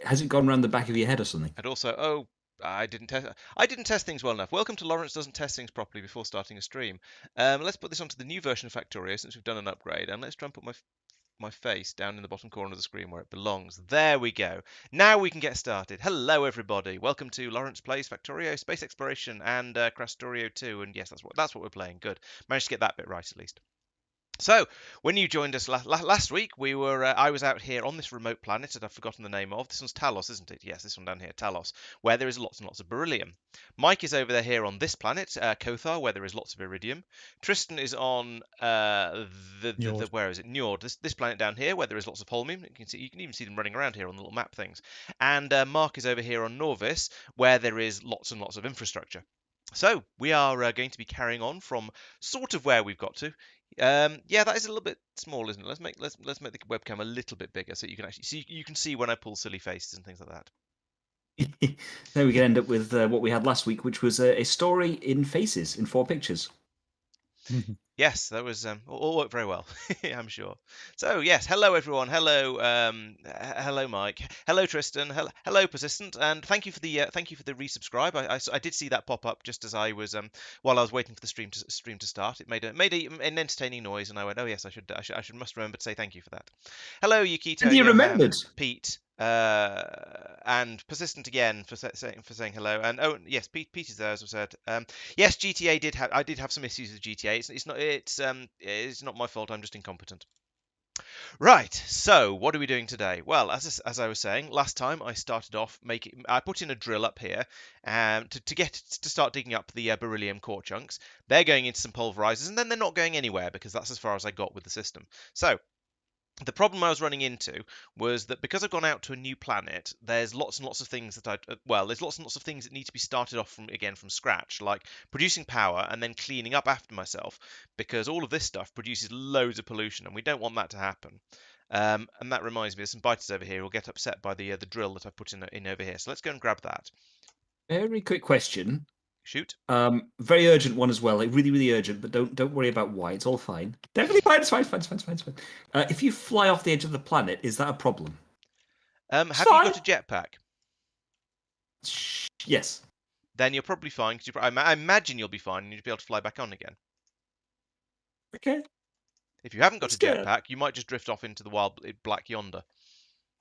Has it gone around the back of your head or something? And also, I didn't test things well enough. Welcome to Laurence doesn't test things properly before starting a stream. Let's put this onto the new version of Factorio since we've done an upgrade, and let's try and put my face down in the bottom corner of the screen where it belongs. There we go. Now we can get started. Hello, everybody. Welcome to Laurence Plays Factorio, Space Exploration, and Krastorio² And yes, that's what we're playing. Good. Managed to get that bit right at least. So, when you joined us last week, I was out here on this remote planet that I've forgotten the name of. This one's Talos, isn't it? Yes, this one down here, Talos, where there is lots and lots of beryllium. Mike is over there here on this planet, Kothar, where there is lots of iridium. Tristan is on Njord. where is it? Njord, this planet down here, where there is lots of holmium. You can even see them running around here on the little map things. And Marc is over here on Norvis, where there is lots and lots of infrastructure. So we are going to be carrying on from sort of where we've got to. Yeah, that is a little bit small, isn't it? Let's make the webcam a little bit bigger so you can actually see. You can see when I pull silly faces and things like that. Then we can end up with what we had last week, which was a story in faces, in 4 pictures. Yes, that was all worked very well, I'm sure. So yes, hello everyone, hello Mike, hello Tristan, hello Persistent, and thank you for the resubscribe. I did see that pop up just as I was while I was waiting for the stream to start. It made an entertaining noise, and I went, oh yes, I must remember to say thank you for that. Hello Yukito, And you Johan, remembered. Pete, and Persistent again for saying hello, and oh yes, Pete is there as I said. Yes, GTA I did have some issues with GTA. It's not my fault. I'm just incompetent. Right. So what are we doing today? Well, as I was saying last time, I started off I put in a drill up here, to start digging up the beryllium core chunks. They're going into some pulverizers, and then they're not going anywhere because that's as far as I got with the system. So the problem I was running into was that because I've gone out to a new planet, there's lots and lots of things there's lots and lots of things that need to be started off from scratch, like producing power and then cleaning up after myself, because all of this stuff produces loads of pollution, and we don't want that to happen. And that reminds me, there's some biters over here who'll get upset by the drill that I've put in over here. So let's go and grab that. Very quick question. Shoot. Very urgent one as well. Like really, really urgent. But don't worry about why. It's all fine. Definitely fine. It's fine. It's fine. If you fly off the edge of the planet, is that a problem? Have you got a jetpack? Yes. Then you're probably fine, because I imagine you'll be fine, and you'll be able to fly back on again. Okay. If you haven't got a Scared. jetpack, you might just drift off into the wild black yonder.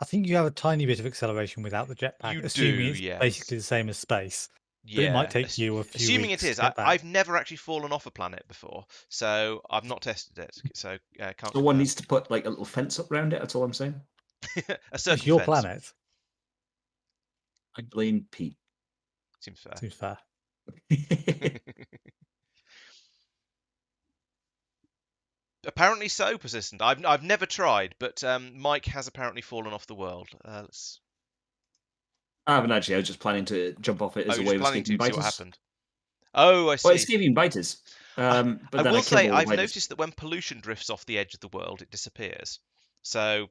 I think you have a tiny bit of acceleration without the jetpack, You assuming do, it's yes. basically the same as space. But it Yeah, might take you a few assuming weeks it is. to get back. I've never actually fallen off a planet before, so I've not tested it. So can't. So one confirm. needs to put like a little fence up around it. That's all I'm saying. A certain It's your fence. planet. I blame Pete. Seems fair. Seems fair. Apparently so, Persistent. I've never tried, but Mike has apparently fallen off the world. Let's. I haven't actually. I was just planning to jump off it as a You're way just of planning escaping to see what biters. happened. Oh, I see. Well, escaping biters. But I then will I killed say all the I've biters. noticed that when pollution drifts off the edge of the world, it disappears. So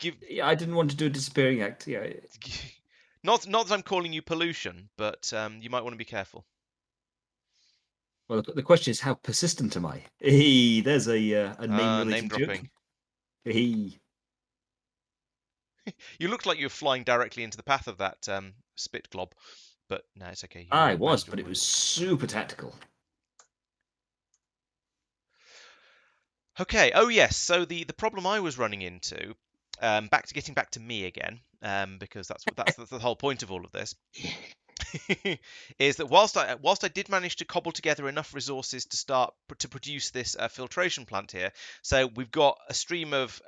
Yeah, I didn't want to do a disappearing act. Yeah. not that I'm calling you pollution, but you might want to be careful. Well, the question is, how persistent am I? Hey, there's a name-related Name joke. dropping. Hey. You looked like you were flying directly into the path of that spit glob, but no, it's okay. I was, but it was super tactical. Okay. Oh yes. So the problem I was running into, getting back to me again, because that's the whole point of all of this, is that whilst I did manage to cobble together enough resources to start to produce this filtration plant here, so we've got a stream of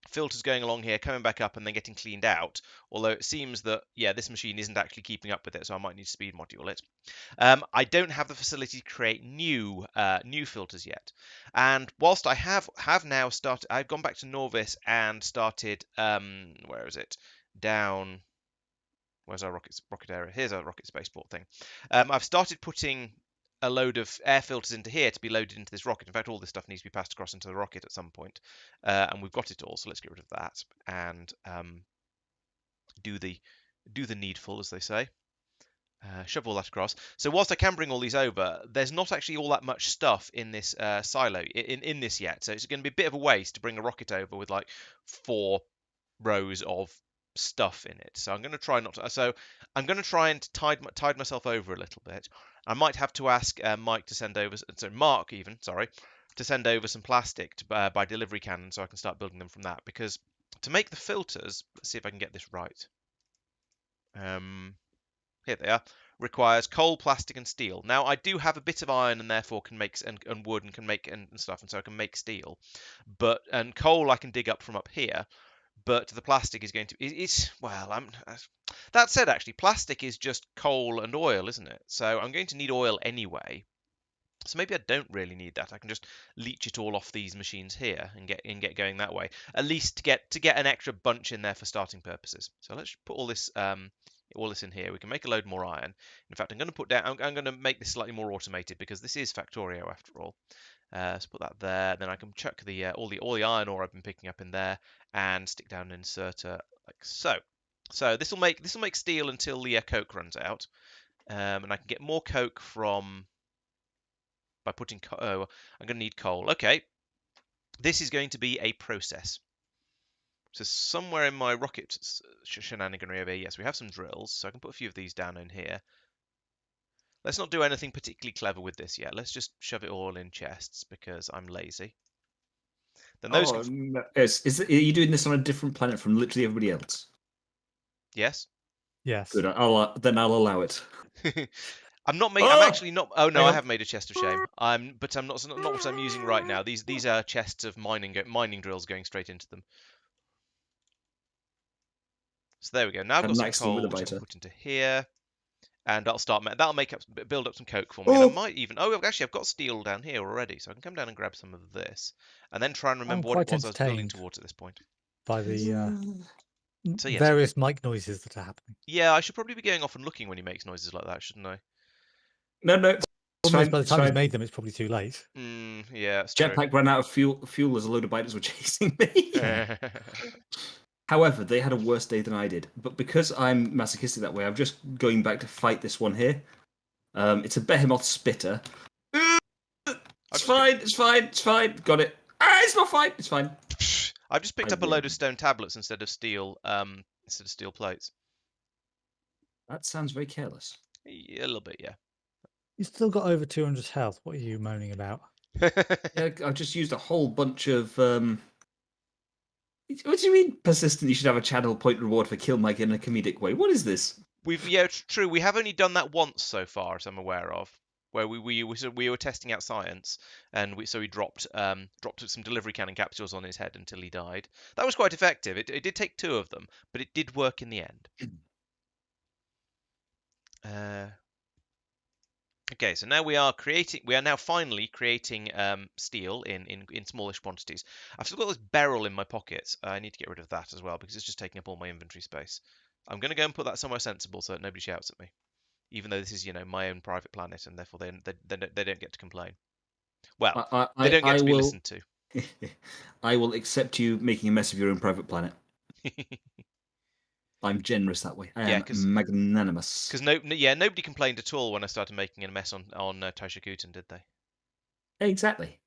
filters going along here, coming back up and then getting cleaned out. Although it seems that this machine isn't actually keeping up with it, so I might need to speed module it. I don't have the facility to create new filters yet, and whilst I have now started, I've gone back to Norvis and started where is it? Down. Where's our rocket area? Here's our rocket spaceport thing. I've started putting a load of air filters into here to be loaded into this rocket. In fact, all this stuff needs to be passed across into the rocket at some point, and we've got it all. So let's get rid of that and do the needful, as they say. Shove all that across. So whilst I can bring all these over, there's not actually all that much stuff in this silo in this yet. So it's going to be a bit of a waste to bring a rocket over with like 4 rows of stuff in it. So I'm going to try not to. So I'm going to try and tide myself over a little bit. I might have to ask Mike to send over, so Marc even, sorry, to send over some plastic by delivery cannon so I can start building them from that. Because to make the filters, let's see if I can get this right. Here they are. Requires coal, plastic, and steel. Now I do have a bit of iron and therefore can make and wood and can make and stuff, and so I can make steel. But and coal I can dig up from up here. But the plastic is going to it's well. That said, actually, plastic is just coal and oil, isn't it? So I'm going to need oil anyway. So maybe I don't really need that. I can just leach it all off these machines here and get going that way. At least to get an extra bunch in there for starting purposes. So let's put all this in here. We can make a load more iron. In fact, I'm going to put down. I'm going to make this slightly more automated because this is Factorio after all. Let's put that there. Then I can chuck the all the iron ore I've been picking up in there and stick down an inserter like so. So this will make steel until the coke runs out, and I can get more coke from by putting. Oh, I'm going to need coal. Okay, this is going to be a process. So somewhere in my rocket shenaniganry over here, yes, we have some drills, so I can put a few of these down in here. Let's not do anything particularly clever with this yet. Let's just shove it all in chests because I'm lazy. Then those. Are you doing this on a different planet from literally everybody else? Yes. Yes. Good. I'll allow it. I'm not making. I'm actually not. Oh no, I have made a chest of shame. But I'm not what I'm using right now. These are chests of mining drills going straight into them. So there we go. Now I've got some coal which I can put into here, and that'll build up some coke for me. And I might even. Oh, actually, I've got steel down here already, so I can come down and grab some of this, and then try and remember what it was I was building towards at this point. By the So yes. various mic noises that are happening. Yeah, I should probably be going off and looking when he makes noises like that, shouldn't I? No. Almost by the time he's made them, it's probably too late. Yeah, it's true. Jetpack ran out of fuel as a load of biters were chasing me. However, they had a worse day than I did. But because I'm masochistic that way, I'm just going back to fight this one here. It's a behemoth spitter. It's fine. Got it. It's not fine. It's fine. I've just picked up a load of stone tablets instead of steel plates. That sounds very careless. A little bit, yeah. You've still got over 200 health. What are you moaning about? Yeah, I've just used a whole bunch of. What do you mean persistent? You should have a channel point reward for kill Mike in a comedic way. What is this? True. We have only done that once so far, as I'm aware of, where we were testing out science, and we dropped some delivery cannon capsules on his head until he died. That was quite effective. It did take 2 of them, but it did work in the end. Okay, so now we are now finally creating steel in smallish quantities. I've still got this barrel in my pocket. I need to get rid of that as well because it's just taking up all my inventory space. I'm going to go and put that somewhere sensible so that nobody shouts at me, even though this is my own private planet and therefore they don't get to complain. Well, they don't get to be listened to. I will accept you making a mess of your own private planet. I'm generous that way. I am magnanimous. Because nobody complained at all when I started making a mess on Taishakuten, did they? Exactly.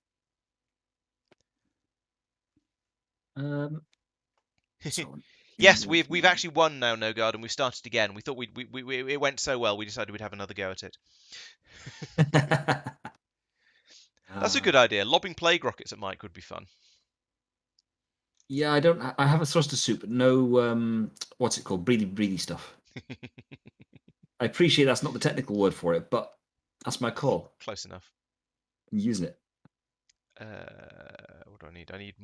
Yes, we've actually won now, No Guard, and we've started again. We thought it went so well, we decided we'd have another go at it. That's a good idea. Lobbing plague rockets at Mike would be fun. Yeah, I have a thruster suit, but no, what's it called? Breathy stuff. I appreciate that's not the technical word for it, but that's my call. Close enough. I'm using it. What do I need? I need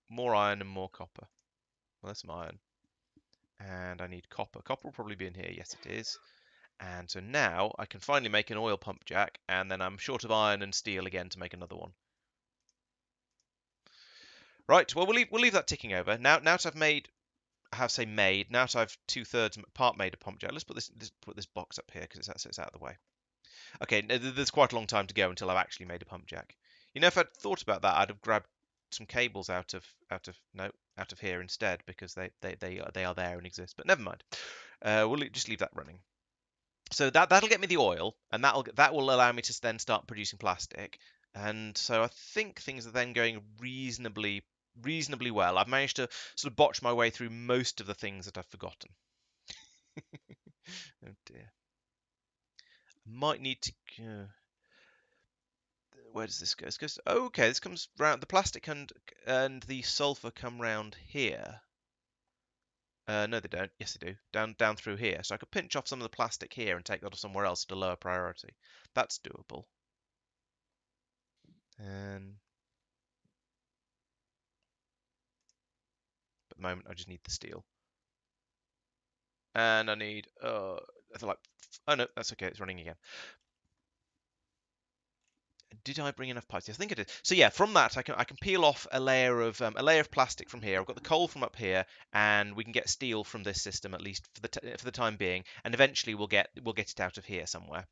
more iron and more copper. Well, that's some iron. And I need copper. Copper will probably be in here. Yes, it is. And so now I can finally make an oil pump jack, and then I'm short of iron and steel again to make another one. Right, well, we'll leave that ticking over. Now that I've made, now that I've 2/3 part made a pump jack, let's put this box up here because it's out of the way. Okay, there's quite a long time to go until I've actually made a pump jack. You know, if I'd thought about that, I'd have grabbed some cables out of here instead because they are there and exist. But never mind. We'll just leave that running. So that'll get me the oil, and that will allow me to then start producing plastic. And so I think things are then going reasonably reasonably well. I've managed to sort of botch my way through most of the things that I've forgotten. Oh dear. Might need to. Where does this go? This goes. Oh, okay, this comes round. The plastic and the sulfur come round here. No, they don't. Yes, they do. Down through here. So I could pinch off some of the plastic here and take that off somewhere else at a lower priority. That's doable. And at the moment, I just need the steel. And I need. Like. Oh no, that's okay. It's running again. Did I bring enough pipes? Yes, I think I did. So yeah, from that I can peel off a layer of plastic from here. I've got the coal from up here, and we can get steel from this system at least for the time being. And eventually we'll get it out of here somewhere.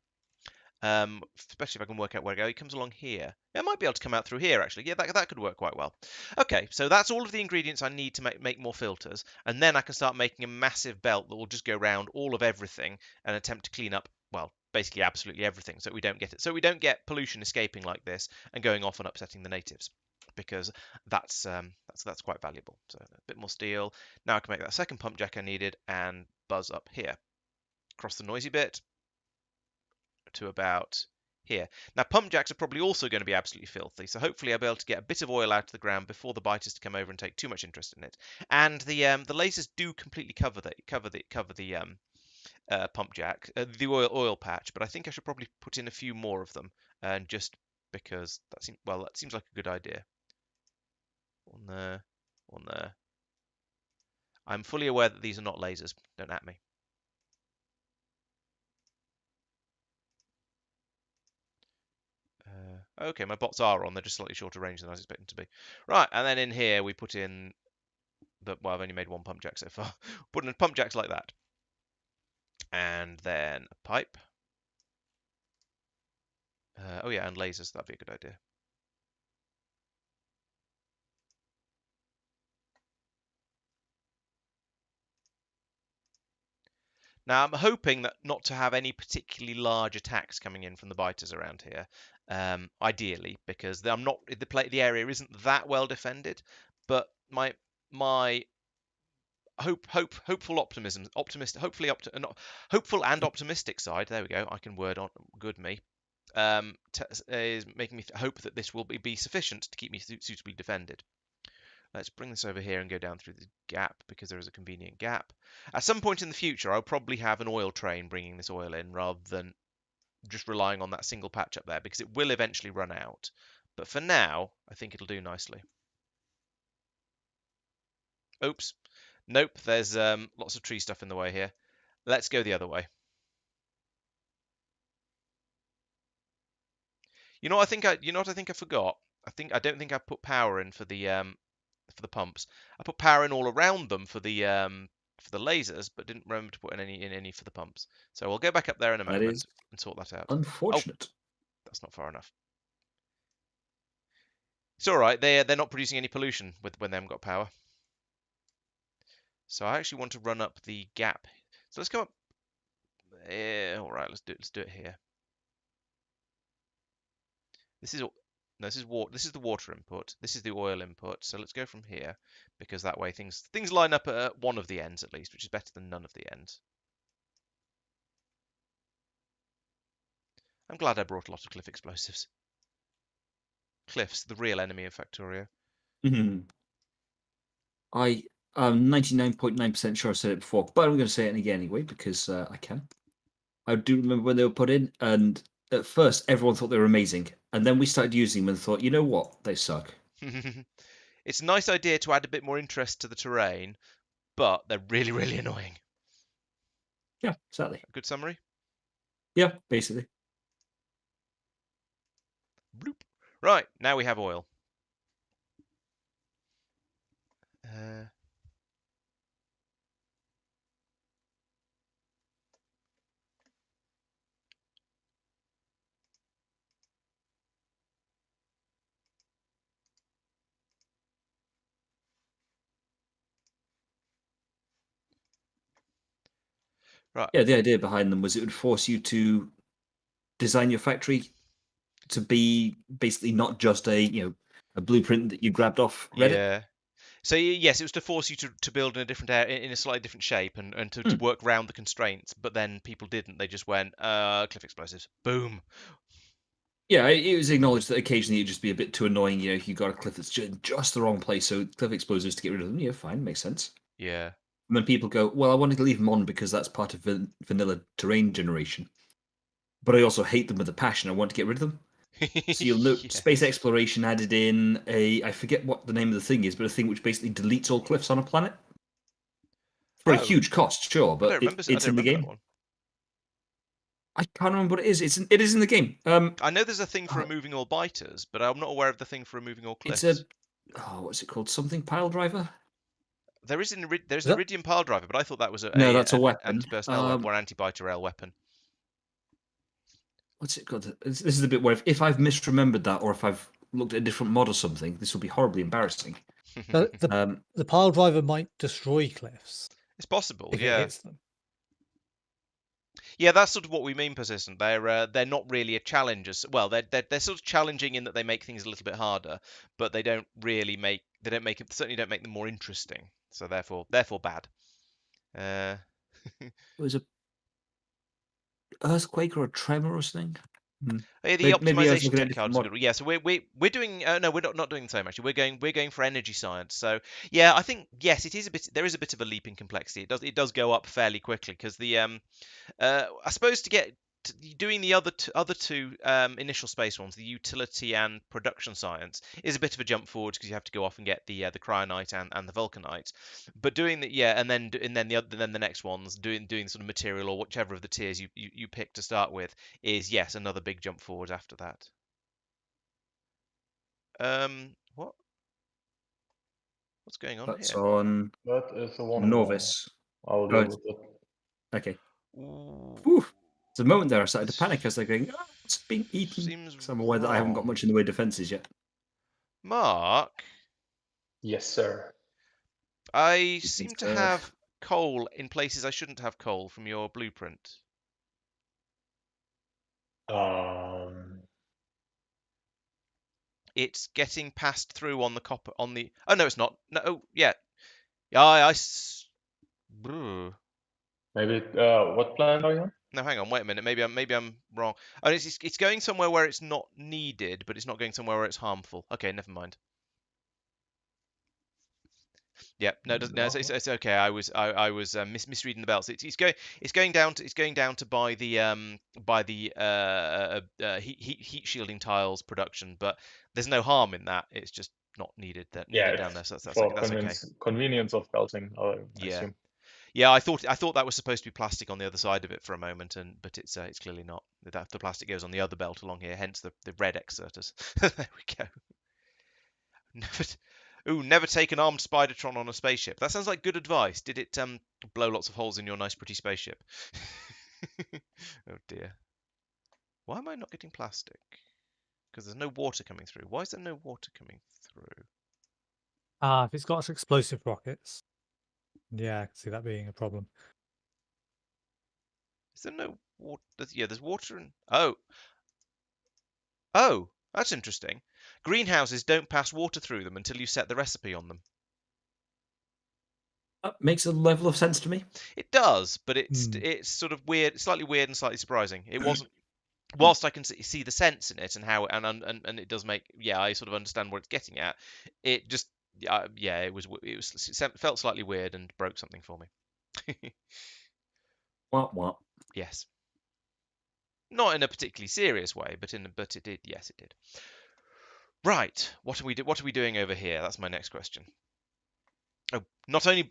Especially if I can work out where to go. It comes along here. Yeah, I might be able to come out through here actually. Yeah, that could work quite well. Okay, so that's all of the ingredients I need to make more filters, and then I can start making a massive belt that will just go around all of everything and attempt to clean up. Well, basically absolutely everything, so we don't get it. So we don't get pollution escaping like this and going off and upsetting the natives, because that's quite valuable. So a bit more steel. Now I can make that second pump jack I needed and buzz up here, across the noisy bit to about here. Now pump jacks are probably also going to be absolutely filthy, so hopefully I'll be able to get a bit of oil out of the ground before the biters to come over and take too much interest in it. And the lasers do completely cover the pump jack, the oil patch, but I think I should probably put in a few more of them, and just because that seems like a good idea. One there, one there. I'm fully aware that these are not lasers. Don't at me. Okay, my bots are on. They're just slightly shorter range than I was expecting to be. Right, and then in here we put in well, I've only made one pump jack so far. Put in pump jacks like that. And then a pipe. Oh yeah, and lasers. That'd be a good idea. Now I'm hoping that not to have any particularly large attacks coming in from the biters around here, ideally, because I'm not the area isn't that well defended. But my hopeful optimism, hopeful and optimistic side. There we go. I can word on good me. Is making me hope that this will be sufficient to keep me suitably defended. Let's bring this over here and go down through the gap, because there is a convenient gap. At some point in the future, I'll probably have an oil train bringing this oil in rather than just relying on that single patch up there, because it will eventually run out. But for now, I think it'll do nicely. Oops. Nope, there's lots of tree stuff in the way here. Let's go the other way. You know what I think I forgot? I don't think I put power in for the pumps. I put power in all around them for the lasers, but didn't remember to put in any for the pumps. So we'll go back up there in a That moment is and sort that out. unfortunate. Oh, that's not far enough. It's all right. They're not producing any pollution when they haven't got power. So I actually want to run up the gap. So let's come up. Yeah, all right. Let's do it here. This is the water input. This is the oil input. So let's go from here, because that way things line up at one of the ends at least, which is better than none of the ends. I'm glad I brought a lot of cliff explosives. Cliffs, the real enemy of Factorio. I am 99.9% sure I said it before, but I'm going to say it again anyway, because I can. I do remember when they were put in, and at first everyone thought they were amazing, and then we started using them and thought, you know what, they suck. It's a nice idea to add a bit more interest to the terrain, but they're really, really annoying. Yeah, exactly. Good summary? Yeah, basically. Bloop. Right, now we have oil. Right. Yeah, the idea behind them was it would force you to design your factory to be basically not just a blueprint that you grabbed off Reddit. Yeah, So yes, it was to force you to build in a different area, in a slightly different shape, and to work around the constraints. But then people didn't. They just went cliff explosives. Boom. Yeah, it was acknowledged that occasionally it'd just be a bit too annoying. You know, if you got a cliff that's just the wrong place, so cliff explosives to get rid of them. Yeah, fine, makes sense. Yeah. And then people go, well, I wanted to leave them on because that's part of vanilla terrain generation. But I also hate them with a passion. I want to get rid of them. So you'll note space Yes. exploration added in I forget what the name of the thing is, but a thing which basically deletes all cliffs on a planet. For a Oh, huge cost, sure, I but don't remember. I it's don't in the remember that game. one. I can't remember what it is. It is in the game. I know there's a thing for removing all biters, but I'm not aware of the thing for removing all It's cliffs. what's it called? Something pile driver? There's an Is that- iridium pile driver, but I thought that was No, that's a an weapon. anti-personnel weapon or anti-biter rail weapon. What's it called? This is the bit where if I've misremembered that, or if I've looked at a different mod or something, this will be horribly embarrassing. The pile driver might destroy cliffs It's possible, if it yeah. hits them. Yeah, that's sort of what we mean, persistent. They're not really a challenge. Well, they're sort of challenging in that they make things a little bit harder, but they don't really certainly don't make them more interesting. So therefore bad. It was a earthquake or a tremor or something. The Maybe I was optimization looking at a tech different card's mod. good. Yeah, so we're doing no, we're not doing the same actually. We're going for energy science. So yeah, I think yes, it is a bit. There is a bit of a leap in complexity. It does go up fairly quickly because the I suppose doing the other two initial space ones, the utility and production science, is a bit of a jump forward because you have to go off and get the cryonite and the vulcanite. But doing that, yeah, and then the next ones doing sort of material or whichever of the tiers you pick to start with is yes another big jump forward after that. What? What's going on That's here? on That is a one Novice. I'll Oh, deal it's- with it. Okay. Ooh, Whew. There's a moment there I started to panic as they're going, oh, it's being eaten. seems Because I'm aware that I haven't got wrong. much in the way of defences yet. Mark, Yes, sir. I seem to uh, have coal in places I shouldn't have coal from your blueprint. It's getting passed through on the copper on the. Oh no, it's not. No, oh, yeah, yeah. Brr. Maybe what planet are you on? No, hang on. Wait a minute. Maybe I'm wrong. Oh, it's going somewhere where it's not needed, but it's not going somewhere where it's harmful. Okay, never mind. Yeah, no, it's okay. I was misreading the belts. It's going down to buy the heat shielding tiles production, but there's no harm in that. It's just not needed Yeah, down there. So that's for okay. That's okay. convenience of belting, I Yeah. assume. Yeah, I thought that was supposed to be plastic on the other side of it for a moment, but it's clearly not. The plastic goes on the other belt along here, hence the red exerters. There we go. Never take an armed Spidertron on a spaceship. That sounds like good advice. Did it blow lots of holes in your nice pretty spaceship? Oh dear. Why am I not getting plastic? Because there's no water coming through. Why is there no water coming through? If it's got explosive rockets. Yeah, I can see that being a problem. Is there no water? Yeah, there's water and oh, that's interesting. Greenhouses don't pass water through them until you set the recipe on them. That makes a level of sense to me. It does, but it's sort of weird, slightly weird and slightly surprising. It wasn't. Whilst I can see the sense in it and how and it does make I sort of understand what it's getting at. It just it felt slightly weird and broke something for me. What? Yes. Not in a particularly serious way, but it did. Yes, it did. Right. What are we doing over here? That's my next question. Oh, not only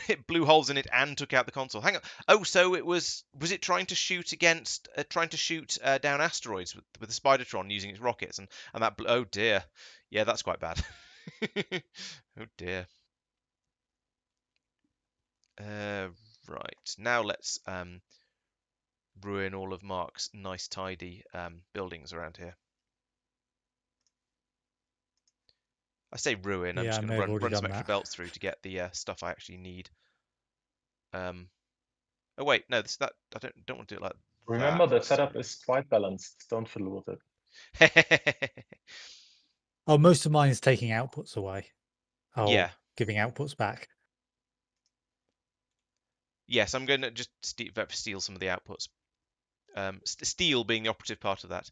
it blew holes in it and took out the console. Hang on. Oh, so was it trying to shoot down asteroids with the Spidertron using its rockets and that oh dear. Yeah, that's quite bad. Oh dear. Right. Now let's ruin all of Mark's nice tidy buildings around here. I say ruin. I'm Yeah, just I going may to have already run some done extra that. belts through to get the stuff I actually need. Oh wait, no, I don't want to do it like Remember, that. the setup is quite balanced. Don't fiddle with it. Oh, most of mine is taking outputs away. Yeah. giving outputs back. Yes, I'm going to just steal some of the outputs. Steal being the operative part of that.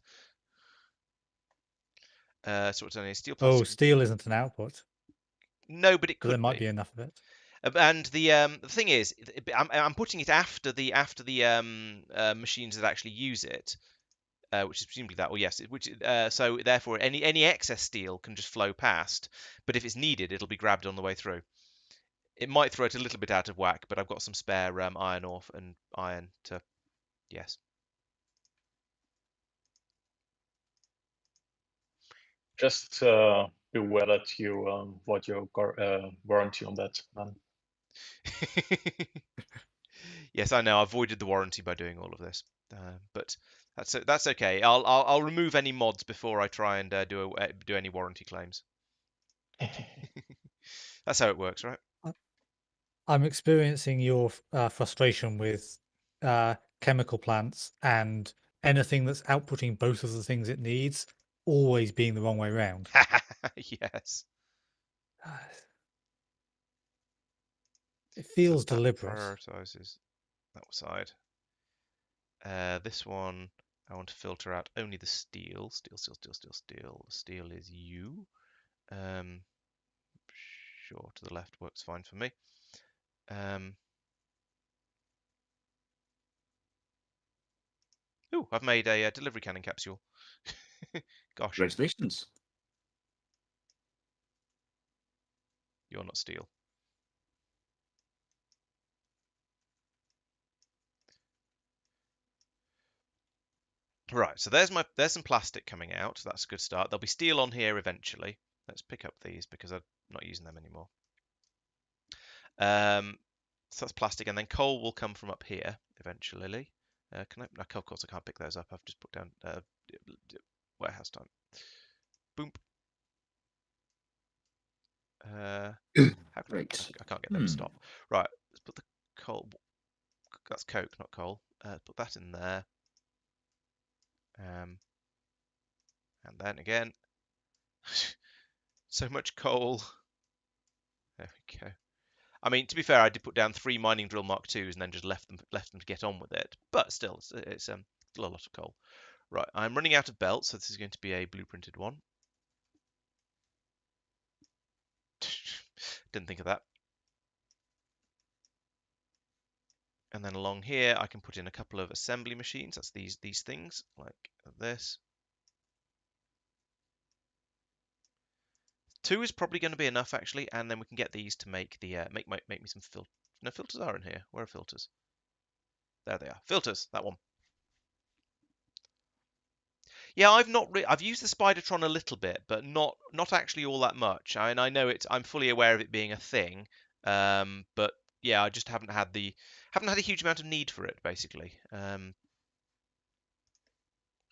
So what's only steel Oh, plastic? steel isn't an output, No, but it but there could might be. be enough of it. And the thing is, I'm putting it after the machines that actually use it, which is presumably that. Or yes, so therefore any excess steel can just flow past. But if it's needed, it'll be grabbed on the way through. It might throw it a little bit out of whack, but I've got some spare iron ore and iron to, yes. Just beware that you void your warranty on that. Yes, I know. I avoided the warranty by doing all of this, but that's okay. I'll remove any mods before I try and do any warranty claims. That's how it works, right? I'm experiencing your frustration with chemical plants and anything that's outputting both of the things it needs always being the wrong way around. Yes. It So feels that deliberate. prioritizes that side. This one, I want to filter out only the steel. Steel. The steel is you. Sure, to the left works fine for me. Ooh, I've made a delivery cannon capsule. Gosh, Congratulations. you're not steel. Right, so there's some plastic coming out. That's a good start. There'll be steel on here eventually. Let's pick up these because I'm not using them anymore. So that's plastic, and then coal will come from up here eventually. Can I? Of course, I can't pick those up. I've just put down warehouse time. Boom. How can Great. I can't get them to stop. Right, let's put the coal. That's coke, not coal. Put that in there. And then again, so much coal. There we go. I mean, to be fair, I did put down 3 mining drill Mark IIs and then just left them to get on with it. But still, it's still a lot of coal. Right, I'm running out of belts, so this is going to be a blueprinted one. Didn't think of that. And then along here, I can put in a couple of assembly machines. That's these things, like this. 2 is probably going to be enough, actually, and then we can get these to make the make me some filters. No, filters are in here. Where are filters? There they are. Filters, that one. Yeah, I've used the Spidertron a little bit, but not actually all that much. I know I'm fully aware of it being a thing, but yeah, I just haven't had a huge amount of need for it, basically.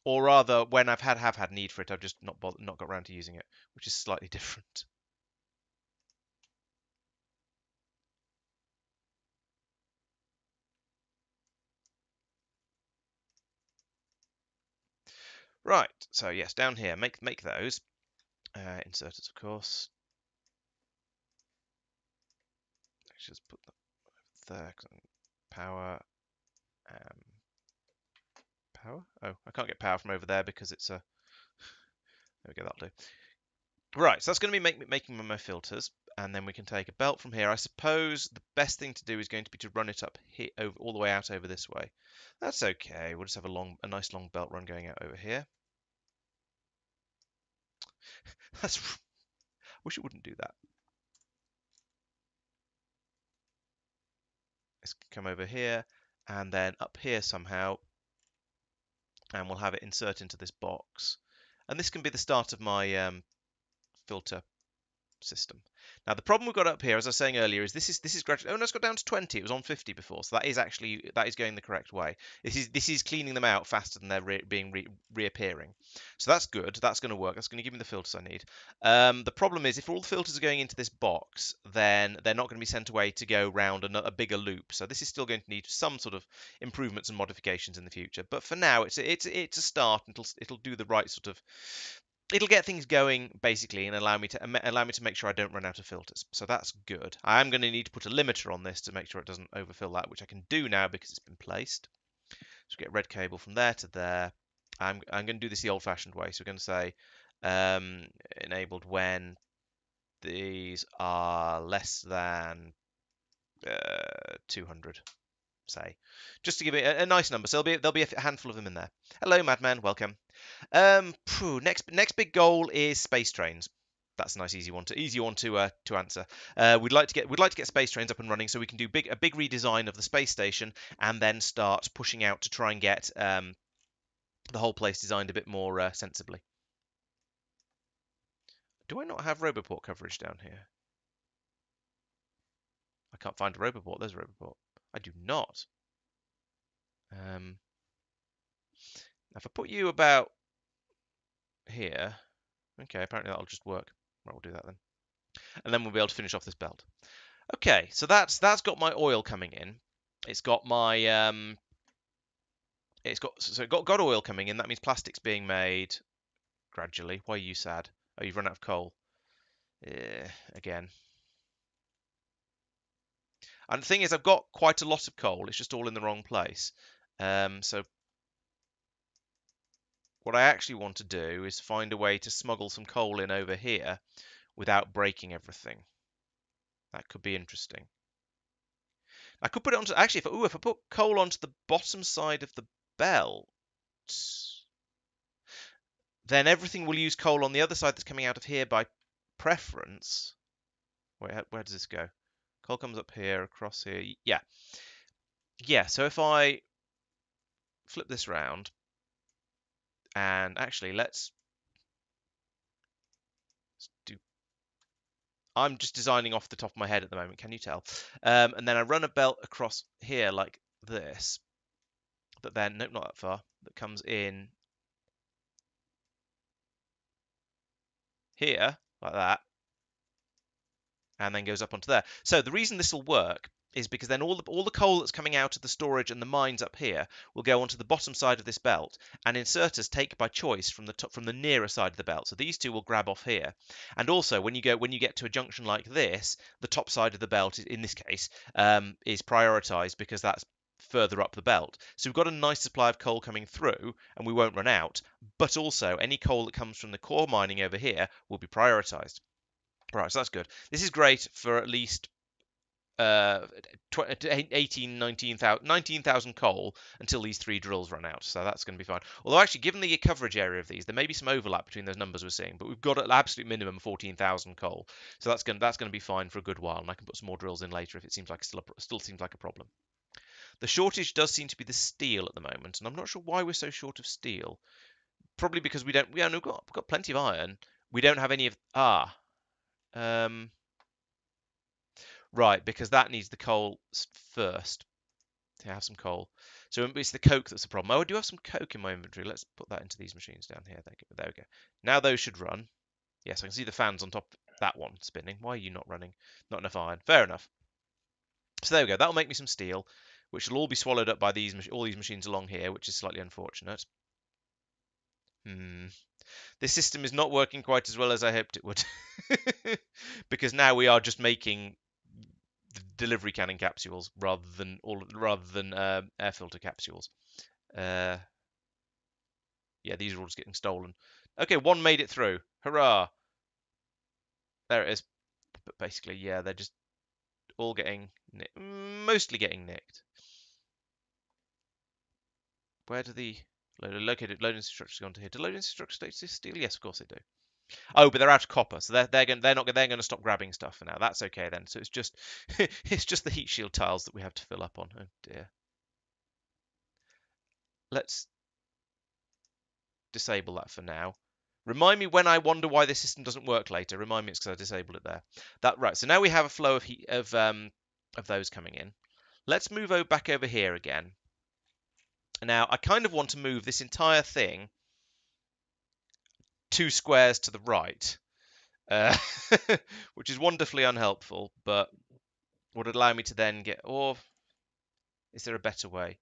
Or rather, when have had need for it, I've just not got around to using it, which is slightly different. Right, so yes, down here, make those. Inserters, of course. Let's just put them there. Power. Power? Oh, I can't get power from over there because it's a... There we go, that'll do. Right, so that's going to be making my filters, and then we can take a belt from here. I suppose the best thing to do is going to be to run it up here, all the way out over this way. That's okay. We'll just have a nice long belt run going out over here. That's... Wish it wouldn't do that. Let's come over here, and then up here somehow, and we'll have it insert into this box. And this can be the start of my filter system. Now the problem we've got up here, as I was saying earlier, is this is gradually. Oh no, it's got down to 20. It was on 50 before, so that is going the correct way. This is cleaning them out faster than they're reappearing. So that's good. That's going to work. That's going to give me the filters I need. The problem is if all the filters are going into this box, then they're not going to be sent away to go round a bigger loop. So this is still going to need some sort of improvements and modifications in the future. But for now, it's a start. It'll do the right sort of it'll get things going basically and allow me to make sure I don't run out of filters. So that's good. I am going to need to put a limiter on this to make sure it doesn't overfill that, which I can do now because it's been placed. So get red cable from there to there. I'm going to do this the old-fashioned way. So we're going to say enabled when these are less than 200. Say, just to give it a nice number. So there'll be a handful of them in there. Hello, Madman. Welcome. Next big goal is space trains. That's a nice easy one to answer. We'd like to get space trains up and running so we can do a big redesign of the space station and then start pushing out to try and get the whole place designed a bit more sensibly. Do I not have Roboport coverage down here? I can't find a Roboport. There's a Roboport. I do not. If I put you about here, okay, apparently that'll just work. Right, we'll do that then. And then we'll be able to finish off this belt. Okay, so that's got my oil coming in. It's got my it got oil coming in. That means plastic's being made gradually. Why are you sad? Oh, you've run out of coal. Again. And the thing is, I've got quite a lot of coal. It's just all in the wrong place. So what I actually want to do is find a way to smuggle some coal in over here without breaking everything. That could be interesting. I could put it onto, actually, if I put coal onto the bottom side of the belt, then everything will use coal on the other side that's coming out of here by preference. Wait, where does this go? Coal comes up here, across here. Yeah. Yeah, so if I flip this round, and actually, let's do... I'm just designing off the top of my head at the moment, can you tell? And then I run a belt across here like this, that then, nope, not that far, that comes in here, like that, and then goes up onto there. So the reason this will work is because then all the coal that's coming out of the storage and the mines up here will go onto the bottom side of this belt, and inserters take by choice from the nearer side of the belt. So these two will grab off here. And also when you get to a junction like this, the top side of the belt, in this case, is prioritized because that's further up the belt. So we've got a nice supply of coal coming through and we won't run out, but also any coal that comes from the core mining over here will be prioritized. Right, so that's good. This is great for at least 19,000 coal until these 3 drills run out. So that's going to be fine. Although actually, given the coverage area of these, there may be some overlap between those numbers we're seeing. But we've got an absolute minimum 14,000 coal. So that's going to be fine for a good while. And I can put some more drills in later if it seems like still seems like a problem. The shortage does seem to be the steel at the moment, and I'm not sure why we're so short of steel. Probably because we've got plenty of iron. We don't have any of right, because that needs the coal first to have some coal. So it's the coke that's the problem. Oh, I do have some coke in my inventory. Let's put that into these machines down here. There we go. Now those should run. Yes, I can see the fans on top of that one spinning. Why are you not running? Not enough iron. Fair enough. So there we go. That'll make me some steel, which will all be swallowed up by all these machines along here, which is slightly unfortunate. This system is not working quite as well as I hoped it would. Because now we are just making delivery cannon capsules rather than air filter capsules. Yeah, these are all just getting stolen. Okay, one made it through. Hurrah! There it is. But basically, yeah, they're just all getting mostly getting nicked. Where do the loading instructions go onto here? Do loading instructions stay steel? Yes, of course they do. Oh, but they're out of copper, so they're going to stop grabbing stuff for now. That's okay then. So it's just it's just the heat shield tiles that we have to fill up on. Oh dear. Let's disable that for now. Remind me when I wonder why this system doesn't work later. Remind me it's because I disabled it there. Right. So now we have a flow of heat of those coming in. Let's move back over here again. Now I kind of want to move this entire thing 2 squares to the right, which is wonderfully unhelpful, but would allow me to then get. Or is there a better way?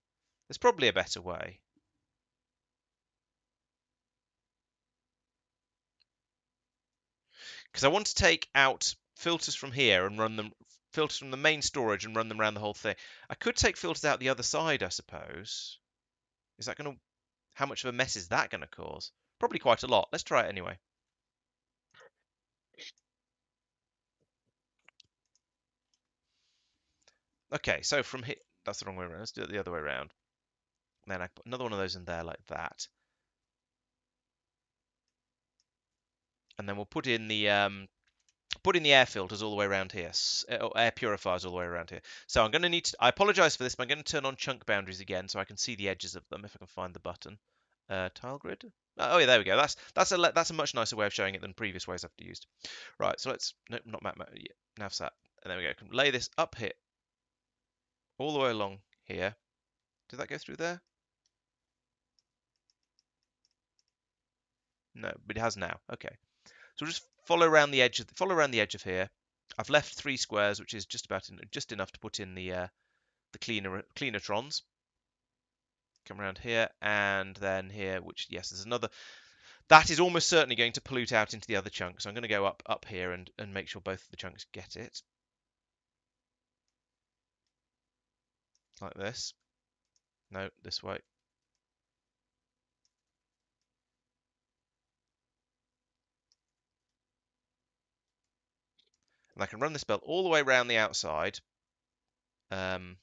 There's probably a better way. because I want to take out filters from here and run them, filters from the main storage and run them around the whole thing. I could take filters out the other side, I suppose. Is that going to, how much of a mess is that going to cause? Probably quite a lot. Let's try it anyway. Okay, so from here, that's the wrong way around. Let's do it the other way around. Then I put another one of those in there like that. And then we'll put in the air filters all the way around here, air purifiers all the way around here. So I'm going to need to, I apologize for this, but I'm going to turn on chunk boundaries again so I can see the edges of them if I can find the button. Tile grid. Oh yeah, there we go. That's a much nicer way of showing it than previous ways I've used. Right, so let's, no, not map, yeah, navsat. And there we go. I can lay this up here, all the way along here. Did that go through there? No, but it has now. Okay. So we'll just follow around the edge of here. I've left 3 squares, which is just enough to put in the cleanertrons. Come around here and then here, which yes, there's another. That is almost certainly going to pollute out into the other chunk. So I'm going to go up here and make sure both of the chunks get it. Like this. No, this way. And I can run this belt all the way around the outside. And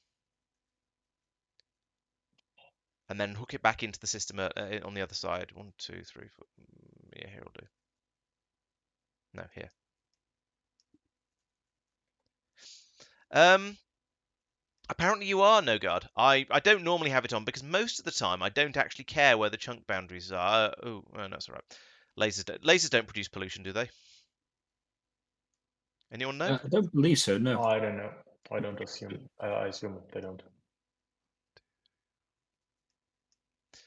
then hook it back into the system on the other side. 1, 2, 3, 4. Yeah, here will do. No, here. Apparently you are, No Guard. I don't normally have it on because most of the time I don't actually care where the chunk boundaries are. Oh, no, that's all right. Lasers don't produce pollution, do they? Anyone know? I don't believe so, no. I don't know. I don't assume. I assume they don't.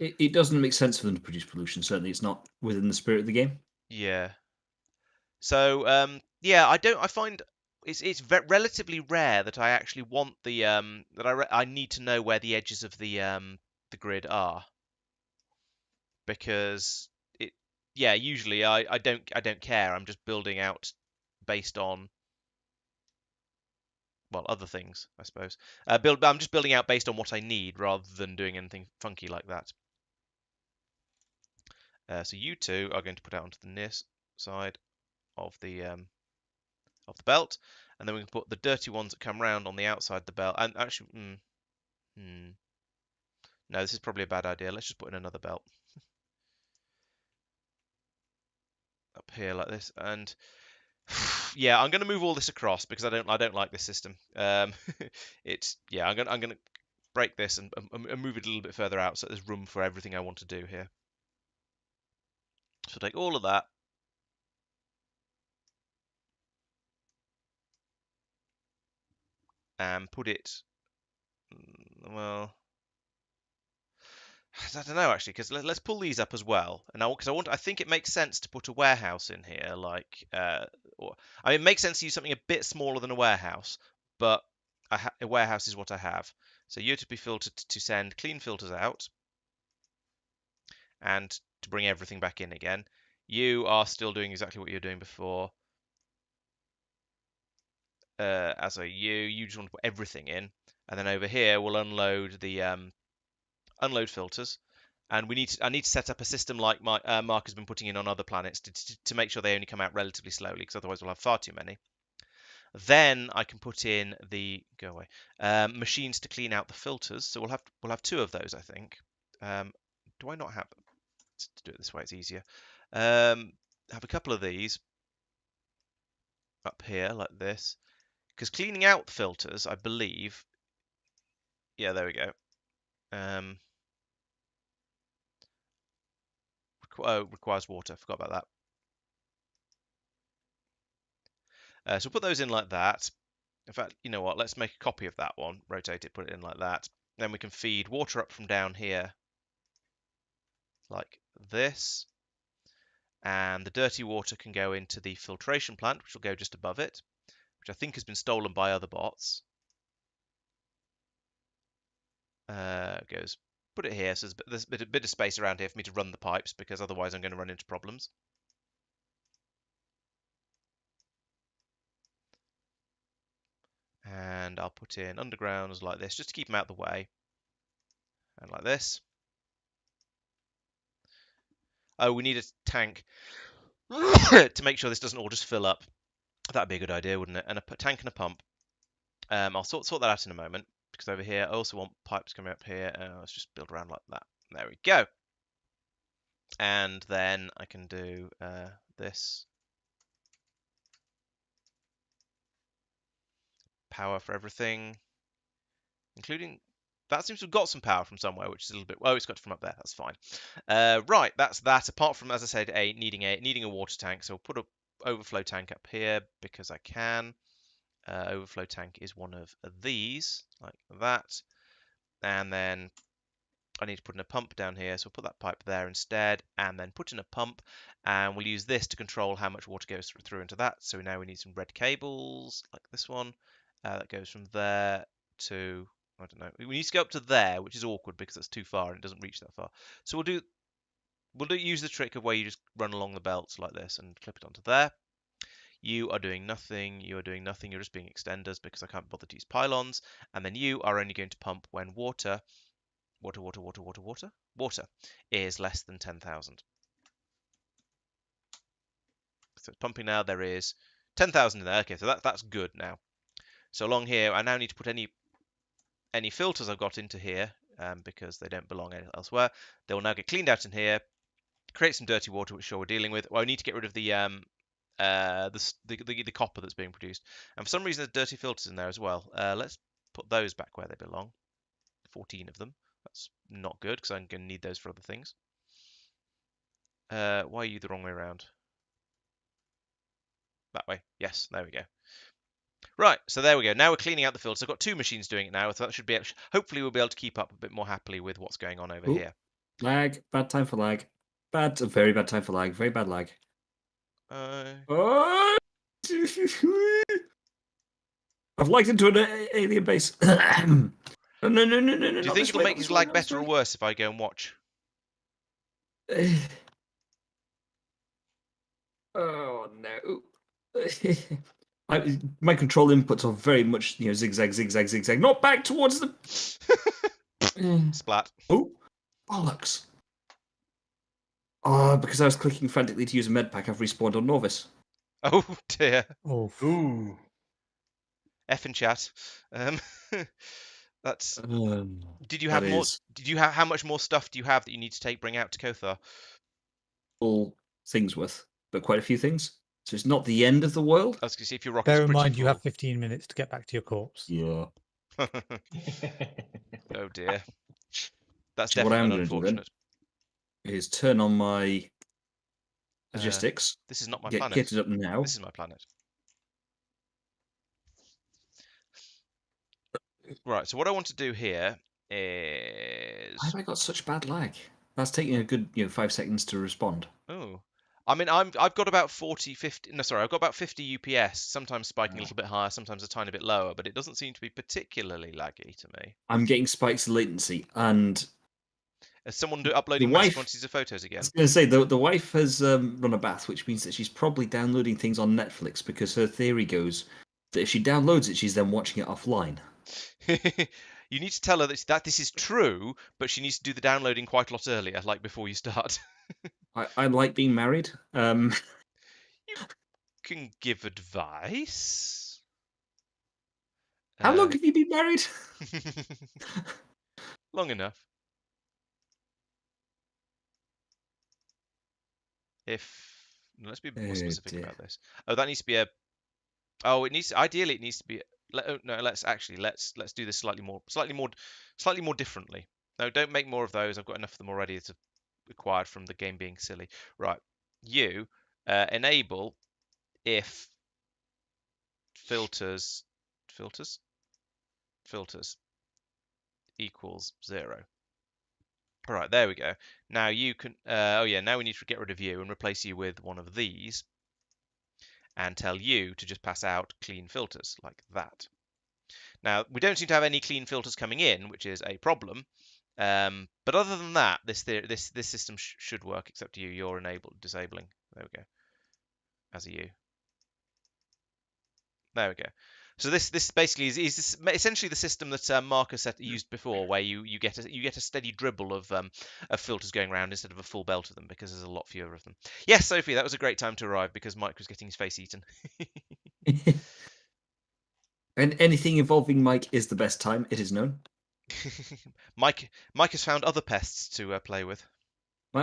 It doesn't make sense for them to produce pollution. Certainly, it's not within the spirit of the game. Yeah. So yeah, I find it's relatively rare that I actually want the I need to know where the edges of the grid are, because usually I don't care. I'm just building out based on, well, other things, I suppose. I'm just building out based on what I need rather than doing anything funky like that. So you two are going to put out onto the near side of the belt, and then we can put the dirty ones that come round on the outside the belt. And actually, no, this is probably a bad idea. Let's just put in another belt up here like this, and yeah, I'm going to move all this across because I don't like this system. It's yeah, I'm gonna break this and move it a little bit further out so there's room for everything I want to do here. So take all of that. And put it, well, I don't know actually, because let's pull these up as well. And because I think it makes sense to put a warehouse in here, like, I mean, it makes sense to use something a bit smaller than a warehouse, but a warehouse is what I have. So you're to be filtered to send clean filters out, and to bring everything back in again. You are still doing exactly what you're doing before. As you just want to put everything in, and then over here we'll unload the unload filters, and I need to set up a system like Marc has been putting in on other planets to make sure they only come out relatively slowly, because otherwise we'll have far too many. Then I can put in the machines to clean out the filters. So we'll have 2 of those, I think. Do I not have them? Let's do it this way, it's easier. Have a couple of these up here like this, because cleaning out the filters, I believe, yeah, there we go. Requires water. Forgot about that. So we'll put those in like that. In fact, you know what? Let's make a copy of that one. Rotate it, put it in like that. Then we can feed water up from down here like this. And the dirty water can go into the filtration plant, which will go just above it, which I think has been stolen by other bots. Put it here, so there's a bit of space around here for me to run the pipes, because otherwise I'm going to run into problems. And I'll put in undergrounds like this, just to keep them out of the way. And like this. Oh, we need a tank to make sure this doesn't all just fill up. That'd be a good idea, wouldn't it? And a tank and a pump. I'll sort that out in a moment, because over here I also want pipes coming up here. Let's just build around like that. There we go. And then I can do this. Power for everything, including... That seems to have got some power from somewhere, which is a little bit... Oh, it's got it from up there. That's fine. Right, that's that. Apart from, as I said, needing a water tank. So I'll put an overflow tank up here because I can. Overflow tank is one of these, like that. And then I need to put in a pump down here, so we'll put that pipe there instead, and then put in a pump, and we'll use this to control how much water goes through into that. So now we need some red cables, like this one, that goes from there to... I don't know. We need to go up to there, which is awkward because that's too far and it doesn't reach that far. So use the trick of where you just run along the belts like this and clip it onto there. You are doing nothing. You are doing nothing. You're just being extenders because I can't bother to use pylons. And then you are only going to pump when water is less than 10,000. So it's pumping now. There is 10,000 in there. Okay, so that's good now. So along here, I now need to put any filters I've got into here, because they don't belong elsewhere. They will now get cleaned out in here, create some dirty water, which sure we're dealing with. Well, I need to get rid of the copper that's being produced. And for some reason, there's dirty filters in there as well. Let's put those back where they belong. 14 of them. That's not good because I'm going to need those for other things. Why are you the wrong way around? That way. Yes, there we go. Right, so there we go. Now we're cleaning out the filters. I've got 2 machines doing it now, so that should be... Hopefully we'll be able to keep up a bit more happily with what's going on over here. Lag. Bad time for lag. Very bad time for lag. Very bad lag. Oh! I've lagged into an alien base. No. Do you think it'll make his lag better or worse if I go and watch? Oh no. My control inputs are very much, zigzag, zigzag, zigzag. Not back towards the... Splat. Oh, bollocks. Oh, because I was clicking frantically to use a med pack, I've respawned on Novice. Oh dear. Oh, Ooh. F in chat. That's... Did you that have more? is Did you have... How much more stuff do you have that you need to bring out to Kothar? all things worth, but quite a few things. So it's not the end of the world. I was going to see if your rocket's bear in pretty mind you full. have 15 minutes to get back to your corpse. Yeah. Oh dear. That's So what I definitely am going to do then unfortunate. is turn on my logistics. This is not my Get planet. kitted up now. This is my planet. Right, so what I want to do here is... Why have I got such bad lag? That's taking a good 5 seconds to respond. Oh. I mean, I've got about 50... No, sorry, I've got about 50 UPS, sometimes spiking a little bit higher, sometimes a tiny bit lower, but it doesn't seem to be particularly laggy to me. I'm getting spikes of latency, and... Is someone uploading wife- massive quantities of photos I again? was going to say, the wife has run a bath, which means that she's probably downloading things on Netflix, because her theory goes that if she downloads it, she's then watching it offline. You need to tell her that this is true, but she needs to do the downloading quite a lot earlier, like before you start. I like being married. You can give advice. How long have you been married? Long enough. Let's be more specific dear. about this. Oh, that needs to be a... Oh, ideally it needs to be... No, let's do this slightly more differently. No, don't make more of those. I've got enough of them already that's required from the game being silly. Right, you enable if filters equals 0. All right, there we go. Now you can... now we need to get rid of you and replace you with one of these, and tell you to just pass out clean filters like that. Now, we don't seem to have any clean filters coming in, which is a problem. But other than that, this system should work, except you're disabling. There we go. As are you. There we go. So this basically is essentially the system that Marc has used before, where you get a steady dribble of filters going around instead of a full belt of them, because there's a lot fewer of them. Yes, Sophie, that was a great time to arrive because Mike was getting his face eaten. And anything involving Mike is the best time. It is known. Mike has found other pests to play with.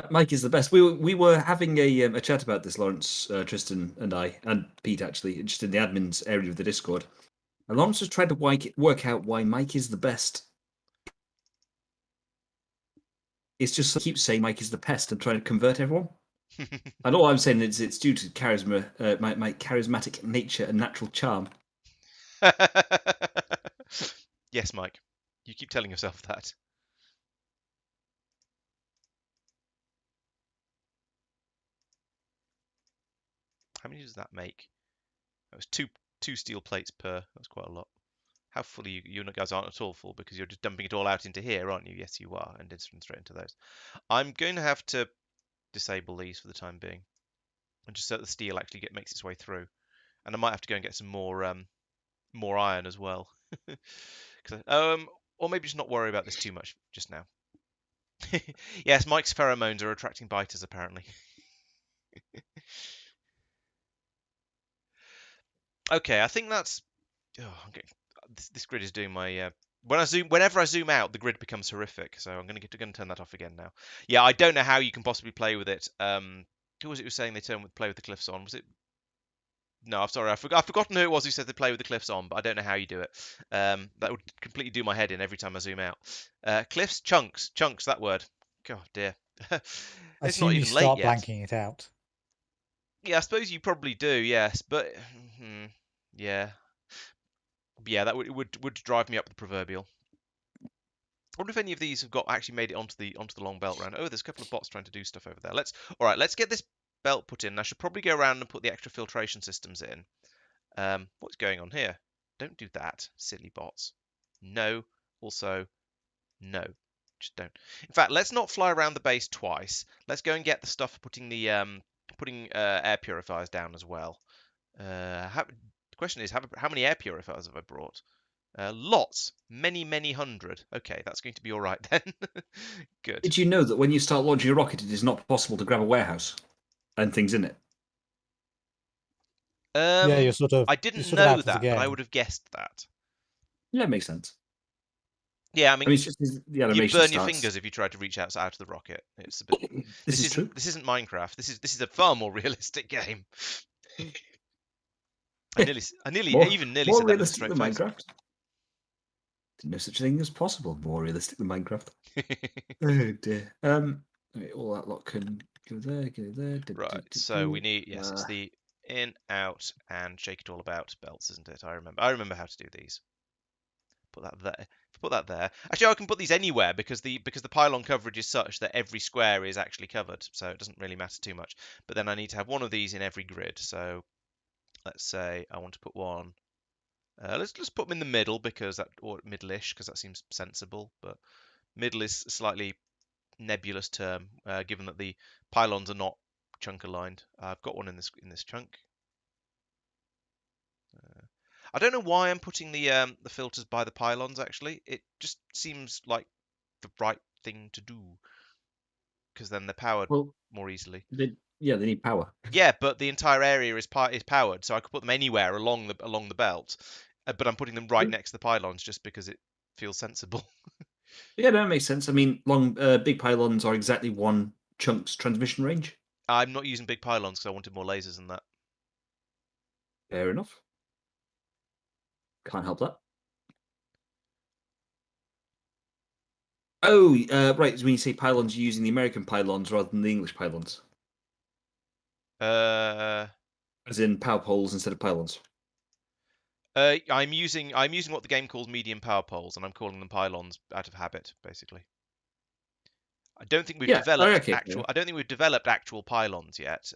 Mike is the best. We were having a chat about this, Laurence, Tristan, and I, and Pete actually, just in the admins area of the Discord. And Laurence was trying to work out why Mike is the best. It's just keep saying Mike is the pest and trying to convert everyone. And all I'm saying is it's due to charisma, my charismatic nature and natural charm. Yes, Mike. You keep telling yourself that. How many does that make? That was two steel plates per. That's quite a lot. How full are you? You guys aren't at all full because you're just dumping it all out into here, aren't you? Yes, you are, and it's straight into those. I'm going to have to disable these for the time being, and just so that the steel actually makes its way through. And I might have to go and get some more iron as well. Or maybe just not worry about this too much just now. Yes, Mike's pheromones are attracting biters apparently. Okay, I think that's. Oh, okay. This grid is doing my. Whenever I zoom out, the grid becomes horrific. So I'm going to turn that off again now. Yeah, I don't know how you can possibly play with it. Who was it who was saying they play with the cliffs on? Was it? No, I'm sorry, I've forgotten who it was who said they play with the cliffs on, but I don't know how you do it. That would completely do my head in every time I zoom out. Cliffs, chunks, that word. God dear. I It's assume not you even late start yet. blanking it out. Yeah, I suppose you probably do. Yes, but yeah, that would drive me up the proverbial. I wonder if any of these have actually made it onto the long belt round. Oh, there's a couple of bots trying to do stuff over there. Let's get this belt put in. I should probably go around and put the extra filtration systems in. What's going on here? Don't do that, silly bots. No. Also, no. Just don't. In fact, let's not fly around the base twice. Let's go and get the stuff for putting the air purifiers down as well. The question is, how many air purifiers have I brought? Lots. Many hundred. Okay, that's going to be all right then. Good. Did you know that when you start launching a rocket, it is not possible to grab a warehouse and things in it? Yeah, you're sort of. I you're didn't sort of know out of the that, but I game. would have guessed that. Yeah, it makes sense. Yeah, I I mean, mean, it's just the you animation burn your starts. fingers if you try to reach out of the rocket. It's a bit. This is true. This isn't Minecraft. This is a far more realistic game. I nearly More said that with a realistic straight than face. Minecraft. Didn't know such a thing as possible. More realistic than Minecraft. Oh dear. All that lot can go there, go there. Right. So we need it's the in, out, and shake it all about belts, isn't it? I remember how to do these. Put that there. Put that there. Actually, I can put these anywhere because the pylon coverage is such that every square is actually covered, so it doesn't really matter too much. But then I need to have one of these in every grid. So let's say I want to put one. Let's put them in the middle or middle-ish because that seems sensible. But middle is a slightly nebulous term, given that the pylons are not chunk aligned. I've got one in this chunk. I don't know why I'm putting the filters by the pylons. Actually, it just seems like the right thing to do because then they're powered more easily. They need power. Yeah, but the entire area is powered, so I could put them anywhere along the belt. But I'm putting them right next to the pylons just because it feels sensible. Yeah, that makes sense. I mean, big pylons are exactly one chunk's transmission range. I'm not using big pylons because I wanted more lasers than that. Fair enough. Can't help that. Oh, right. When you say pylons, you're using the American pylons rather than the English pylons. As in power poles instead of pylons. I'm using what the game calls medium power poles, and I'm calling them pylons out of habit, basically. I don't think we've developed actual. I don't think we've developed actual pylons yet,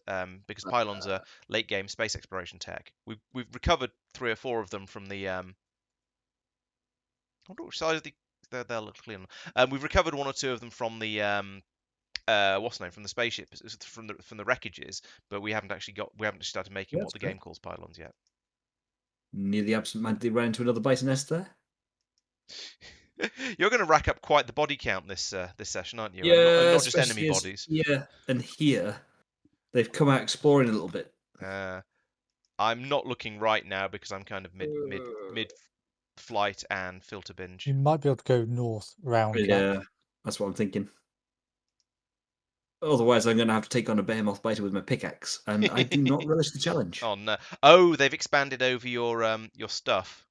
because pylons are late game space exploration tech. We've recovered 3 or 4 of them from the. I wonder which side of they're clear. We've recovered 1 or 2 of them from the what's the name, from the spaceship, from the wreckages, but we haven't actually started making what the game calls pylons yet. Nearly absentmindedly ran into another biter nest there. You're going to rack up quite the body count this this session, aren't you? Yeah, And not just enemy especially as, bodies. yeah, and here they've come out exploring a little bit. I'm not looking right now because I'm kind of mid flight and filter binge. You might be able to go north round Yeah, that. that's what I'm thinking. Otherwise, I'm going to have to take on a behemoth biter with my pickaxe, and I do not relish the challenge. Oh no! Oh, they've expanded over your stuff.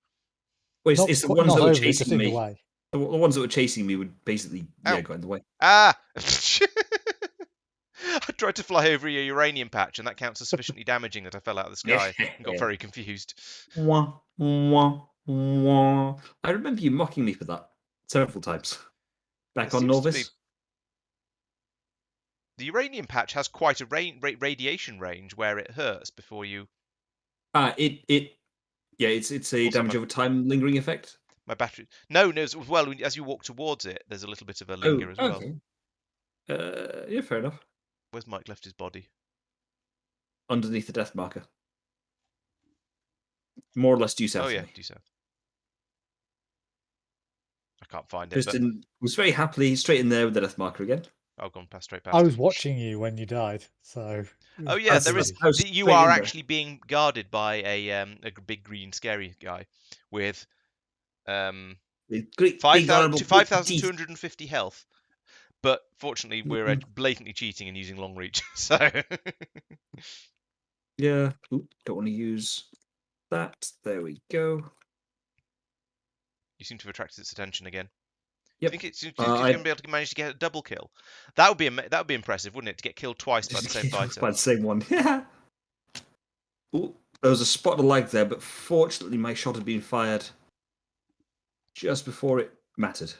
Well, Not, it's the quite- ones not that were over it, just chasing in the me. way. The ones that were chasing me would basically, Ow. go in the way. Ah! I tried to fly over a uranium patch, and that counts as sufficiently damaging that I fell out of the sky and got very confused. Wah, wah, wah. I remember you mocking me for that several times. Back There on seems to Norvis. The uranium patch has quite a radiation range where it hurts before you. It's a Also, damage over time lingering effect. my battery. No, as well. As you walk towards it, there's a little bit of a linger as well. Okay. Yeah, fair enough. Where's Mike left his body? Underneath the death marker. More or less due south. Oh yeah, of me. due south. I can't find it. Tristan was very happily straight in there with the death marker again. I've gone straight past. I was watching you when you died, so. Oh yeah, there is. I was You straight are in there. actually being guarded by a big green scary guy with With great, big, 5,250 health. But fortunately, we're Mhm. blatantly cheating and using long reach. So Yeah. Oop, don't want to use that. There we go. you seem to have attracted its attention again. Yep. Think it's going to be able to manage to get a double kill. That would be impressive, wouldn't it? To get killed twice by the same fighter. By the same one. Yeah. Ooh, there was a spot of lag there, but fortunately my shot had been fired just before it mattered.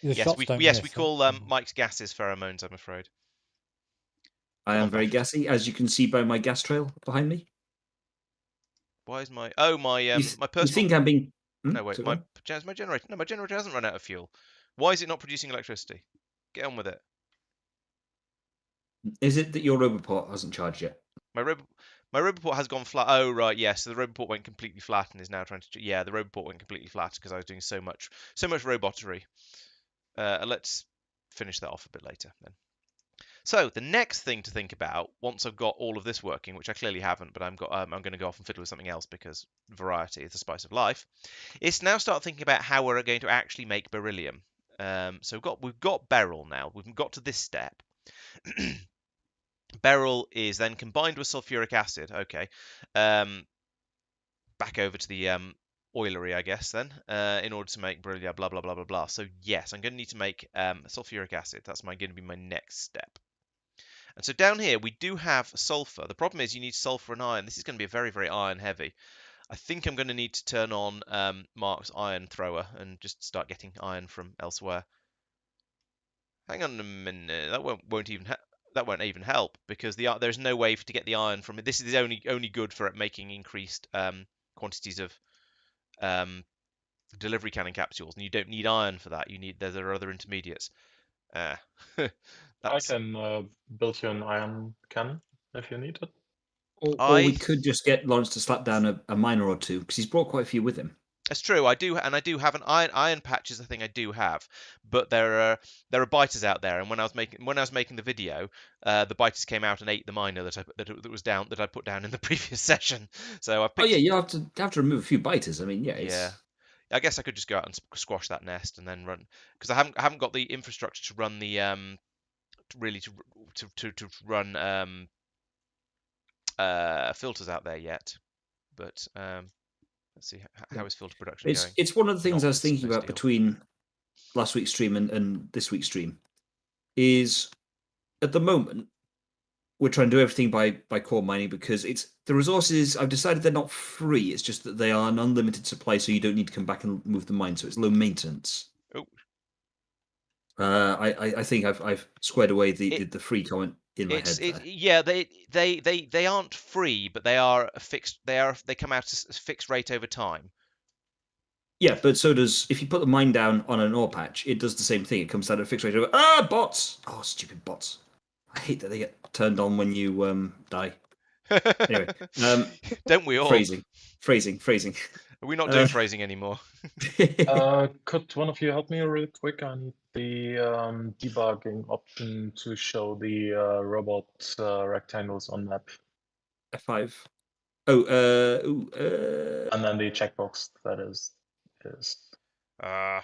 The Yes, shots we don't yes we miss, call Mike's gases pheromones. I'm afraid. I Come am on, very Bash. gassy, as you can see by my gas trail behind me. Why is my my You personal? think I'm being? No wait, my generator. No, my generator hasn't run out of fuel. Why is it not producing electricity? Get on with it. Is it that your roboport hasn't charged yet? My roboport has gone flat. Oh right, yes. So the roboport went completely flat and is now trying to. Yeah, the roboport went completely flat because I was doing so much robotry. Let's finish that off a bit later then. So the next thing to think about, once I've got all of this working, which I clearly haven't, but I'm going to go off and fiddle with something else because variety is the spice of life, is now start thinking about how we're going to actually make beryllium. So we've got beryl now. We've got to this step. Beryl is then combined with sulfuric acid. Okay. Back over to the oilery, I guess, then, in order to make beryllium, blah, blah, blah, blah, blah. So, yes, I'm going to need to make sulfuric acid. That's going to be my next step. And so down here, we do have sulfur. The problem is you need sulfur and iron. This is going to be very, very iron heavy. I think I'm going to need to turn on Marc's iron thrower and just start getting iron from elsewhere. Hang on a minute. That won't even help because there's no way to get the iron from it. This is only good for making increased quantities of delivery cannon capsules, and you don't need iron for that. There are other intermediates. I can build you an iron cannon if you need it. Or we could just get Laurence to slap down a miner or two because he's brought quite a few with him. That's true. I do have an iron patch is a thing I do have, but there are biters out there. And when I was making the video, the biters came out and ate the miner that I put down in the previous session. So I picked. Oh yeah, you have to remove a few biters. I mean, yeah. Yeah. I guess I could just go out and squash that nest and then run because I haven't got the infrastructure to run the to run filters out there yet. But let's see how is filter production going. It's one of the things I was No thinking about steel. between last week's stream and this week's stream is at the moment we're trying to do everything by core mining because it's the resources. I've decided they're not free. It's just that they are an unlimited supply, so you don't need to come back and move the mine. So it's low maintenance. Oh. I think I've squared away the free comment in my head. Yeah, they aren't free, but they are fixed. They come out as fixed rate over time. Yeah, but so does if you put the mine down on an ore patch, it does the same thing. It comes down at a fixed rate over. Bots! Oh, stupid bots! I hate that they get turned on when you die. Anyway, don't we all? Phrasing. We're not doing phrasing anymore. Could one of you help me real quick? I need the debugging option to show the robot rectangles on map, F5. and then the checkbox that is. I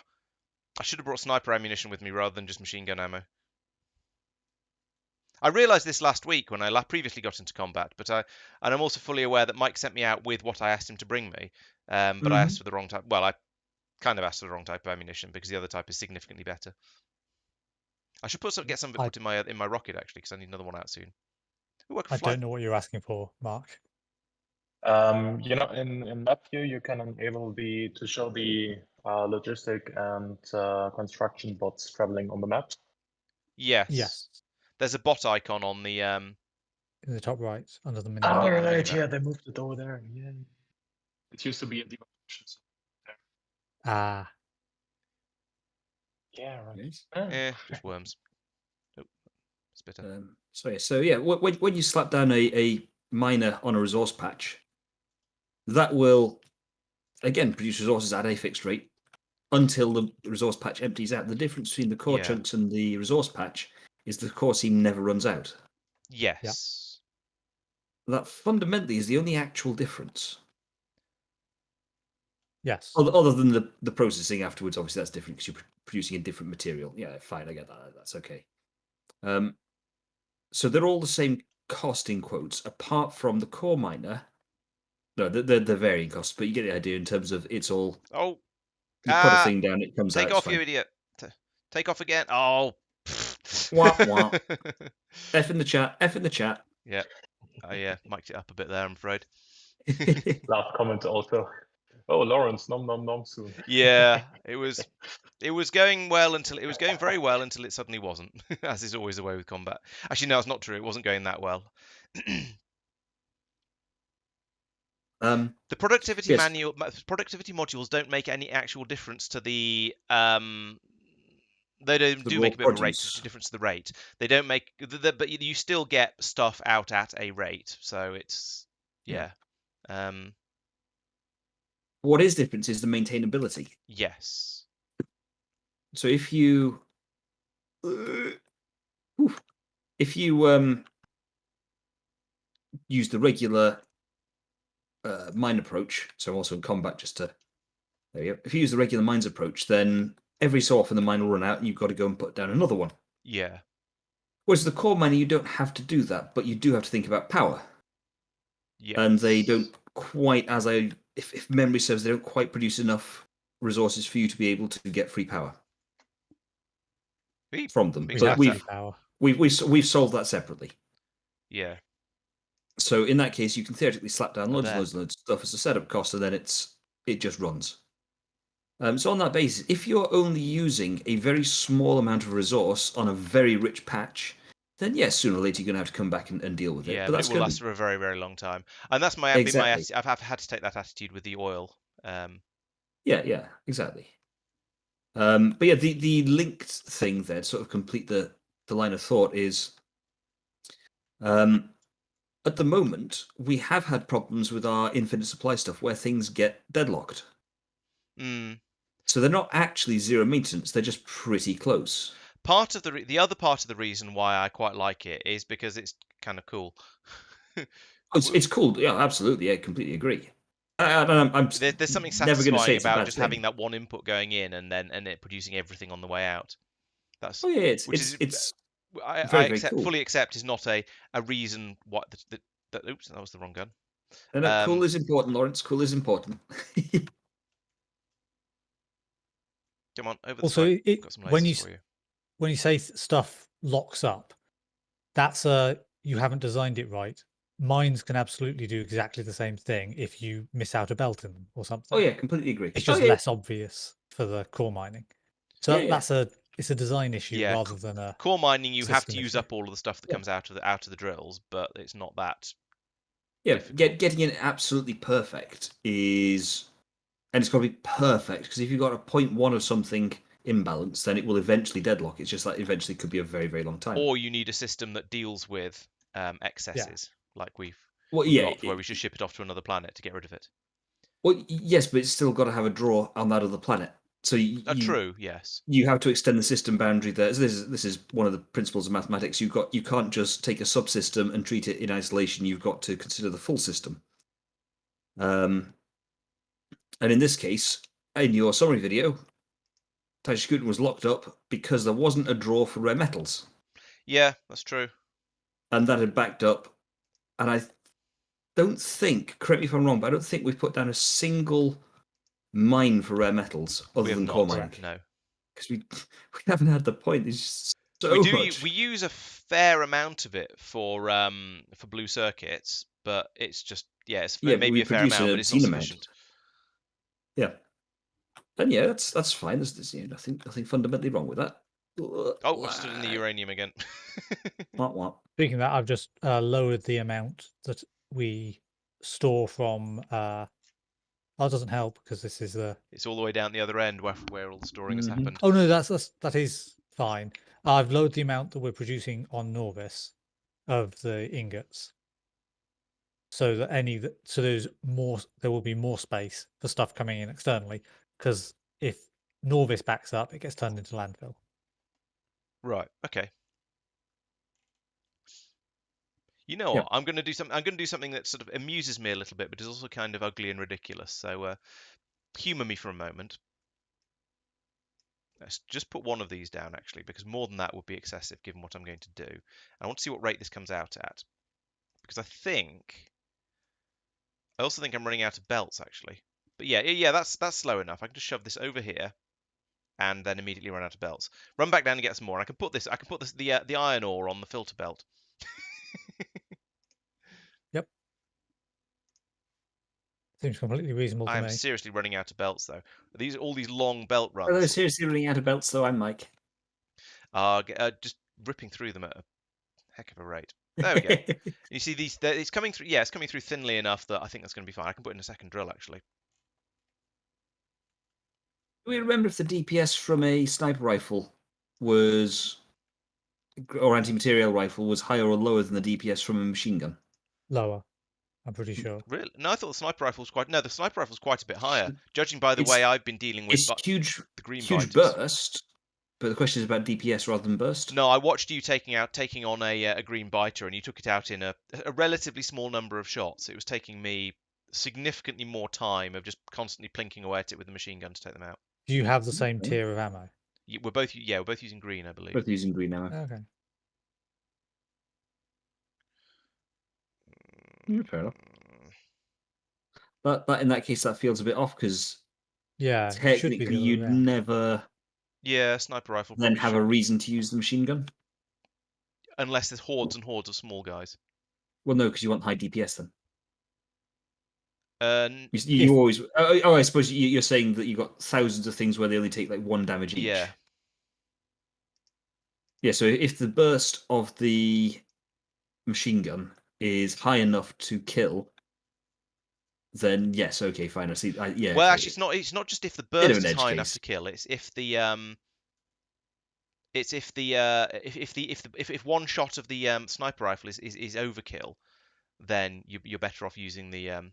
should have brought sniper ammunition with me rather than just machine gun ammo. I realised this last week when I previously got into combat, and I'm also fully aware that Mike sent me out with what I asked him to bring me, but I asked for the wrong type. Well, I kind of asked for the wrong type of ammunition because the other type is significantly better. I should get some of it put in my rocket actually, because I need another one out soon. Ooh, I don't know what you're asking for, Mark. You know, in map view, you can enable to show the logistic and construction bots traveling on the map. Yes. Yes. There's a bot icon on the In the top right, under the mini. Oh, Yeah, right, yeah, they moved it over there. Yeah. It used to be in the options. Ah, Yeah, right. Yes. just worms. Oh, spitter. So yeah, when you slap down a miner on a resource patch, that will again produce resources at a fixed rate until the resource patch empties out. The difference between the core chunks and the resource patch is the core seam never runs out. Yes. That fundamentally is the only actual difference. yes. Other than the processing afterwards, obviously that's different because you're producing a different material. Yeah, fine, I get that. That's okay. So they're all the same cost in quotes, apart from the core miner. No, they're varying costs, but you get the idea in terms of it's all. Oh, you put a thing down, it comes out. Take off, you idiot! Take off again. Oh. Wah, wah. F in the chat. Yeah, I mic'd it up a bit there, I'm afraid. Last comment also. Oh, Laurence, nom nom nom soon. Yeah, it was going very well until it suddenly wasn't, as is always the way with combat. Actually, no, it's not true. It wasn't going that well. The productivity modules don't make any actual difference to the they do make a bit of a difference to the rate. They don't make but you still get stuff out at a rate, so it's what is different is the maintainability. Yes. So if you use the regular mine approach, so also in combat, there you go. If you use the regular mines approach, then every so often the mine will run out and you've got to go and put down another one. Yeah. Whereas the core miner, you don't have to do that, but you do have to think about power. Yeah. And they don't quite, if memory serves, they don't quite produce enough resources for you to be able to get free power from them. But we've solved that separately. Yeah. So in that case, you can theoretically slap down loads of stuff as a setup cost, and then it just runs. So on that basis, if you're only using a very small amount of resource on a very rich patch, then yes, sooner or later you're going to have to come back and deal with it. Yeah, but it will last for a very, very long time. And that's my attitude. I've had to take that attitude with the oil. Yeah, exactly. But yeah, the linked thing there, to sort of complete the line of thought, is at the moment we have had problems with our infinite supply stuff where things get deadlocked. So they're not actually zero maintenance; they're just pretty close. The other part of the reason why I quite like it is because it's kind of cool. It's cool, yeah, absolutely, I completely agree. There's something satisfying about just having that one input going in and it producing everything on the way out. That's I fully accept is not a reason what oops, that was the wrong gun. No, cool is important, Laurence. Cool is important. Come on, over the also, got some lasers for you. When you say stuff locks up, that's you haven't designed it right. Mines can absolutely do exactly the same thing if you miss out a belt in them or something. Oh yeah, completely agree. It's just less obvious for the core mining. So it's a design issue rather than a core mining. You have to use up all of the stuff that comes out of the drills, but it's not that. Yeah, getting it absolutely perfect is, and it's got to be perfect, because if you've got a 0.1 of something imbalance, then it will eventually deadlock. It's just like eventually could be a very, very long time. Or you need a system that deals with excesses, like we've Well, or yeah. not, where we should ship it off to another planet to get rid of it. Well, yes, but it's still got to have a draw on that other planet. So True, yes. you have to extend the system boundary there. So this is one of the principles of mathematics. You can't just take a subsystem and treat it in isolation. You've got to consider the full system. And in this case, in your summary video, Tristan was locked up because there wasn't a draw for rare metals, Yeah, that's true. and that had backed up. And I don't think, correct me if I'm wrong, but I don't think we've put down a single mine for rare metals We other have than not. core mining. No. Because we haven't had the point. There's just so We do. much. We use a fair amount of it for blue circuits, but it's just it's Yeah, but maybe we a fair produce amount, an but it's not obscene amount. sufficient. Yeah, and yeah, that's fine. There's nothing fundamentally wrong with that. Oh, I stood in the uranium again. What? Speaking of that, I've just lowered the amount that we store from. Oh, it doesn't help because this is the. It's all the way down the other end where all the storing has Mhm. happened. Oh no, that is fine. I've lowered the amount that we're producing on Norvis of the ingots, so that there's more. There will be more space for stuff coming in externally. Because if Norvis backs up, it gets turned into landfill. Right. Okay. You know what? I'm going to do something that sort of amuses me a little bit, but is also kind of ugly and ridiculous. So, humor me for a moment. Let's just put one of these down, actually, because more than that would be excessive, given what I'm going to do. I want to see what rate this comes out at, because I also think I'm running out of belts, actually. But yeah, that's slow enough. I can just shove this over here, and then immediately run out of belts. Run back down and get some more. And I can put the iron ore on the filter belt. Yep. Seems completely reasonable to I am me. seriously running out of belts, though. All these long belt Are they runs seriously running out of belts? Though I'm Mike. are just ripping through them at a heck of a rate. There we go. You see these? It's coming through. Yeah, it's coming through thinly enough that I think that's going to be fine. I can put in a second drill, actually. Do we remember if the DPS from a sniper rifle was, or anti-material rifle was higher or lower than the DPS from a machine gun? Lower, I'm pretty sure. Really? No, I thought the sniper rifle was quite. No, the sniper rifle was quite a bit higher, judging by the way I've been dealing with It's huge, the green huge biters. burst. But the question is about DPS rather than burst. No, I watched you taking on a green biter, and you took it out in a relatively small number of shots. It was taking me significantly more time of just constantly plinking away at it with the machine gun to take them out. Do you have the same Okay. tier of ammo? We're both using green, I believe. Both using green now. Okay. Fair enough. But in that case, that feels a bit off because Yeah, it should be technically the other way you'd around. never Yeah, sniper rifle. then Probably have a reason to use the machine gun. unless there's hordes and hordes of small guys. Well, no, because you want high DPS then. Uh, You always. I suppose you're saying that you've got thousands of things where they only take like 1 damage each. yeah. Yeah. So if the burst of the machine gun is high enough to kill, then yes, okay, fine. I see. Yeah. Well, okay. actually, it's not just if the Bit of burst an is edge high enough case. to kill. It's if if one shot of the sniper rifle is overkill, then you're better off using the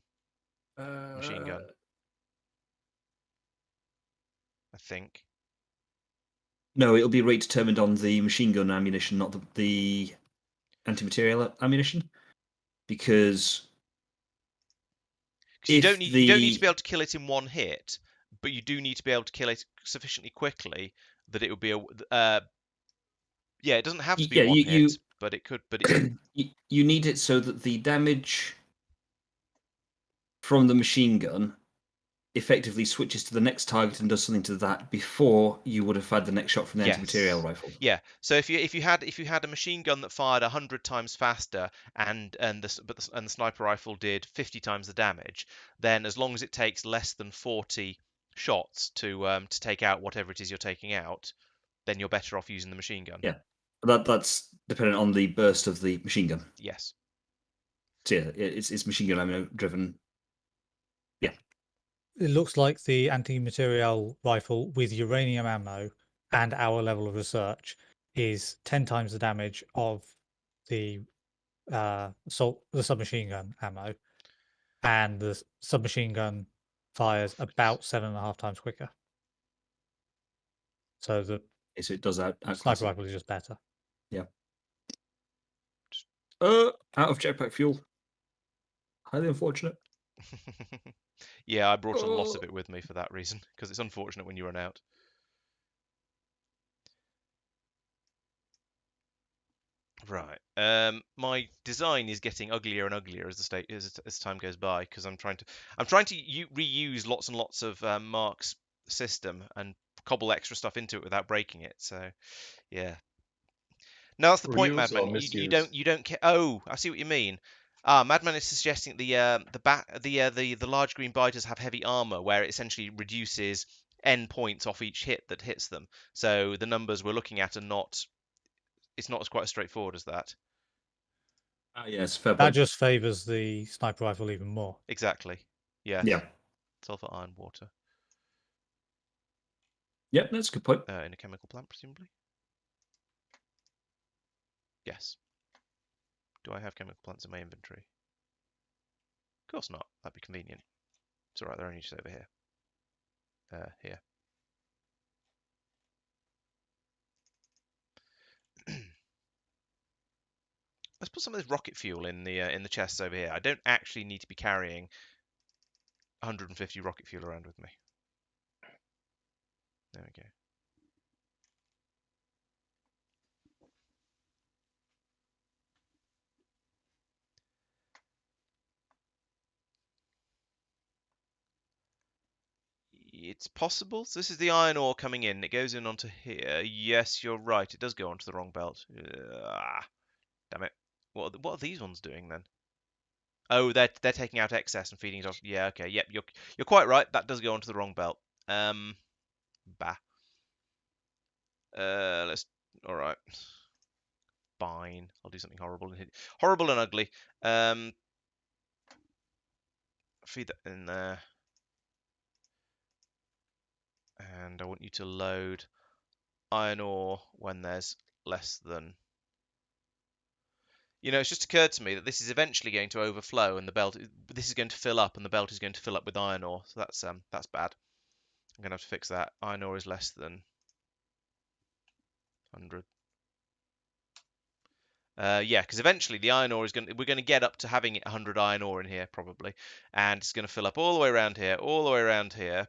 machine gun. I think. No, it'll be rate determined on the machine gun ammunition, not the anti-material ammunition, because you don't need to be able to kill it in one hit, but you do need to be able to kill it sufficiently quickly that it would be yeah, it doesn't have to be one hit, but it could. But it's you need it so that the damage from the machine gun effectively switches to the next target and does something to that before you would have had the next shot from the anti-material rifle. Yeah. So if you had a machine gun that fired 100 times faster and the sniper rifle did 50 times the damage, then as long as it takes less than 40 shots to take out whatever it is you're taking out, then you're better off using the machine gun. Yeah. That's dependent on the burst of the machine gun. Yes. So yeah, it's machine gun ammo driven. Yeah. It looks like the anti-material rifle with uranium ammo and our level of research is 10 times the damage of the the submachine gun ammo, and the submachine gun fires about 7.5 times quicker. So the So it does outclass sniper it. rifle is just better. Yeah. Out of jetpack fuel. Highly unfortunate. Yeah, I brought a lot Oh. of it with me for that reason, because it's unfortunate when you run out. Right. My design is getting uglier and uglier as as time goes by, because I'm trying to reuse lots and lots of Marc's system and cobble extra stuff into it without breaking it. So, yeah. No, that's the point, Reuse or Madman. misuse? You don't care. Oh, I see what you mean. Madman is suggesting the large green biters have heavy armor, where it essentially reduces N points off each hit that hits them. So the numbers we're looking at are not. It's not as quite as straightforward as that. Yes, fair That point. just favors the sniper rifle even more. Exactly. Yes. Yeah. Sulfur, iron, water. Yep, that's a good point. In a chemical plant, presumably. Yes. Do I have chemical plants in my inventory? Of course not. That'd be convenient. It's alright, they're only just over here. Here. Let's put some of this rocket fuel in the chests over here. I don't actually need to be carrying 150 rocket fuel around with me. There we go. It's possible. So this is the iron ore coming in. It goes in onto here. Yes, you're right. It does go onto the wrong belt. Damn it. What are these ones doing then? Oh, they're taking out excess and feeding it off. Yeah, okay. Yep, you're quite right. That does go onto the wrong belt. Bah. Let's. All right. Fine. I'll do something horrible and ugly. Feed that in there. And I want you to load iron ore when there's less than. You know, it's just occurred to me that this is eventually going to overflow, and this is going to fill up, and the belt is going to fill up with iron ore. So that's bad. I'm gonna have to fix that. Iron ore is less than 100. Yeah, because eventually the iron ore we're gonna get up to having 100 iron ore in here probably, and it's gonna fill up all the way around here, all the way around here,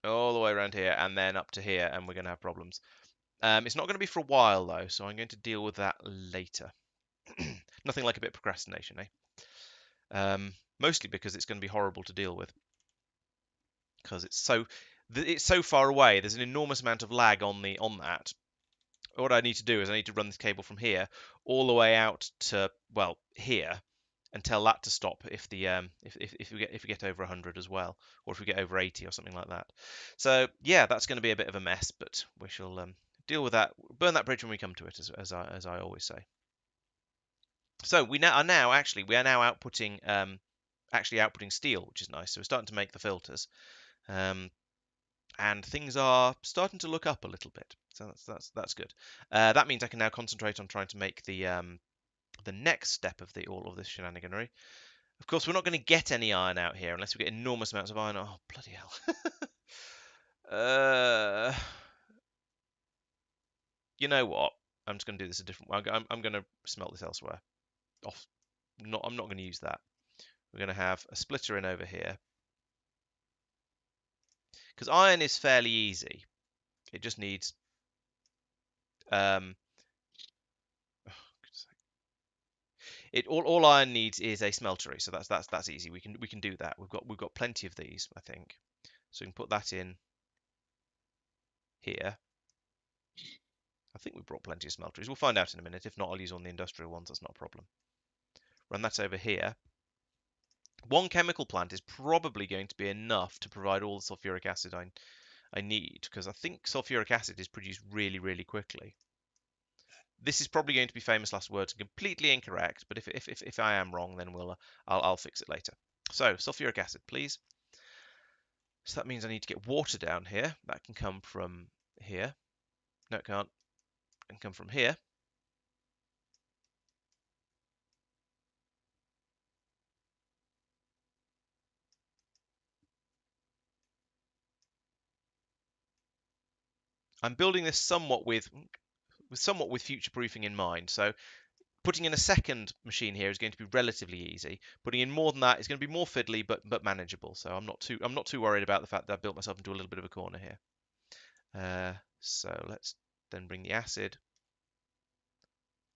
all the way around here, and then up to here, and we're gonna have problems. It's not gonna be for a while though, so I'm going to deal with that later. Nothing like a bit of procrastination, eh? Mostly because it's going to be horrible to deal with, because it's so far away. There's an enormous amount of lag on that. What I need to do is I need to run this cable from here all the way out to, well, here, and tell that to stop if the if we get over 100 as well, or if we get over 80 or something like that. So yeah, that's going to be a bit of a mess, but we shall deal with that. Burn that bridge when we come to it, as I always say. So we are now outputting steel, which is nice. So we're starting to make the filters. And things are starting to look up a little bit, so that's good. That means I can now concentrate on trying to make the next step of all of this shenaniganry. Of course, we're not going to get any iron out here unless we get enormous amounts of iron. Oh, bloody hell! You know what? I'm just going to do this a different way. I'm going to smelt this elsewhere. I'm not going to use that. We're going to have a splitter in over here. Because iron is fairly easy. It just needs all iron needs is a smeltery, so that's easy. We can do that. We've got plenty of these, I think. So we can put that in here. I think we brought plenty of smelteries. We'll find out in a minute. If not, I'll use one of the industrial ones. That's not a problem. Run that over here. One chemical plant is probably going to be enough to provide all the sulfuric acid I need, because I think sulfuric acid is produced really, really quickly. This is probably going to be famous last words and completely incorrect, but if I am wrong, then I'll fix it later. So sulfuric acid, please. So that means I need to get water down here. That can come from here. No, it can't. It can come from here. I'm building this somewhat with future-proofing in mind. So putting in a second machine here is going to be relatively easy. Putting in more than that is going to be more fiddly, but manageable. So I'm not too worried about the fact that I've built myself into a little bit of a corner here. So let's then bring the acid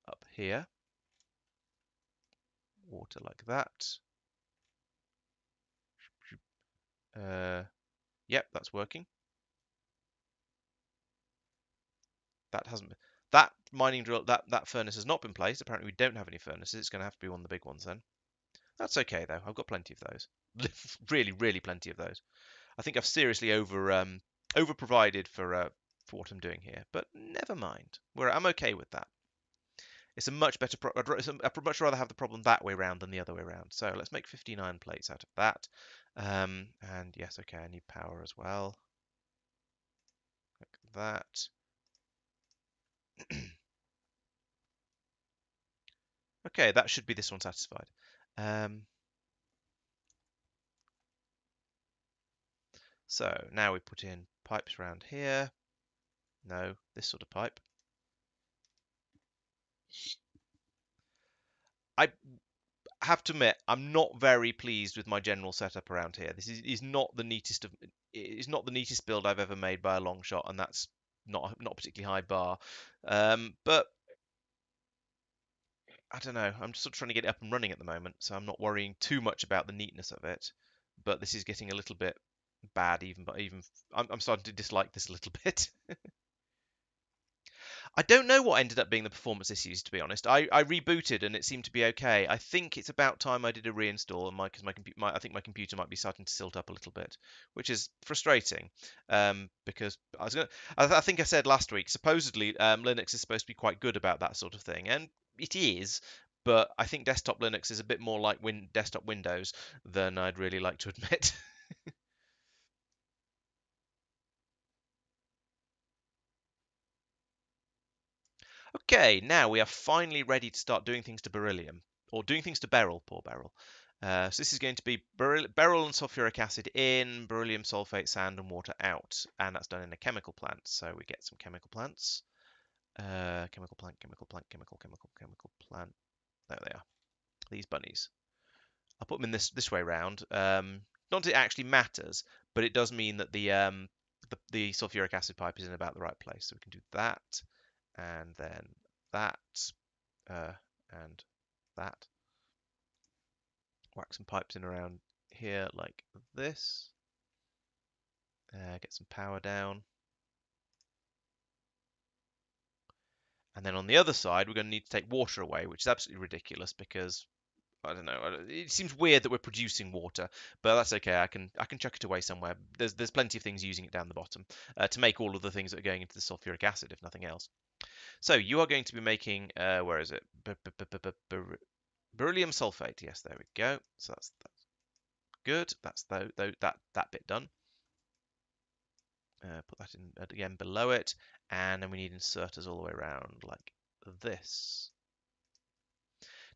up here. Water like that. Yep, that's working. That mining drill, that furnace has not been placed. Apparently we don't have any furnaces. It's going to have to be one of the big ones then. That's okay though. I've got plenty of those. Really, really plenty of those. I think I've seriously over provided for what I'm doing here, but never mind. I'm okay with that. It's a much better. I'd much rather have the problem that way round than the other way round. So let's make 59 plates out of that. And yes, okay, I need power as well. Like that. Okay, that should be this one satisfied. So now we put in pipes around here. No, this sort of pipe. I have to admit, I'm not very pleased with my general setup around here. This is not the neatest of. It's not the neatest build I've ever made by a long shot, and that's not a particularly high bar. But I don't know. I'm just sort of trying to get it up and running at the moment, so I'm not worrying too much about the neatness of it. But this is getting a little bit bad, I'm starting to dislike this a little bit. I don't know what ended up being the performance issues, to be honest. I rebooted and it seemed to be okay. I think it's about time I did a reinstall, and I think my computer might be starting to silt up a little bit, which is frustrating. Because I think I said last week, supposedly Linux is supposed to be quite good about that sort of thing, and it is. But I think desktop Linux is a bit more like desktop Windows than I'd really like to admit. Okay, now we are finally ready to start doing things to beryllium, or doing things to beryl, poor beryl. So this is going to be beryl and sulfuric acid in, beryllium sulfate, sand and water out, and that's done in a chemical plant. So we get some chemical plants. Chemical plant. There they are. These bunnies. I'll put them in this way round. Not that it actually matters, but it does mean that the sulfuric acid pipe is in about the right place. So we can do that, and then that, and that. Whack some pipes in around here like this. Get some power down. And then on the other side, we're going to need to take water away, which is absolutely ridiculous because I don't know. It seems weird that we're producing water, but that's okay. I can chuck it away somewhere. There's plenty of things using it down the bottom to make all of the things that are going into the sulfuric acid, if nothing else. So you are going to be making where is it? Beryllium sulfate. Yes, there we go. So that's good. That's that bit done. Put that in again below it, and then we need inserters all the way around like this.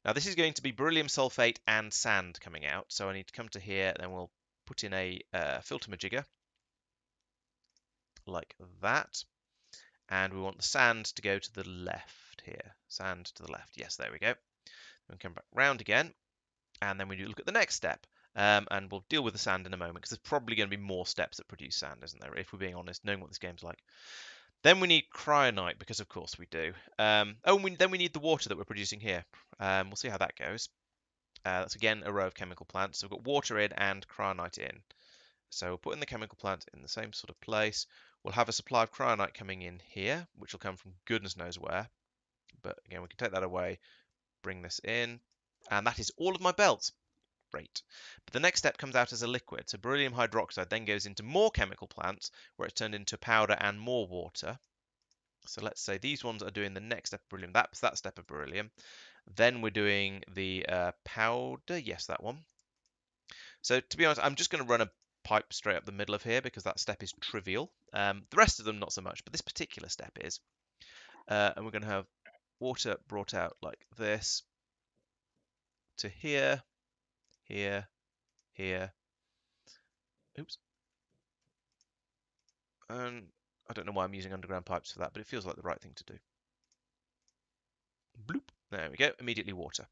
Now this is going to be beryllium sulfate and sand coming out, so I need to come to here, then we'll put in a filter majigger like that, and we want the sand to go to the left here. Sand to the left. Yes, there we go. Then come back round again, and then we do look at the next step. And we'll deal with the sand in a moment, because there's probably going to be more steps that produce sand, isn't there? If we're being honest, knowing what this game's like. Then we need cryonite, because of course we do. Then we need the water that we're producing here. We'll see how that goes. That's again a row of chemical plants. So we've got water in and cryonite in. So we'll put in the chemical plant in the same sort of place. We'll have a supply of cryonite coming in here, which will come from goodness knows where. But again, we can take that away, bring this in, and that is all of my belts. Great. But the next step comes out as a liquid. So beryllium hydroxide then goes into more chemical plants where it's turned into powder and more water. So let's say these ones are doing the next step of beryllium. That's that step of beryllium. Then we're doing the powder. Yes, that one. So to be honest, I'm just going to run a pipe straight up the middle of here because that step is trivial. The rest of them not so much, but this particular step is. And we're going to have water brought out like this to here, here, here. Oops. And I don't know why I'm using underground pipes for that, but it feels like the right thing to do. Bloop. There we go. Immediately water.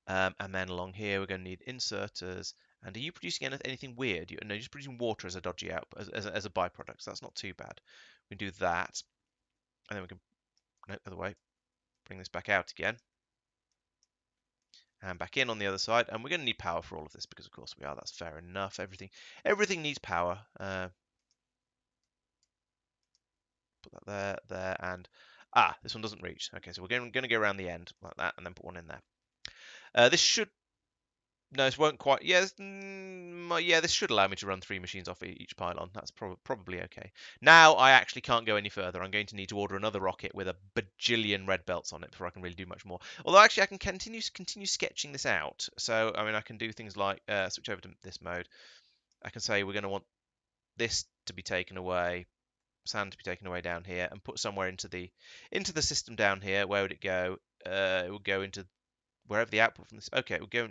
And then along here, we're going to need inserters. And are you producing anything weird? No, you're just producing water as a dodgy output, as a byproduct. So that's not too bad. We can do that. And then we can, no, other way, bring this back out again. And back in on the other side. And we're going to need power for all of this because, of course, we are. That's fair enough. Everything needs power. Put that there, and this one doesn't reach. Okay, so we're going to go around the end like that, and then put one in there. This should, no, this won't quite. Yeah, this should allow me to run 3 machines off each pylon. That's probably okay. Now I actually can't go any further. I'm going to need to order another rocket with a bajillion red belts on it before I can really do much more. Although actually I can continue sketching this out. So I mean I can do things like switch over to this mode. I can say we're going to want this to be taken away, sand to be taken away down here, and put somewhere into the system down here. Where would it go? It would go into wherever the output from this. Okay, it would go.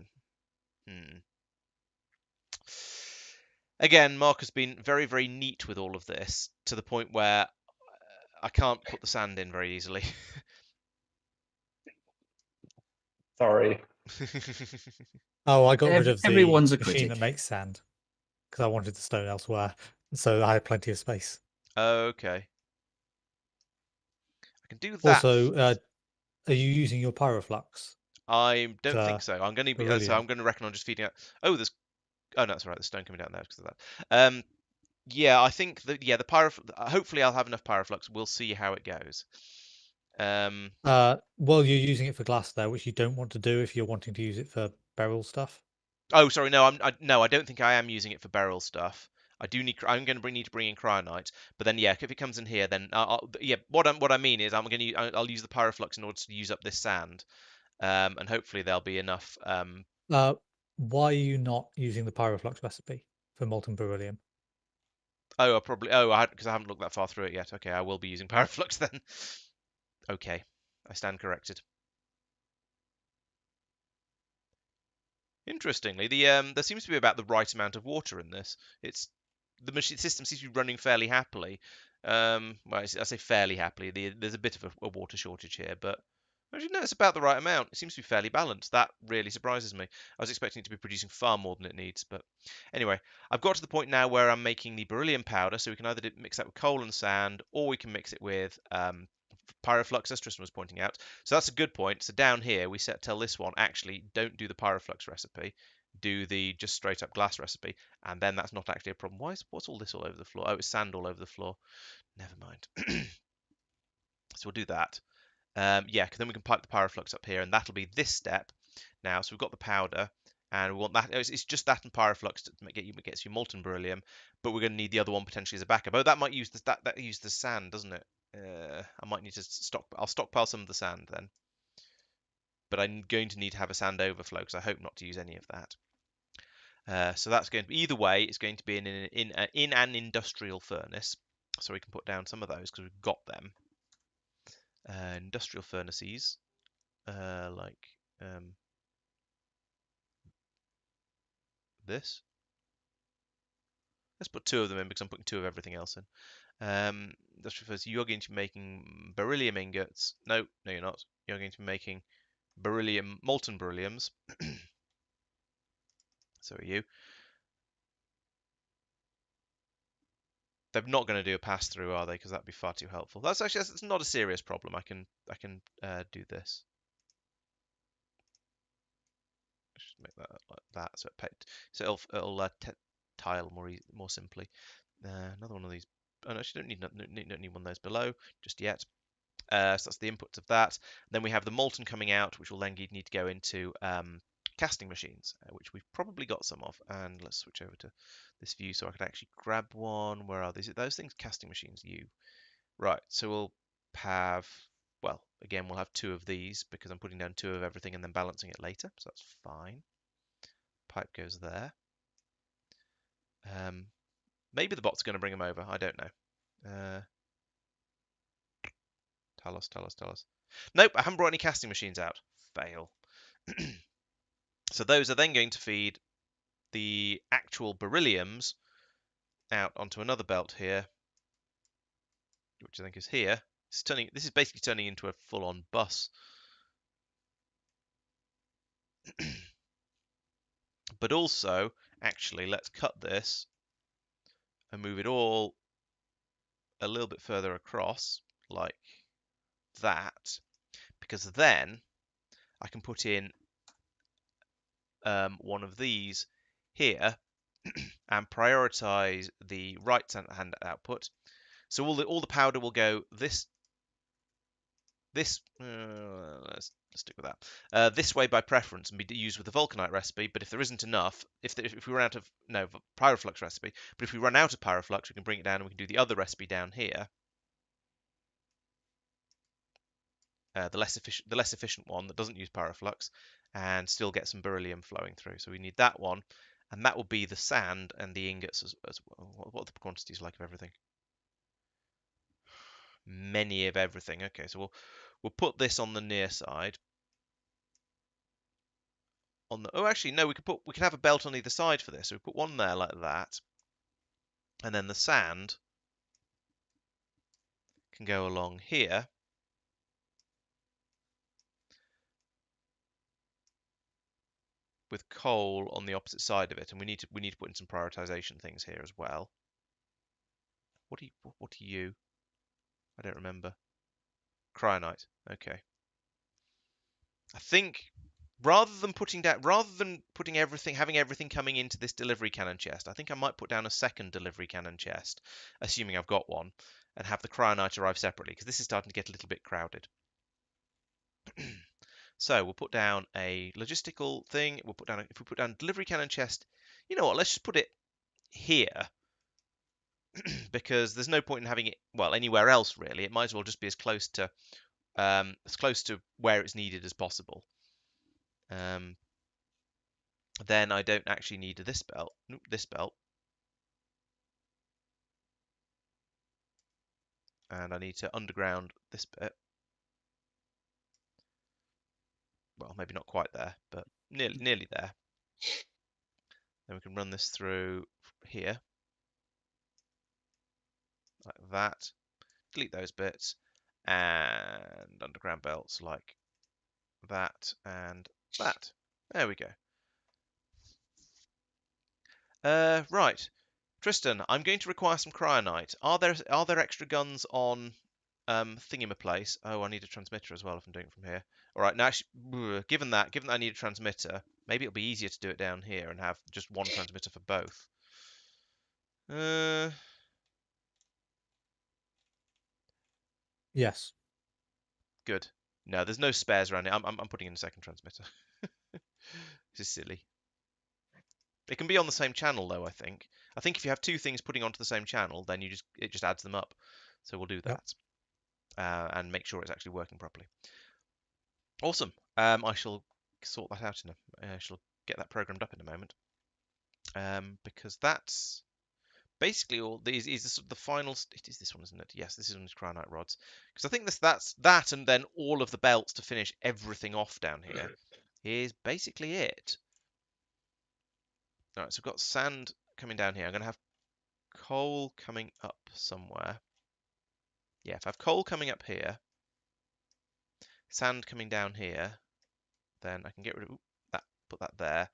Again, Marc has been very, very neat with all of this to the point where I can't put the sand in very easily. Sorry. Oh, I got rid of the Everyone's a machine critic. that makes sand because I wanted the stone elsewhere, so I had plenty of space. Okay. I can do that. Also, are you using your pyroflux? I don't think so. I'm going to be. So beryllium. I'm going to reckon on just feeding out. Oh, there's. Oh no, that's right. There's stone coming down there because of that. Yeah, I think that the hopefully I'll have enough pyroflux. We'll see how it goes. Well, you're using it for glass there, which you don't want to do if you're wanting to use it for beryl stuff. Oh, sorry, no, I don't think I am using it for beryl stuff. I'm going to need to bring in cryonite, but then yeah, if it comes in here, then what I mean is I'll use the pyroflux in order to use up this sand, and hopefully there'll be enough. Why are you not using the pyroflux recipe for molten beryllium? Oh, because I haven't looked that far through it yet. Okay, I will be using pyroflux then. Okay, I stand corrected. Interestingly, there seems to be about the right amount of water in this. The machine system seems to be running fairly happily. Well, I say fairly happily. There's a bit of a water shortage here, but actually, no, it's about the right amount. It seems to be fairly balanced. That really surprises me. I was expecting it to be producing far more than it needs, but anyway, I've got to the point now where I'm making the beryllium powder, so we can either mix that with coal and sand, or we can mix it with pyroflux, as Tristan was pointing out. So that's a good point. So down here, we tell this one, actually, don't do the pyroflux recipe. Do the just straight up glass recipe, and then that's not actually a problem. What's all this all over the floor? Oh, it's sand all over the floor. Never mind. So we'll do that. Yeah, because then we can pipe the pyroflux up here, and that'll be this step. Now, so we've got the powder, and we want that. It's just that and pyroflux to gets you molten beryllium, but we're going to need the other one potentially as a backup. Oh, that might use that use the sand, doesn't it? I might need to I'll stockpile some of the sand then, but I'm going to need to have a sand overflow because I hope not to use any of that. So that's going to be either way. It's going to be in an industrial furnace, so we can put down some of those because we've got them. Industrial furnaces, like this. Let's put 2 of them in because I'm putting 2 of everything else in. Industrial furnace. You're going to be making beryllium ingots. No, you're not. You're going to be making molten berylliums. So are you. They're not going to do a pass through, are they? Because that'd be far too helpful. That's not a serious problem. I can do this. Just make that like that, so it'll tile more simply. Another one of these. Oh no, actually don't need one of those below just yet. So that's the inputs of that. Then we have the molten coming out, which will then need to go into casting machines, which we've probably got some of. And let's switch over to this view so I can actually grab one. Where are these? Those things, casting machines. Right. So we'll have. Well, again, we'll have 2 of these because I'm putting down 2 of everything and then balancing it later. So that's fine. Pipe goes there. Maybe the bot's going to bring them over. I don't know. Tell us. Nope, I haven't brought any casting machines out. Fail. So those are then going to feed the actual berylliums out onto another belt here. which I think is here. This is basically turning into a full-on bus. But also, actually, let's cut this and move it all a little bit further across, like that, because then I can put in one of these here and prioritize the right-hand output. So all the powder will go let's stick with that. This way by preference and be used with the vulcanite recipe. But if there isn't enough, if we run out of pyroflux recipe, but if we run out of pyroflux, we can bring it down and we can do the other recipe down here. The less efficient one that doesn't use pyroflux and still get some beryllium flowing through. So we need that one, and that will be the sand and the ingots as well. What are the quantities like of everything? Many of everything. Okay, so we'll put this on the near side. Actually no, we can have a belt on either side for this. So we put one there like that, and then the sand can go along here. With coal on the opposite side of it, and we need to put in some prioritization things here as well. What are you? I don't remember. Cryonite. Okay. I think rather than putting everything, having everything coming into this delivery cannon chest, I think I might put down a second delivery cannon chest, assuming I've got one, and have the cryonite arrive separately, because this is starting to get a little bit crowded. So we'll put down a logistical thing. If we put down delivery cannon chest, you know what? Let's just put it here. Because there's no point in having it anywhere else really. It might as well just be as close to where it's needed as possible. Then I don't actually need this belt. Nope, this belt. And I need to underground this bit. Well, maybe not quite there, but nearly there. Then we can run this through here. Like that. Delete those bits. And underground belts like that and that. There we go. Right. Tristan, I'm going to require some cryonite. Are there extra guns on Thingamaplace? Oh, I need a transmitter as well if I'm doing it from here. All right, now actually, given that I need a transmitter, maybe it'll be easier to do it down here and have just one transmitter for both. Yes. Good. No, there's no spares around it. I'm putting in a second transmitter. This is silly. It can be on the same channel though, I think. I think if you have two things putting onto the same channel, then it just adds them up. So we'll do that. Yep. And make sure it's actually working properly. Awesome. I shall sort that out I shall get that programmed up in a moment. Because that's basically all these is the final. It is this one, isn't it? Yes, this is on these cryonite rods. Because I think that's that, and then all of the belts to finish everything off down here is basically it. All right, so we've got sand coming down here. I'm going to have coal coming up somewhere. Yeah, if I have coal coming up here, sand coming down here, then I can get rid of that, put that there.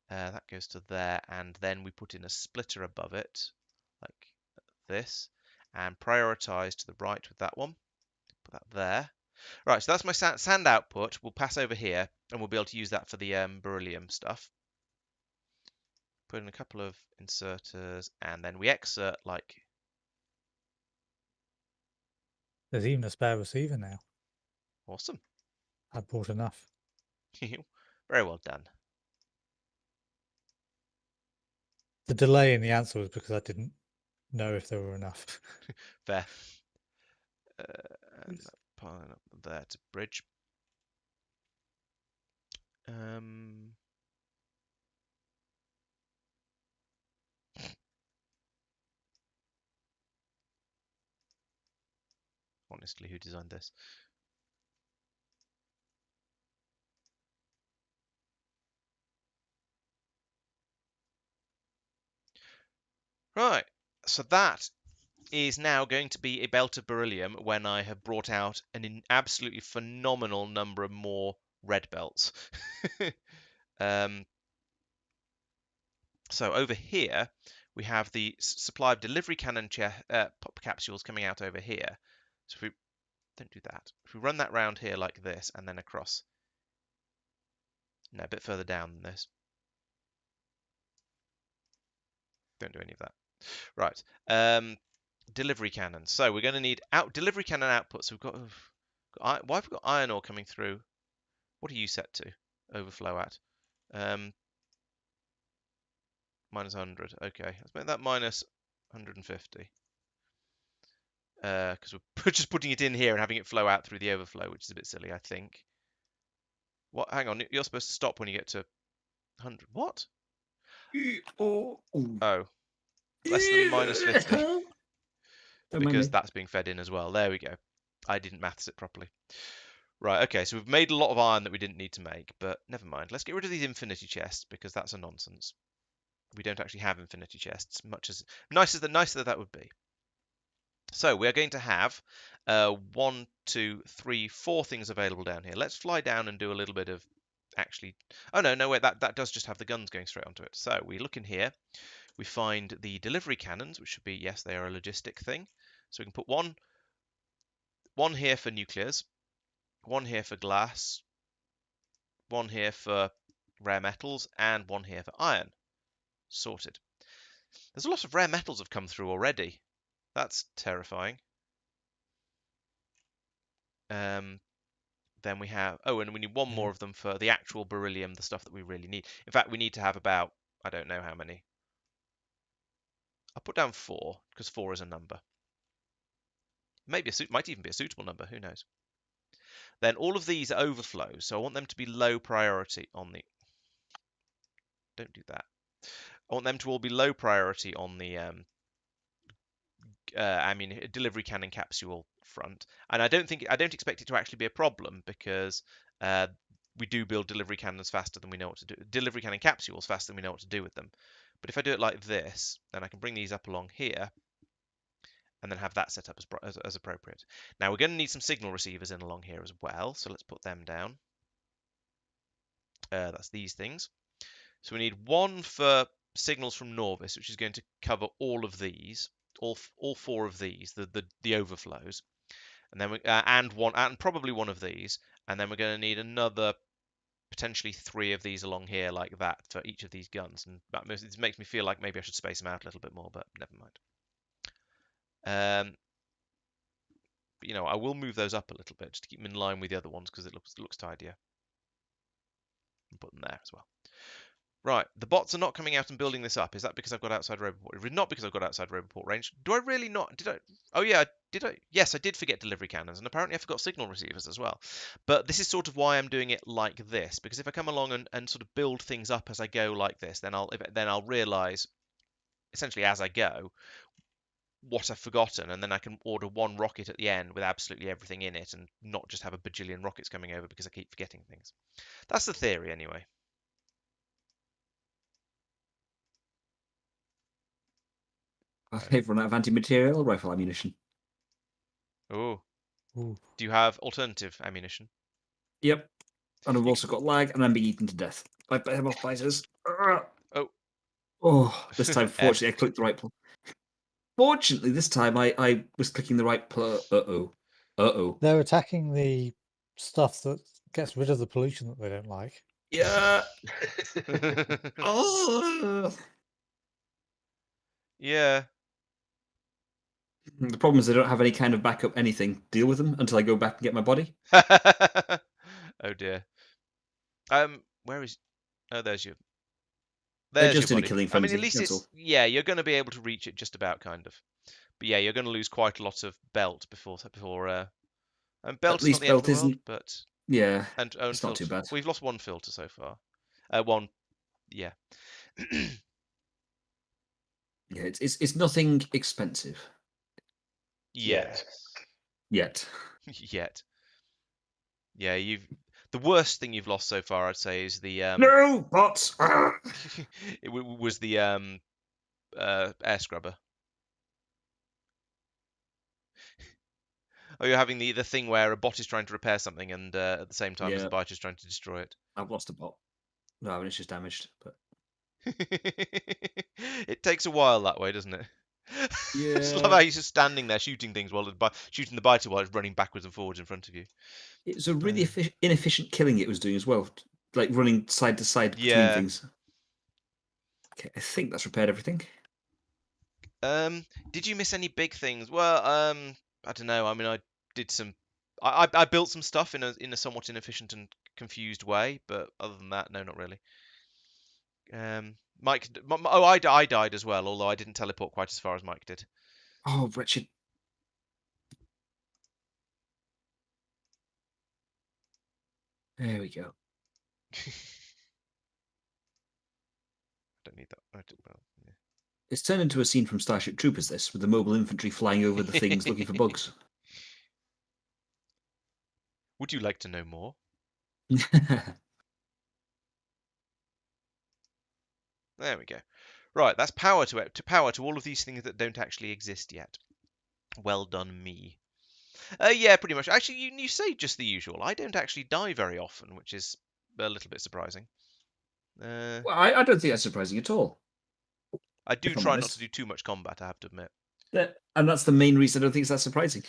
That goes to there, and then we put in a splitter above it, like this, and prioritize to the right with that one. Put that there. Right, so that's my sand output. We'll pass over here, and we'll be able to use that for the beryllium stuff. Put in a couple of inserters, and then we exert like. There's even a spare receiver now. Awesome. I bought enough. Very well done. The delay in the answer was because I didn't know if there were enough. Fair. And piling up there to bridge. Honestly, who designed this? Right, so that is now going to be a belt of beryllium when I have brought out an absolutely phenomenal number of more red belts. So over here, we have the supply of delivery cannon pop capsules coming out over here. So if we don't do that, if we run that round here like this and then across, no, a bit further down than this. Don't do any of that. Right. Delivery cannons. So we're going to need delivery cannon output. So we've got why have we got iron ore coming through? What are you set to overflow at? Minus 100. Okay, let's make that minus 150. Because we're just putting it in here and having it flow out through the overflow, which is a bit silly, I think. What? Hang on, you're supposed to stop when you get to 100. What? Oh, Oh, less than minus 50. Don't mind Because me. that's being fed in as well. There we go. I didn't maths it properly. Right, okay, so we've made a lot of iron that we didn't need to make, but never mind. Let's get rid of these infinity chests because that's a nonsense. We don't actually have infinity chests, much as nicer that would be. So we are going to have 1, 2, 3, 4 things available down here. Let's fly down and do a little bit of actually. Oh no, wait, that does just have the guns going straight onto it. So we look in here, we find the delivery cannons, which should be, yes, they are a logistic thing. So we can put one here for nuclears, one here for glass, one here for rare metals, and one here for iron. Sorted. There's a lot of rare metals have come through already. That's terrifying. Then we have, and we need one more of them for the actual beryllium, the stuff that we really need. In fact, we need to have about, I don't know how many. I'll put down 4, because 4 is a number. Maybe might even be a suitable number, who knows. Then all of these are overflows, so I want them to be low priority on the... Don't do that. I want them to all be low priority on the delivery cannon capsule front, and I don't expect it to actually be a problem because we do build delivery cannons faster than we know what to do. Delivery cannon capsules faster than we know what to do with them. But if I do it like this, then I can bring these up along here, and then have that set up as appropriate. Now we're going to need some signal receivers in along here as well, so let's put them down. That's these things. So we need one for signals from Norvis, which is going to cover all of these. All 4 of these, the overflows, and then and probably one of these, and then we're going to need another potentially 3 of these along here like that for each of these guns, and it makes me feel like maybe I should space them out a little bit more, but never mind. But I will move those up a little bit just to keep them in line with the other ones because it looks tidier. And put them there as well. Right, the bots are not coming out and building this up. Is that because I've got outside roboport? If it's not because I've got outside roboport range, do I really not? Did I? Oh yeah, did I? Yes, I did forget delivery cannons, and apparently I forgot signal receivers as well. But this is sort of why I'm doing it like this, because if I come along and sort of build things up as I go like this, then I'll realise essentially as I go what I've forgotten, and then I can order one rocket at the end with absolutely everything in it, and not just have a bajillion rockets coming over because I keep forgetting things. That's the theory, anyway. I've run out of anti-material rifle ammunition. Oh. Ooh. Do you have alternative ammunition? Yep. And I've also got lag, and I'm being eaten to death by behemoth biters. Oh. Oh, this time, fortunately, I clicked the right plug. Fortunately, this time I was clicking the right plug. Uh-oh. They're attacking the stuff that gets rid of the pollution that they don't like. Yeah. Oh. Yeah. The problem is I don't have any kind of backup anything to deal with them until I go back and get my body. Oh dear. Where is? Oh, there's your. They're There's just your in a body. killing I mean, frenzy. at least That's it's all. you're going to be able to reach it just about, kind of. But yeah, you're going to lose quite a lot of belt before. And belt At is not least the end of belt the world, isn't. but Yeah, and it's not too filter. bad. We've lost one filter so far. One. Yeah. Yeah, it's nothing expensive Yeah. yet. Yet. Yeah, the worst thing you've lost so far, I'd say, is the No bots. was the air scrubber. Or you're having the thing where a bot is trying to repair something, and at the same time as Yeah. the bite is trying to destroy it. I've lost a bot. No, it's just damaged. But It takes a while that way, doesn't it? I just love yeah, how he's just standing there shooting things shooting the biter while it's running backwards and forwards in front of you. it was a really inefficient killing it was doing as well, like running side to side between Yeah. things. Okay, I think that's repaired everything. Did you miss any big things? Well, I don't know. I mean, I did some. I built some stuff in a somewhat inefficient and confused way, but other than that, no, not really. Mike. I died as well, although I didn't teleport quite as far as Mike did. Oh, wretched. There we go. I don't need that. Well, yeah. It's turned into a scene from Starship Troopers, this, with the mobile infantry flying over the things looking for bugs. Would you like to know more? There we go. Right, that's power to power to all of these things that don't actually exist yet. Well done, me. Yeah, pretty much. Actually, you say just the usual. I don't actually die very often, which is a little bit surprising. Well, I don't think that's surprising at all. I do if I'm try not honest. to do too much combat, I have to admit. And that's the main reason I don't think it's that surprising.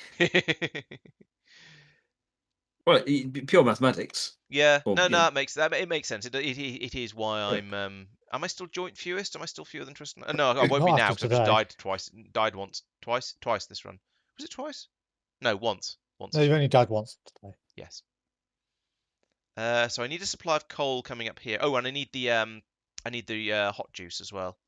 Well, pure mathematics. Yeah, Or, no, you know, it makes sense. It is why Yeah. I'm. Am I still joint fewest? Am I still fewer than Tristan? No, I won't Not be now after because I've just today. died twice. Died once, twice this run. Was it twice? No, once. Once. No, this you've run. only died once today. Yes. So I need a supply of coal coming up here. Oh, and I need the hot juice as well.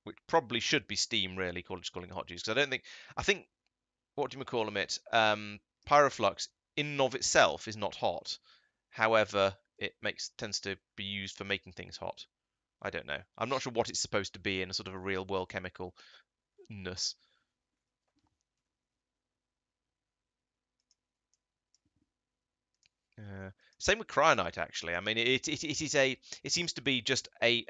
Which probably should be steam, really, calling it hot juice. Because I think, what do you call it? Pyroflux in and of itself is not hot. However, it tends to be used for making things hot. I don't know. I'm not sure what it's supposed to be in a sort of a real world chemicalness. Same with cryonite, actually. I mean, it seems to be just a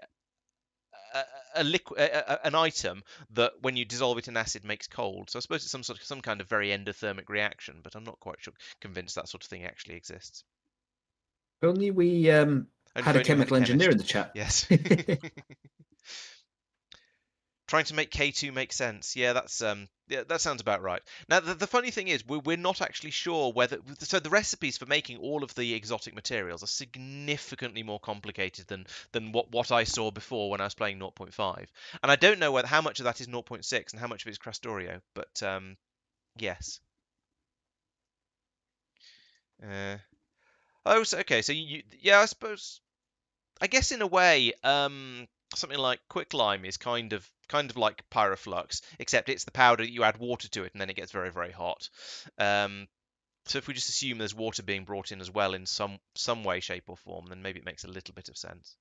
liquid, an item that when you dissolve it in acid makes cold. So I suppose it's some kind of very endothermic reaction, but I'm not quite convinced that sort of thing actually exists. If only we And had if a only we chemical engineer in the chat. Yes. Trying to make K2 make sense. Yeah, that sounds about right. Now, the funny thing is, we're not actually sure whether. So the recipes for making all of the exotic materials are significantly more complicated than what I saw before when I was playing 0.5. And I don't know how much of that is 0.6 and how much of it is Krastorio. But yes. Oh, so okay. So yeah, I suppose. I guess in a way, something like quicklime is kind of like pyroflux, except it's the powder that you add water to it and then it gets very, very hot. So if we just assume there's water being brought in as well in some way, shape, or form, then maybe it makes a little bit of sense.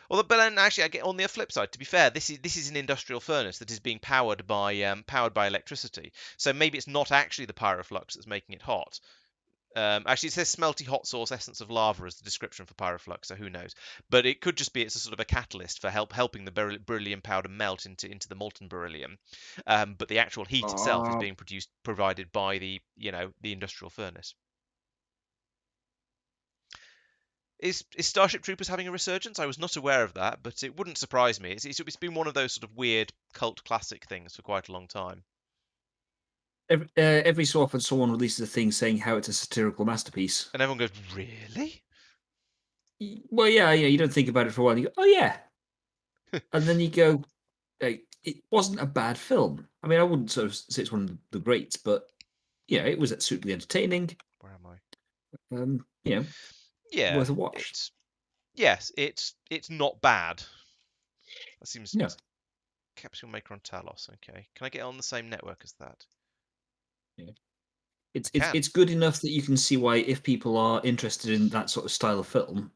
But then actually, I get on the flip side. To be fair, this is an industrial furnace that is being powered by electricity. So maybe it's not actually the pyroflux that's making it hot. Actually, it says smelty hot source essence of lava as the description for pyroflux, so who knows? But it could just be it's a sort of a catalyst for helping the beryllium powder melt into the molten beryllium. But the actual heat itself is being provided by the industrial furnace. Is Starship Troopers having a resurgence? I was not aware of that, but it wouldn't surprise me. It's been one of those sort of weird cult classic things for quite a long time. Every so often, someone releases a thing saying how it's a satirical masterpiece. And everyone goes, really? Well, yeah, you don't think about it for a while. You go, oh, yeah. And then you go, hey, it wasn't a bad film. I mean, I wouldn't sort of say it's one of the greats, but, it was suitably entertaining. Where am I? Yeah, worth a watch. It's not bad. That seems... Yeah. Capsule maker on Talos. Okay. Can I get on the same network as that? Yeah. It's good enough that you can see why, if people are interested in that sort of style of film,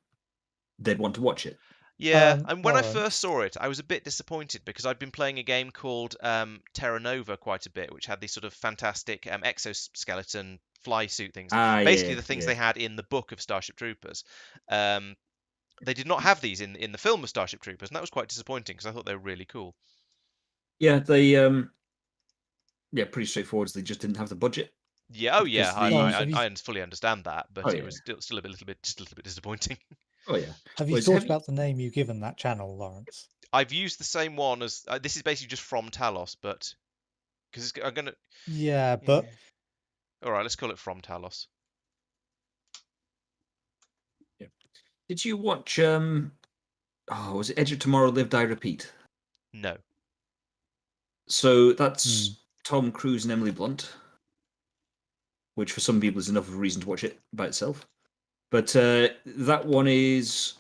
they'd want to watch it. Yeah, and when I Laurence. first saw it, I was a bit disappointed because I'd been playing a game called Terra Nova quite a bit, which had these sort of fantastic exoskeleton fly suit things. Basically, the things they had in the book of Starship Troopers. They did not have these in the film of Starship Troopers, and that was quite disappointing because I thought they were really cool. Yeah, they yeah, pretty straightforward. They just didn't have the budget. Yeah, oh yeah, Because the- I fully understand that, but Oh, it yeah. was still a little bit disappointing. Oh yeah. Have you Whereas thought have you- about the name you've given that channel, Laurence? I've used the same one as this is basically just from Talos, but because I'm gonna. Yeah, but All right, let's call it from Talos. Did you watch was it Edge of Tomorrow, Live, Die, Repeat? No. So that's Tom Cruise and Emily Blunt, which for some people is enough of a reason to watch it by itself. But that one is,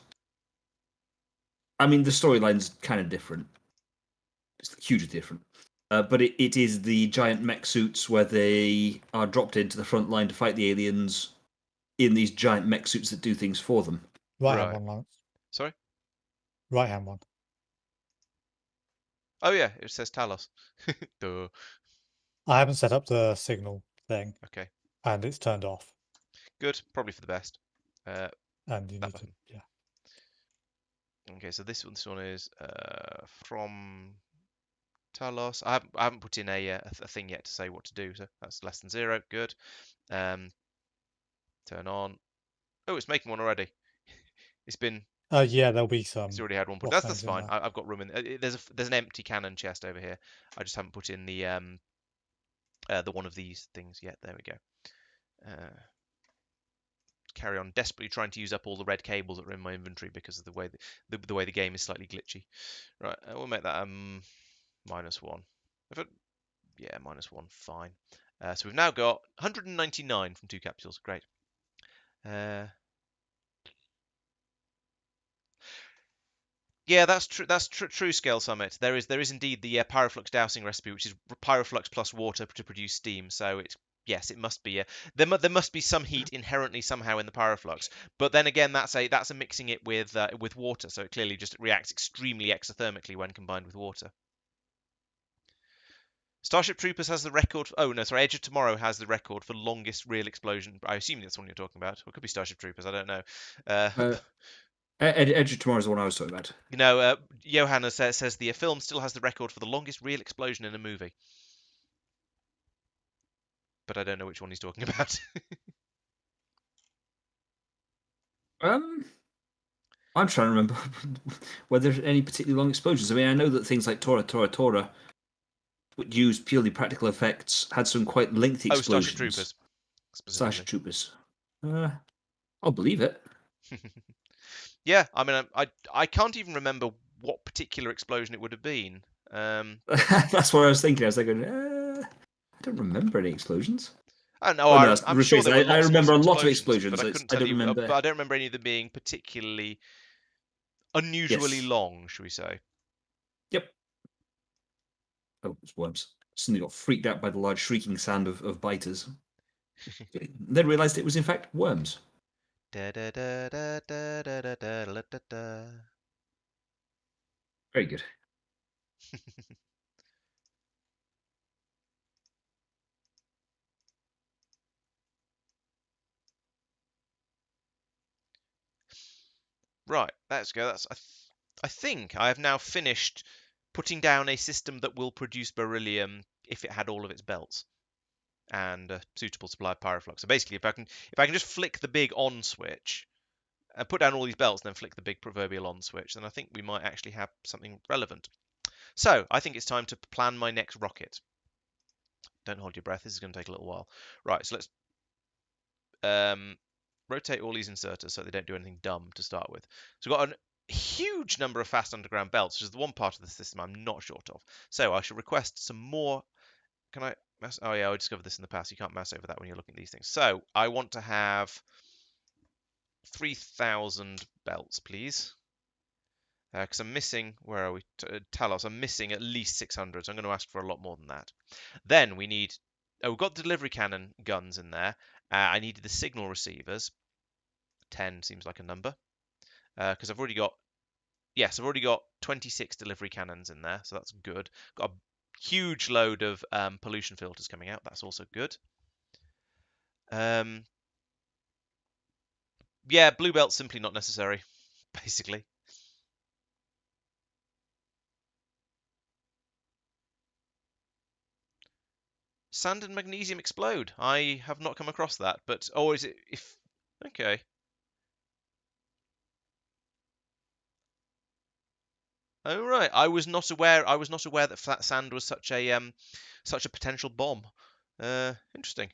I mean, the storyline's kind of different. It's hugely different. But it is the giant mech suits where they are dropped into the front line to fight the aliens in these giant mech suits that do things for them. right Right. hand one, Laurence. Sorry. Right hand one. Oh yeah, it says Talos. Duh. I haven't set up the signal thing, Okay. and it's turned off. Good. Probably for the best. And you That need to, button. yeah. Okay, so this one is from Talos. I haven't put in a thing yet to say what to do, so that's less than 0. Good. Turn on. Oh, it's making one already. It's been. Yeah, there'll be some. It's already had one put. lost That's names in fine. there. I've got room in. There's an empty cannon chest over here. I just haven't put in the one of these things yet. There we go. Carry on desperately trying to use up all the red cables that are in my inventory because of the way the way the game is slightly glitchy. Right, we'll make that -1. Yeah, -1, fine. So we've now got 199 from 2 capsules. Great. Yeah, that's true. That's true. Scale Summit. There is indeed the pyroflux dousing recipe, which is pyroflux plus water to produce steam. So it's yes, it must be. There must be some heat inherently somehow in the pyroflux. But then again, that's a mixing it with water. So it clearly just reacts extremely exothermically when combined with water. Starship Troopers has the record. Oh no, sorry. Edge of Tomorrow has the record for longest real explosion. I assume that's the one you're talking about. Or it could be Starship Troopers. I don't know. Edge of Tomorrow is the one I was talking about. You know, Johanna says the film still has the record for the longest real explosion in a movie. But I don't know which one he's talking about. I'm trying to remember whether there's any particularly long explosions. I mean, I know that things like Tora, which used purely practical effects, had some quite lengthy explosions. Starship Troopers. Starship Troopers. I'll believe it. Yeah, I mean, I can't even remember what particular explosion it would have been. That's what I was thinking. I was thinking, I don't remember any explosions. I don't know. Oh, no, I'm sure there were lots I remember and a lot of explosions, but I explosions. couldn't tell you. remember. But I don't remember any of them being particularly unusually Yes. long, should we say? Yep. Oh, it's worms. Suddenly got freaked out by the large shrieking sound of biters. Then realised it was in fact worms. Da, da, da, da, da, da, da, da, da, da, da. Very good. Right, let's go. I think I have now finished putting down a system that will produce beryllium if it had all of its belts and a suitable supply of pyroflux. So basically, if I can just flick the big on switch and put down all these belts, and then flick the big proverbial on switch, then I think we might actually have something relevant. So I think it's time to plan my next rocket. Don't hold your breath. This is going to take a little while. Right, so let's rotate all these inserters so they don't do anything dumb to start with. So we've got a huge number of fast underground belts, which is the one part of the system I'm not short of. So I shall request some more. Can I mouse? Oh yeah, I discovered this in the past. You can't mouse over that when you're looking at these things. So I want to have 3,000 belts, please. Because I'm missing, where are we? Talos, I'm missing at least 600, so I'm going to ask for a lot more than that. Then we need, we've got delivery cannon guns in there. I needed the signal receivers. 10 seems like a number. Because I've already got 26 delivery cannons in there, so that's good. Got a huge load of pollution filters coming out, that's also good. Yeah, blue belt's simply not necessary. basically. Sand and magnesium explode. I have not come across that, but or is it if okay. Oh right, I was not aware. I was not aware that flat sand was such a potential bomb. Interesting.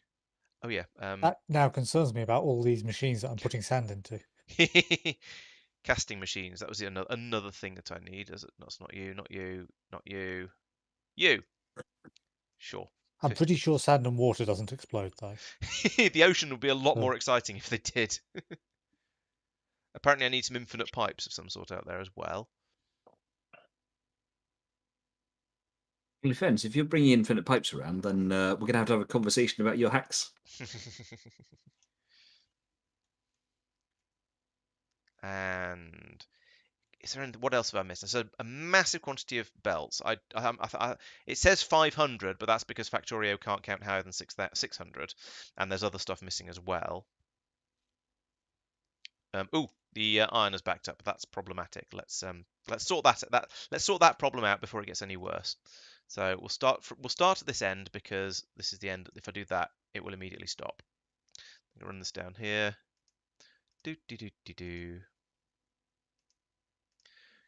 Oh yeah. That now concerns me about all these machines that I'm putting sand into. Casting machines. That was another thing that I need. That's not you. Not you. Not you. You. Sure. I'm 50. pretty sure sand and water doesn't explode, though. The ocean would be a lot So- more exciting if they did. Apparently, I need some infinite pipes of some sort out there as well. In fairness, if you're bringing infinite pipes around, then we're going to have a conversation about your hacks. And is there what else have I missed? There's a massive quantity of belts. It says 500, but that's because Factorio can't count higher than 600, and there's other stuff missing as well. The iron is backed up. That's problematic. Let's sort that problem out before it gets any worse. So we'll start at this end because this is the end. If I do that, it will immediately stop. I'm gonna run this down here. Do.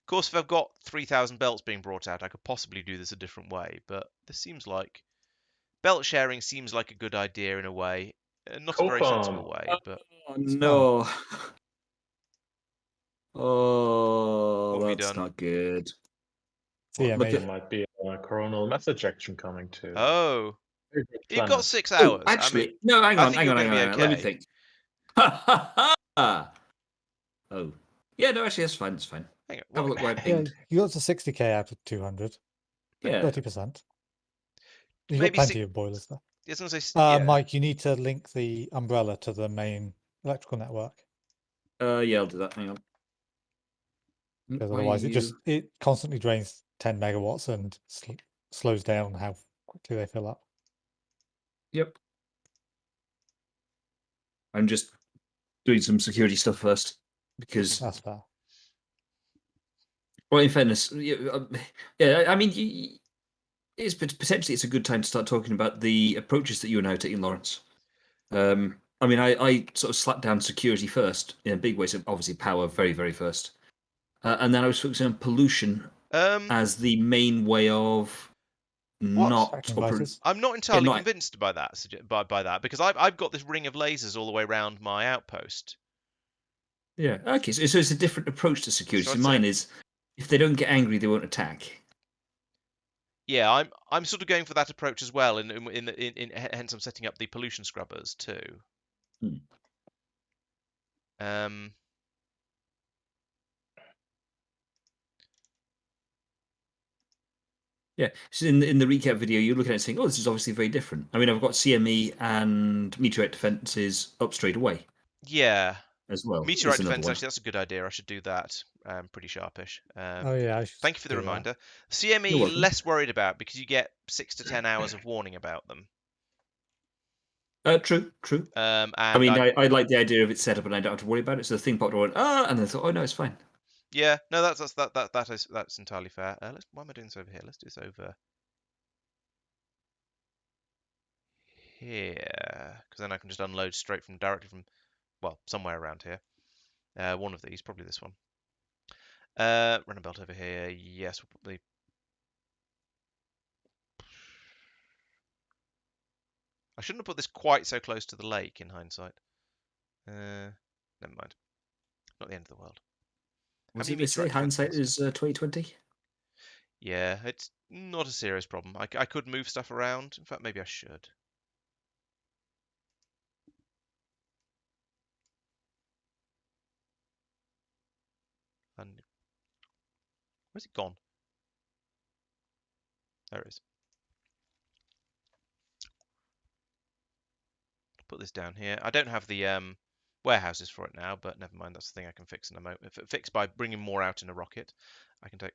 Of course, if I've got 3,000 belts being brought out, I could possibly do this a different way. But this seems like belt sharing seems like a good idea in a way, not a very sensible way. But Oh no! Oh, What have you that's done? not good. CME. Look There at might be a coronal message action coming too. oh, Very good you've got planner. 6 Oh, hours. actually, I mean, no, hang I on, think hang you're on, going hang to on, be hang on. Let me okay. think. Ha ha ha! Oh, yeah, no, actually, that's fine. It's fine. Hang on. Have a What? look where I Yeah, pinged. you got to 60k out of 200. Yeah. 30%. You've got Maybe plenty of boilers there. I was going to say, yeah. Mike, you need to link the umbrella to the main electrical network. Yeah, I'll do that. Hang on. Because Why otherwise you- it constantly drains 10 megawatts and slows down how quickly they fill up. Yep. I'm just doing some security stuff first because, That's fair. well, in fairness, yeah, I mean, it's potentially it's a good time to start talking about the approaches that you are now taking, Laurence. I mean, I sort of slapped down security first in a big way, so obviously power very, very first. And then I was focusing on pollution as the main way of not Tracking or devices. I'm not entirely not- convinced by that. By that because I've got this ring of lasers all the way around my outpost. Yeah. Okay. So it's a different approach to security. So So I'd say- mine is, if they don't get angry, they won't attack. Yeah, I'm sort of going for that approach as well. Hence I'm setting up the pollution scrubbers too. Yeah. So in the recap video, you're looking at it saying, "Oh, this is obviously very different." I mean, I've got CME and meteorite defenses up straight away Yeah. as well. Meteorite Is another defense, one. actually, that's a good idea. I should do that. Pretty sharpish. Oh yeah, I should Thank you for the do that. reminder. CME, You're welcome. less worried about because you get 6 to 10 hours of warning about them. True. And I mean, I like the idea of it set up and I don't have to worry about it. So the thing popped up, and I thought, oh no, it's fine. yeah, no, that's entirely fair. Why am I doing this over here? Let's do this over here because then I can just unload directly from, well, somewhere around here. One of these, probably this one. Run a belt over here. Yes, we'll probably. I shouldn't have put this quite so close to the lake in hindsight. Never mind. Not the end of the world. What How many did they say? meteorite Hindsight defenses? is 2020. Yeah, it's not a serious problem. I could move stuff around. In fact, maybe I should. And where's it gone? There it is. Put this down here. I don't have the warehouses for it now, but never mind. That's the thing I can fix in a moment. Fix by bringing more out in a rocket. I can take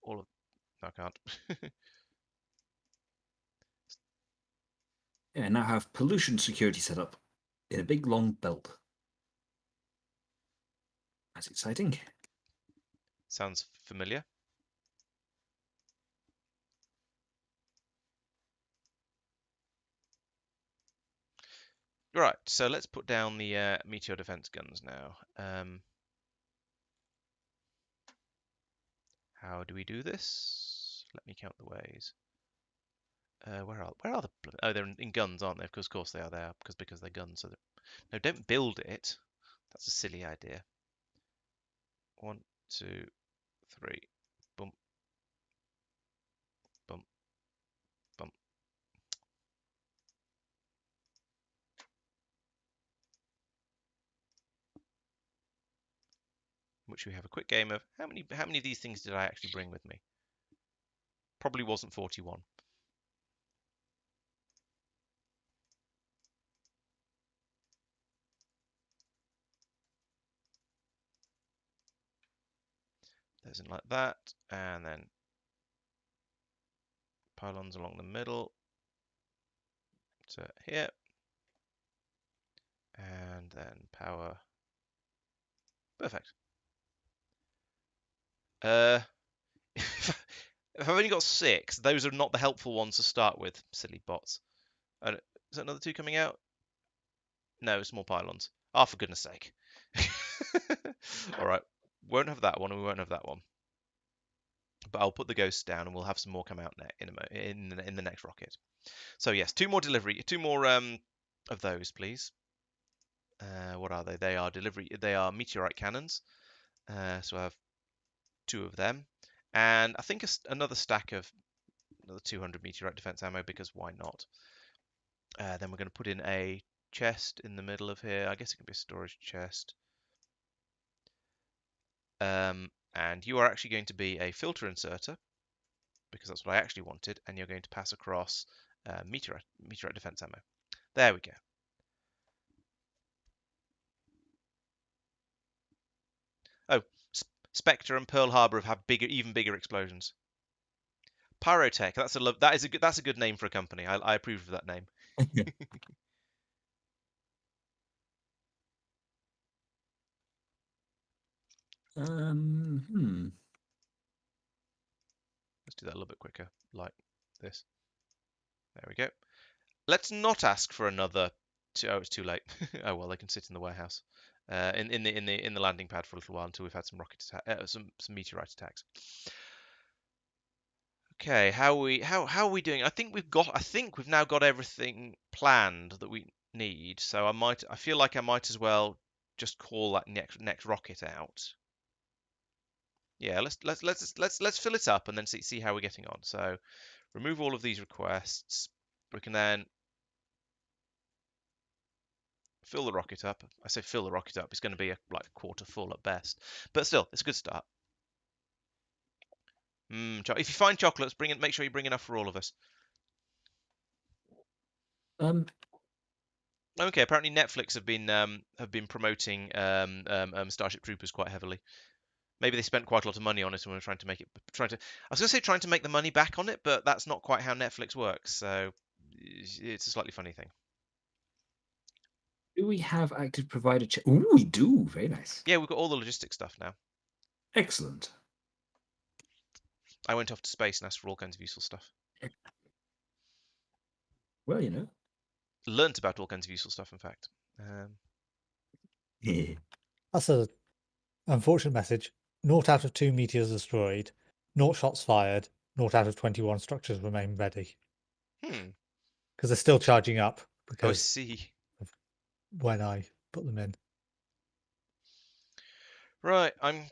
all of. No, I can't. Yeah, now have pollution security set up in a big long belt. That's exciting. Sounds familiar. Right, so let's put down the meteor defense guns now. How do we do this? Let me count the ways. Where are the? Oh, they're in guns, aren't they? Of course they are there because they're guns. So no, don't build it. That's a silly idea. 1, 2, 3. Bump, bump, bump. Which we have a quick game of how many of these things did I actually bring with me? Probably wasn't 41. There's in like that, and then pylons along the middle to here, and then power. Perfect. If I've only got 6, those are not the helpful ones to start with, silly bots. Is that another 2 coming out? No, it's more pylons. Oh, for goodness sake. All right, won't have that one, and we won't have that one. But I'll put the ghosts down, and we'll have some more come out in the next rocket. So yes, 2 more delivery, 2 more of those, please. What are they? They are meteorite cannons. So I have 2 of them, and I think another stack of another 200 meteorite defense ammo, because why not? Then we're going to put in a chest in the middle of here. I guess it can be a storage chest. And you are actually going to be a filter inserter, because that's what I actually wanted, and you're going to pass across meteorite defense ammo. There we go. Oh, Spectre and Pearl Harbor have had even bigger explosions. Pyrotech. That's a good name for a company. I approve of that name. Let's do that a little bit quicker, like this. There we go. Let's not ask for another. Oh, it's too late. Oh well, they can sit in the warehouse, in the landing pad for a little while until we've had some some meteorite attacks. Okay, how are we doing? I think we've now got everything planned that we need. So I feel like I might as well just call that next rocket out. Yeah, let's fill it up and then see how we're getting on. So remove all of these requests. We can then fill the rocket up. I say fill the rocket up. It's going to be like a quarter full at best, but still, it's a good start. If you find chocolates, make sure you bring enough for all of us. Okay, apparently Netflix have been promoting Starship Troopers quite heavily. Maybe they spent quite a lot of money on it and were trying to make the money back on it, but that's not quite how Netflix works. So it's a slightly funny thing. Do we have active provider check? Ooh, we do. Very nice. Yeah, we've got all the logistics stuff now. Excellent. I went off to space and asked for all kinds of useful stuff. Well, you know. Learned about all kinds of useful stuff, in fact. Yeah. That's an unfortunate message. 0 out of 2 meteors destroyed, 0 shots fired, 0 out of 21 structures remain ready. Because they're still charging up. Because I see. When I put them in. Right, I'm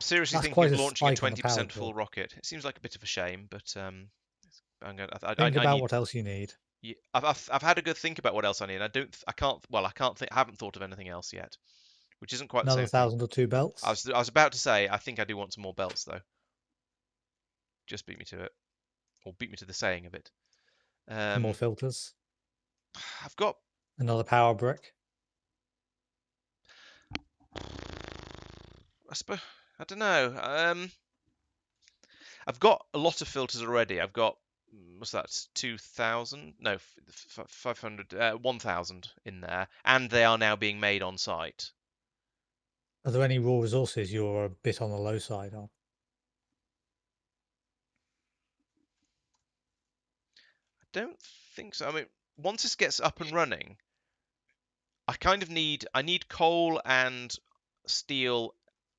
seriously thinking of launching a 20% full rocket. It seems like a bit of a shame, but I'm going. Think about what else you need. Yeah, I've had a good think about what else I need. I haven't thought of anything else yet, which isn't quite another the same 1,000 or 2 belts. I was about to say I think I do want some more belts though. Just beat me to it, or beat me to the saying of it. Some more filters. I've got another power brick. I don't know. I've got a lot of filters already. I've got what's that? 2,000? No, 500. 1,000 in there, and they are now being made on site. Are there any raw resources you're a bit on the low side on? I don't think so. I mean, once this gets up and running, I need coal and steel.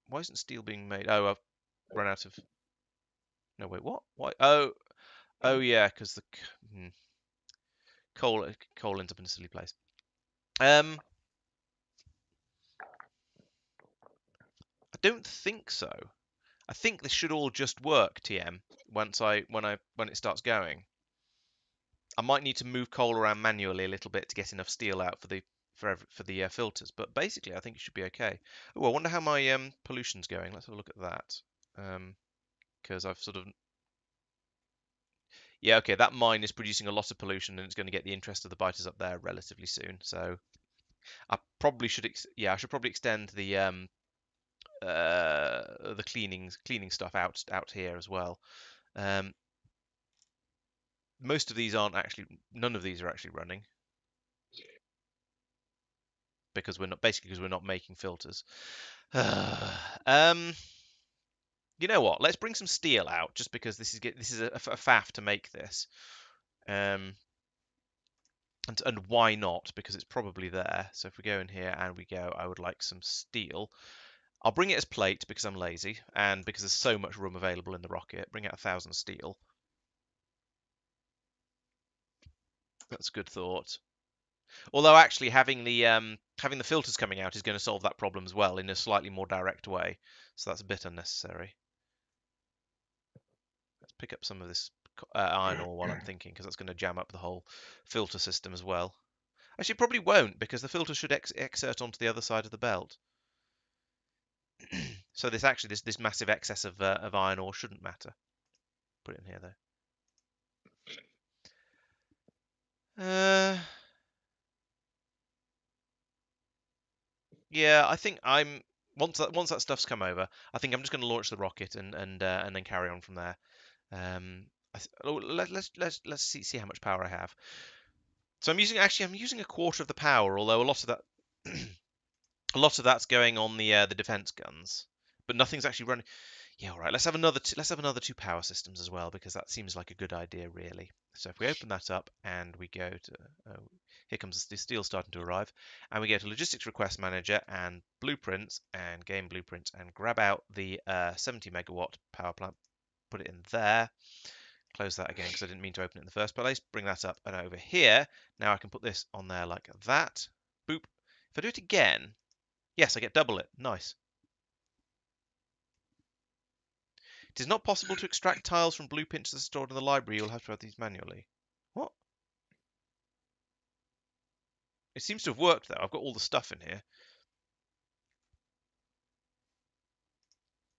Why isn't steel being made? Oh, I've run out of. No, wait, what? Why? Oh yeah, because the coal ends up in a silly place. I don't think so. I think this should all just work, TM. When it starts going, I might need to move coal around manually a little bit to get enough steel out for the filters, but basically I think it should be okay. Oh, I wonder how my pollution's going. Let's have a look at that. Because I've sort of yeah, okay, that mine is producing a lot of pollution and it's going to get the interest of the biters up there relatively soon. So I probably should I should probably extend the cleaning stuff out here as well. Most of these aren't actually, none of these are actually running because we're not making filters. You know what? Let's bring some steel out just because this is a faff to make this. And why not? Because it's probably there. So if we go in here and we go, I would like some steel. I'll bring it as plate because I'm lazy and because there's so much room available in the rocket. Bring out 1,000 steel. That's a good thought. Although actually having the filters coming out is going to solve that problem as well in a slightly more direct way. So that's a bit unnecessary. Let's pick up some of this iron ore while I'm thinking, because that's going to jam up the whole filter system as well. Actually, it probably won't, because the filter should exert onto the other side of the belt. So this massive excess of iron ore shouldn't matter. Put it in here though. Yeah, I think once that stuff's come over, I think I'm just going to launch the rocket and then carry on from there. Let's see how much power I have. So I'm using a quarter of the power, although a lot of that a lot of that's going on the defense guns, but nothing's actually running. Yeah, all right. Let's have another two power systems as well, because that seems like a good idea, really. So if we open that up and we go to here comes the steel starting to arrive, and we go to logistics request manager and blueprints and game blueprints and grab out the 70 megawatt power plant, put it in there. Close that again because I didn't mean to open it in the first place. Bring that up and over here. Now I can put this on there like that. Boop. If I do it again, yes, I get double it. Nice. It is not possible to extract tiles from blueprints that are stored in the library. You'll have to add these manually. What? It seems to have worked though. I've got all the stuff in here.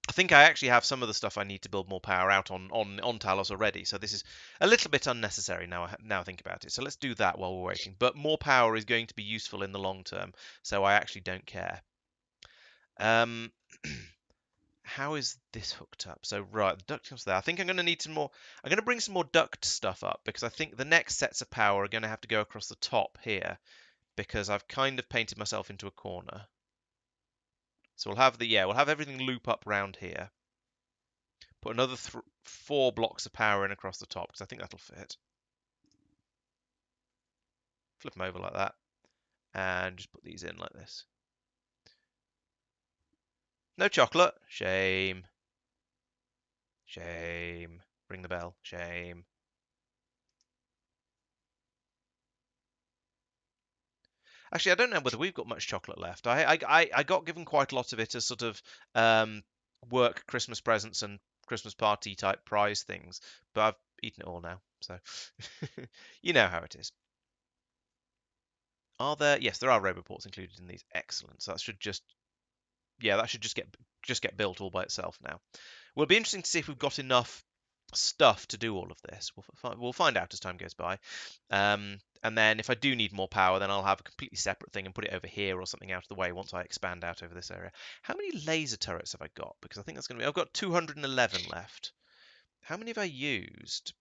I think I actually have some of the stuff I need to build more power out on Talos already. So this is a little bit unnecessary now I think about it. So let's do that while we're waiting. But more power is going to be useful in the long term. So I actually don't care. How is this hooked up? So right, the duct comes there. I think I'm going to need some more. I'm going to bring some more duct stuff up because I think the next sets of power are going to have to go across the top here because I've kind of painted myself into a corner. So we'll have everything loop up round here. Put another 4 blocks of power in across the top because I think that'll fit. Flip them over like that and just put these in like this. No chocolate. Shame. Shame. Ring the bell. Shame. Actually, I don't know whether we've got much chocolate left. I got given quite a lot of it as sort of work Christmas presents and Christmas party type prize things, but I've eaten it all now, so you know how it is. Are there? Yes, there are roboports included in these. Excellent. So that should just get built all by itself now. Well, it'll be interesting to see if we've got enough stuff to do all of this. We'll find out as time goes by. And then if I do need more power, then I'll have a completely separate thing and put it over here or something out of the way once I expand out over this area. How many laser turrets have I got? Because I think that's going to be... I've got 211 left. How many have I used?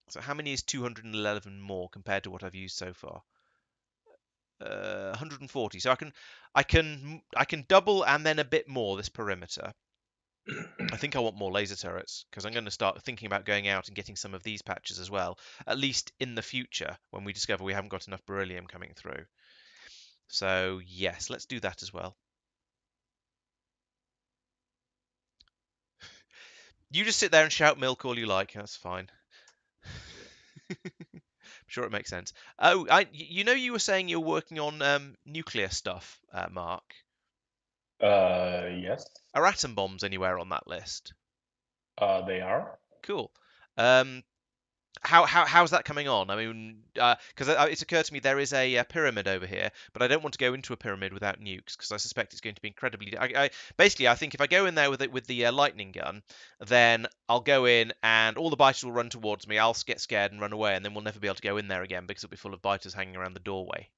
So how many is 211 more compared to what I've used so far? 140. So I can double and then a bit more this perimeter. I think I want more laser turrets because I'm going to start thinking about going out and getting some of these patches as well, at least in the future when we discover we haven't got enough beryllium coming through. So yes, let's do that as well. You just sit there and shout milk all you like. That's fine. I'm sure it makes sense. Oh, you were saying you're working on nuclear stuff, Mark. Yes, Are atom bombs anywhere on that list? they are. Cool. How's that coming on? I mean, because it's occurred to me there is a pyramid over here, but I don't want to go into a pyramid without nukes because I suspect it's going to be incredibly. Basically, I think if I go in there with the lightning gun, then I'll go in and all the biters will run towards me. I'll get scared and run away, and then we'll never be able to go in there again because it'll be full of biters hanging around the doorway.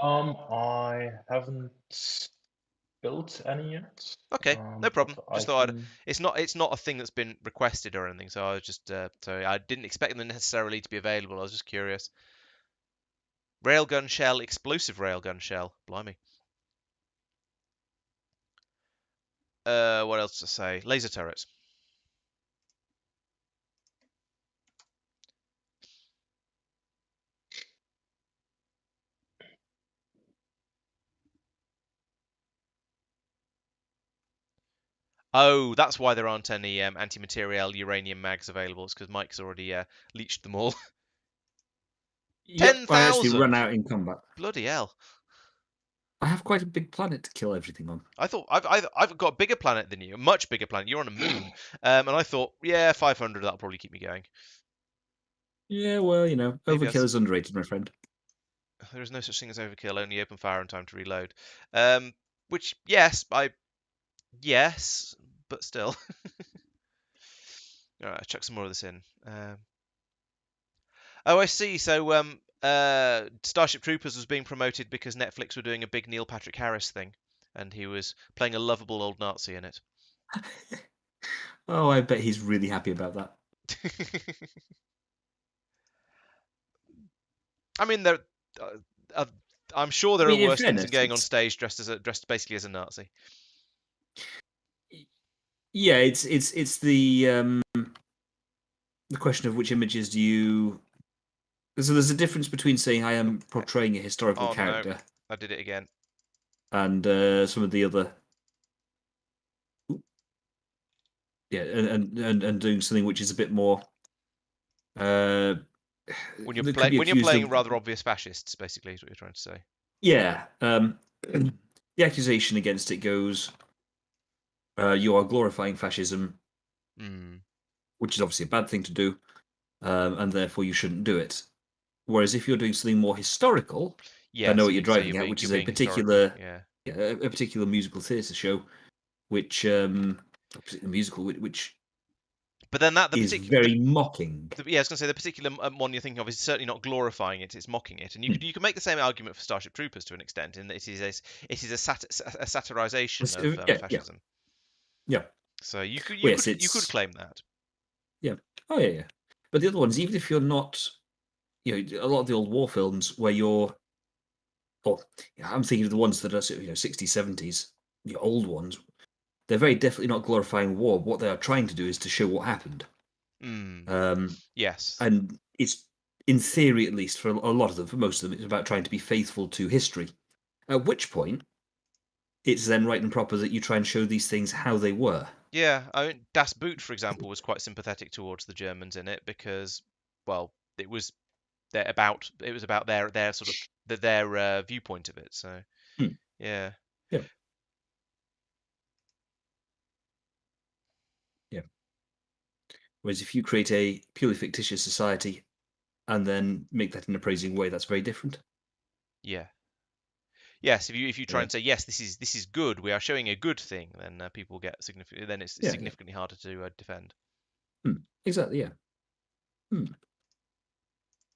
I haven't built any yet. Okay, no problem. But Just I thought can... it's not a thing that's been requested or anything, so I was just so I didn't expect them necessarily to be available. I was just curious. Railgun shell, explosive railgun shell. Blimey. What else to say? Laser turrets. Oh, that's why there aren't any anti-material uranium mags available. It's because Mike's already leached them all. Yep, I actually 10,000! run out in combat. Bloody hell. I have quite a big planet to kill everything on. I thought I've got a bigger planet than you, a much bigger planet. You're on a moon, and I thought, yeah, 500. That'll probably keep me going. Yeah, well, you know, Maybe overkill is underrated, my friend. There is no such thing as overkill. Only open fire and time to reload. Which yes, but still. All right, chuck some more of this in. Oh, I see. So Starship Troopers was being promoted because Netflix were doing a big Neil Patrick Harris thing, and he was playing a lovable old Nazi in it. Oh, I bet he's really happy about that. I mean, I'm sure there I mean, are in worse things than fairness, going on stage dressed basically as a Nazi. Yeah, it's the question of which images do you. So there's a difference between saying I am portraying a historical character. No, I did it again. And some of the other. Yeah, and doing something which is a bit more. When you're playing rather obvious fascists, basically, is what you're trying to say. Yeah. The accusation against it goes, you are glorifying fascism, which is obviously a bad thing to do, and therefore you shouldn't do it. Whereas if you're doing something more historical, yes, I know what you're driving at, which is a particular, a particular musical theatre show, which which. But then that is very mocking. Yeah, I was going to say the particular one you're thinking of is certainly not glorifying it; it's mocking it. And you can make the same argument for Starship Troopers to an extent, in that it is a satirization of fascism. Yeah. So you could claim that. Yeah. Oh yeah. But the other ones, even if you're not, a lot of the old war films where you're, I'm thinking of the ones that are 60s, 70s, the old ones. They're very definitely not glorifying war. What they are trying to do is to show what happened. Yes. And it's, in theory at least, for a lot of them, for most of them, it's about trying to be faithful to history. At which point, it's then right and proper that you try and show these things how they were. Yeah, I mean, Das Boot, for example, was quite sympathetic towards the Germans in it because, well, it was about their sort of their viewpoint of it. So, yeah. Yeah. Yeah. Whereas if you create a purely fictitious society and then make that in a praising way, that's very different. Yeah. Yes, if you try and say yes, this is good, we are showing a good thing, then people get significantly. Then it's significantly harder to defend. Exactly. Yeah.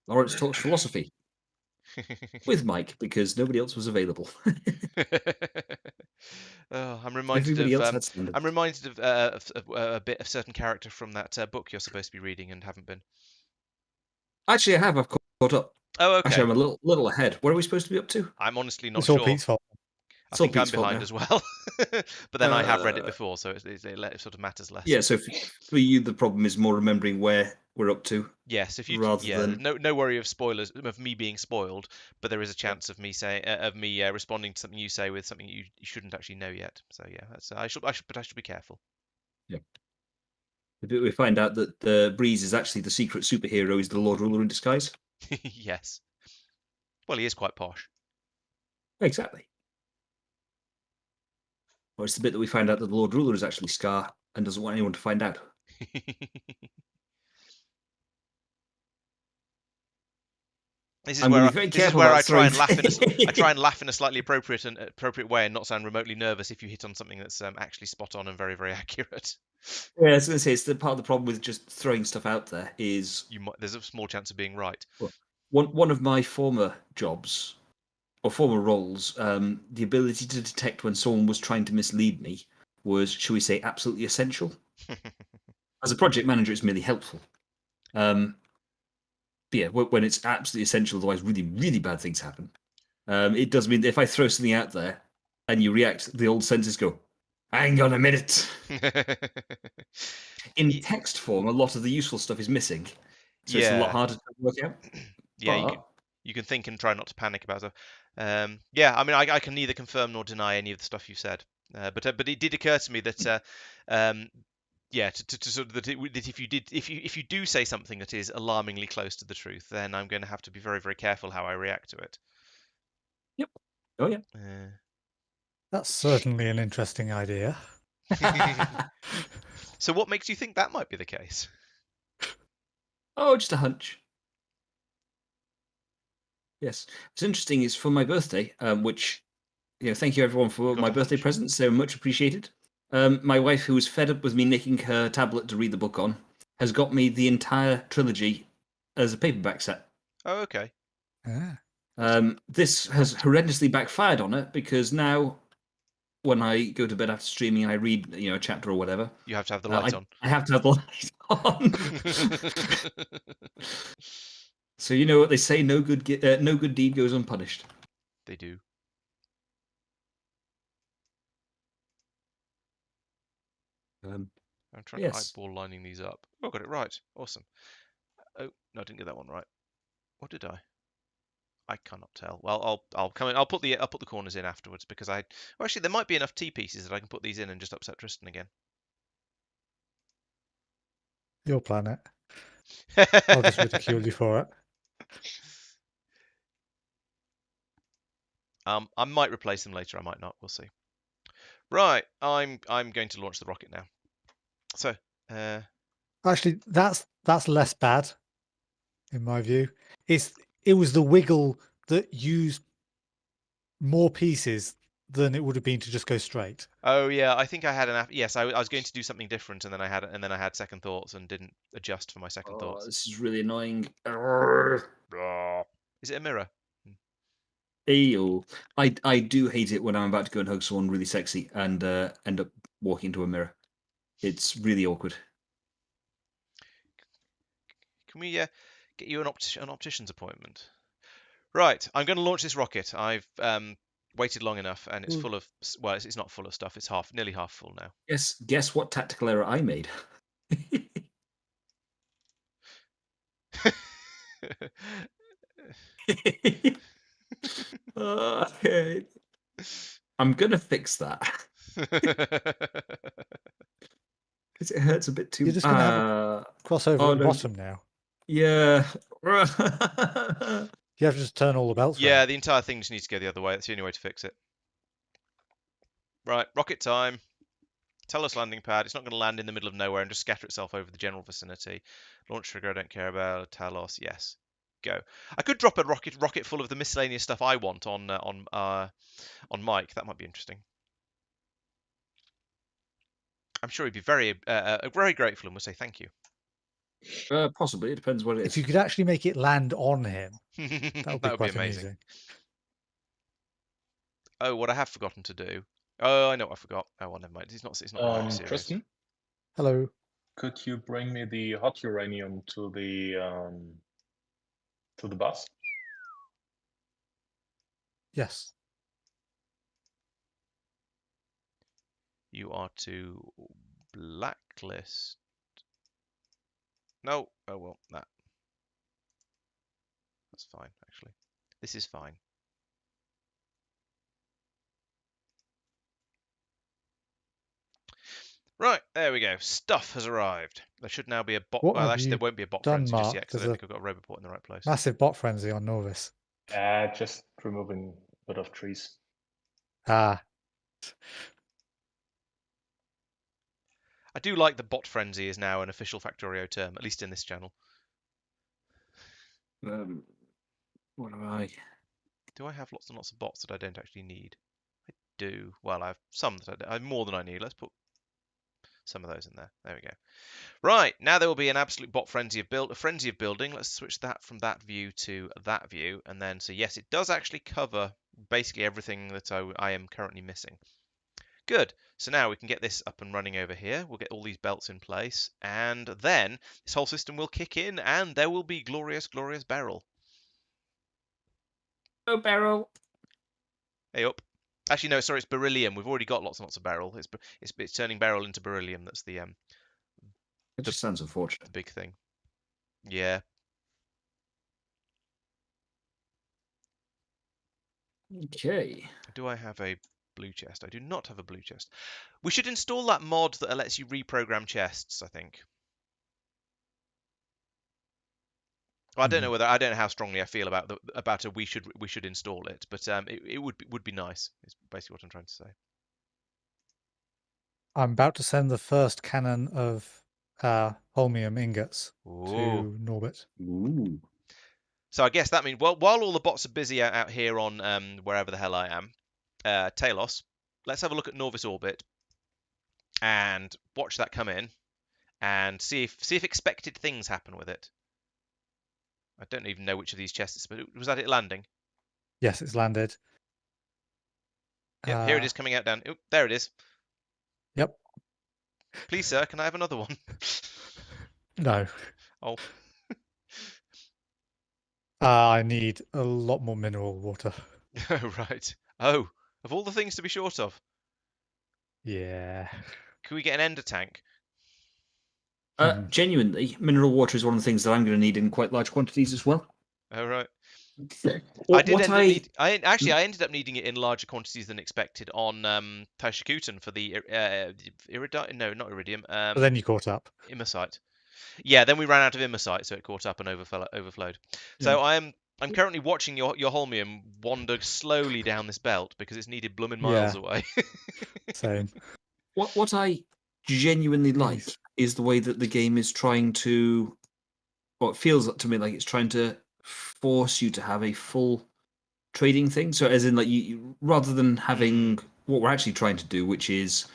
Laurence talks philosophy with Mike because nobody else was available. I'm reminded of a bit of certain character from that book you're supposed to be reading and haven't been. Actually, I have. I've caught up. Oh, okay. Actually, I'm a little ahead. What are we supposed to be up to? I'm honestly not It's all sure. Pete's fault. I It's all think I'm Pete's fault behind now. as well. But then I have read it Uh, before, so it sort of matters less. Yeah, so for you, the problem is more remembering where we're up to. Yes, if you rather there's than no worry of spoilers of me being spoiled, but there is a chance of me responding to something you say with something you shouldn't actually know yet. So yeah, that's I should be careful. yeah. We find out that the Breeze is actually the secret superhero, is the Lord Ruler in disguise. Yes. Well, he is quite posh. Exactly. Or it's the bit that we find out that the Lord Ruler is actually Scar and doesn't want anyone to find out. This is I'm going where to be very this is careful where about I try and throwing- laugh in a slightly appropriate way and not sound remotely nervous if you hit on something that's actually spot on and very, very accurate. Yeah, I was going to say, it's the part of the problem with just throwing stuff out there is There's a small chance of being right. one of my former jobs or former roles. The ability to detect when someone was trying to mislead me was, shall we say, absolutely essential. As a project manager, it's merely helpful. But yeah, when it's absolutely essential, otherwise really, really bad things happen. It does mean that if I throw something out there and you react, the old senses go, hang on a minute. In text form, a lot of the useful stuff is missing. So it's a lot Yeah. harder to work out. Yeah, But you can think and try not to panic about it. Yeah, I mean, I can neither confirm nor deny any of the stuff you said, but it did occur to me that yeah, to sort of that if you do say something that is alarmingly close to the truth, then I'm going to have to be very, very careful how I react to it. yep. Oh yeah. That's certainly an interesting idea. So what makes you think that might be the case? Oh, just a hunch. Yes. What's interesting is for my birthday, which, thank you everyone for Got my a birthday hunch? presents. They're much appreciated. My wife, who was fed up with me nicking her tablet to read the book on, has got me the entire trilogy as a paperback set. Oh, okay. Ah. This has horrendously backfired on it because now, when I go to bed after streaming and I read, a chapter or whatever, You have to have the light on. I have to have the light on. So you know what they say: no good deed goes unpunished. They do. I'm trying to eyeball lining these up. Oh, got it right. Awesome. Oh, no, I didn't get that one right. What did I? I cannot tell. Well, I'll come in. I'll put the corners in afterwards because actually there might be enough T pieces that I can put these in and just upset Tristan again. Your planet. I'll just ridicule you for it. I might replace them later. I might not. We'll see. Right, I'm going to launch the rocket now. So, Actually, that's less bad, in my view. It was the wiggle that used more pieces than it would have been to just go straight. oh yeah, I think I had yes, I was going to do something different, and then I had second thoughts and didn't adjust for my second thoughts. This is really annoying. Is it a mirror? Ew. I do hate it when I'm about to go and hug someone really sexy and end up walking into a mirror. It's really awkward. Can we get you an optician's appointment? Right, I'm going to launch this rocket. I've waited long enough, and it's full of it's not full of stuff. It's nearly half full now. Guess what tactical error I made. Okay. I'm gonna fix that because it hurts a bit too. You're just going to have a crossover at the bottom now. Yeah. You have to just turn all the belts Yeah, round. the entire thing just needs to go the other way. That's the only way to fix it. Right, rocket time. Tell us landing pad. It's not going to land in the middle of nowhere and just scatter itself over the general vicinity. Launch trigger, I don't care about. Talos, yes. Go. I could drop a rocket full of the miscellaneous stuff I want on Mike. That might be interesting. I'm sure he'd be very grateful and would say thank you. Possibly. It depends what it is. If you could actually make it land on him, that would be quite amazing. amusing. Oh, what I have forgotten to do. Oh, I know what I forgot. Oh, well, never mind. It's not very serious. Tristan, Hello. could you bring me the hot uranium to the bus? Yes. You are to blacklist. No. Oh well, that's fine actually. This is fine. Right, there we go. Stuff has arrived. There should now be a bot. What Well, have actually, there you won't be a bot done, frenzy just Mark? yet because I There's don't a think I've got a roboport in the right place. massive bot frenzy on Norvis. Just removing a bit of trees. Ah, I do like the bot frenzy is now an official Factorio term, at least in this channel. What do I? Do I have lots and lots of bots that I don't actually need? I do. Well, I have some that I have more than I need. Let's put some of those in there. There we go. Right, now there will be an absolute bot frenzy of build, a frenzy of building. Let's switch that from that view to that view, and then so yes, it does actually cover basically everything that I am currently missing. Good. So now we can get this up and running over here. We'll get all these belts in place, and then this whole system will kick in, and there will be glorious, glorious barrel. Oh, barrel. Hey up. Actually, no, sorry, it's beryllium. We've already got lots and lots of barrel. It's turning barrel into beryllium. That's the It just sounds unfortunate. big thing. Yeah. Okay. Do I have a blue chest? I do not have a blue chest. We should install that mod that lets you reprogram chests, I think. Well, I don't know whether I don't know how strongly I feel about a we should install it, but it would be nice. Is basically what I'm trying to say. I'm about to send the first cannon of holmium ingots Ooh. to Norbit. Ooh. So I guess that means while all the bots are busy out here on wherever the hell I am, Talos, let's have a look at Norvis orbit and watch that come in and see if expected things happen with it. I don't even know which of these chests, but was that it landing? Yes, it's landed. Yep, here it is coming out down. Oh, there it is. Yep. Please, sir, can I have another one? No. Oh. I need a lot more mineral water. Right. Oh, of all the things to be short of, Yeah. can we get an ender tank? Genuinely, mineral water is one of the things that I'm going to need in quite large quantities as well. Oh, right. What I ended up needing it in larger quantities than expected on Taishikuten for the iridium. No, not iridium. But then you caught up. Imersite. Yeah, then we ran out of imersite, so it caught up and overflowed. So I'm currently watching your holmium wander slowly down this belt because it's needed blooming miles Yeah. away. Same. What I genuinely like Nice. is the way that the game is trying to, well, it feels to me like it's trying to force you to have a full trading thing. So as in, like, you rather than having what we're actually trying to do, which is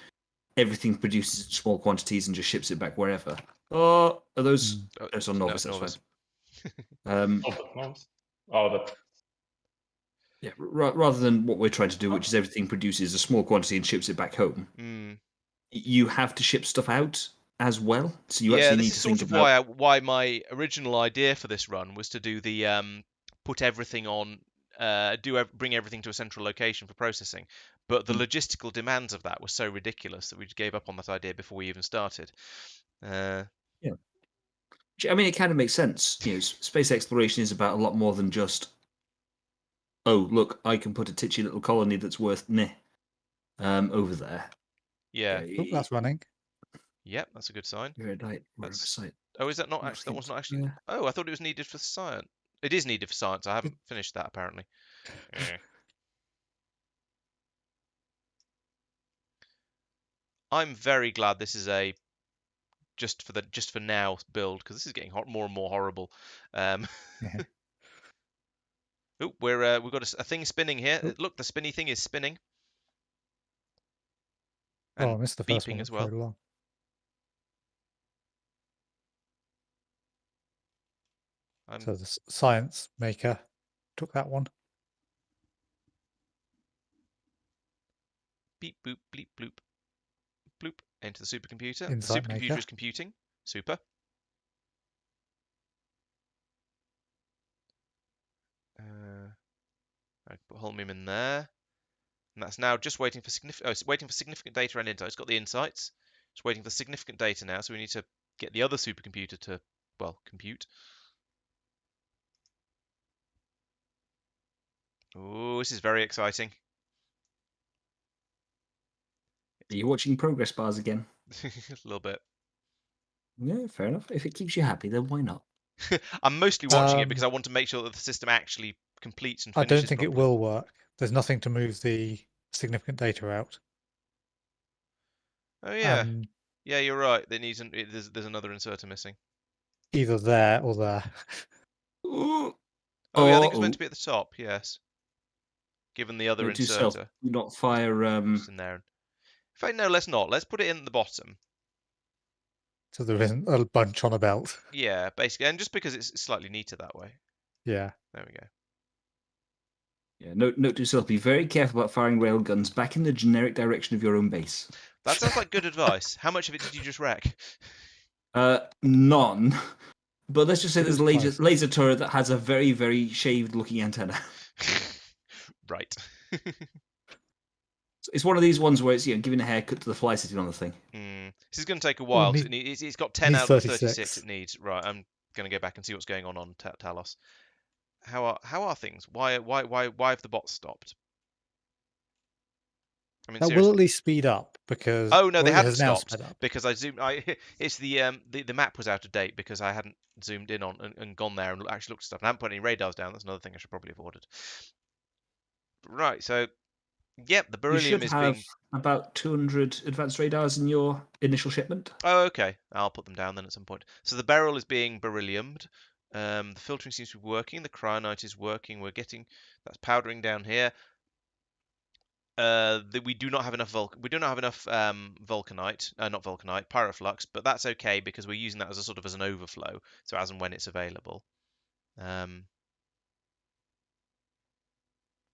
everything produces in small quantities and just ships it back wherever. Oh, are those? Those on Novus. No, That's Novus. fine. Oh, but nice. Oh, that. Yeah, rather than what we're trying to do, which is everything produces a small quantity and ships it back home. You have to ship stuff out as well, so you actually need to think about. Why my original idea for this run was to do the put everything on, bring everything to a central location for processing, but the logistical demands of that were so ridiculous that we gave up on that idea before we even started. Yeah, I mean, it kind of makes sense. You know, space exploration is about a lot more than just, oh, look, I can put a titchy little colony that's worth over there. Yeah. Oh, that's running. Yep, that's a good sign. Oh, is that not actually? That one's not actually. Yeah. Oh, I thought it was needed for science. It is needed for science. I haven't finished that apparently. I'm very glad this is a just for now build because this is getting more and more horrible. Yeah. Oh, we've got a thing spinning here. Oh. Look, the spinny thing is spinning. And I missed the first one as well. Long. So the science maker took that one. Beep boop bleep bloop bloop. Enter the supercomputer. Insight the supercomputer maker. is computing. Super. I put holmium in there, and that's now just waiting for significant. Oh, it's waiting for significant data and insights. It's got the insights. It's waiting for significant data now, so we need to get the other supercomputer to, well, compute. Oh, this is very exciting. Are you watching progress bars again? A little bit. Yeah, fair enough. If it keeps you happy, then why not? I'm mostly watching it because I want to make sure that the system actually completes and I finishes don't think it properly. will work. There's nothing to move the significant data out. Oh yeah, Um, yeah, you're right. There needs there's another inserter missing. either there or there. Ooh. Oh yeah, I think it's meant Oh, to be at the top. Yes, given the other note to self, inserter. do not fire. It's in there. In fact, no, let's not. Let's put it in at the bottom. So there isn't a bunch on a belt. Yeah, basically, and just because it's slightly neater that way. Yeah. There we go. Yeah, note to self: be very careful about firing railguns back in the generic direction of your own base. That sounds like good advice. How much of it did you just wreck? None. But let's just say It there's a was close. laser turret that has a very, very shaved-looking antenna. Right. It's one of these ones where it's giving a haircut to the fly sitting on the thing. This is going to take a while because it's got 10 needs out of the 36. 36 it needs. Right, I'm going to go back and see what's going on Talos. How are things? Why have the bots stopped? I mean, That will seriously. at least speed up because Oh no, they it hadn't has now stopped sped up. because I zoomed. It's the map was out of date because I hadn't zoomed in on and gone there and actually looked at stuff. And I haven't put any radars down. That's another thing I should probably have ordered. Right, so yep, the You beryllium should is have being. about 200 advanced radars in your initial shipment. Oh, okay. I'll put them down then at some point. So the barrel is being berylliumed. The filtering seems to be working. The cryonite is working. We're getting that's powdering down here. We do not have enough vulcanite, not vulcanite, pyroflux, but that's okay because we're using that as a sort of as an overflow, so as and when it's available.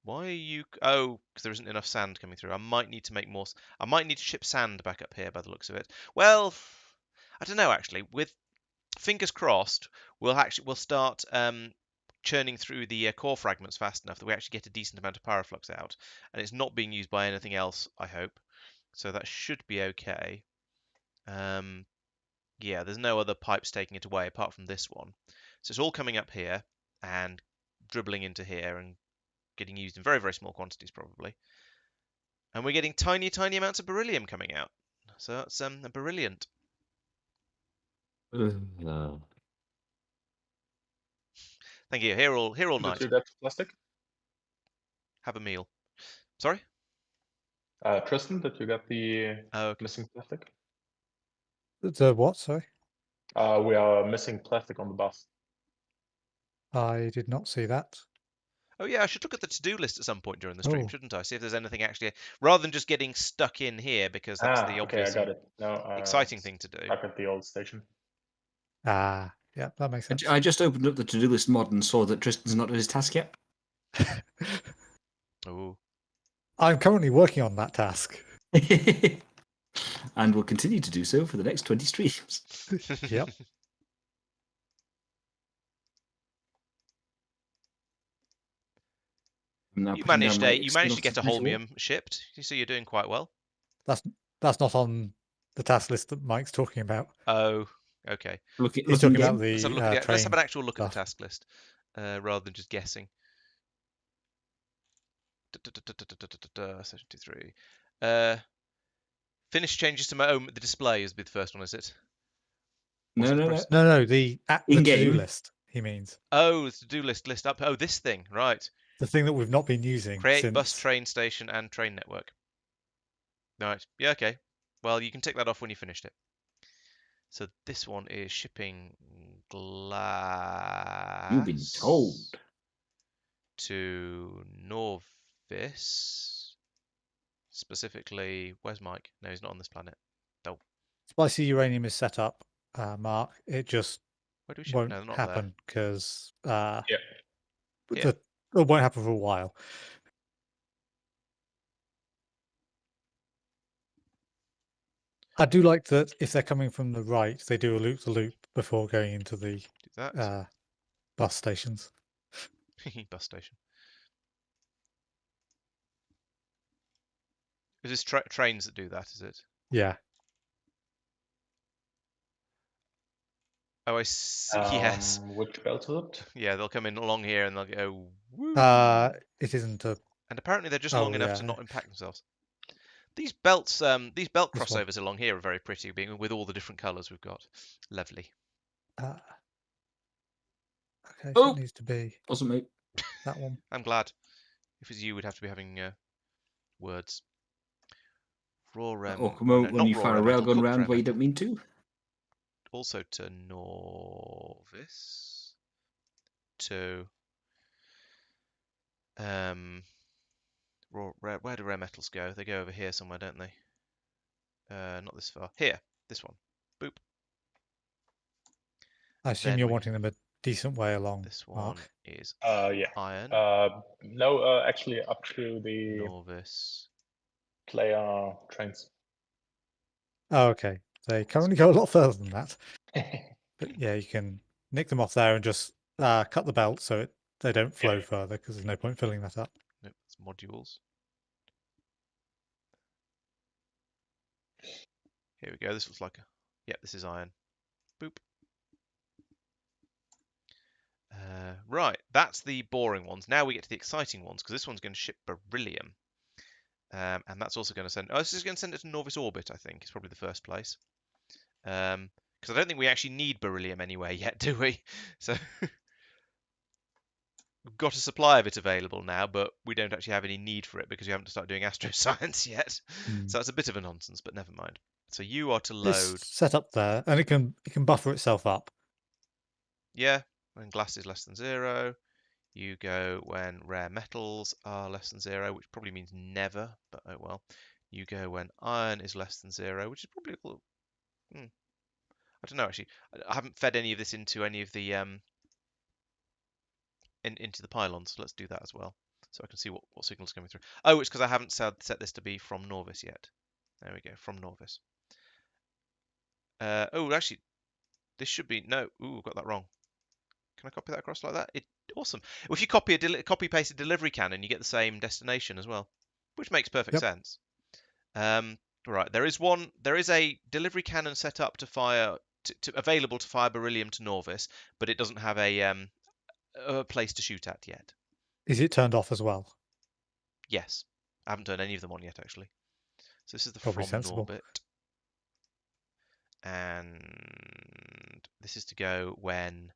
Why are you? Oh, because there isn't enough sand coming through. I might need to make more. I might need to ship sand back up here by the looks of it. Well, I don't know actually. With fingers crossed, we'll start churning through the core fragments fast enough that we actually get a decent amount of pyroflux out, and it's not being used by anything else, I hope. So that should be okay. Yeah, there's no other pipes taking it away apart from this one. So it's all coming up here and dribbling into here and getting used in very, very small quantities probably. And we're getting tiny, tiny amounts of beryllium coming out. So that's brilliant. Thank you. Here all night. Did you get plastic? Have a meal. Sorry? Tristan, did you get the Oh, okay. missing plastic? The what? Sorry, We are missing plastic on the bus. I did not see that. Oh yeah, I should look at the to-do list at some point during the stream, Oh. shouldn't I? See if there's anything actually, rather than just getting stuck in here because that's the Okay, I obvious got it. No, exciting thing to do. Stuck at the old station. Ah, yeah, that makes sense. I just opened up the to-do list mod and saw that Tristan's not done his task yet. Oh, I'm currently working on that task. And will continue to do so for the next 20 streams. Yep. You managed to get a holmium shipped, so you're doing quite well. That's not on the task list that Mike's talking about. Oh, okay. He's talking about the Let's have, let's have an actual look stuff. at the task list rather than just guessing. Section 2.3. Finish changes to the display is the first one, is it? No. No, the to-do list, he means. Oh, the to-do list up. Oh, this thing, right. The thing that we've not been using. Create bus, train station, and train network. Right. Yeah, okay. Well, you can tick that off when you finished it. So this one is shipping glass. You've been told. To Norvis. Specifically, where's Mike? No, he's not on this planet. No. Spicy uranium is set up, Mark. It just Where do we ship? won't No, not happen because Yeah. it won't happen for a while. I do like that if they're coming from the right, they do a loop-the-loop before going into the Do that. bus stations. Bus station. Is this trains that do that? Is it? Yeah. Oh, I see. Yes. Which belt is it? Yeah, they'll come in along here and they'll go. Woo. It isn't a. And apparently they're just Oh, long enough to yeah. not impact themselves. These belts, these belt This one. crossovers along here are very pretty, being with all the different colours we've got. Lovely. Okay, so Oh! it needs to be Wasn't me. that one. I'm glad. If it was you, we'd have to be having words. Raw Awkward no, moment when not you raw fire a rare metal, railgun cooked round rare where you metal. don't mean to. Also to novice. To where do rare metals go? They go over here somewhere, don't they? Not this far. Here, this one. Boop. I assume Then you're we- wanting them a decent way along, This one Mark. is Yeah. iron. No, actually up to the Novice. player trains. Oh, okay. They currently go a lot further than that. But yeah, you can nick them off there and just cut the belt so they don't flow further because there's no point filling that up. Nope, it's modules. Here we go. This looks like a. Yep, this is iron. Boop. Right, that's the boring ones. Now we get to the exciting ones because this one's going to ship beryllium. And that's also going to send. Oh, this is going to send it to Norvis orbit. I think it's probably the first place. Because I don't think we actually need beryllium anywhere yet, do we? So we've got a supply of it available now, but we don't actually have any need for it because we haven't started doing astroscience yet. So that's a bit of a nonsense, but never mind. So you are to This load. set up there, and it can buffer itself up. Yeah, when glass is less than 0. You go when rare metals are less than 0, which probably means never, but oh well. You go when iron is less than 0, which is probably a little. I don't know actually. I haven't fed any of this into any of the into the pylons. So let's do that as well, so I can see what signals are coming through. Oh, it's because I haven't set this to be from Norvis yet. There we go, from Norvis. Oh, actually, this should be no. Ooh, got that wrong. Can I copy that across like that? Awesome. Well, if you copy paste a delivery cannon, you get the same destination as well, which makes perfect sense. Right, there is a delivery cannon set up to fire available to fire beryllium to Norvis, but it doesn't have a place to shoot at yet. Is it turned off as well? Yes, I haven't turned any of them on yet actually. So this is the Probably from sensible. Norbit, and this is to go when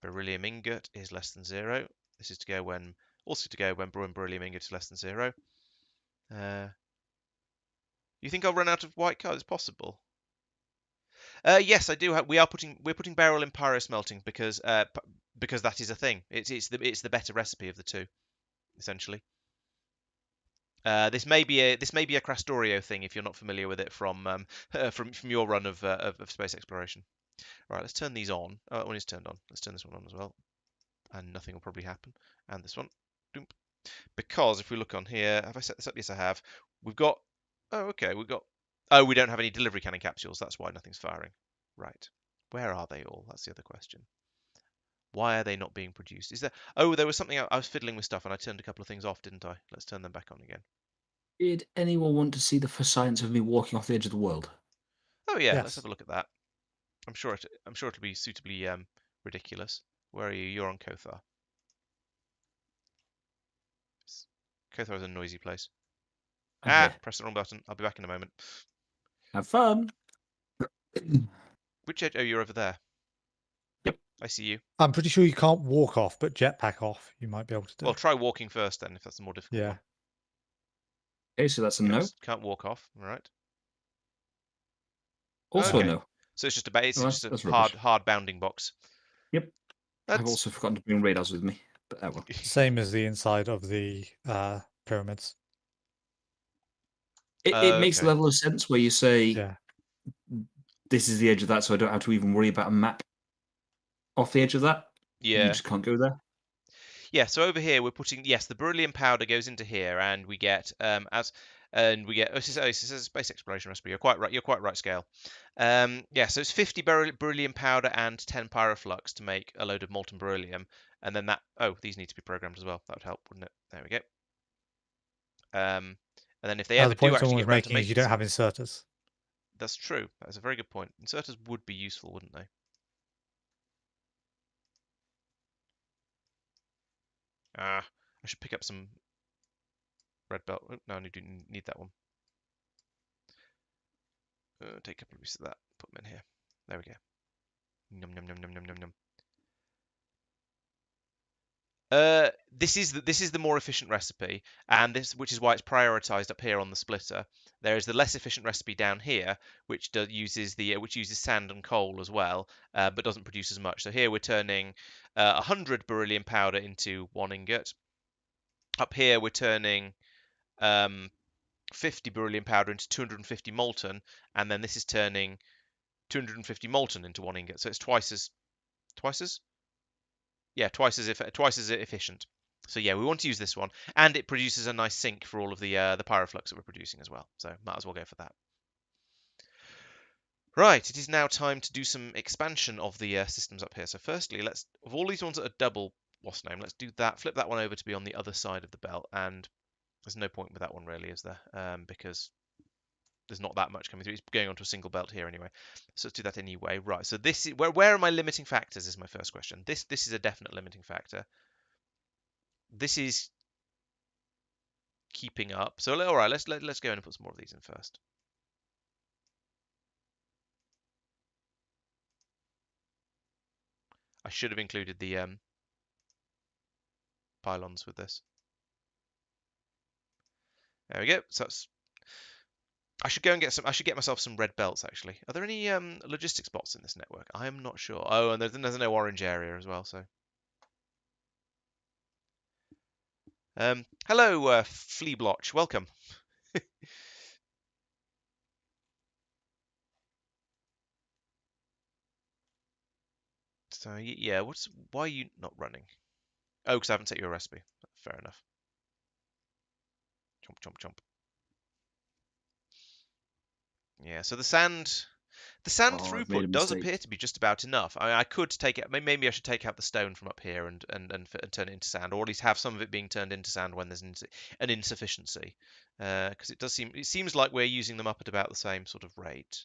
beryllium ingot is less than 0. This is to go when beryllium ingot is less than 0. You think I'll run out of white cards? It's possible. Yes, I do. We're putting beryl in pyrosmelting because that is a thing. It's the better recipe of the two, essentially. This may be a Krastorio thing if you're not familiar with it from your run of space exploration. Right, let's turn these on. Oh, that one is turned on. Let's turn this one on as well, and nothing will probably happen. And this one, doomp. Because if we look on here, have I set this up? Yes, I have. We've got. Oh, okay. Oh, we don't have any delivery cannon capsules. That's why nothing's firing. Right. Where are they all? That's the other question. Why are they not being produced? Is there? Oh, there was something. I was fiddling with stuff and I turned a couple of things off, didn't I? Let's turn them back on again. Did anyone want to see the first science of me walking off the edge of the world? Oh yeah, Yes. let's have a look at that. I'm sure it'll be suitably ridiculous. Where are you? You're on Kothar. Kothar is a noisy place. Okay. Press the wrong button. I'll be back in a moment. Have fun. Which edge? Oh, you're over there. Yep. I see you. I'm pretty sure you can't walk off, but jetpack off, you might be able to do. Well, try walking first then, if that's the more difficult Yeah. one. Okay, so that's a no. Can't walk off. All right. Also Okay. a no. So it's just a that's rubbish. hard bounding box. Yep. That's... I've also forgotten to bring radars with me, but that one. Same as the inside of the pyramids. It makes a okay. level of sense where you say, Yeah. this is the edge of that, so I don't have to even worry about a map off the edge of that. Yeah. You just can't go there. Yeah, so over here we're putting the beryllium powder goes into here, and we get this is a space exploration recipe. You're quite right, Scale. Yeah, so it's 50 beryllium powder and 10 pyroflux to make a load of molten beryllium, and then these need to be programmed as well. That would help, wouldn't it? There we go. And then if they Now, ever the do point actually someone get was around to making is you don't making have inserters. that's true. That's a very good point. Inserters would be useful, wouldn't they? I should pick up some red belt. Oh, no, I do need that one. Take a couple of pieces of that. Put them in here. There we go. Num num num num num num num. This is the more efficient recipe, and which is why it's prioritized up here on the splitter. There is the less efficient recipe down here, which uses sand and coal as well, but doesn't produce as much. So here we're turning 100 beryllium powder into 1 ingot. Up here we're turning 50 beryllium powder into 250 molten, and then this is turning 250 molten into 1 ingot. So it's twice as efficient. So yeah, we want to use this one, and it produces a nice sink for all of the pyroflux that we're producing as well. So might as well go for that. Right, it is now time to do some expansion of the systems up here. So firstly, of all these ones that are double wasp name, let's do that. Flip that one over to be on the other side of the belt, and there's no point with that one really, is there? Because there's not that much coming through. It's going onto a single belt here anyway. So let's do that anyway. Right. So this is where are my limiting factors? Is my first question. This is a definite limiting factor. This is keeping up. So all right, let's go in and put some more of these in first. I should have included the pylons with this. There we go. So that's. I should go and get some. I should get myself some red belts. Actually, are there any logistics bots in this network? I am not sure. Oh, and there's no orange area as well. So. Hello, Flea Blotch. Welcome. So yeah, why are you not running? Oh, because I haven't set you a recipe. Fair enough. Chomp, chomp, chomp. Yeah, so the sand I've made a throughput does mistake. appear to be just about enough. I could take it. Maybe I should take out the stone from up here and turn it into sand, or at least have some of it being turned into sand when there's an insufficiency. Because it seems like we're using them up at about the same sort of rate.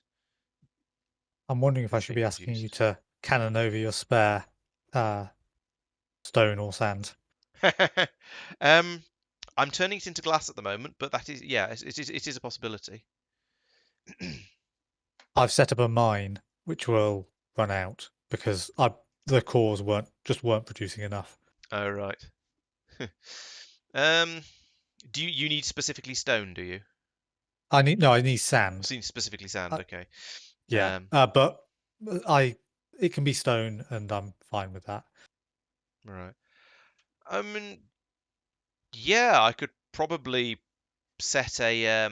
I'm wondering if I As should they be asking you produced. to cannon over your spare stone or sand. I'm turning it into glass at the moment, but that is it is a possibility. I've set up a mine which will run out because the cores weren't producing enough. Oh right. Do you need specifically stone? Do you? I need sand. Seen specifically sand. Okay. Yeah, but it can be stone, and I'm fine with that. Right. I mean, yeah, I could probably set a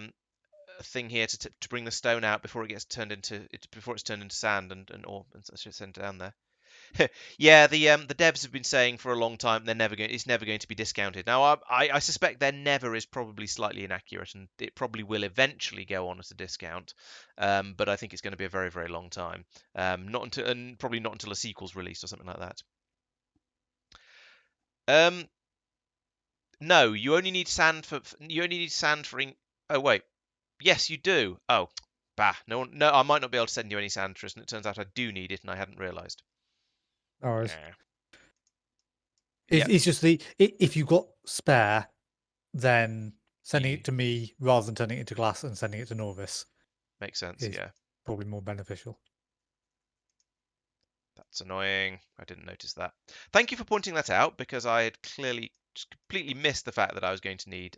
thing here to bring the stone out before it gets turned into sand and send it down there. Yeah, the devs have been saying for a long time it's never going to be discounted. Now I suspect their never is probably slightly inaccurate, and it probably will eventually go on at a discount. But I think it's going to be a very, very long time. Probably not until a sequel's released or something like that. No, you only need sand for oh wait. Yes, you do. Oh, bah. No, I might not be able to send you any sand, Tristan. It turns out I do need it, and I hadn't realised. Or Yeah. it's just if you've got spare, then sending You- it to me rather than turning it into glass and sending it to Norvis Makes sense. is Yeah. probably more beneficial. That's annoying. I didn't notice that. Thank you for pointing that out, because I had clearly just completely missed the fact that I was going to need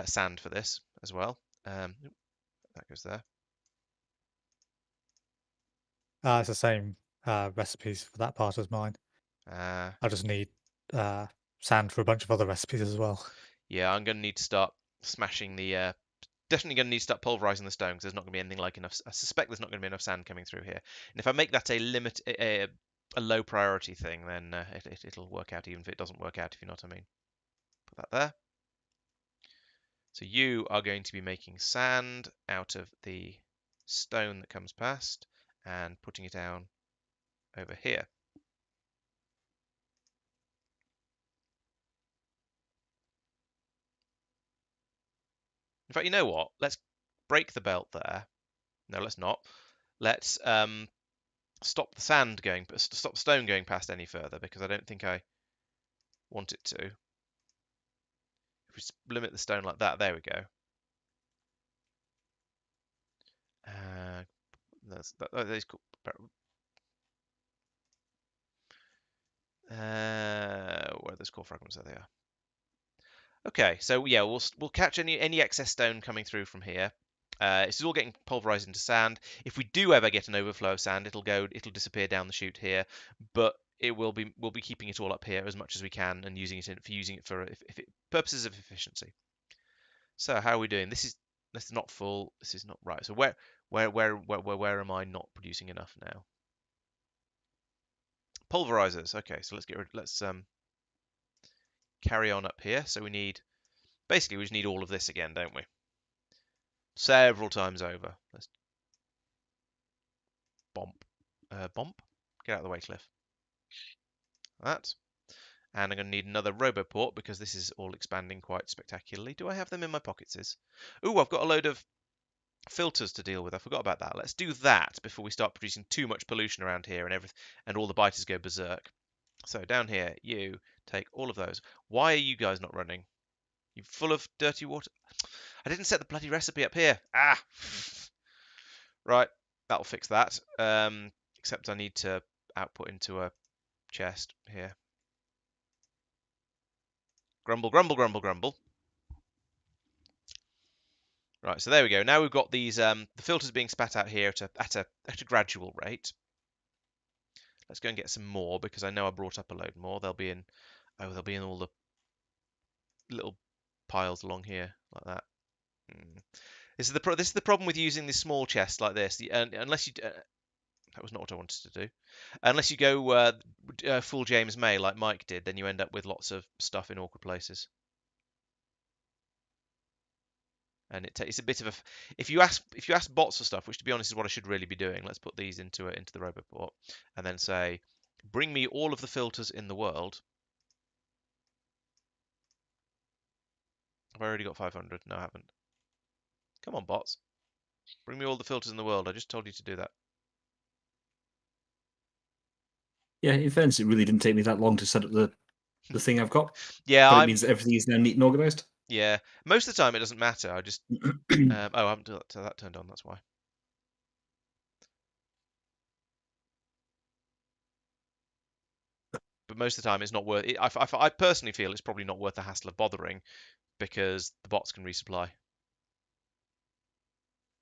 sand for this as well. That goes there. It's the same recipes for that part as mine. Uh, I just need sand for a bunch of other recipes as well. yeah, I'm going to need to start smashing the. Definitely going to need to start pulverizing the stone, because there's not going to be anything like enough. I suspect there's not going to be enough sand coming through here. And if I make that a low priority thing, then it'll work out, even if it doesn't work out, if you know what I mean. Put that there. So you are going to be making sand out of the stone that comes past and putting it down over here. In fact, you know what? Let's break the belt there. No, let's not. Let's stop the sand going, stop stone going past any further, because I don't think I want it to. If we limit the stone like that, there we go. Those cool. Where are those core fragments? There they are. Okay, so yeah, we'll catch any excess stone coming through from here. This is all getting pulverized into sand. If we do ever get an overflow of sand, it'll disappear down the chute here, but we'll be keeping it all up here as much as we can and using it for purposes of efficiency. So how are we doing? This is not full. This is not right. So where am I not producing enough now? Pulverizers. Okay, so let's carry on up here. So basically we just need all of this again, don't we? Several times over. Let's bomp. Get out of the way, Cliff. That. And I'm going to need another roboport because this is all expanding quite spectacularly. Do I have them in my pockets? Ooh, I've got a load of filters to deal with. I forgot about that. Let's do that before we start producing too much pollution around here and all the biters go berserk. So down here, you take all of those. Why are you guys not running? You full of dirty water? I didn't set the bloody recipe up here. Ah! Right, that'll fix that. Except I need to output into a chest here. Grumble, grumble, grumble, grumble. Right, so there we go. Now we've got these the filters being spat out here at a gradual rate. Let's go and get some more because I know I brought up a load more. They'll be in all the little piles along here like that. This is the problem with using the small chests like this. Unless you that was not what I wanted to do. Unless you go full James May like Mike did, then you end up with lots of stuff in awkward places. And it's a bit of a if you ask bots for stuff, which to be honest is what I should really be doing. Let's put these into the roboport and then say, bring me all of the filters in the world. Have I already got 500? No, I haven't. Come on, bots. Bring me all the filters in the world. I just told you to do that. Yeah, in fairness, it really didn't take me that long to set up the thing I've got. Yeah, but it means that everything is now neat and organized. Yeah, most of the time it doesn't matter. I just I haven't got that turned on. That's why. But most of the time it's not worth it. I personally feel it's probably not worth the hassle of bothering because the bots can resupply. I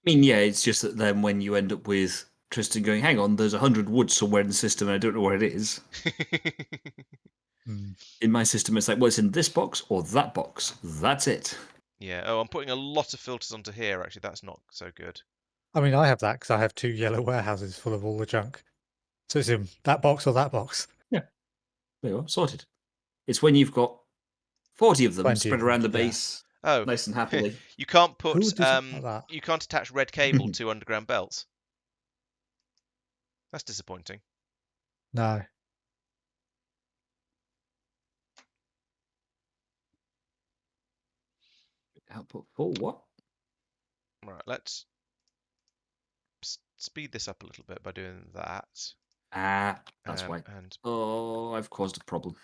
mean, yeah, it's just that then when you end up with Tristan going, hang on, there's 100 wood somewhere in the system and I don't know where it is. In my system, it's like, well, it's in this box or that box. That's it. Yeah. Oh, I'm putting a lot of filters onto here. Actually, that's not so good. I mean, I have that because I have 2 yellow warehouses full of all the junk. So it's in that box or that box. Yeah. There you are, sorted. It's when you've got 40 of them 20 spread of them, around the yeah. base Oh, nice and happily. you can't put Who would do something like that? you can't attach red cable to underground belts. That's disappointing. No. Output full, what? Right, let's speed this up a little bit by doing that. Ah, that's why. And Oh, I've caused a problem.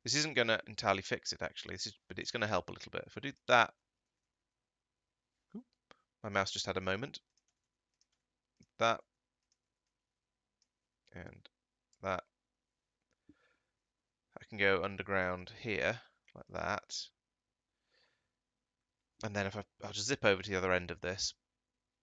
This isn't going to entirely fix it, actually. But it's going to help a little bit. If I do that, ooh, my mouse just had a moment. That and that. I can go underground here like that, and then I'll just zip over to the other end of this.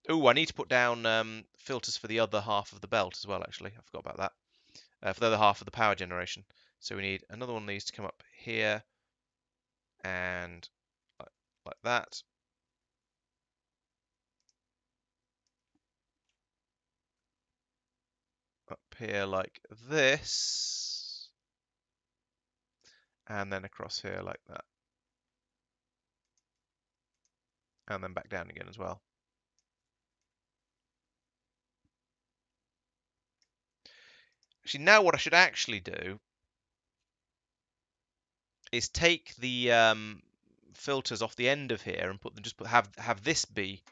Oh, I need to put down filters for the other half of the belt as well. Actually, I forgot about that. For the other half of the power generation. So we need another one of these to come up here and like that. Up here like this. And then across here like that. And then back down again as well. Actually, now what I should actually do is take the filters off the end of here and have this be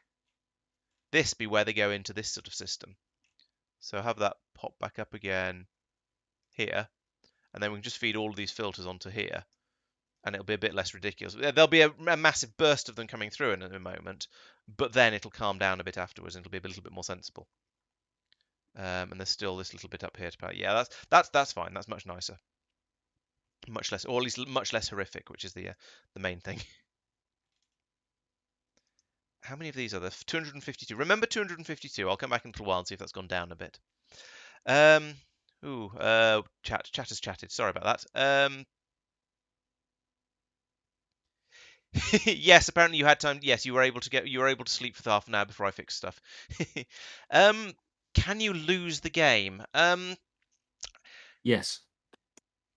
where they go into this sort of system. So have that pop back up again here, and then we can just feed all of these filters onto here, and it'll be a bit less ridiculous. There'll be a massive burst of them coming through in a moment, but then it'll calm down a bit afterwards, and it'll be a little bit more sensible. And there's still this little bit up here to power. Yeah, that's fine. That's much nicer, much less, or at least much less horrific, which is the main thing. How many of these are there? 252. Remember 252. I'll come back in a little while and see if that's gone down a bit. Chat has chatted. Sorry about that. Yes, apparently you had time. Yes, you were able to sleep for half an hour before I fixed stuff. Can you lose the game? Yes.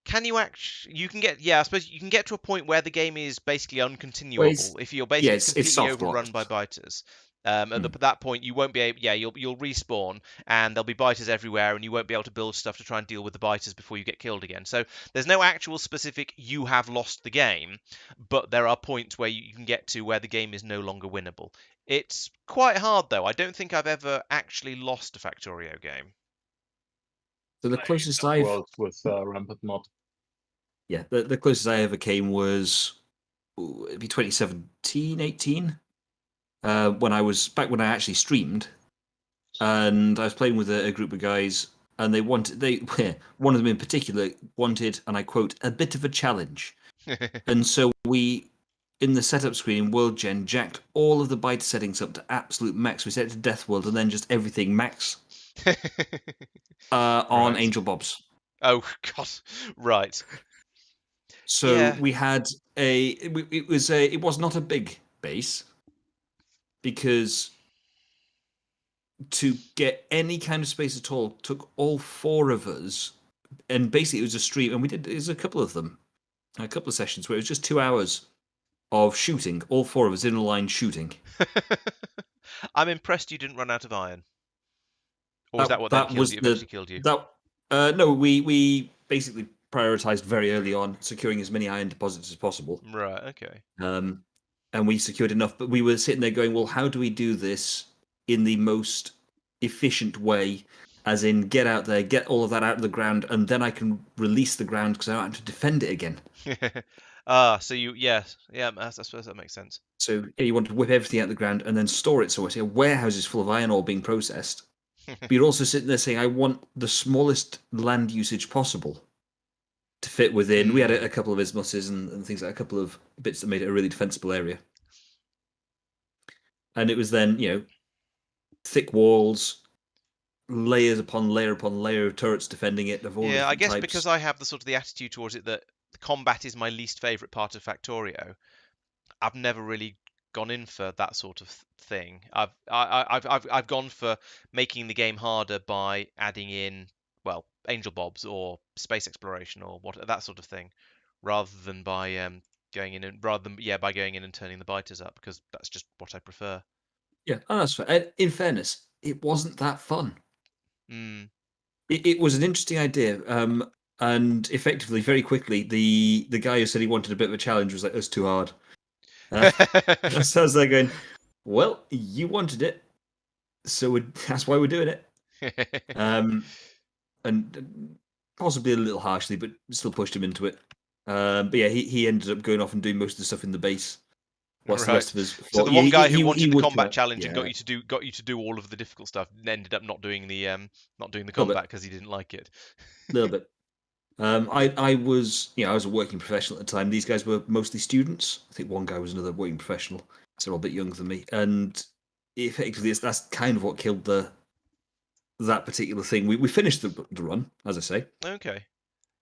Can you actually? You can get. Yeah, I suppose you can get to a point where the game is basically uncontinuable if you're basically it's completely soft overrun locked. by biters. At that point, you won't be able. Yeah, you'll respawn, and there'll be biters everywhere, and you won't be able to build stuff to try and deal with the biters before you get killed again. So there's no actual specific "you have lost the game," but there are points where you can get to where the game is no longer winnable. It's quite hard though. I don't think I've ever actually lost a Factorio game. So the closest I've World with rampant mod. Yeah, the closest I ever came was it'd be 2017, 18. When I actually streamed, and I was playing with a group of guys, and one of them in particular wanted, and I quote, a bit of a challenge. And so we, in the setup screen, World Gen, jacked all of the byte settings up to absolute max. We set it to Death World, and then just everything max on Right. Angel Bobs. Oh God! Right. So Yeah. we had it was not a big base, because to get any kind of space at all took all four of us, and basically it was a stream, and it was a couple of sessions where it was just 2 hours of shooting, all four of us in a line shooting. I'm impressed you didn't run out of iron. Or was that what eventually killed you? No, we basically prioritized very early on securing as many iron deposits as possible. Right, okay. And we secured enough, but we were sitting there going, well, how do we do this in the most efficient way? As in, get out there, get all of that out of the ground, and then I can release the ground because I don't have to defend it again. So yeah, I suppose that makes sense. So you want to whip everything out of the ground and then store it. So I say warehouses full of iron ore being processed. But you're also sitting there saying, I want the smallest land usage possible to fit within. We had a couple of isthmuses and things like a couple of bits that made it a really defensible area. And it was then, thick walls, layers upon layer upon layer of turrets defending it. Of all I guess types. because I have the attitude towards it that the combat is my least favourite part of Factorio, I've never really gone in for that sort of thing. I've gone for making the game harder by adding in, well, Angel Bobs or space exploration or that sort of thing, rather than by going in and turning the biters up, because that's just what I prefer. Yeah, that's fair. And in fairness, it wasn't that fun. It was an interesting idea, and effectively, very quickly, the guy who said he wanted a bit of a challenge was like, "That's too hard." So I was like going, well, you wanted it, so that's why we're doing it. And possibly a little harshly, but still pushed him into it. But yeah, he ended up going off and doing most of the stuff in the base. Whilst the rest of us So the one guy who wanted the combat come challenge and got you to do all of the difficult stuff ended up not doing the combat because he didn't like it. A little bit. I was a working professional at the time. These guys were mostly students. I think one guy was another working professional, so a bit younger than me. And effectively, that's kind of what killed that particular thing. We finished the run, as I say. Okay.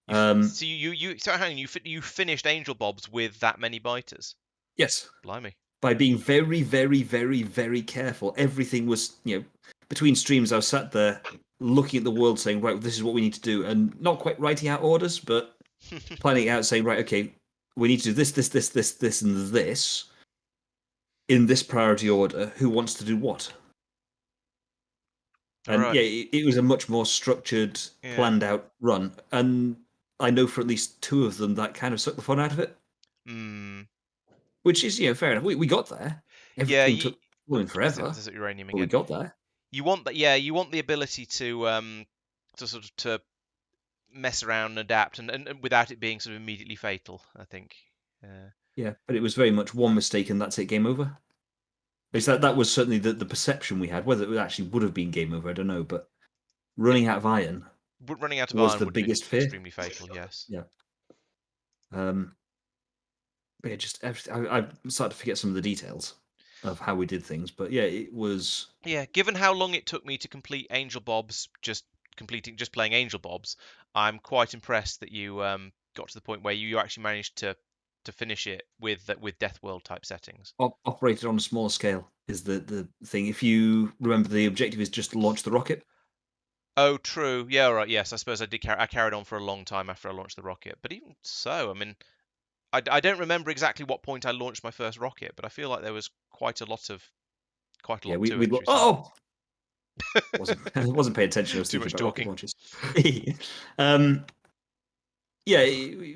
So you finished Angel Bobs with that many biters? Yes. Blimey. By being very, very, very, very careful. Everything was, between streams, I was sat there looking at the world saying, right, this is what we need to do. And not quite writing out orders, but planning it out, saying, right, okay, we need to do this, this, this, this, this, and this in this priority order. Who wants to do what? And it was a much more structured, planned out run. And I know for at least 2 of them that kind of sucked the fun out of it, which is fair enough. We got there. Everything took forever, There's uranium but we again. got there. You want that, yeah. You want the ability to sort of to mess around and adapt, and without it being sort of immediately fatal. I think. Yeah, but it was very much one mistake and that's it, game over. At least that was certainly the perception we had. Whether it actually would have been game over, I don't know. But running out of iron Running out of was iron the would have been biggest fear. extremely fatal. Yes. Yeah. But yeah, just I started to forget some of the details of how we did things. But yeah, it was. Yeah, given how long it took me to complete Angel Bob's, just playing Angel Bob's, I'm quite impressed that you got to the point where you actually managed to finish it with Death World type settings. Operated on a smaller scale is the thing. If you remember, the objective is just to launch the rocket. Oh, true. Yeah, right. Yes, I suppose I did. I carried on for a long time after I launched the rocket. But even so, I mean, I don't remember exactly what point I launched my first rocket, but I feel like there was quite a lot to it. Oh, wasn't paying attention. I was Too thinking much about rocket talking. launches. Yeah,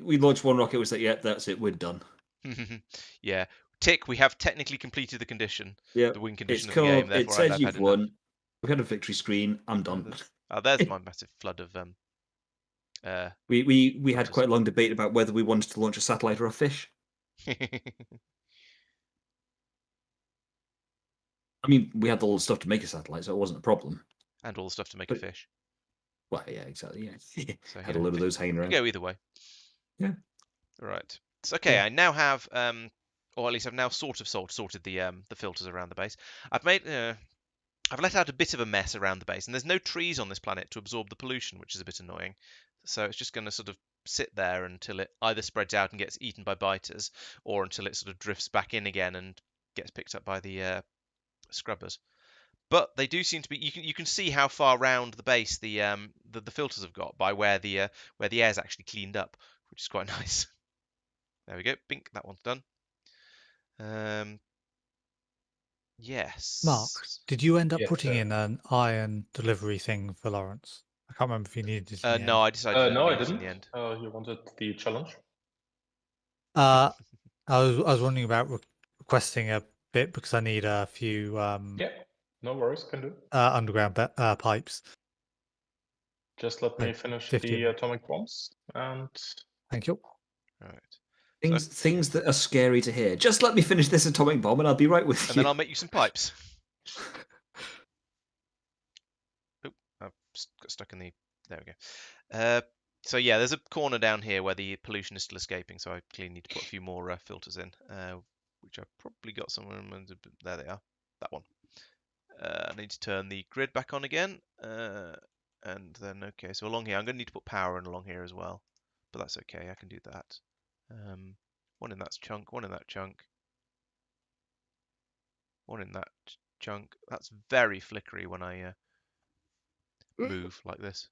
we launched one rocket. We said, "Yeah, that's it. We're done." Yeah, tick. We have technically completed the condition. Yeah, The win condition it's of the game. called. It Therefore, says I've you've had enough. won. We had a victory screen. I'm done. There's my massive flood of We had quite a long debate about whether we wanted to launch a satellite or a fish. I mean, we had all the stuff to make a satellite, so it wasn't a problem. And all the stuff to make a fish. Well, yeah, exactly. Yeah, So, had a load of those hanging around. Go either way. Yeah. Right. So okay, yeah. I now have or at least I've now sort of sorted the filters around the base. I've let out a bit of a mess around the base, and there's no trees on this planet to absorb the pollution, which is a bit annoying. So it's just going to sort of sit there until it either spreads out and gets eaten by biters, or until it sort of drifts back in again and gets picked up by the scrubbers. But they do seem to be. You can see how far round the base the filters have got by where the air's actually cleaned up, which is quite nice. There we go. Bink. That one's done. Yes. Mark, did you end up Yes, putting sir. in an iron delivery thing for Laurence? I can't remember if you needed it. In the No, end. I decided No, I in didn't. the end. You wanted the challenge? I was wondering about requesting a bit because I need a few Yeah, no worries, can do. underground pipes. Just let me Like finish 50 of the them. atomic bombs and Thank you. Right. Things that are scary to hear. Just let me finish this atomic bomb, and I'll be right with you. And then I'll make you some pipes. Oop, I've got stuck in the. There we go. So yeah, there's a corner down here where the pollution is still escaping, so I clearly need to put a few more filters in, which I've probably got somewhere. There they are. That one. I need to turn the grid back on again, and then okay. So along here, I'm going to need to put power in along here as well, but that's okay. I can do that. One in that chunk, one in that chunk, one in that chunk. That's very flickery when I move like this.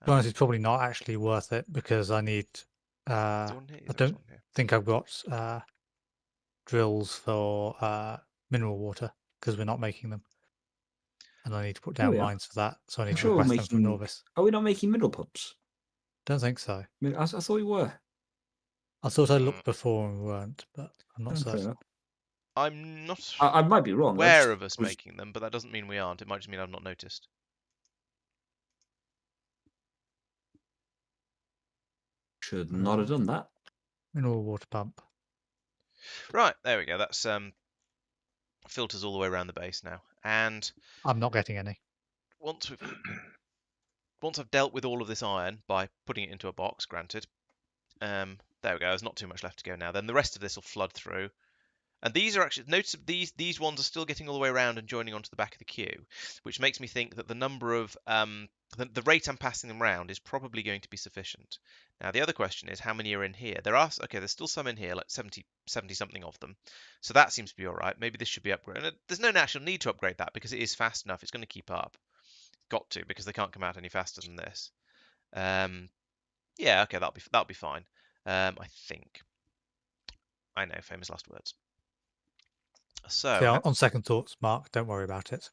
To be honest, it's probably not actually worth it because I need. I don't think I've got drills for mineral water because we're not making them, and I need to put down mines for that. So I need to request them from Norvis. Are we not making mineral pumps? Don't think so. I thought we were. I thought I looked before and we weren't, but I'm not certain. I'm not. I might be wrong. Aware of us making them, but that doesn't mean we aren't. It might just mean I've not noticed. Should not have done that. Mineral water pump. Right, there we go. That's filters all the way around the base now, and I'm not getting any. Once I've dealt with all of this iron by putting it into a box, granted. There we go. There's not too much left to go now. Then the rest of this will flood through. And these are actually, notice these ones are still getting all the way around and joining onto the back of the queue, which makes me think that the number of the rate I'm passing them around is probably going to be sufficient. Now the other question is how many are in here? There's still some in here, like 70 something of them. So that seems to be all right. Maybe this should be upgraded. And there's no actual need to upgrade that because it is fast enough. It's going to keep up. Got to, because they can't come out any faster than this. Yeah, okay, that'll be fine. I think. I know, famous last words. So on second thoughts, Mark, don't worry about it.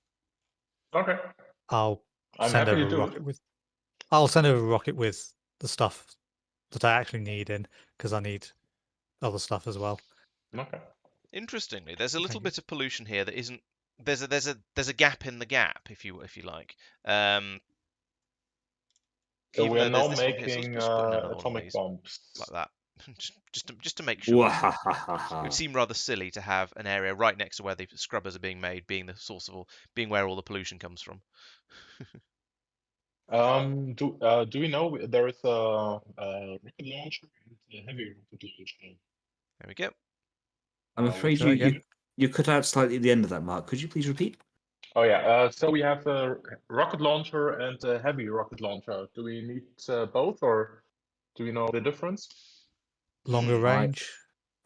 Okay. I'll I'm send happy over to a do rocket it. with. I'll send over a rocket with the stuff that I actually need in, because I need other stuff as well. Okay. Interestingly, there's a little Thank you. bit of pollution here that isn't. There's a gap in the gap, if you like. So Even we are though there's now this one here, so making let's put in another one of atomic these bombs. like that, just to make sure. It would Wahahaha. seem rather silly to have an area right next to where the scrubbers are being made, being the source of being where all the pollution comes from. Do we know there is a rocket launcher and a heavy rocket launcher? There we go. I'm afraid Say that again. you cut out slightly at the end of that, Mark. Could you please repeat? Oh yeah. So we have a rocket launcher and a heavy rocket launcher. Do we need both, or do we know the difference? Longer range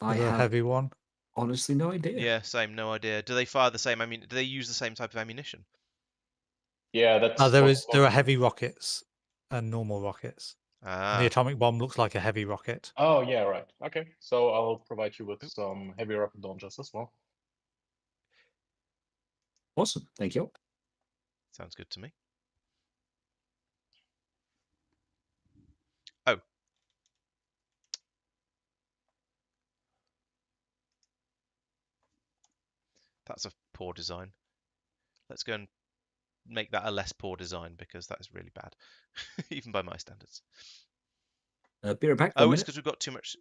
I with a have heavy one. honestly no idea. Yeah, same. No idea. Do they fire the same? I mean, do they use the same type of ammunition? Yeah, that's There are heavy rockets and normal rockets. And the Ah, atomic bomb looks like a heavy rocket. Oh yeah, right. Okay. So I'll provide you with some heavy rocket launchers as well. Awesome. Thank you. sounds good to me. Oh. That's a poor design. Let's go and make that a less poor design, because that is really bad, even by my standards. Be right back. Oh, 1 it's minute. because we've got too much.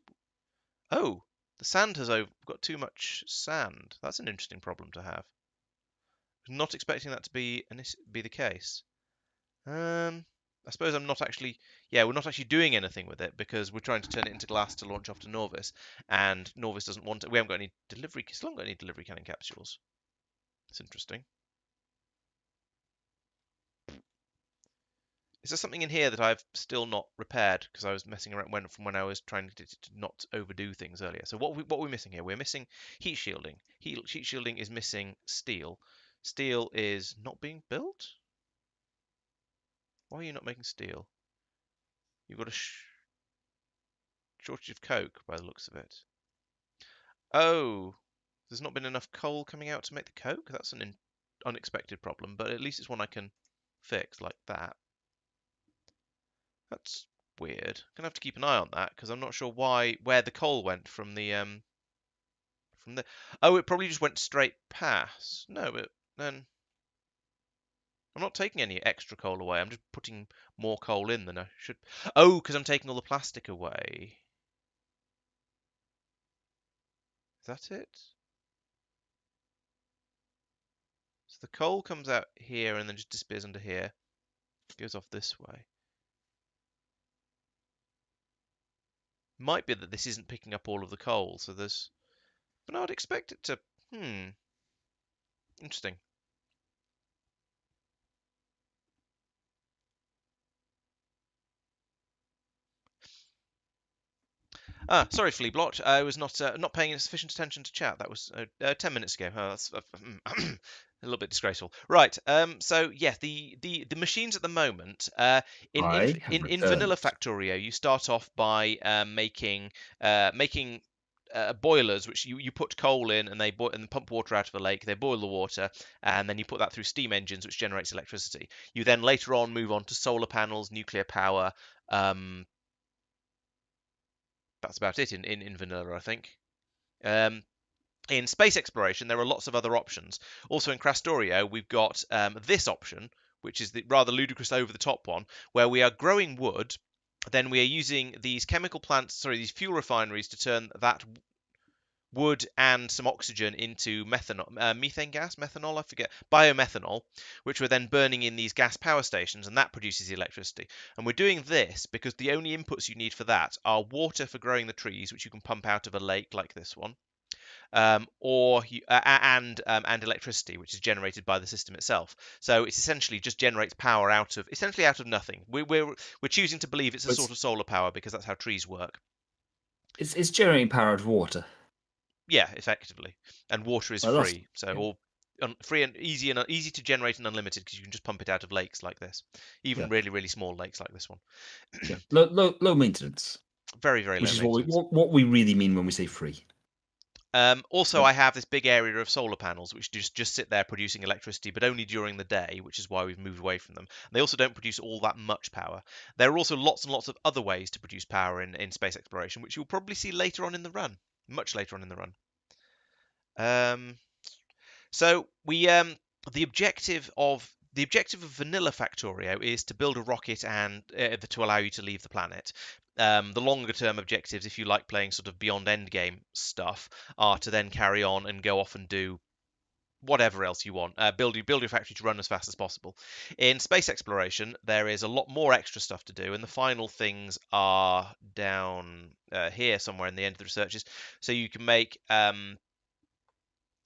Oh, the sand has got too much sand. That's an interesting problem to have. Not expecting that to be the case. I suppose I'm not actually. Yeah, we're not actually doing anything with it because we're trying to turn it into glass to launch off to Norvis, and Norvis doesn't want it. We haven't got any delivery. Still haven't got any delivery cannon capsules. It's interesting. Is there something in here that I've still not repaired because I was messing around when I was trying to not overdo things earlier? So what are we missing here? We're missing heat shielding. Heat shielding is missing steel. Steel is not being built. Why are you not making steel? You've got a shortage of coke by the looks of it. Oh, there's not been enough coal coming out to make the coke? That's an unexpected problem, but at least it's one I can fix like that. That's weird. Gonna have to keep an eye on that because I'm not sure where the coal went from the Oh, it probably just went straight past. No, but then I'm not taking any extra coal away. I'm just putting more coal in than I should. Oh, because I'm taking all the plastic away. Is that it? So the coal comes out here and then just disappears under here. Goes off this way. Might be that this isn't picking up all of the coal, so there's. But I would expect it to. Interesting. Sorry, Fleablot. I was not paying sufficient attention to chat. That was 10 minutes ago. Oh, that's a little bit disgraceful. Right. So yeah, the machines at the moment in I have vanilla returned. Factorio, you start off by making boilers, which you put coal in and they and pump water out of a lake. They boil the water and then you put that through steam engines, which generates electricity. You then later on move on to solar panels, nuclear power. That's about it in vanilla, I think. In space exploration, there are lots of other options. Also in Krastorio, we've got this option, which is the rather ludicrous over-the-top one, where we are growing wood, then we are using these these fuel refineries to turn that wood and some oxygen into methane gas, methanol, I forget, biomethanol, which we're then burning in these gas power stations, and that produces the electricity. And we're doing this because the only inputs you need for that are water for growing the trees, which you can pump out of a lake like this one, and electricity, which is generated by the system itself. So it essentially just generates power out of nothing. We're choosing to believe it's a sort of solar power because that's how trees work. It's generating power out of water. Yeah, effectively, and water is Well, free, so all free and easy to generate and unlimited because you can just pump it out of lakes like this, even really really small lakes like this one. Yeah. Low maintenance. Very very Which low is maintenance. what we really mean when we say free. Also, Yep. I have this big area of solar panels which just sit there producing electricity, but only during the day, which is why we've moved away from them. They also don't produce all that much power. There are also lots and lots of other ways to produce power in space exploration, which you'll probably see later on in the run, much later on in the run. So the objective of vanilla Factorio is to build a rocket and to allow you to leave the planet. The longer term objectives, if you like playing sort of beyond endgame stuff, are to then carry on and go off and do whatever else you want. Build your factory to run as fast as possible. In space exploration, there is a lot more extra stuff to do, and the final things are down here somewhere in the end of the researches. So you can make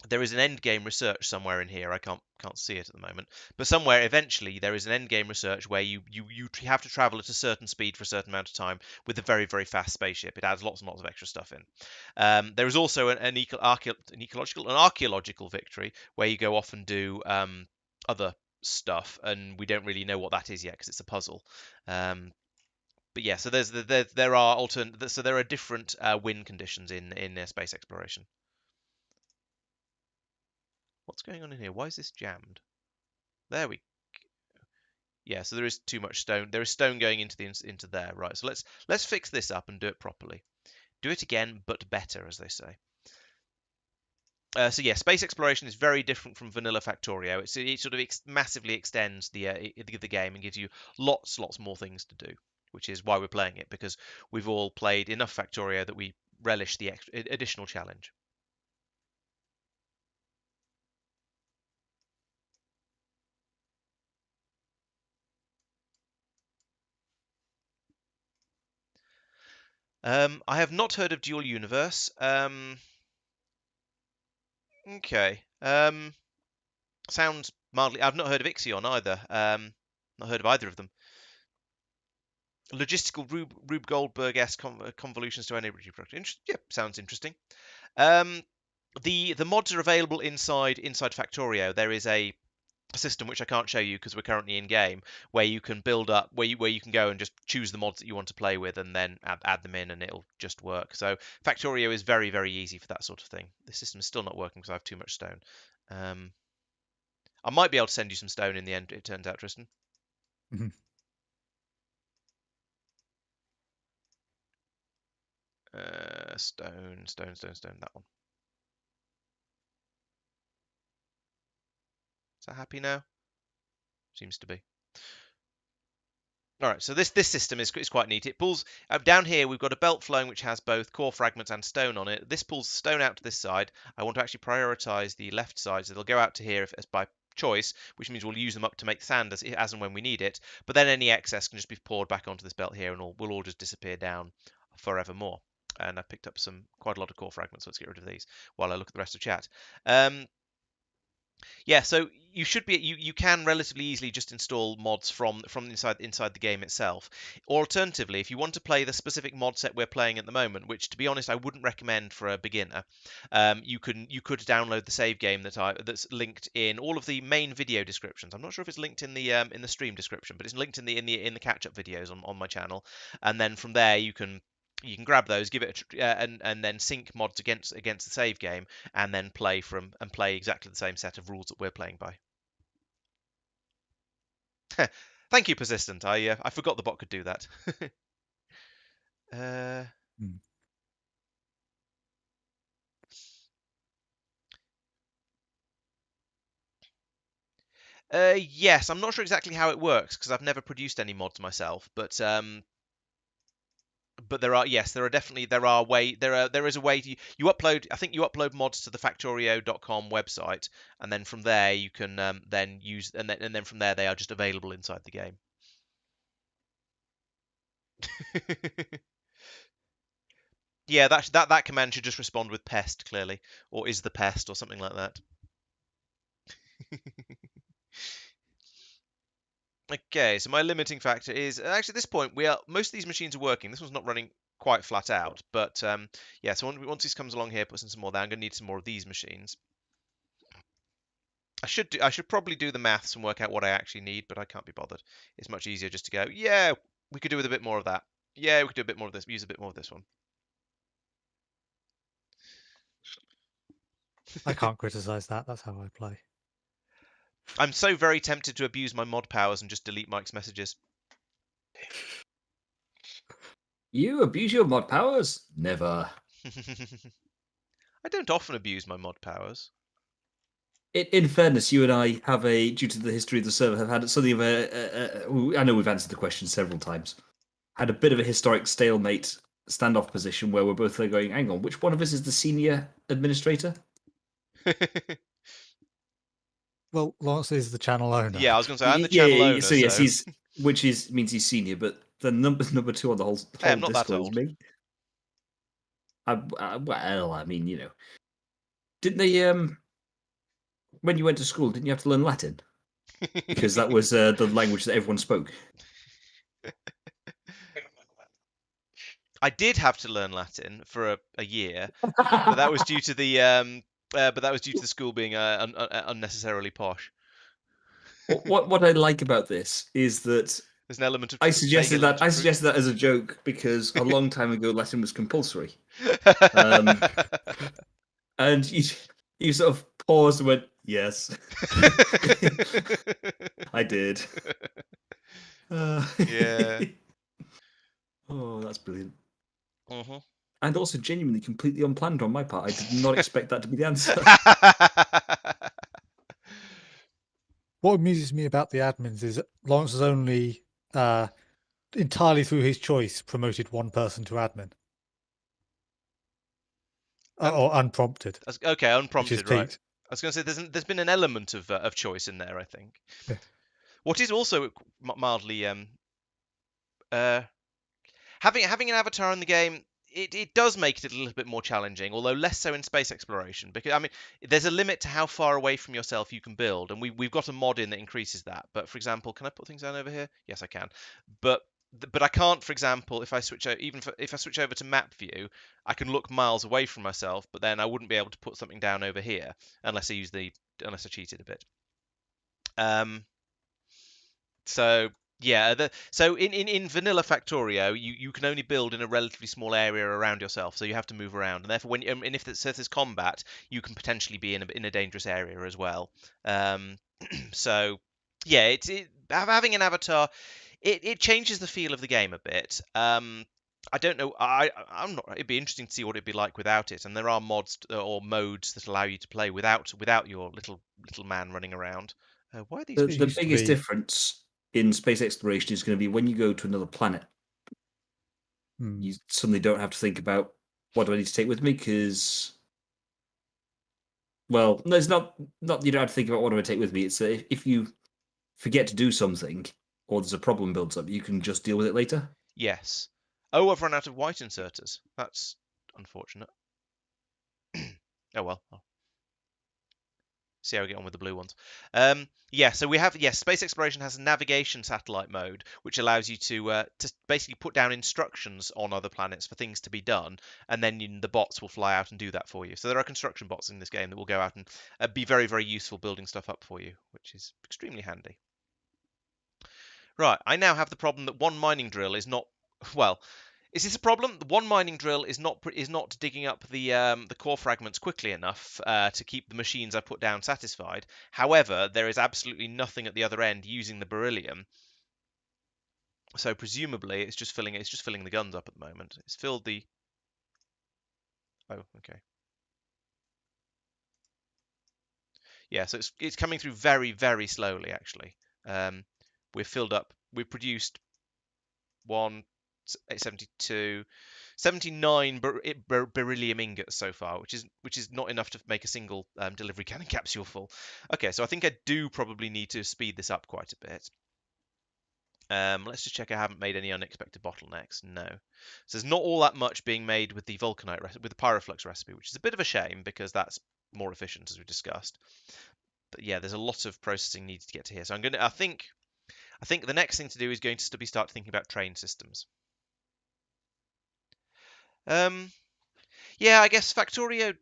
there is an end game research somewhere in here. I can't see it at the moment, but somewhere eventually there is an end game research where you have to travel at a certain speed for a certain amount of time with a very very fast spaceship. It adds lots and lots of extra stuff in. There is also an archaeological victory where you go off and do other stuff, and we don't really know what that is yet because it's a puzzle. But yeah, so there are different win conditions in space exploration. What's going on in here? Why is this jammed? There we Yeah, so there is too much stone. There is stone going into there, right? So let's fix this up and do it properly. Do it again, but better, as they say. So yeah, space exploration is very different from vanilla Factorio. It sort of massively extends the game and gives you lots more things to do, which is why we're playing it, because we've all played enough Factorio that we relish the additional challenge. I have not heard of Dual Universe. Okay. Sounds mildly. I've not heard of Ixion either. Not heard of either of them. Logistical Rube Goldberg-esque convolutions to energy production. Yep, sounds interesting. The mods are available inside Factorio. There is a system which I can't show you because we're currently in game, where you can build up where you can go and just choose the mods that you want to play with and then add them in and it'll just work. So Factorio is very very easy for that sort of thing. The system is still not working because I have too much stone. I might be able to send you some stone in the end, it turns out, Tristan. Mm-hmm. Stone, that one. Is that happy now? Seems to be. All right, so this system is quite neat. It pulls down here. We've got a belt flowing which has both core fragments and stone on it. This pulls stone out to this side. I want to actually prioritize the left side, so they'll go out to here as by choice, which means we'll use them up to make sand as and when we need it. But then any excess can just be poured back onto this belt here, and will all just disappear down forevermore. And I've picked up quite a lot of core fragments, so let's get rid of these while I look at the rest of chat. Yeah, so you can relatively easily just install mods from inside the game itself. Alternatively, if you want to play the specific mod set we're playing at the moment, which to be honest I wouldn't recommend for a beginner, you could download the save game that's linked in all of the main video descriptions. I'm not sure if it's linked in the stream description, but it's linked in the catch-up videos on my channel, and then from there you can grab those, give it and then sync mods against the save game, and then play exactly the same set of rules that we're playing by. Thank you, Persistent. I forgot the bot could do that. Yes, I'm not sure exactly how it works because I've never produced any mods myself, but there are there is a way you upload. I think you upload mods to the Factorio.com website, and then from there you can then use and then from there they are just available inside the game. Yeah, that command should just respond with pest clearly, or is the pest, or something like that. Okay, so my limiting factor is actually at this point most of these machines are working. This one's not running quite flat out, but yeah. So once this comes along here, puts in some more there. I'm going to need some more of these machines. I should probably do the maths and work out what I actually need, but I can't be bothered. It's much easier just to go, yeah, we could do with a bit more of that. Yeah, we could do a bit more of this. Use a bit more of this one. I can't criticize that. That's how I play. I'm so very tempted to abuse my mod powers and just delete Mike's messages. You abuse your mod powers? Never. I don't often abuse my mod powers. In fairness, you and I have due to the history of the server, have had something of I know we've answered the question several times. Had a bit of a historic stalemate standoff position where we're both there going, hang on, which one of us is the senior administrator? Well, Laurence is the channel owner. Yeah, I was going to say I'm the channel owner. So yes, means he's senior, but the number two on the whole Hey, I'm not that Discord is old. me. Well, I mean, didn't they when you went to school, didn't you have to learn Latin? Because that was the language that everyone spoke. I did have to learn Latin for a year, but that was due to the school being unnecessarily posh. What I like about this is that There's an element of I suggested that as a joke because a long time ago Latin was compulsory, and you sort of paused and went, "Yes, I did." Yeah. Oh, that's brilliant. Mm-hmm. And also genuinely completely unplanned on my part. I did not expect that to be the answer. What amuses me about the admins is that Laurence has only entirely through his choice promoted one person to admin. Or unprompted. Okay, unprompted, right? Pete. I was going to say there's been an element of choice in there, I think. Yeah. What is also mildly having an avatar in the game, it does make it a little bit more challenging, although less so in space exploration. Because I mean, there's a limit to how far away from yourself you can build, and we've got a mod in that increases that. But for example, can I put things down over here? Yes, I can. But I can't, for example, if I switch if I switch over to map view, I can look miles away from myself, but then I wouldn't be able to put something down over here unless I cheated a bit. So yeah, so in vanilla Factorio, you can only build in a relatively small area around yourself, so you have to move around, and therefore and if there's combat, you can potentially be in a dangerous area as well. So yeah, having an avatar, it changes the feel of the game a bit. I don't know. I'm not. It'd be interesting to see what it'd be like without it. And there are mods or modes that allow you to play without your little man running around. Why are these? The biggest difference in space exploration is going to be when you go to another planet. You suddenly don't have to think about what do I need to take with me because, well, no, it's not you don't have to think about what do I take with me. It's if you forget to do something or there's a problem builds up, you can just deal with it later. Yes. Oh, I've run out of white inserters. That's unfortunate. Oh well. See how we get on with the blue ones. Yeah, so we have space exploration has a navigation satellite mode, which allows you to basically put down instructions on other planets for things to be done, and then the bots will fly out and do that for you. So there are construction bots in this game that will go out and be very, very useful building stuff up for you, which is extremely handy. Right, I now have the problem that one mining drill is not well. Is this a problem? The one mining drill is not digging up the core fragments quickly enough to keep the machines I put down satisfied. However, there is absolutely nothing at the other end using the beryllium, so presumably it's just filling the guns up at the moment. It's filled the. Oh, okay. Yeah, so it's coming through very, very slowly actually. We've filled up. We've produced 79 beryllium ingots so far, which is not enough to make a single delivery cannon capsule full. Okay, so I think I do probably need to speed this up quite a bit. Let's just check I haven't made any unexpected bottlenecks. No. So there's not all that much being made with the vulcanite with the pyroflux recipe, which is a bit of a shame because that's more efficient as we discussed. But yeah, there's a lot of processing needed to get to here. So I think the next thing to do is going to be start thinking about train systems. Yeah, I guess Factorio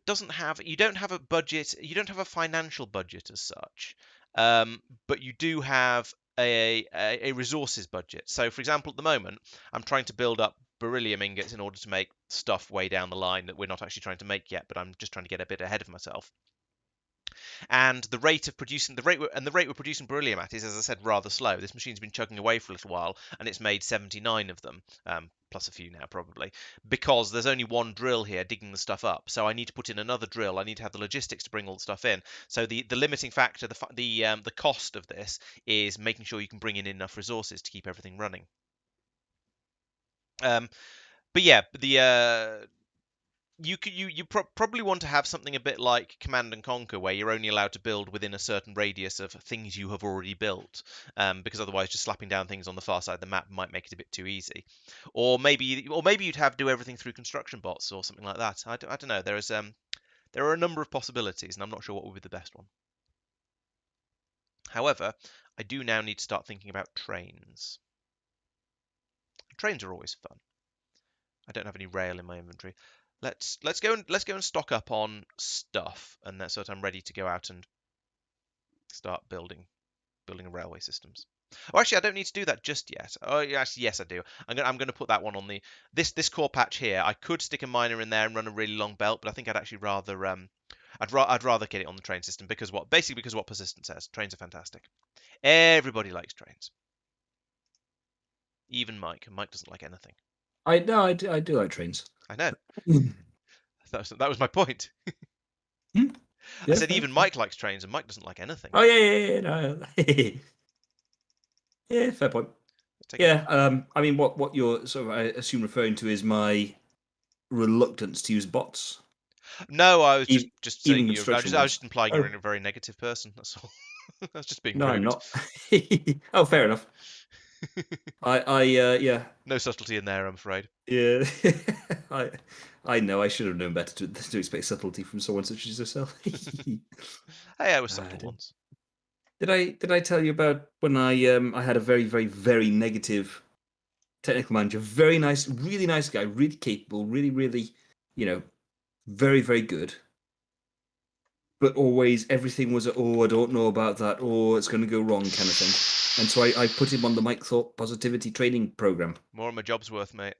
you don't have a budget, you don't have a financial budget as such, but you do have a resources budget. So, for example, at the moment, I'm trying to build up beryllium ingots in order to make stuff way down the line that we're not actually trying to make yet, but I'm just trying to get a bit ahead of myself. And the rate of producing the rate we're producing beryllium at is, as I said, rather slow. This machine's been chugging away for a little while, and it's made 79 of them, plus a few now probably, because there's only one drill here digging the stuff up. So I need to put in another drill. I need to have the logistics to bring all the stuff in. So the limiting factor, the cost of this is making sure you can bring in enough resources to keep everything running. But yeah, you probably want to have something a bit like Command and Conquer, where you're only allowed to build within a certain radius of things you have already built, because otherwise just slapping down things on the far side of the map might make it a bit too easy. Or maybe you'd have to do everything through construction bots or something like that. I don't know. There are a number of possibilities, and I'm not sure what would be the best one. However, I do now need to start thinking about trains. Trains are always fun. I don't have any rail in my inventory. Let's go and stock up on stuff, and that's so that I'm ready to go out and start building railway systems. Oh, actually, I don't need to do that just yet. Oh, actually, yes, I do. I'm gonna put that one on the this core patch here. I could stick a miner in there and run a really long belt, but I think I'd actually rather I'd rather get it on the train system because what persistent says. Trains are fantastic. Everybody likes trains. Even Mike. Mike doesn't like anything. I do like trains. I know. That was my point. Yeah, I said fair. even Mike likes trains, and Mike doesn't like anything. Oh yeah, no. Yeah, fair point. Yeah, I mean, what you're sort of, I assume, referring to is my reluctance to use bots. No, I was just saying even I was construction just implying you're Oh. a very negative person. That's all. I was just being No, rude. I'm not. Oh, fair enough. Yeah. No subtlety in there, I'm afraid. Yeah. I know. I should have known better to expect subtlety from someone such as yourself. Hey, I was subtle once. Did I tell you about when I had a very, very, very negative technical manager? Very nice, really nice guy, really capable, really, really, very, very good. But always everything was, oh, I don't know about that, oh, it's going to go wrong kind of thing. And so I put him on the Mike Thorpe Positivity Training Program. More of my job's worth, mate.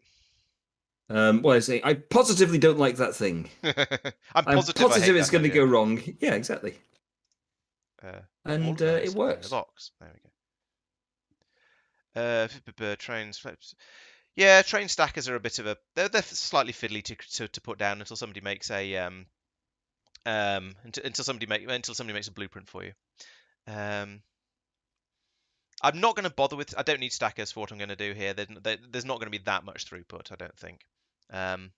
Well, I say I positively don't like that thing. I'm positive it's going to go wrong. Yeah, exactly. And it works. In the box. There we go. Trains. Yeah, train stackers are a bit of a. They're slightly fiddly to put down until somebody makes a until somebody makes a blueprint for you. I'm not going to bother with. I don't need stackers for what I'm going to do here. There's not going to be that much throughput, I don't think. And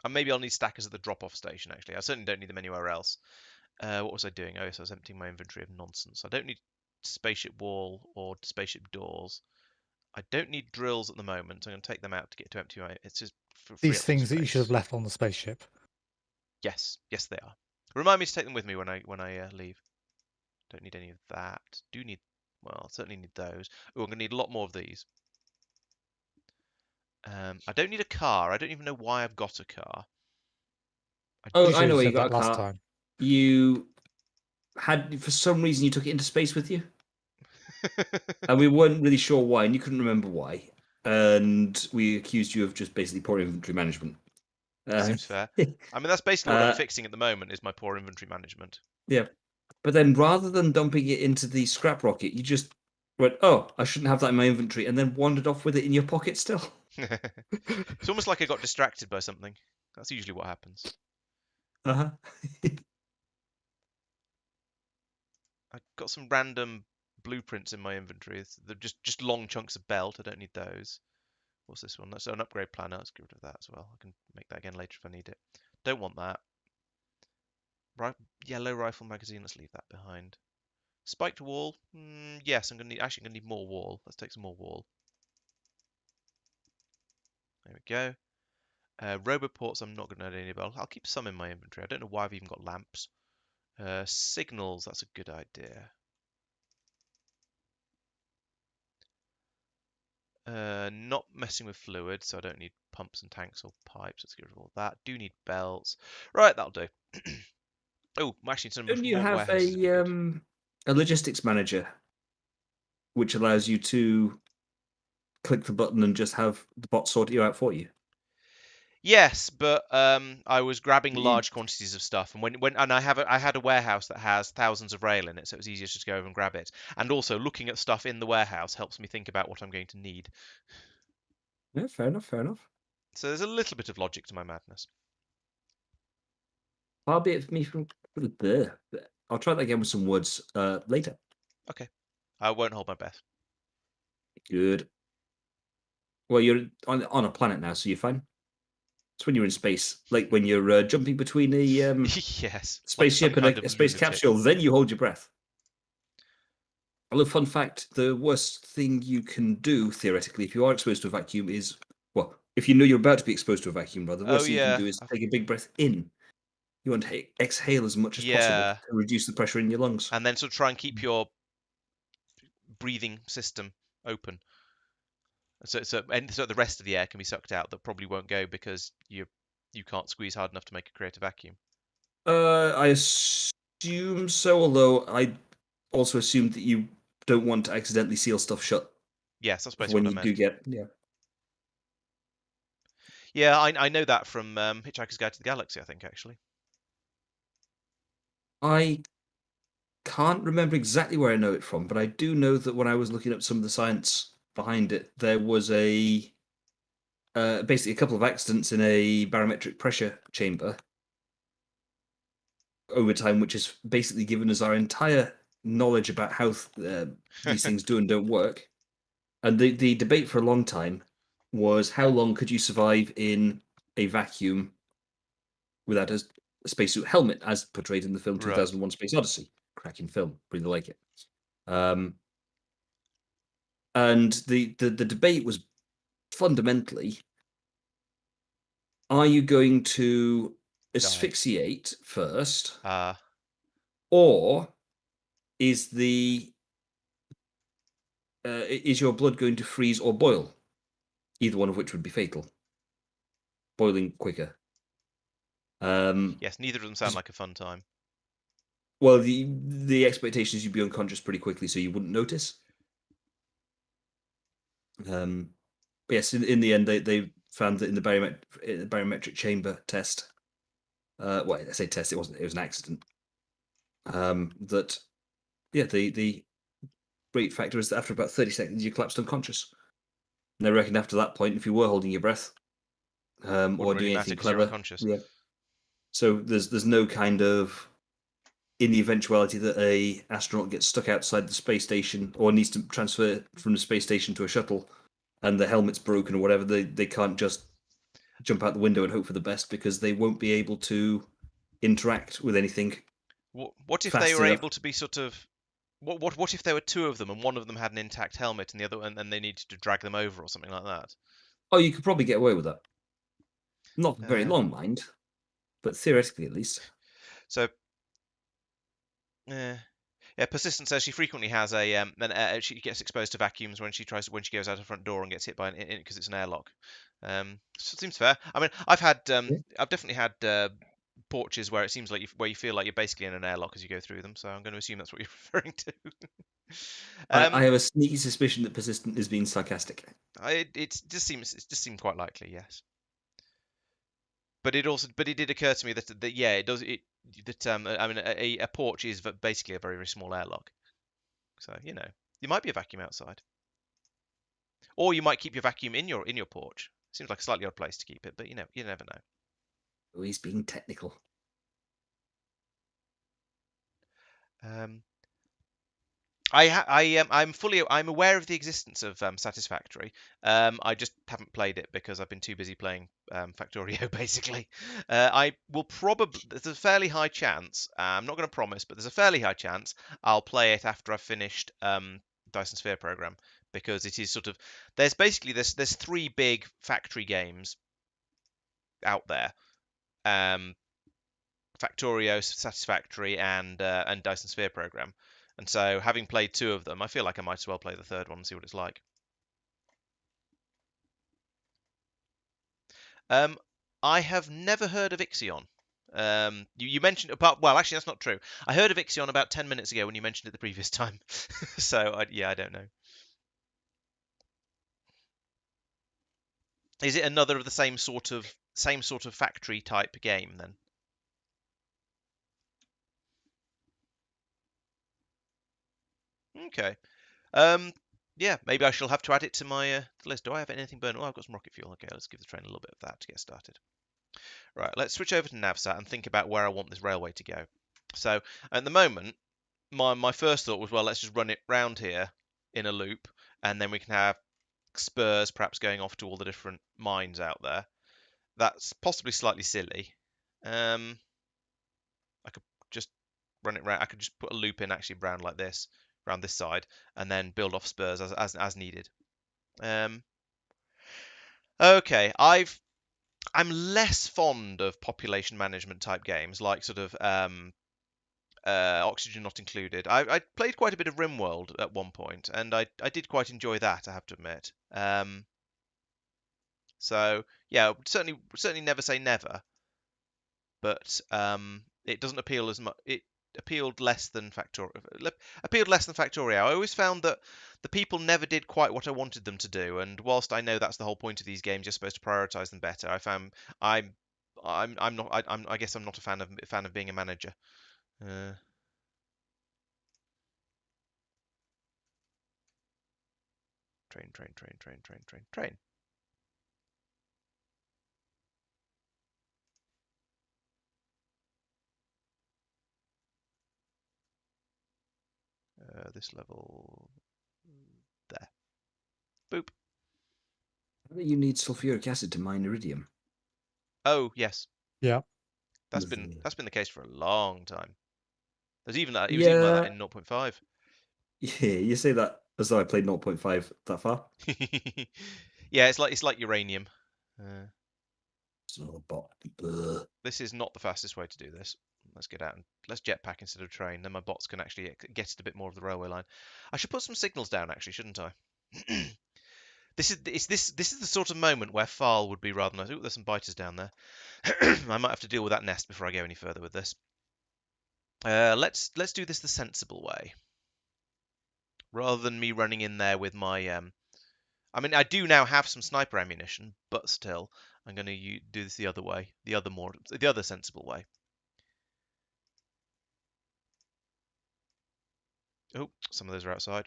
maybe I'll need stackers at the drop-off station. Actually, I certainly don't need them anywhere else. What was I doing? Oh, yes, I was emptying my inventory of nonsense. I don't need spaceship wall or spaceship doors. I don't need drills at the moment. I'm going to take them out to get to empty my. It's just for these things that you should have left on the spaceship. Yes, they are. Remind me to take them with me when I leave. Don't need any of that. Do need. Well, certainly need those. Oh, I'm going to need a lot more of these. I don't need a car. I don't even know why I've got a car. I know where you got a last car. time. You had, for some reason, you took it into space with you. And we weren't really sure why, and you couldn't remember why. And we accused you of just basically poor inventory management. Seems fair. I mean, that's basically what I'm fixing at the moment, is my poor inventory management. Yeah. But then rather than dumping it into the scrap rocket, you just went, oh, I shouldn't have that in my inventory, and then wandered off with it in your pocket still. It's almost like I got distracted by something. That's usually what happens. Uh-huh. I got some random blueprints in my inventory. They're just long chunks of belt. I don't need those. What's this one? That's an upgrade planner. Let's get rid of that as well. I can make that again later if I need it. Don't want that. Yellow rifle magazine. Let's leave that behind. Spiked wall. Yes, I'm gonna need more wall. Let's take some more wall. There we go. Roboports. I'm not gonna add any about. I'll keep some in my inventory. I don't know why I've even got lamps. Signals. That's a good idea. Not messing with fluid, so I don't need pumps and tanks or pipes. Let's get rid of all that. Do need belts. Right, that'll do. Oh, actually, Don't you have a logistics manager, which allows you to click the button and just have the bot sort you out for you? Yes, but I was grabbing You- large quantities of stuff, and I had a warehouse that has thousands of rail in it, so it was easier just to go over and grab it. And also, looking at stuff in the warehouse helps me think about what I'm going to need. Yeah, fair enough, fair enough. So there's a little bit of logic to my madness. Far be it from me from there. I'll try that again with some words later. Okay, I won't hold my breath. Good. Well, you're on a planet now, so you're fine. It's when you're in space, like when you're jumping between a Yes, like some spaceship and kind a of space lunatic. capsule, then you hold your breath. Although, fun fact, the worst thing you can do, theoretically, if you are exposed to a vacuum is, well, if you know you're about to be exposed to a vacuum, rather, the worst Oh thing you can yeah, do is take a big breath in. You want to exhale as much as possible yeah, to reduce the pressure in your lungs. and then sort of try and keep your breathing system open. So the rest of the air can be sucked out that probably won't go because you can't squeeze hard enough to create a vacuum. I assume so, although I also assumed that you don't want to accidentally seal stuff shut Yes, that's for basically when what I you meant. do get, yeah. Yeah, I know that from Hitchhiker's Guide to the Galaxy, I think, actually. I can't remember exactly where I know it from, but I do know that when I was looking up some of the science behind it, there was basically a couple of accidents in a barometric pressure chamber over time, which has basically given us our entire knowledge about how these things do and don't work. And the debate for a long time was how long could you survive in a vacuum without a spacesuit helmet, as portrayed in the film Right. 2001: Space Odyssey. Cracking film, really like it. And the debate was fundamentally: are you going to asphyxiate first, or is is your blood going to freeze or boil? Either one of which would be fatal. Boiling quicker. Yes, neither of them sound like a fun time. Well, the expectation is you'd be unconscious pretty quickly, so you wouldn't notice. But yes, in the end, they found that in the barometric chamber test, well, I say test, it was an accident. That, yeah, the rate factor is that after about 30 seconds, you collapsed unconscious. And I reckon after that point, if you were holding your breath, or Wouldn't really doing matter anything 'cause you're clever, unconscious. yeah. So there's no kind of, in the eventuality that a astronaut gets stuck outside the space station or needs to transfer from the space station to a shuttle, and the helmet's broken or whatever, they can't just jump out the window and hope for the best, because they won't be able to interact with anything. What if they fast were enough. able to be sort of what if there were two of them and one of them had an intact helmet and the other and they needed to drag them over or something like that? Oh, you could probably get away with that. Not very Uh, long, mind, but theoretically at least. So, yeah, Persistent says she frequently has she gets exposed to vacuums when she goes out her front door and gets hit by because it's an airlock. So it seems fair. I mean, I've definitely had porches where it seems like where you feel like you're basically in an airlock as you go through them. So I'm going to assume that's what you're referring to. I have a sneaky suspicion that Persistent is being sarcastic. It just seems quite likely, yes. But it did occur to me that yeah, it does I mean a porch is basically a very very small airlock. So you might be a vacuum outside, or you might keep your vacuum in your porch. Seems like a slightly odd place to keep it, but you never know. Oh, he's being technical. I'm aware of the existence of Satisfactory. I just haven't played it because I've been too busy playing Factorio. Basically, I will probably. There's a fairly high chance. I'm not going to promise, but there's a fairly high chance I'll play it after I've finished Dyson Sphere program, because it is sort of there's three big factory games out there. Factorio, Satisfactory, and Dyson Sphere program. And so, having played two of them, I feel like I might as well play the third one and see what it's like. I have never heard of Ixion. You mentioned about, well, actually, that's not true. I heard of Ixion about 10 minutes ago when you mentioned it the previous time. So, I don't know. Is it another of the same sort of factory type game then? Okay. Yeah, maybe I shall have to add it to my list. Do I have anything burning? Oh, I've got some rocket fuel. Okay, let's give the train a little bit of that to get started. Right, let's switch over to Navsat and think about where I want this railway to go. So at the moment, my first thought was, well, let's just run it round here in a loop, and then we can have spurs perhaps going off to all the different mines out there. That's possibly slightly silly. I could just run it round. I could just put a loop in actually round like this, around this side, and then build off spurs as needed. Okay, I'm less fond of population management type games, like sort of Oxygen Not Included. I played quite a bit of RimWorld at one point, and I did quite enjoy that, I have to admit. So yeah, certainly never say never, but it doesn't appeal as much. It appealed less than Factorio. I always found that the people never did quite what I wanted them to do, and whilst I know that's the whole point of these games, you're supposed to prioritize them better. I found I'm not. I guess I'm not a fan of being a manager. Train. This level there. Boop. You need sulfuric acid to mine iridium. Oh yes, Yeah. that's been the case for a long time. There's even that. It was Yeah. even like that in 0.5. Yeah, you say that as though I played 0.5 that far. Yeah, it's like uranium. It's not a bot. Bleh. This is not the fastest way to do this. Let's get out and let's jetpack instead of train. Then my bots can actually get at a bit more of the railway line. I should put some signals down, actually, shouldn't I? This is the sort of moment where Farl would be rather nice. Ooh, there's some biters down there. I might have to deal with that nest before I go any further with this. Let's do this the sensible way, rather than me running in there with my. I mean, I do now have some sniper ammunition, but still, I'm going to do this the other way, the other sensible way. Oh, some of those are outside.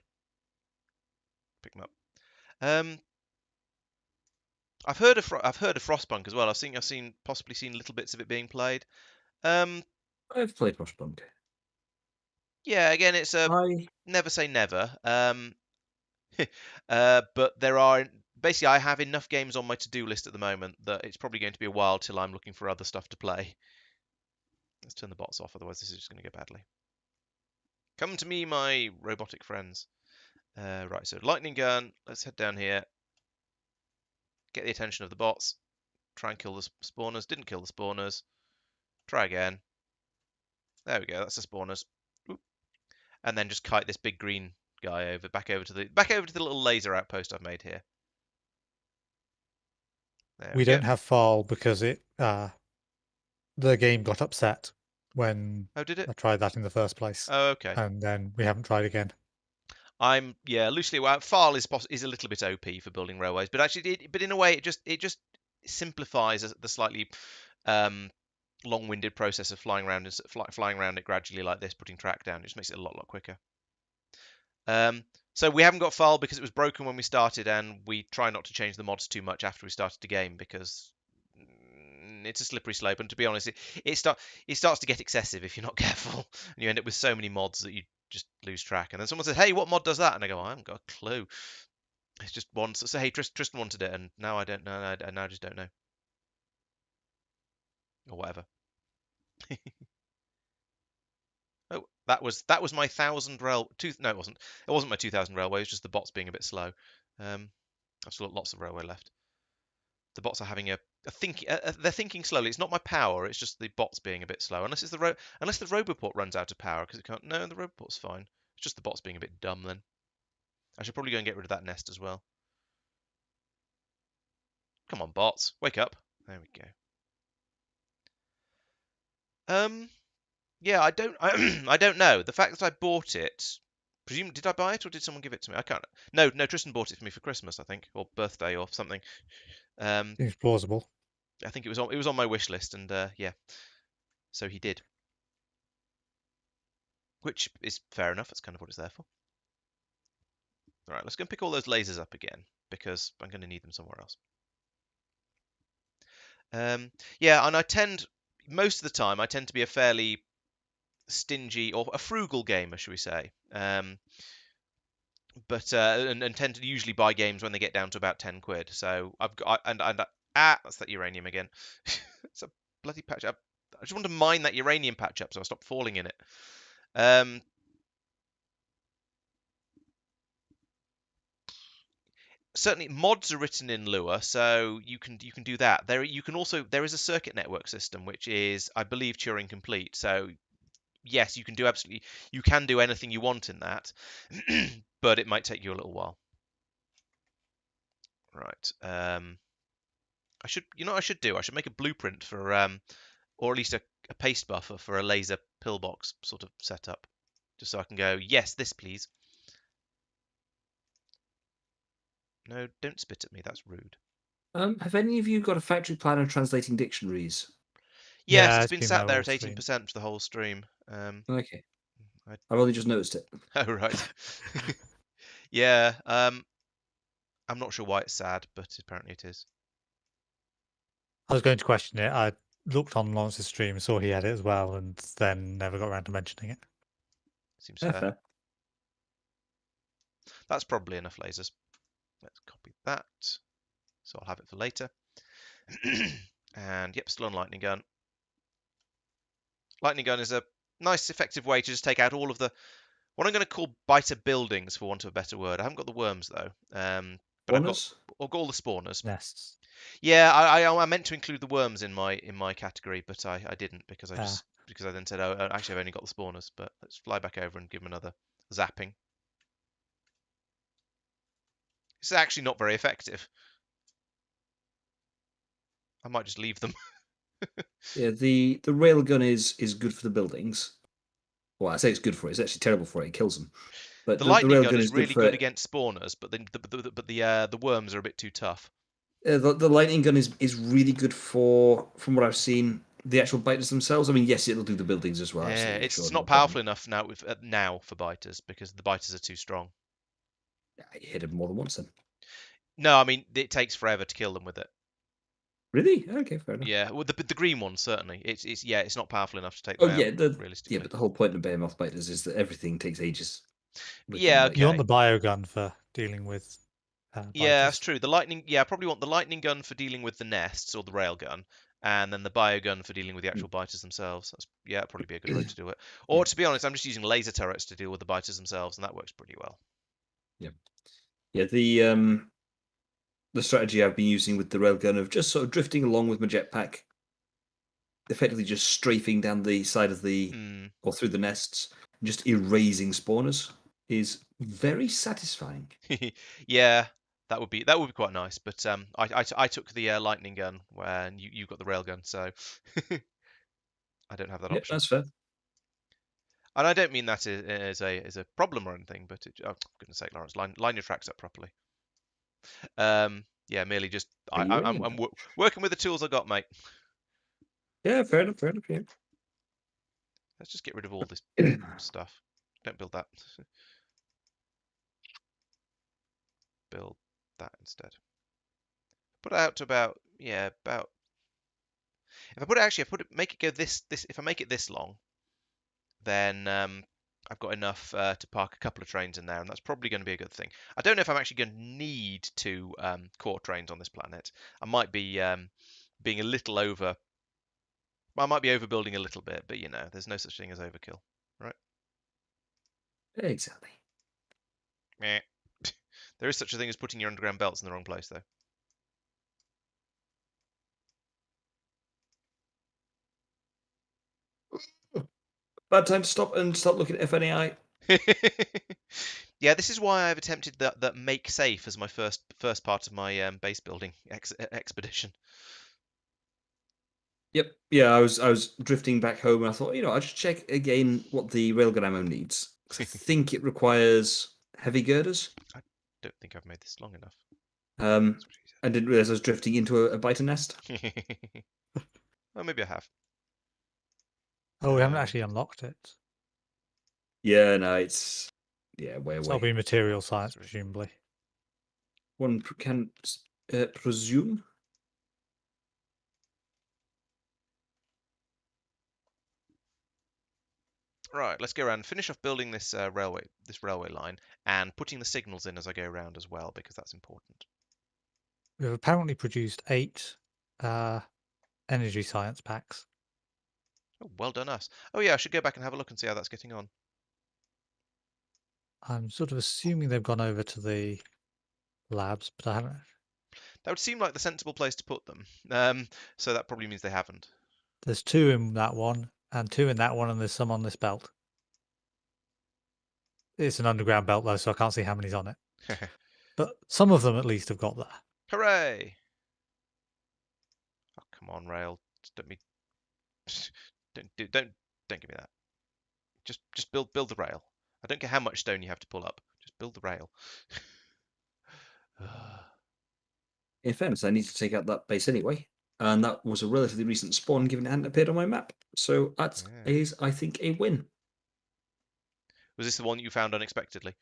Pick them up. I've heard of Frostpunk as well. I've possibly seen little bits of it being played. I've played Frostpunk. Yeah, again, it's never say never. But there are basically I have enough games on my to-do list at the moment that it's probably going to be a while till I'm looking for other stuff to play. Let's turn the bots off, otherwise this is just going to go badly. Come to me, my robotic friends. Right, so lightning gun. Let's head down here. Get the attention of the bots. Try and kill the spawners. Didn't kill the spawners. Try again. There we go. That's the spawners. Oop. And then just kite this big green guy back over to the little laser outpost I've made here. There We go. don't have Farl because the game got upset when Oh, did it? I tried that in the first place. Oh, okay. And then we haven't tried again. Loosely. Well, Farl is a little bit OP for building railways, but actually, but in a way, it just simplifies the slightly long-winded process of flying around it gradually like this, putting track down. It just makes it a lot quicker. So we haven't got Farl because it was broken when we started, and we try not to change the mods too much after we started the game because it's a slippery slope. And to be honest, it starts to get excessive if you're not careful, and you end up with so many mods that you just lose track. And then someone says, "Hey, what mod does that?" And I go, "I haven't got a clue." It's just one. So hey, Tristan wanted it, and now I don't know. I now just don't know, or whatever. Oh, that was my 1,000 rail. No, it wasn't. It wasn't my 2,000 railway. It was just the bots being a bit slow. I've still got lots of railway left. The bots are having a think. They're thinking slowly. It's not my power. It's just the bots being a bit slow. Unless it's unless the Roboport runs out of power because it can't. No, the Roboport's fine. It's just the bots being a bit dumb. Then I should probably go and get rid of that nest as well. Come on, bots, wake up. There we go. Yeah, I don't I don't know. The fact that I bought it, did I buy it or did someone give it to me? I can't. No, Tristan bought it for me for Christmas, I think, or birthday or something. Seems plausible. I think it was on my wish list, and yeah, so he did, which is fair enough. That's kind of what it's there for. All right, let's go and pick all those lasers up again because I'm going to need them somewhere else. Yeah, and most of the time I tend to be a fairly stingy or a frugal gamer, shall we say? But and tend to usually buy games when they get down to about 10 quid. So I've got that's that uranium again. It's a bloody patch up. I just want to mine that uranium patch up so I stop falling in it. Certainly mods are written in Lua, so you can do that. There is a circuit network system which is, I believe, Turing complete. So yes, you can do anything you want in that, but it might take you a little while. Right. I should make a blueprint for or at least a paste buffer for a laser pillbox sort of setup, just so I can go, yes, this please. No, don't spit at me. That's rude. Have any of you got a factory planner translating dictionaries? Yes, Yeah, it's it's been been sat my there whole at stream. 18% for the whole stream. Okay. I- I've only just noticed it. Oh, right. Yeah, I'm not sure why it's sad, but apparently it is. I was going to question it. I looked on Laurence's stream, saw he had it as well, and then never got around to mentioning it. Seems Yeah, fair. fair. That's probably enough lasers. Let's copy that. So I'll have it for later. And yep, still on lightning gun. Lightning gun is a nice, effective way to just take out all of the what I'm going to call biter buildings, for want of a better word. I haven't got the worms though, but I've got all the spawners. Nests. Yeah, I meant to include the worms in my category, but I didn't because I then said, oh, actually I've only got the spawners. But let's fly back over and give them another zapping. It's actually not very effective. I might just leave them. Yeah, the railgun is good for the buildings. Well, I say it's good for it. It's actually terrible for it. It kills them. But The the lightning gun railgun is is really good for good it. against spawners, but the worms are a bit too tough. The lightning gun is really good for, from what I've seen, the actual biters themselves. I mean, yes, it'll do the buildings as well. Yeah, Absolutely, it's sure, not no problem. powerful enough now for biters because the biters are too strong. You hit him more than once then. No, I mean it takes forever to kill them with it. Really? Okay, fair enough. Yeah, well, the green ones certainly. It's not powerful enough to take Oh them out realistically. yeah, but the whole point of behemoth biters is that everything takes ages. Yeah, Like, okay. You want the biogun for dealing with Yeah, that's biters. true. The lightning. Yeah, I probably want the lightning gun for dealing with the nests or the railgun, and then the biogun for dealing with the actual biters themselves. That'd probably be a good way to do it. Or to be honest, I'm just using laser turrets to deal with the biters themselves, and that works pretty well. Yeah, the strategy I've been using with the railgun of just sort of drifting along with my jetpack, effectively just strafing down the side of the or through the nests, and just erasing spawners is very satisfying. Yeah, that would be quite nice. But I took the lightning gun, and you got the railgun, so I don't have that Yeah, option. that's fair. And I don't mean that as a problem or anything, but oh, goodness sake, Laurence, line your tracks up properly. Yeah, merely just I'm working with the tools I got, mate. Yeah, fair enough. Yeah. Let's just get rid of all this stuff. Don't build that. Build that instead. Put it out to about. If I put it make it go this if I make it this long, then I've got enough to park a couple of trains in there, and that's probably going to be a good thing. I don't know if I'm actually going to need 2 core trains on this planet. I might be being a little over. I might be overbuilding a little bit, but there's no such thing as overkill, right? Exactly. Meh. There is such a thing as putting your underground belts in the wrong place, though. Bad time to stop and start looking at FNAI. Yeah, this is why I've attempted that make safe as my first part of my base building expedition. Yep. Yeah, I was drifting back home and I thought, I'll just check again what the railgun ammo needs. 'Cause I think it requires heavy girders. I don't think I've made this long enough. I didn't realize I was drifting into a biter nest. Well, maybe I have. Oh, we haven't Um, actually unlocked it. Yeah, no, it's way So that'll away. be material science, presumably. One can presume. Right, let's go around and finish off building this railway line and putting the signals in as I go around as well, because that's important. We've apparently produced 8 energy science packs. Oh, well done us. Oh yeah, I should go back and have a look and see how that's getting on. I'm sort of assuming they've gone over to the labs, but I haven't. That would seem like the sensible place to put them. So that probably means they haven't. There's 2 in that one, and 2 in that one, and there's some on this belt. It's an underground belt, though, so I can't see how many's on it. But some of them, at least, have got there. Hooray! Oh, come on, rail. Just don't give me that. Just build the rail. I don't care how much stone you have to pull up. Just build the rail. In fairness, I need to take out that base anyway, and that was a relatively recent spawn, given it hadn't appeared on my map. So that Yeah. is, I think, a win. Was this the one that you found unexpectedly?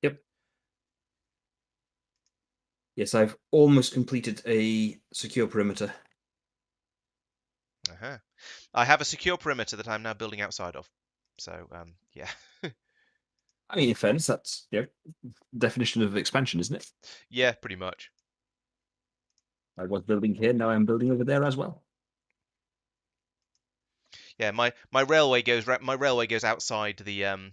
Yep. Yes, I've almost completed a secure perimeter. Uh-huh. I have a secure perimeter that I'm now building outside of. So, yeah. I mean, in fairness, that's definition of expansion, isn't it? Yeah, pretty much. I was building here, now I'm building over there as well. Yeah, my railway goes outside the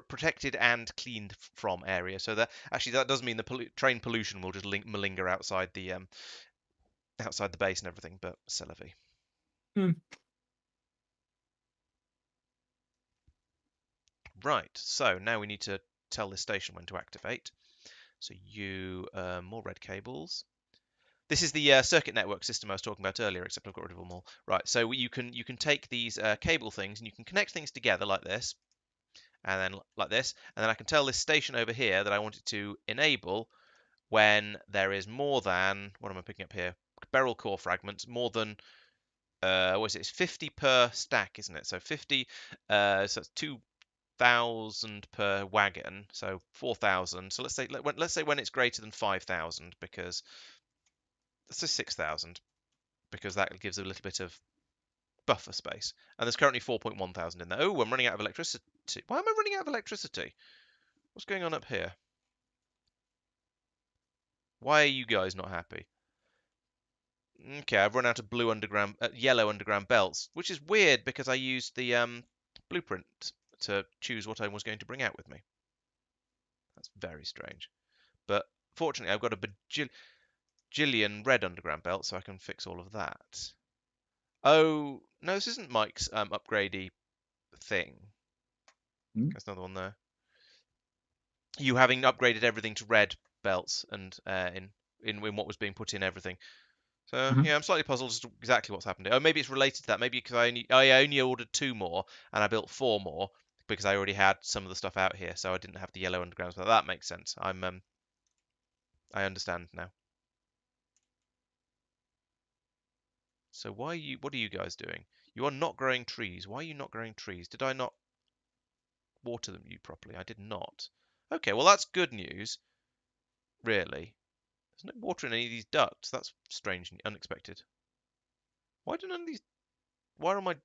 protected and cleaned from area. So that does mean the train pollution will just malinger outside the base and everything. But c'est la vie. Right. So now we need to tell this station when to activate. So you more red cables. This is the circuit network system I was talking about earlier, except I've got rid of them all. Right, so you can take these cable things and you can connect things together like this, and then like this, and then I can tell this station over here that I want it to enable when there is more than, what am I picking up here? Beryl core fragments, more than, what is it? It's 50 per stack, isn't it? So 50, so it's 2,000 per wagon, so 4,000. So let's say when it's greater than 5,000, because let's say 6,000, because that gives a little bit of buffer space. And there's currently 4.1 thousand in there. Oh, I'm running out of electricity. Why am I running out of electricity? What's going on up here? Why are you guys not happy? Okay, I've run out of yellow underground belts, which is weird because I used the blueprint to choose what I was going to bring out with me. That's very strange. But fortunately, I've got a bajillion red underground belts, so I can fix all of that. Oh, no, this isn't Mike's upgradey thing. There's another one there. You having upgraded everything to red belts and in what was being put in everything. So yeah, I'm slightly puzzled as to exactly what's happened. Oh, maybe it's related to that. Maybe because I only ordered 2 more and I built 4 more because I already had some of the stuff out here, so I didn't have the yellow undergrounds. But that makes sense. I understand now. So what are you guys doing? You are not growing trees. Why are you not growing trees? Did I not water them properly? I did not. Okay, well that's good news. Really. There's no water in any of these ducts. That's strange and unexpected. Why do none of these? Why are my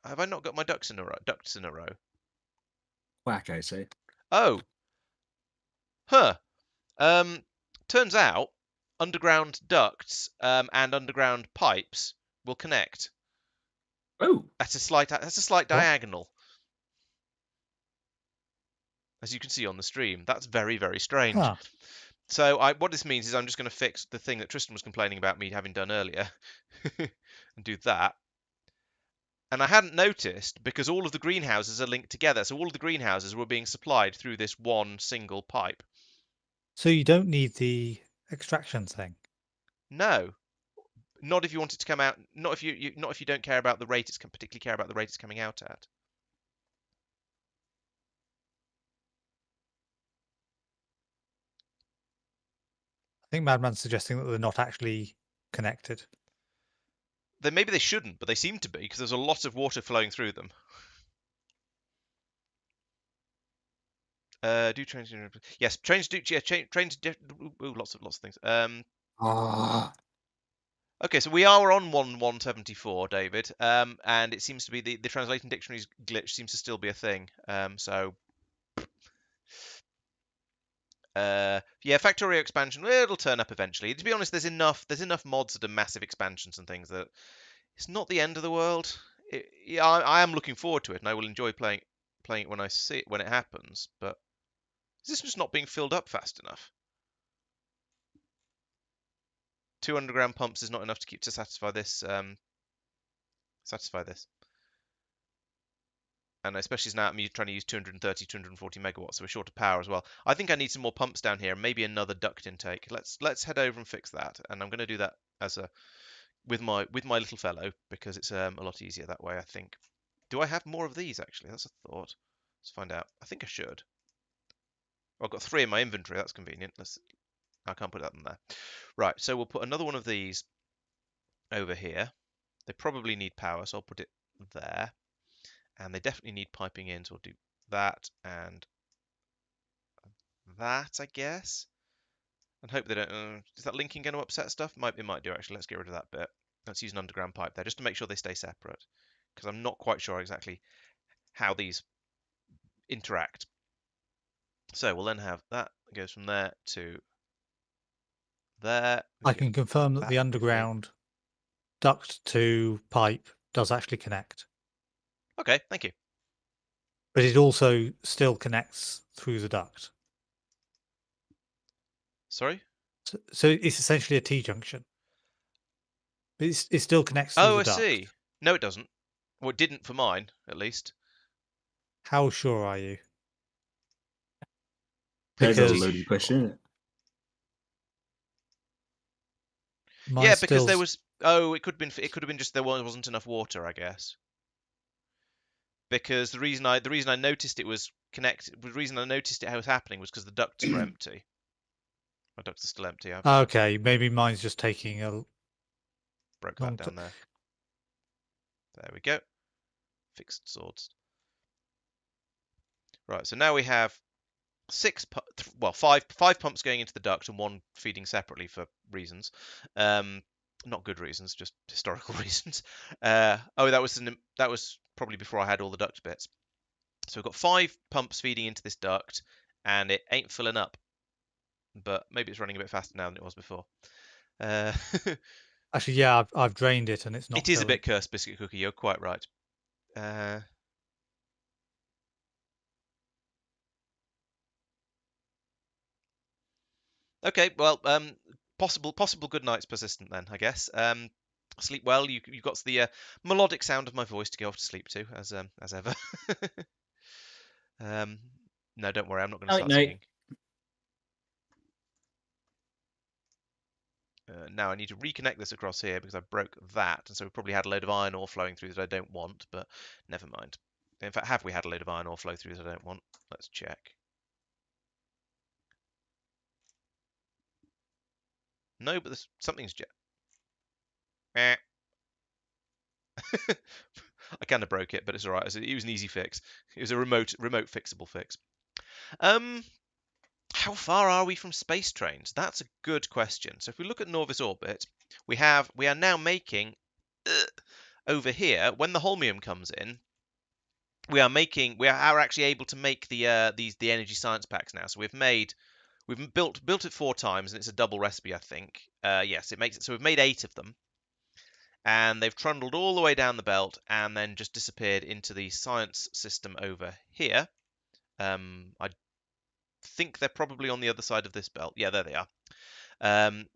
have I not got my ducks in a row? Ducts in a row. Whack, I say. Oh, huh. Turns out underground ducts and underground pipes will connect. Oh, That's a slight diagonal, as you can see on the stream. That's very, very strange. Huh. So what this means is I'm just going to fix the thing that Tristan was complaining about me having done earlier, and do that. And I hadn't noticed because all of the greenhouses are linked together. So all of the greenhouses were being supplied through this one single pipe. So you don't need the extraction thing. No, not if you want it to come out. Not if you don't care about the rate. It's particularly care about the rate it's coming out at. think Madman's suggesting that they're not actually connected. Then maybe they shouldn't, but they seem to be because there's a lot of water flowing through them. Do trains? Yes, trains do. Yeah, trains. Lots of things. Okay, so we are on 174, David. And it seems to be the translating dictionaries glitch seems to still be a thing. Yeah, Factorio expansion. Well, it'll turn up eventually. To be honest, there's enough mods that are massive expansions and things that it's not the end of the world. Yeah, I am looking forward to it, and I will enjoy playing it when I see it when it happens. But is this just not being filled up fast enough? 2 underground pumps is not enough to satisfy this. And especially now I'm trying to use 230, 240 megawatts, so we're short of power as well. I think I need some more pumps down here, maybe another duct intake. Let's head over and fix that, and I'm going to do that with my little fellow because it's a lot easier that way, I think. Do I have more of these actually? That's a thought. Let's find out. I think I should. Well, I've got 3 in my inventory. That's convenient. I can't put that in there. Right, so we'll put another one of these over here. They probably need power, so I'll put it there. And they definitely need piping in, so we'll do that and that, I guess. And hope they don't... is that linking going to upset stuff? It might do, actually. Let's get rid of that bit. Let's use an underground pipe there, just to make sure they stay separate. Because I'm not quite sure exactly how these interact. So we'll then have that goes from there to there. I can confirm that the underground duct to pipe does actually connect. Okay, thank you. But it also still connects through the duct. Sorry? So it's essentially a T-junction. But it still connects through the duct. I see. No, it doesn't. Well, it didn't for mine, at least. How sure are you? That's a Because loaded question, isn't it? Yeah, because there was... Oh, it could have been just there wasn't enough water, I guess. Because the reason I noticed it was connected, the reason I noticed it was happening was because the ducts were empty. My ducts are still empty. Okay, maybe mine's just taking a... Broke that down there. There we go. Fixed swords. Right, so now we have 5 pumps going into the duct and 1 feeding separately for reasons. Not good reasons, just historical reasons. Oh, that was probably before I had all the duct bits. So we've got 5 pumps feeding into this duct, and it ain't filling up. But maybe it's running a bit faster now than it was before. Actually, yeah, I've drained it, and it's not. It is a bit cursed, Biscuit Cookie. You're quite right. Okay, well, possible good nights persistent then, I guess. Sleep well. You got the melodic sound of my voice to go off to sleep to, as ever. No, don't worry, I'm not going to start singing. Now I need to reconnect this across here because I broke that, and so we probably had a load of iron ore flowing through that I don't want, but never mind. In fact, have we had a load of iron ore flow through that I don't want? Let's check. No, but something's I kind of broke it, but it's all right. It was an easy fix. It was a remote fixable fix. How far are we from space trains? That's a good question. So if we look at Norvis orbit, we are now making over here when the holmium comes in. We are actually able to make the energy science packs now. So we've built it 4 times, and it's a double recipe, I think. Yes, it makes it. So we've made 8 of them, and they've trundled all the way down the belt and then just disappeared into the science system over here. I think they're probably on the other side of this belt. Yeah, there they are.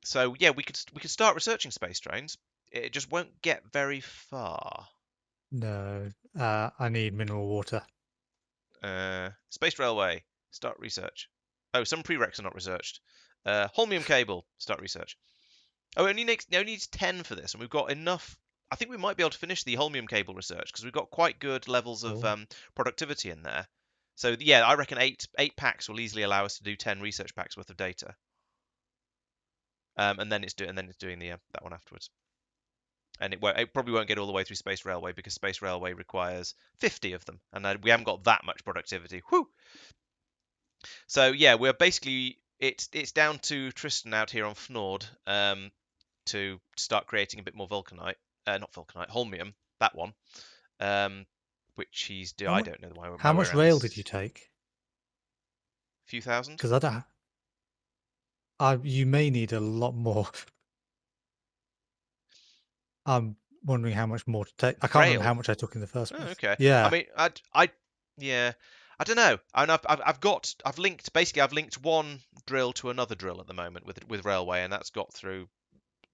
So yeah, we could start researching space trains. It just won't get very far. No, I need mineral water. Space railway, start research. Oh, some prereqs are not researched. Holmium cable, start research. Oh, it only needs 10 for this, and we've got enough. I think we might be able to finish the holmium cable research because we've got quite good levels of productivity in there. So yeah, I reckon 8 packs will easily allow us to do 10 research packs worth of data. and then it's doing the that one afterwards. And it probably won't get all the way through Space Railway because Space Railway requires 50 of them, and we haven't got that much productivity. Whew! So yeah, we're basically it's down to Tristan out here on Fnord to start creating a bit more vulcanite, not vulcanite, holmium, that one, which he's doing. I don't know why. How much rail did you take? Few thousand. Because I don't. You may need a lot more. I'm wondering how much more to take. I can't remember Rail? how much I took in the first place. Oh, okay. Yeah. I mean, yeah. I don't know. And I've linked one drill to another drill at the moment with railway, and that's got through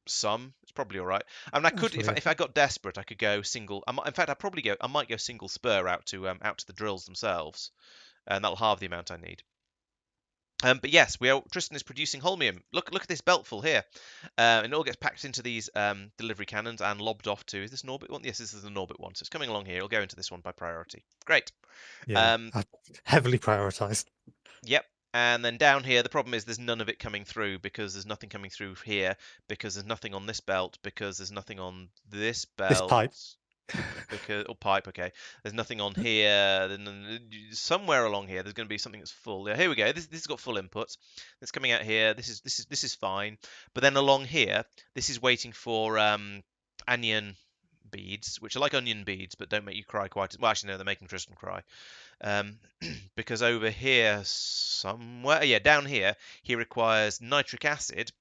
some. It's probably all right. I mean, I could if I got desperate, I could go single. In fact, I might go single spur out to the drills themselves, and that'll halve the amount I need. But yes, Tristan is producing holmium. Look at this beltful here, and it all gets packed into these delivery cannons and lobbed off to. Is this an orbit one? Yes, this is an orbit one. So it's coming along here. It'll go into this one by priority. Great. Yeah. Heavily prioritized. Yep. And then down here, the problem is there's none of it coming through because there's nothing coming through here because there's nothing on this belt because there's nothing on this belt. This pipe. Pipe, okay. There's nothing on here. Then somewhere along here, there's going to be something that's full. Yeah, here we go. This has got full inputs. It's coming out here. This is fine. But then along here, this is waiting for onion beads, which are like onion beads, but don't make you cry quite as well. Actually, no, they're making Tristan cry. Because over here somewhere, yeah, down here, he requires nitric acid.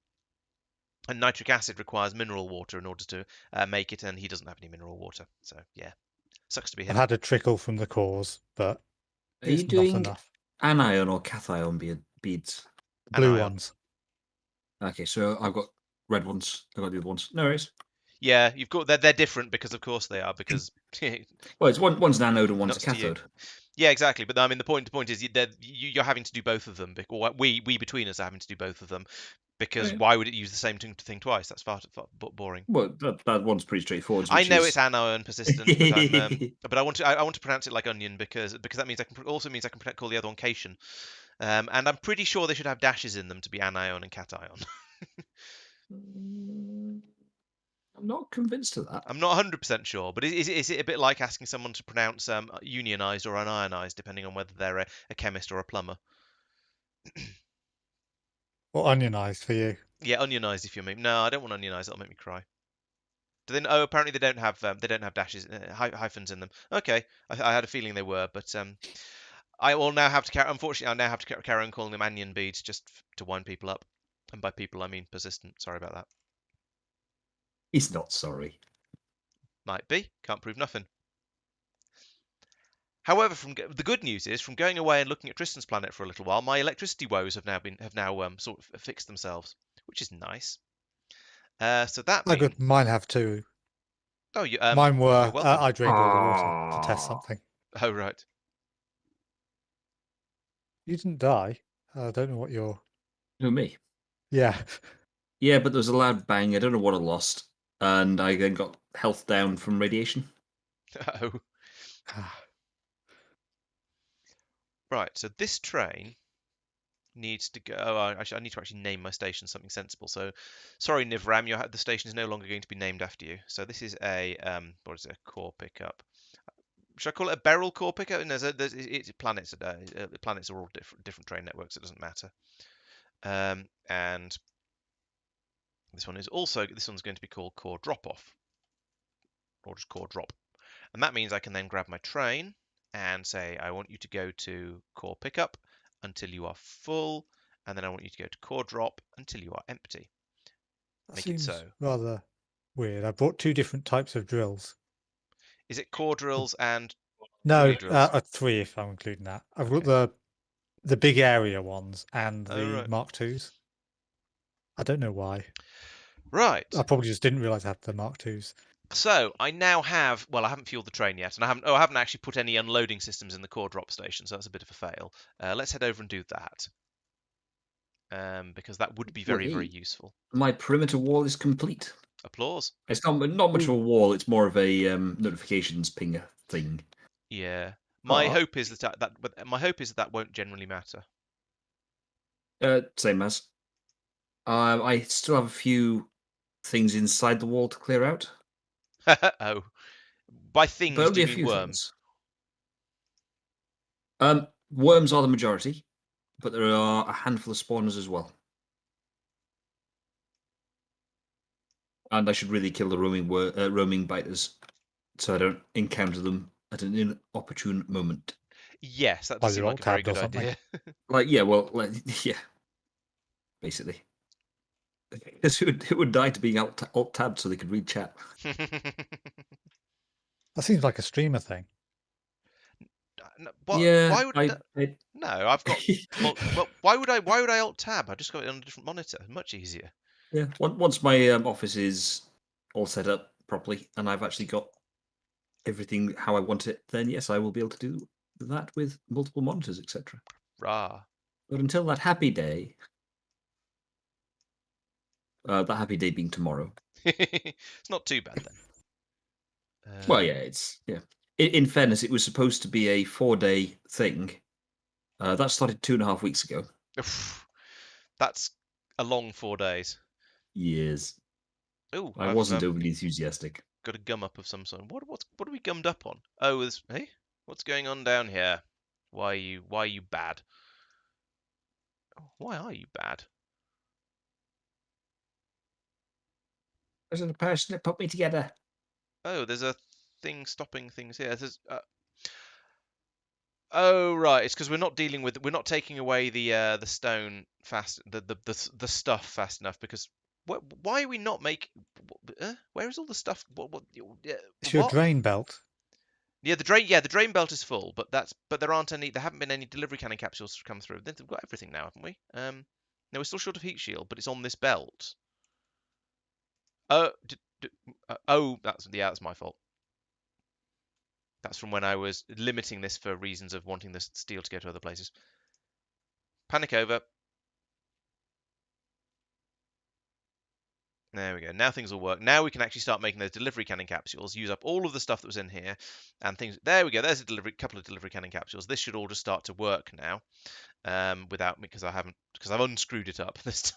And nitric acid requires mineral water in order to make it, and he doesn't have any mineral water. So, yeah, sucks to be him. I've had a trickle from the cores, but Are you it's not doing enough. anion or cation beads? Blue Anion. ones. Okay, so I've got red ones. I've got the other ones. No worries. Yeah, you've got they're different because of course they are because Well, it's one's an anode and one's a Nuts to you. cathode. yeah, exactly. But I mean the point is you're having to do both of them. Or we between us are having to do both of them because Yeah. why would it use the same thing twice? That's far boring. Well, that one's pretty straightforward. I which know is- it's anion persistent, but I want to pronounce it like onion because that means I can call the other one cation, and I'm pretty sure they should have dashes in them to be anion and cation. I'm not convinced of that. I'm not 100% sure, but is it a bit like asking someone to pronounce unionized or unionized depending on whether they're a chemist or a plumber? Or onionized for you. Yeah, onionized if you mean. No, I don't want onionized. That'll make me cry. Do they? Oh, apparently they don't have dashes, hyphens in them. Okay, I had a feeling they were, but I will now have to. Unfortunately, I now have to carry on calling them anion beads just to wind people up, and by people I mean persistent. Sorry about that. He's not sorry. Might be. Can't prove nothing. However, the good news is, from going away and looking at Tristan's planet for a little while, my electricity woes have now sort of fixed themselves, which is nice. So that means Mine have too. oh, you Mine were. you're welcome. I drained all the water to test something. Oh right. You didn't die. I don't know what you're. Who, me? Yeah. Yeah, but there was a loud bang. I don't know what I lost. And I then got health down from radiation. Oh. Right, so this train needs to go. Oh, I need to actually name my station something sensible. So, sorry, Nivram, the station is no longer going to be named after you. So this is a what is it? A core pickup. Should I call it a Beryl core pickup? And planets. Planets are all different train networks. It doesn't matter. And this one's going to be called core drop off, or just core drop. And that means I can then grab my train and say, I want you to go to core pickup until you are full, and then I want you to go to core drop until you are empty. That Make it seems so. rather weird. I brought two different types of drills. Is it core drills and No, Three drills. 3 if I'm including that. I've Okay. got the big area ones and Oh, the right. Mark IIs. I don't know why. right? I probably just didn't realize I had the Mark IIs. So I now have. Well, I haven't fueled the train yet, and I haven't actually put any unloading systems in the core drop station, so that's a bit of a fail. Let's head over and do that. Because that would be very, very useful. My perimeter wall is complete. Applause. It's not much of a wall. It's more of a notifications pinger thing. Yeah. My Oh. hope is that. But my hope is that won't generally matter. Same as. I still have a few things inside the wall to clear out, Oh, by but things, do only you a mean few worms? things. Worms are the majority, but there are a handful of spawners as well. And I should really kill the roaming biters, so I don't encounter them at an inopportune moment. Yes, that does While seem you're like a very alt-tabbed or good something. idea. Yeah, basically. Because who would die to being alt-tabbed so they could read chat? That seems like a streamer thing. What? Yeah, Why would no? I've got well. Why would I alt tab? I just got it on a different monitor. Much easier. yeah. Once my office is all set up properly and I've actually got everything how I want it, then yes, I will be able to do that with multiple monitors, etc. Rah. But until that happy day, that happy day being tomorrow. It's not too bad then. Well, yeah, yeah. In fairness, it was supposed to be a 4-day thing. That started 2.5 weeks ago. That's a long 4 days. Years. Oh, I I've wasn't overly enthusiastic. got a gum up of some sort. What are we gummed up on? Oh, hey, what's going on down here? Why are you bad? Why are you bad? There's a person that put me together. Oh, there's a thing stopping things here. Oh right, it's because we're not taking away the stone fast, the stuff fast enough. Because why are we not making? Where is all the stuff? It's your What? drain belt. Yeah, the drain belt is full, but there haven't been any delivery cannon capsules to come through. Then we've got everything now, haven't we? No, we're still short of heat shield, but it's on this belt. Oh, that's my fault. That's from when I was limiting this for reasons of wanting this steel to go to other places. Panic over. There we go. Now things will work. Now we can actually start making those delivery cannon capsules, use up all of the stuff that was in here, and things. There we go. There's a couple of delivery cannon capsules. This should all just start to work now, without me because I've unscrewed it up this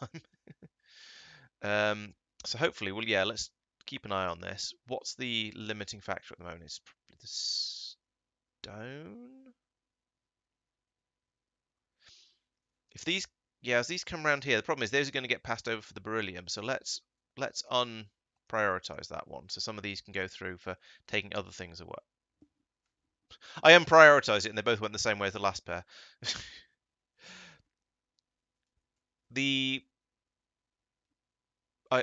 time. So hopefully, well, yeah. Let's keep an eye on this. What's the limiting factor at the moment? It's probably the stone. As these come around here, the problem is those are going to get passed over for the beryllium. So let's unprioritize that one. So some of these can go through for taking other things away. I unprioritized it, and they both went the same way as the last pair.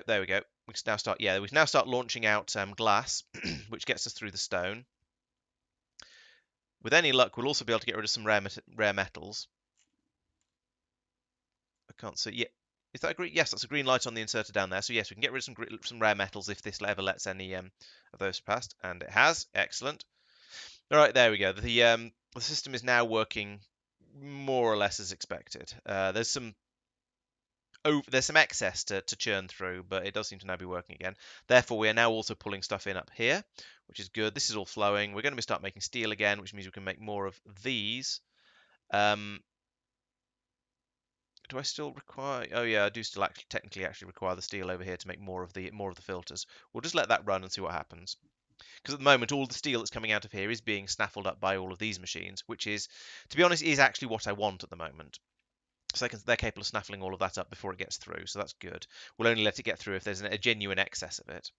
There we go. We can now start. Yeah, we can now start launching out glass, which gets us through the stone. With any luck, we'll also be able to get rid of some rare metals. I can't see. Yeah, is that a green? Yes, that's a green light on the inserter down there. So yes, we can get rid of some rare metals if this ever lets any of those past, and it has. Excellent. All right, there we go. The system is now working more or less as expected. There's some excess to churn through, but it does seem to now be working again. Therefore, we are now also pulling stuff in up here, which is good. This is all flowing. We're going to start making steel again, which means we can make more of these. Do I still require? Oh yeah, I do still technically require the steel over here to make more of the filters. We'll just let that run and see what happens. Because at the moment, all the steel that's coming out of here is being snaffled up by all of these machines, which is, to be honest, is actually what I want at the moment. So they're capable of snaffling all of that up before it gets through, so that's good. We'll only let it get through if there's a genuine excess of it.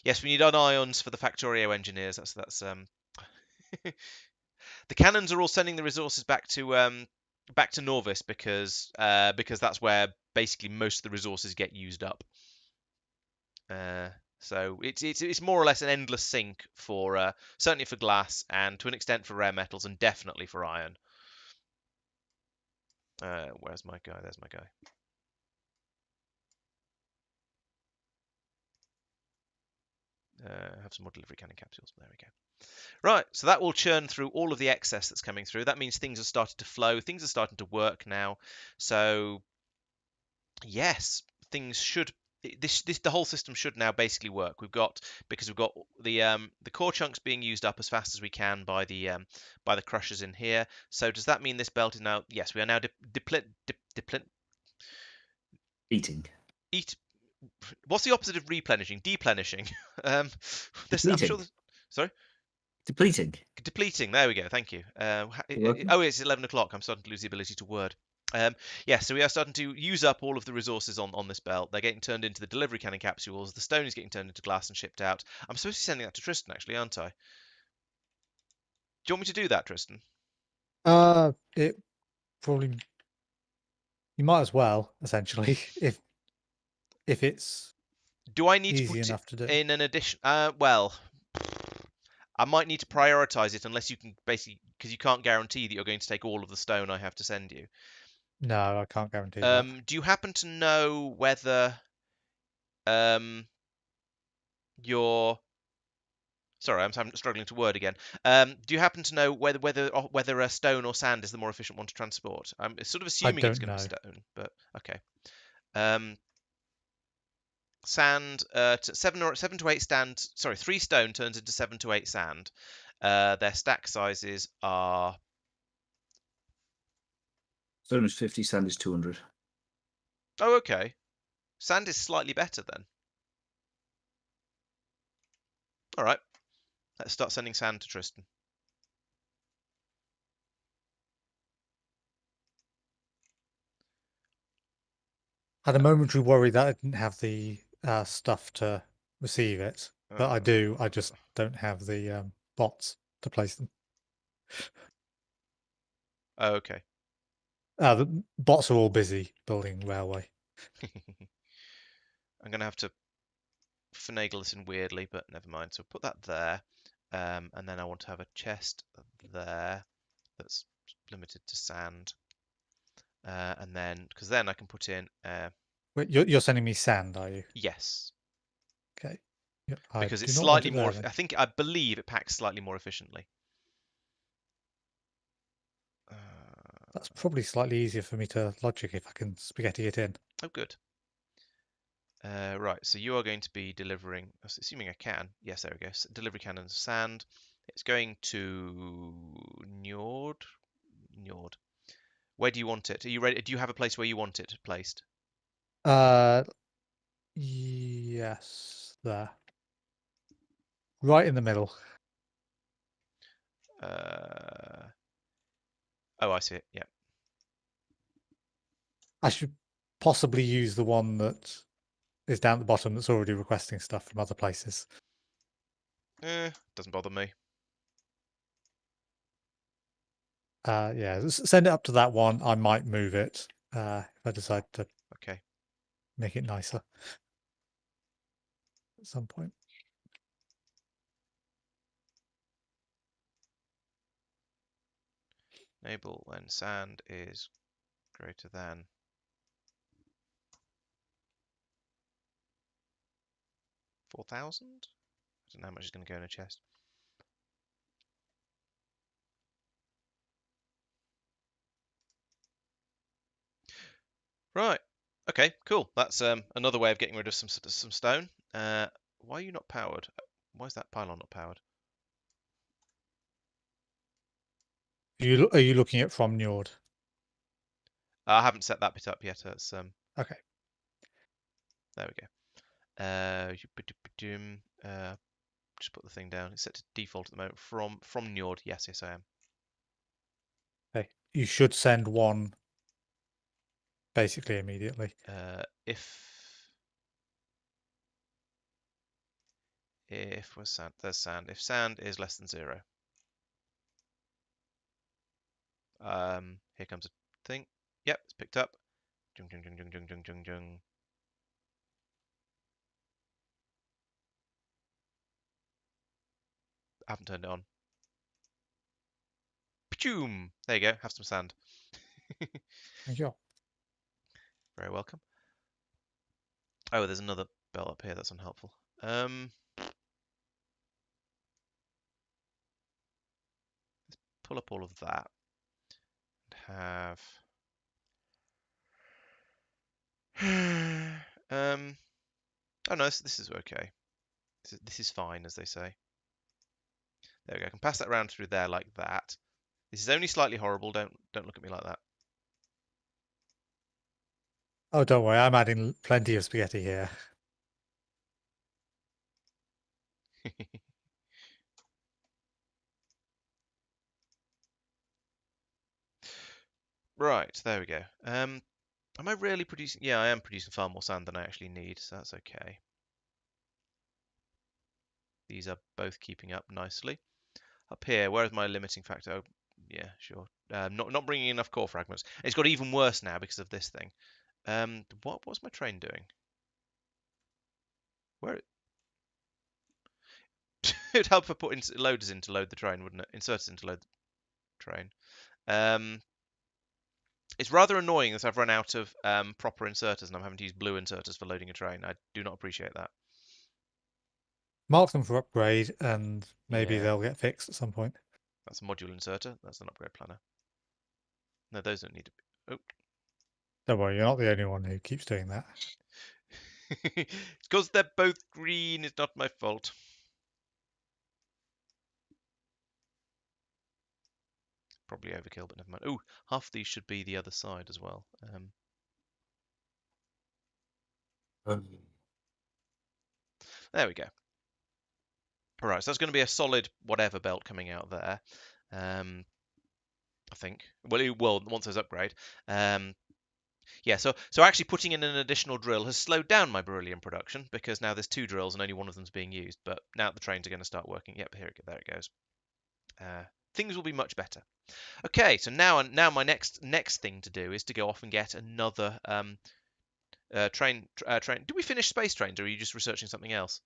Yes, we need unions for the Factorio engineers. That's the cannons are all sending the resources back to Norvis because that's where basically most of the resources get used up. So it's more or less an endless sink for certainly for glass and to an extent for rare metals and definitely for iron. Where's my guy? There's my guy. Have some more delivery cannon capsules. There we go. Right, so that will churn through all of the excess that's coming through. That means things are starting to flow. Things are starting to work now. So yes, things should the whole system should now basically work. Because we've got the core chunks being used up as fast as we can by the crushers in here. So does that mean this belt is now? Yes, we are now Eating. eat. What's the opposite of replenishing? Deplenishing. I'm sure. Depleting. Sorry. Depleting. Depleting. There we go. Thank you. welcome. Oh, it's 11 o'clock. I'm starting to lose the ability to word. Yeah, so we are starting to use up all of the resources on this belt. They're getting turned into the delivery cannon capsules. The stone is getting turned into glass and shipped out. I'm supposed to be sending that to Tristan, actually, aren't I? Do you want me to do that, Tristan? It probably you might as well, essentially, if it's Do I need to easy put enough to do. it in an addition? Well, I might need to prioritize it unless you can basically, because you can't guarantee that you're going to take all of the stone I have to send you. No, I can't guarantee that. Do you happen to know whether your sorry, I'm struggling to word again. Do you happen to know whether a stone or sand is the more efficient one to transport? I'm sort of assuming it's don't going to be know. stone, but okay. Sand, 7 to 8 stand. Sorry, 3 stone turns into 7 to 8 sand. Their stack sizes are. Stone is 50, sand is 200. Oh, okay. Sand is slightly better then. All right. Let's start sending sand to Tristan. I had a momentary worry that I didn't have the stuff to receive it, but I do. I just don't have the bots to place them. Oh, okay. The bots are all busy building railway. I'm going to have to finagle this in weirdly, but never mind. So put that there. And then I want to have a chest there that's limited to sand. And then, because then I can put in. Wait, you're sending me sand, are you? Yes. Okay. Yeah, I Because do it's not want slightly it more. there, then. I believe it packs slightly more efficiently. That's probably slightly easier for me to logic if I can spaghetti it in. Oh, good. Right, so you are going to be delivering, assuming I can. Yes, there we go. Delivery cannons of sand. It's going to Njord. Njord. Where do you want it? Are you ready? Do you have a place where you want it placed? Yes, there. Right in the middle. Oh, I see it. Yeah. I should possibly use the one that is down at the bottom that's already requesting stuff from other places. Doesn't bother me. Yeah, send it up to that one. I might move it if I decide to Okay. make it nicer at some point. Enable when sand is greater than 4,000. I don't know how much is going to go in a chest. Right. Okay. Cool. That's another way of getting rid of some stone. Why are you not powered? Why is that pylon not powered? Are you looking at from Njord? I haven't set that bit up yet. It's Okay. there we go. Just put the thing down. It's set to default at the moment. From Njord. Yes, I am. Okay. You should send one basically immediately. If was sand, there's sand. If sand is less than 0, here comes a thing. Yep, it's picked up. Jung, jung, jung, jung, jung, jung, jung, jung. I haven't turned it on. Pachoom! There you go. Have some sand. Thank you. Very welcome. Oh, there's another bell up here. That's unhelpful. Let's pull up all of that and have Oh no, this is okay. This is fine, as they say. There we go. I can pass that around through there like that. This is only slightly horrible. Don't look at me like that. Oh, don't worry, I'm adding plenty of spaghetti here. Right, there we go. Am I really producing? Yeah, I am producing far more sand than I actually need, so that's okay. These are both keeping up nicely. Up here, where is my limiting factor? Oh, yeah, sure. Not bringing enough core fragments. It's got even worse now because of this thing. What's my train doing? Where? It'd help if I put loaders in to load the train, wouldn't it? Inserters in to load the train. It's rather annoying that I've run out of proper inserters and I'm having to use blue inserters for loading a train. I do not appreciate that. Mark them for upgrade, and maybe Yeah. they'll get fixed at some point. That's a module inserter. That's an upgrade planner. No, those don't need to be. Oh. Don't worry, you're not the only one who keeps doing that. It's because they're both green. It's not my fault. Probably overkill, but never mind. Oh, half these should be the other side as well. There we go. All right, so that's going to be a solid whatever belt coming out there. I think. Well, it will once there's upgrade. Yeah, so actually putting in an additional drill has slowed down my beryllium production because now there's 2 drills and only one of them's being used. But now the trains are going to start working. Yep, there it goes. Things will be much better. Okay, so now my next thing to do is to go off and get another train. Did we finish space trains, or are you just researching something else?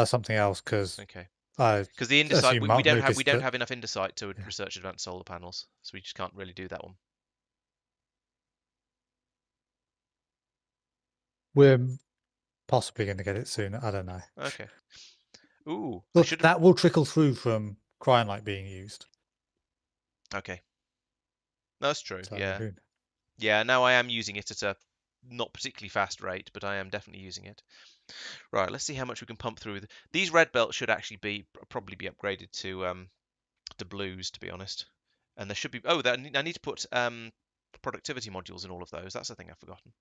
Something else, because Okay. I Because the assume indesite, we Mark don't noticed that. have enough indesite to Yeah. research advanced solar panels, so we just can't really do that one. We're possibly going to get it soon. I don't know. Okay. Ooh, I Look, should have. that will trickle through from cryonite being used. Okay. No, that's true. So Yeah. who- Yeah. Now I am using it at a not particularly fast rate, but I am definitely using it. Right. Let's see how much we can pump through. These red belts should actually probably be upgraded to blues, to be honest. And there should be. Oh, I need to put productivity modules in all of those. That's the thing I've forgotten.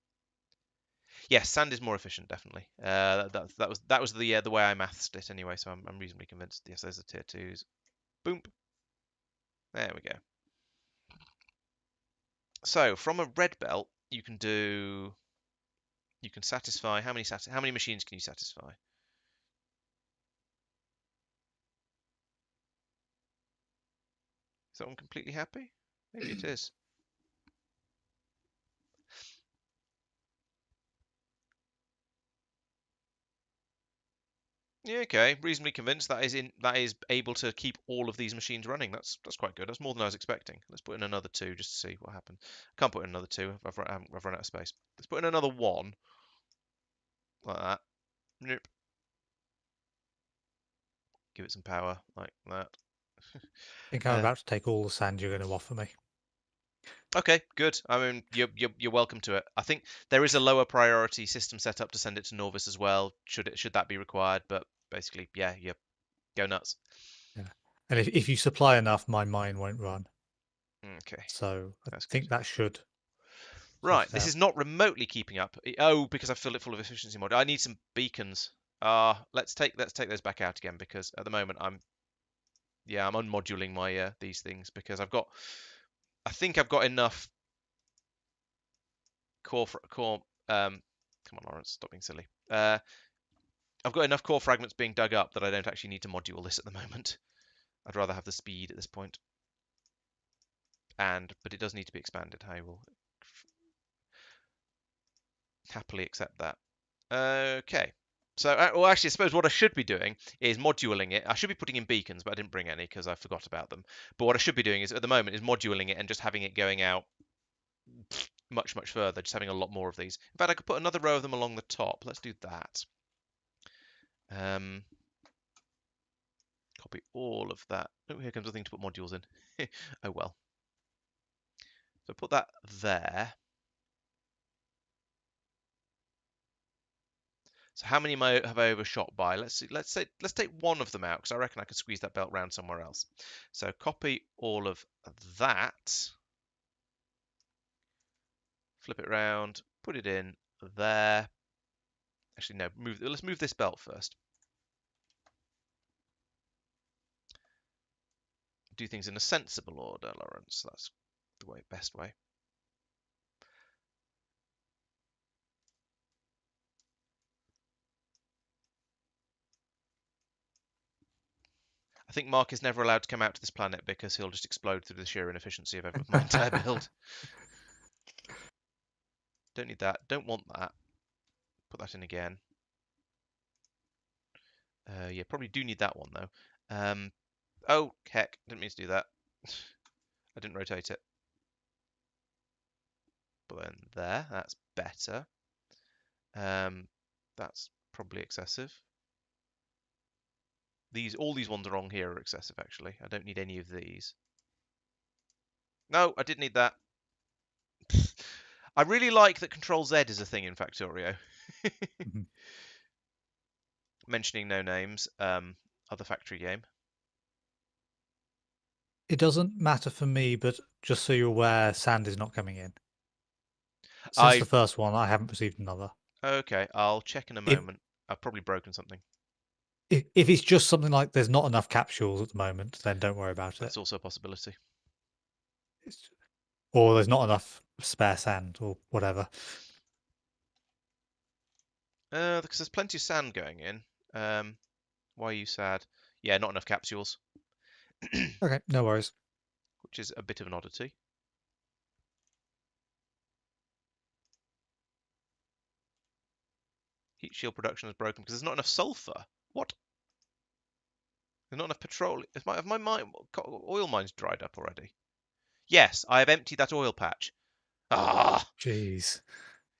Yes, sand is more efficient, definitely. That was the way I mathed it anyway, so I'm reasonably convinced. Yes, there's the tier 2s. Boom. There we go. So from a red belt, you can satisfy how many machines can you satisfy? Is that one completely happy? Maybe it is. Yeah, okay. Reasonably convinced that is able to keep all of these machines running. That's quite good. That's more than I was expecting. Let's put in another 2 just to see what happens. Can't put in another 2. I've run out of space. Let's put in another 1 like that. Nope. Give it some power like that. I think I'm about to take all the sand you're going to offer me. Okay, good. I mean, you're welcome to it. I think there is a lower priority system set up to send it to Norvis as well, should that be required. But basically, yeah, go nuts. Yeah. And if you supply enough, my mine won't run. Okay, So I that's think good. that should. Right, this is not remotely keeping up. Oh, because I filled it full of efficiency mod. I need some beacons. Let's take those back out again because at the moment I'm unmoduling my these things because I think I've got enough core. Come on, Laurence, stop being silly. I've got enough core fragments being dug up that I don't actually need to module this at the moment. I'd rather have the speed at this point. But it does need to be expanded. I will happily accept that. Okay. So, well, actually, I suppose what I should be doing is moduling it. I should be putting in beacons, but I didn't bring any because I forgot about them. But what I should be doing is, at the moment, is moduling it and just having it going out much, much further, just having a lot more of these. In fact, I could put another row of them along the top. Let's do that. Copy all of that. Oh, here comes the thing to put modules in. Oh, well. So put that there. So how many have I overshot by? Let's see. Let's take one of them out because I reckon I could squeeze that belt round somewhere else. So copy all of that. Flip it round. Put it in there. Actually, no. Let's move this belt first. Do things in a sensible order, Laurence. That's the best way. I think Marc is never allowed to come out to this planet because he'll just explode through the sheer inefficiency of my entire build. Don't need that. Don't want that. Put that in again. Yeah, probably do need that one though. Oh, heck. Didn't mean to do that. I didn't rotate it. But then there. That's better. That's probably excessive. All these ones wrong here are excessive, actually. I don't need any of these. No, I did need that. I really like that Control Z is a thing in Factorio. Mentioning no names, other factory game. It doesn't matter for me, but just so you're aware, sand is not coming in. Since the first one, I haven't received another. Okay, I'll check in a moment. I've probably broken something. If it's just something like there's not enough capsules at the moment, then don't worry about it. That's also a possibility. Or there's not enough spare sand or whatever. Because there's plenty of sand going in. Why are you sad? Yeah, not enough capsules. Okay, no worries. Which is a bit of an oddity. Heat shield production is broken because there's not enough sulfur. What? There's not enough petroleum. Have my oil mines dried up already? Yes, I have emptied that oil patch. Ah! Jeez.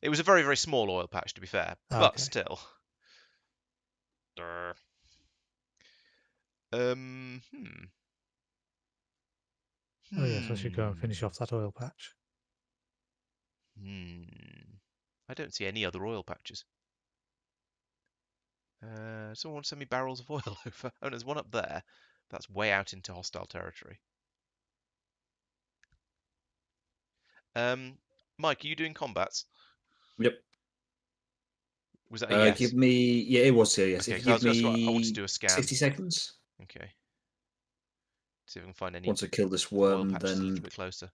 It was a very, very small oil patch, to be fair, but still. Oh yes, I should go and finish off that oil patch. I don't see any other oil patches. Someone want to send me barrels of oil over? Oh, there's one up there. That's way out into hostile territory. Mike, are you doing combats? Yep. Was that a yes? Give me... Yeah, it was a yes. Okay, If you give me I want to do a scan. 60 seconds. Okay. See if I can find any Once I kill this oil worm, patches a then... little bit closer.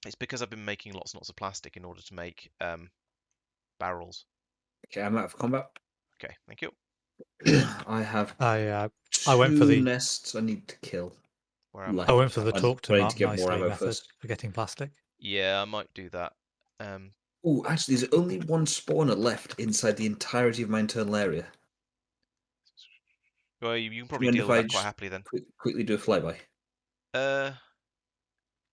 It's because I've been making lots and lots of plastic in order to make barrels. Okay, I'm out of combat. Okay, thank you. I have I went for the nests I need to kill. Where am I went for the I talk to need Marc to get more nicely ammo method first. for getting plastic. Yeah, I might do that. Oh, actually, there's only one spawner left inside the entirety of my internal area. Well, you can probably deal with that quite happily then. Quickly do a flyby.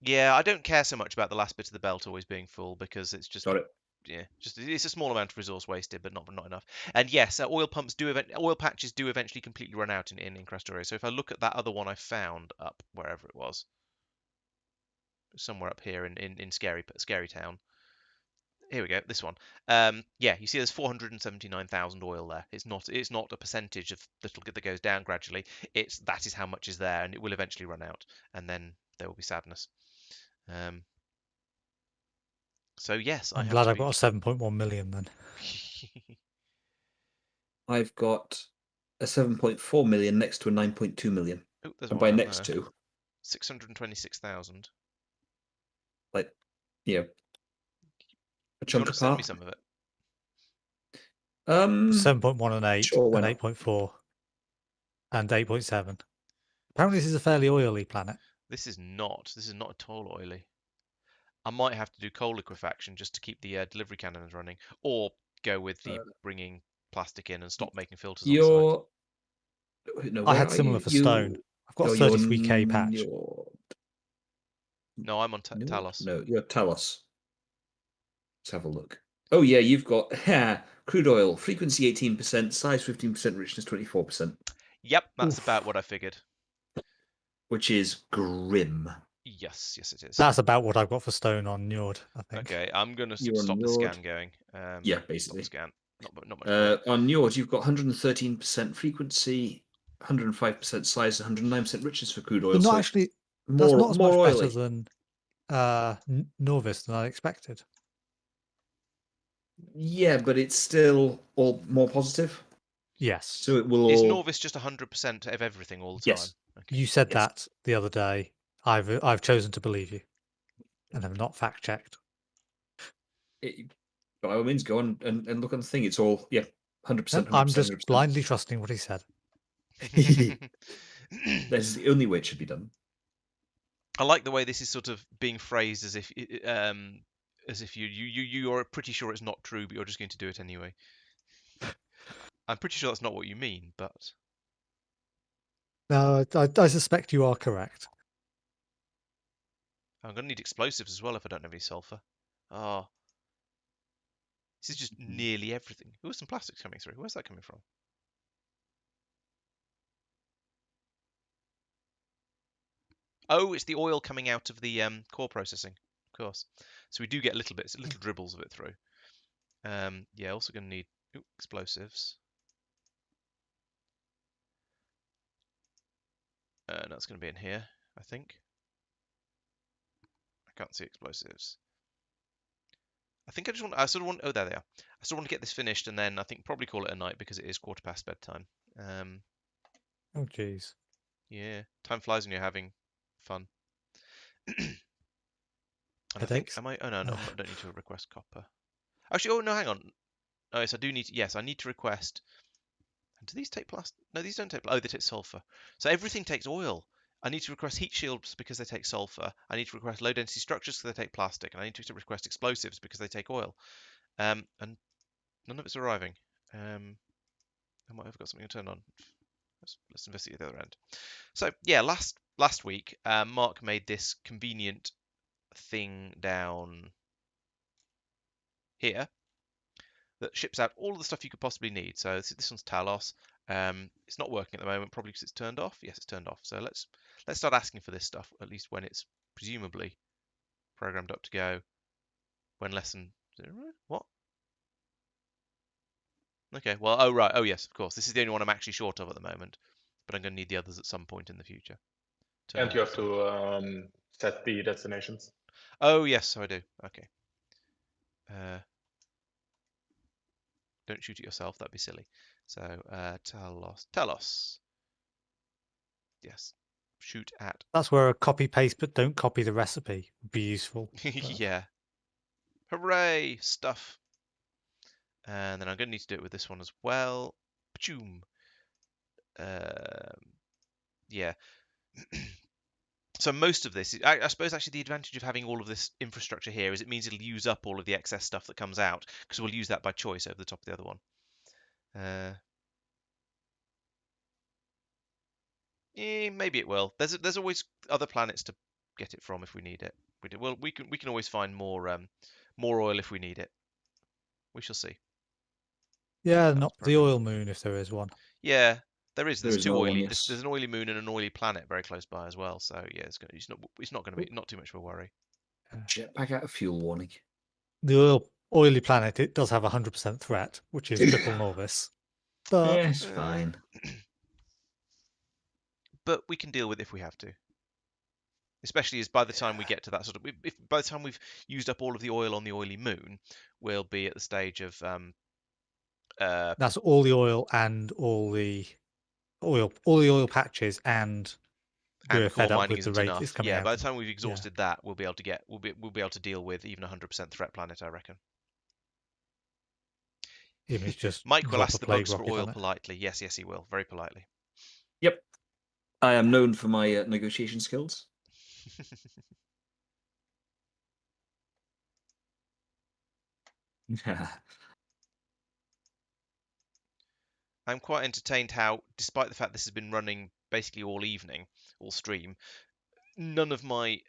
Yeah, I don't care so much about the last bit of the belt always being full because it's just Got it. Yeah, just it's a small amount of resource wasted, but not enough. And yes, oil patches do eventually completely run out in Krastorio. So if I look at that other one I found up wherever it was, somewhere up here in Scary Town. Here we go, this one. Yeah, you see there's 479,000 oil there. It's not a percentage of that goes down gradually. That is how much is there, and it will eventually run out, and then there will be sadness. So yes, I'm glad I've got a 7.1 million then. I've got a 7.4 million next to a 9.2 million. Oh, there's and one by next there. to 626,000. Like, yeah. A Do you want chunk to send me apart. some of it? 7.1 and 8 sure, and 8.4 and 8.7. Apparently this is a fairly oily planet. This is not at all oily. I might have to do coal liquefaction just to keep the delivery cannons running, or go with the bringing plastic in and stop making filters on site. No, I had similar for stone. I've got a 33k patch. No, I'm on Talos. No, you're Talos. Let's have a look. Oh yeah, you've got crude oil, frequency 18%, size 15%, richness 24%. Yep, that's about what I figured. Which is grim. Yes, it is. That's about what I've got for stone on Njord, I think. Okay, I'm going to You're on stop the Njord. scan going. Yeah, Stop basically. the scan. Not much point. On yours, you've got 113% frequency, 105% size, 109% richness for crude oil. But not so actually, more, that's not as more much oily. better than Norvis than I expected. Yeah, but it's still all more positive. Yes. So it will Is all. Norvis just 100% of everything all the time? Yes. Okay. You said Yes. that the other day. I've chosen to believe you, and have not fact checked. By all means, go on and look on the thing. It's all 100%. I'm just 100%. blindly trusting what he said. That is the only way it should be done. I like the way this is sort of being phrased as if you're pretty sure it's not true, but you're just going to do it anyway. I'm pretty sure that's not what you mean, but No, I suspect you are correct. I'm going to need explosives as well if I don't have any sulfur. Oh, this is just nearly everything. Ooh, some plastics coming through. Where's that coming from? Oh, it's the oil coming out of the core processing, of course. So we do get little bits, little dribbles of it through. Yeah, also going to need explosives. No, it's going to be in here, I think. I can't see explosives. I think I sort of want, oh, there they are. I still want to get this finished and then I think probably call it a night because it is 1:15 bedtime. Oh, jeez. Yeah, time flies when you're having fun. And I think, Headaches? am I, oh no, I don't need to request copper. Actually, oh no, hang on. Oh, yes, I do need, yes, I need to request, do these take plastic? No, these don't take, oh, they take sulfur. So everything takes oil. I need to request heat shields because they take sulfur. I need to request low density structures because they take plastic. And I need to request explosives because they take oil. And none of it's arriving. I might have got something to turn on. Let's investigate the other end. So yeah, last week, Marc made this convenient thing down here that ships out all of the stuff you could possibly need. So this one's Talos. It's not working at the moment, probably because it's turned off. Yes, it's turned off. So let's start asking for this stuff, at least when it's presumably programmed up to go. When lesson 0, what? Okay, well, oh right, oh yes, of course. This is the only one I'm actually short of at the moment, but I'm going to need the others at some point in the future. And you have to set the destinations. Oh yes, so I do. Okay. Don't shoot at yourself. That'd be silly. So Talos. Yes. Shoot at. That's where a copy paste, but don't copy the recipe would be useful. Yeah. Hooray! Stuff. And then I'm going to need to do it with this one as well. Pachoom. Yeah. So most of this, I suppose actually the advantage of having all of this infrastructure here is it means it'll use up all of the excess stuff that comes out, because we'll use that by choice over the top of the other one. Maybe it will. There's always other planets to get it from if we need it. We can always find more oil if we need it. We shall see. Yeah, That was not the programmed. oil moon if there is one. Yeah, there is. There's There is two no one, oily. yes. There's an oily moon and an oily planet very close by as well. So yeah, it's not going to be not too much of a worry. Jetpack out of fuel warning. The oily planet, it does have 100% threat, which is triple Norvis. But Yeah, it's fine. But we can deal with it if we have to. Especially as by the time we get to that sort of, if by the time we've used up all of the oil on the oily moon, we'll be at the stage of that's all the oil and all the oil patches, and we're core fed up mining with the isn't rate enough. it's coming Yeah, out. by the time we've exhausted that, we'll be able to get we'll be able to deal with even 100% threat planet, I reckon. Even if it's just Mike will drop ask a the plague bugs for rocket oil on it. politely. Yes, he will, very politely. Yep. I am known for my negotiation skills. I'm quite entertained how, despite the fact this has been running basically all evening, all stream, none of my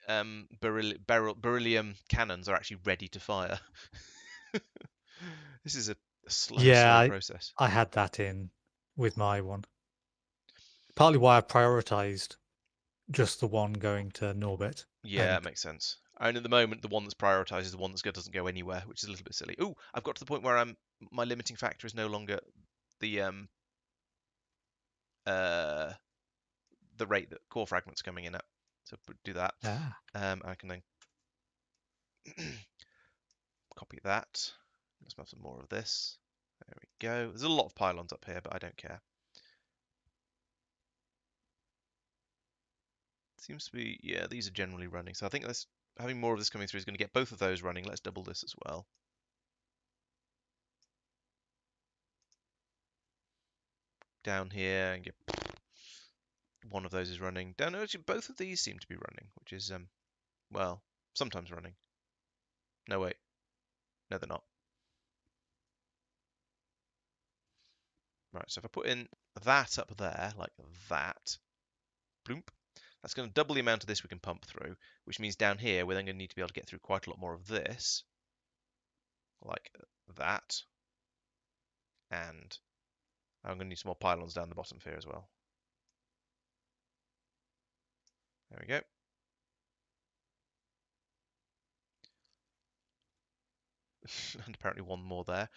beryllium cannons are actually ready to fire. This is a slow process. I had that in with my one. Partly why I prioritized just the one going to Norbit. Yeah, And it makes sense. And at the moment, the one that's prioritised is the one that doesn't go anywhere, which is a little bit silly. Oh, I've got to the point where my limiting factor is no longer the uh the rate that core fragments are coming in at. So do that. I can then copy that. Let's have some more of this. There we go. There's a lot of pylons up here, but I don't care. Seems to be, yeah, these are generally running. So I think having more of this coming through is going to get both of those running. Let's double this as well. Down here and get one of those is running. Down actually both of these seem to be running, which is well, sometimes running. No wait. No, they're not. Right, so if I put in that up there, like that, bloomp, that's going to double the amount of this we can pump through, which means down here we're then going to need to be able to get through quite a lot more of this, like that, and I'm going to need some more pylons down the bottom here as well. There we go. And apparently one more there.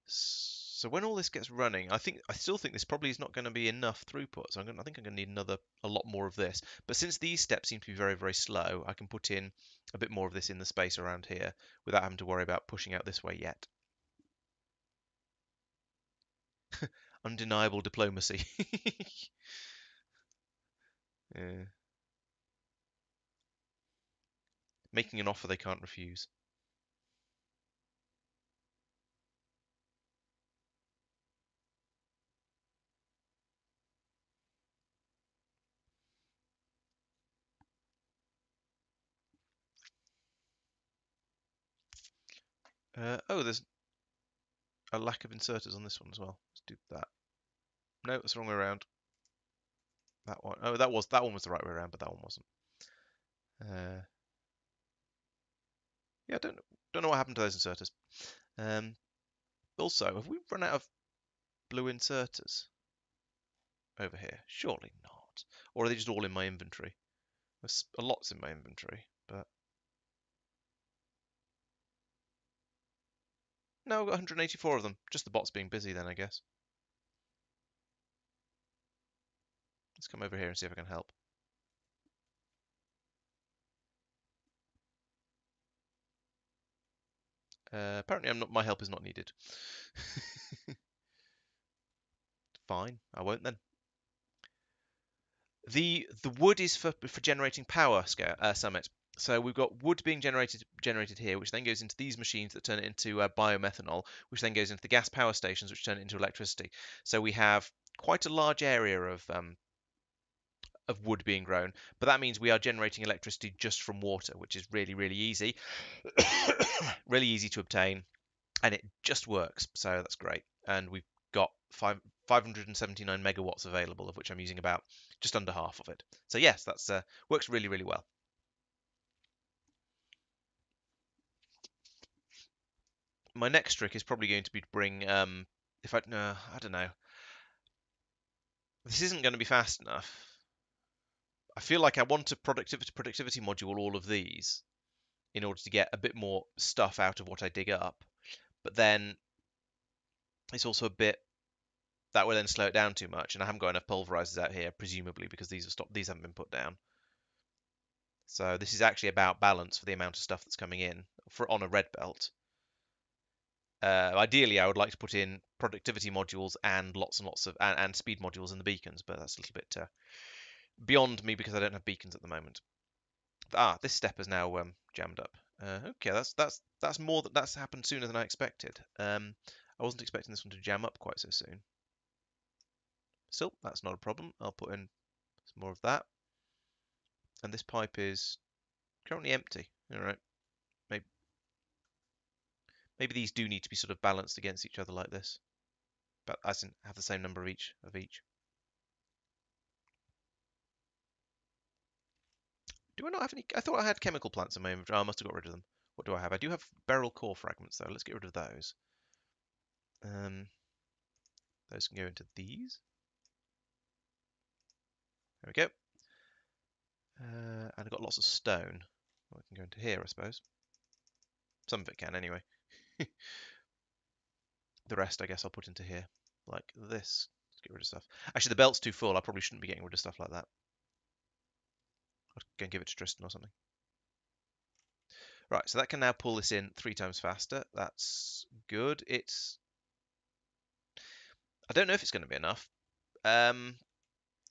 So when all this gets running, I still think this probably is not going to be enough throughput. So I think I'm going to need a lot more of this. But since these steps seem to be very, very slow, I can put in a bit more of this in the space around here without having to worry about pushing out this way yet. Undeniable diplomacy. Yeah. Making an offer they can't refuse. Oh, there's a lack of inserters on this one as well. Let's do that. No, it's the wrong way around. That one. Oh, that one was the right way around, but that one wasn't. Yeah, I don't know what happened to those inserters. Also, have we run out of blue inserters over here? Surely not. Or are they just all in my inventory? There's a lot's in my inventory, but no, I've got 184 of them. Just the bots being busy then, I guess. Let's come over here and see if I can help. Apparently my help is not needed. Fine, I won't then. The wood is for generating power, Summit. So we've got wood being generated here, which then goes into these machines that turn it into biomethanol, which then goes into the gas power stations, which turn it into electricity. So we have quite a large area of wood being grown, but that means we are generating electricity just from water, which is really, really easy, really easy to obtain, and it just works. So that's great. And we've got 579 megawatts available, of which I'm using about just under half of it. So yes, that's works really, really well. My next trick is probably going to be to bring, I don't know. This isn't going to be fast enough. I feel like I want a productivity module all of these in order to get a bit more stuff out of what I dig up. But then it's also a bit that will then slow it down too much, and I haven't got enough pulverizers out here, presumably because these haven't been put down. So this is actually about balance for the amount of stuff that's coming in on a red belt. Ideally, I would like to put in productivity modules and lots and lots of and speed modules in the beacons, but that's a little bit beyond me because I don't have beacons at the moment. This step is now jammed up. Okay, that's more that's happened sooner than I expected. I wasn't expecting this one to jam up quite so soon. Still, that's not a problem. I'll put in some more of that. And this pipe is currently empty. All right, maybe these do need to be sort of balanced against each other like this, but I didn't have the same number of each. Do I not have any? I thought I had chemical plants in my inventory. Oh, I must have got rid of them. What do I have? I do have beryl core fragments though. Let's get rid of those. Those can go into these. There we go. And I've got lots of stone. Well, I can go into here, I suppose. Some of it can, anyway. The rest, I guess, I'll put into here, like this. Let's get rid of stuff. Actually, the belt's too full. I probably shouldn't be getting rid of stuff like that. I'll go and give it to Tristan or something. Right, so that can now pull this in 3 times faster. That's good. I don't know if it's going to be enough.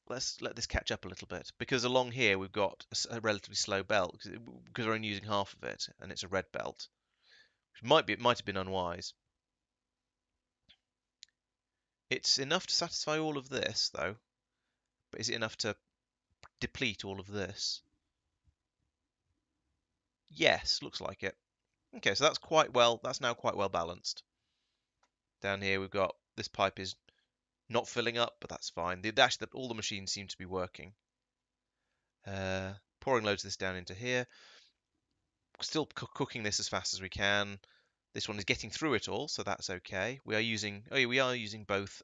Let's let this catch up a little bit, because along here we've got a relatively slow belt because we're only using half of it, and it's a red belt, which might have been unwise. It's enough to satisfy all of this, though. But is it enough to deplete all of this? Yes, looks like it. Okay, so that's now quite well balanced. Down here we've got, this pipe is not filling up, but that's fine. All the machines seem to be working. Pouring loads of this down into here. Still cooking this as fast as we can. This one is getting through it all, so that's okay. We are using both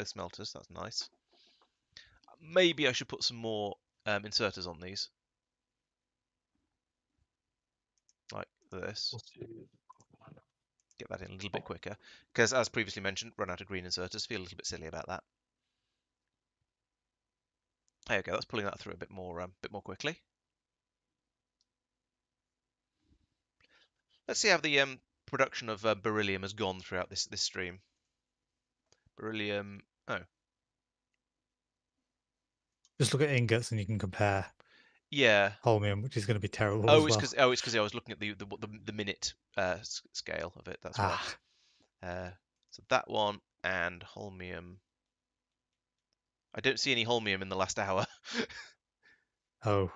smelters. That's nice. Maybe I should put some more inserters on these, like this. Get that in a little bit quicker, because as previously mentioned, run out of green inserters. Feel a little bit silly about that. There we go. That's pulling that through a bit more quickly. Let's see how the production of beryllium has gone throughout this stream. Beryllium. Oh, Just look at ingots and you can compare yeah. holmium, which is going to be terrible Oh, as well. it's because I was looking at the minute scale of it. That's why. So that one and holmium. I don't see any holmium in the last hour. Oh.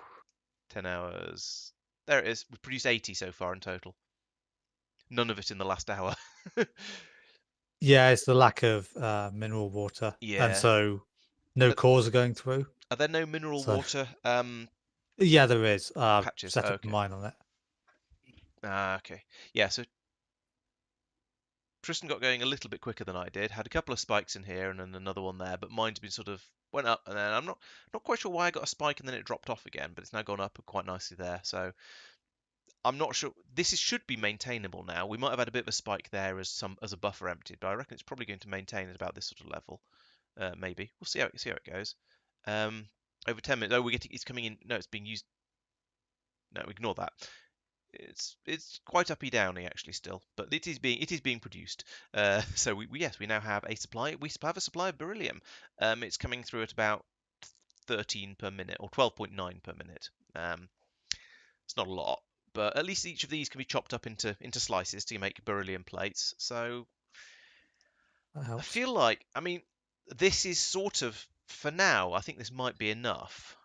10 hours. There it is. We've produced 80 so far in total. None of it in the last hour. Yeah, it's the lack of mineral water. Yeah. And so no cores are going through. Are there no mineral water Yeah, there is. patches? Set up Okay. a mine on it. Okay. Yeah, so Tristan got going a little bit quicker than I did. Had a couple of spikes in here and then another one there, but mine's been sort of went up, and then I'm not quite sure why I got a spike and then it dropped off again, but it's now gone up quite nicely there. So I'm not sure. Should be maintainable now. We might have had a bit of a spike there as a buffer emptied, but I reckon it's probably going to maintain at about this sort of level. Maybe we'll see how it goes. Over 10 minutes. Oh, it's coming in. No, it's being used. No, ignore that. It's quite uppy downy actually still, but it is being produced. So we now have a supply. We have a supply of beryllium. It's coming through at about 13 per minute or 12.9 per minute. It's not a lot, but at least each of these can be chopped up into slices to make beryllium plates. So I feel like, I mean, this is sort of, for now, I think this might be enough.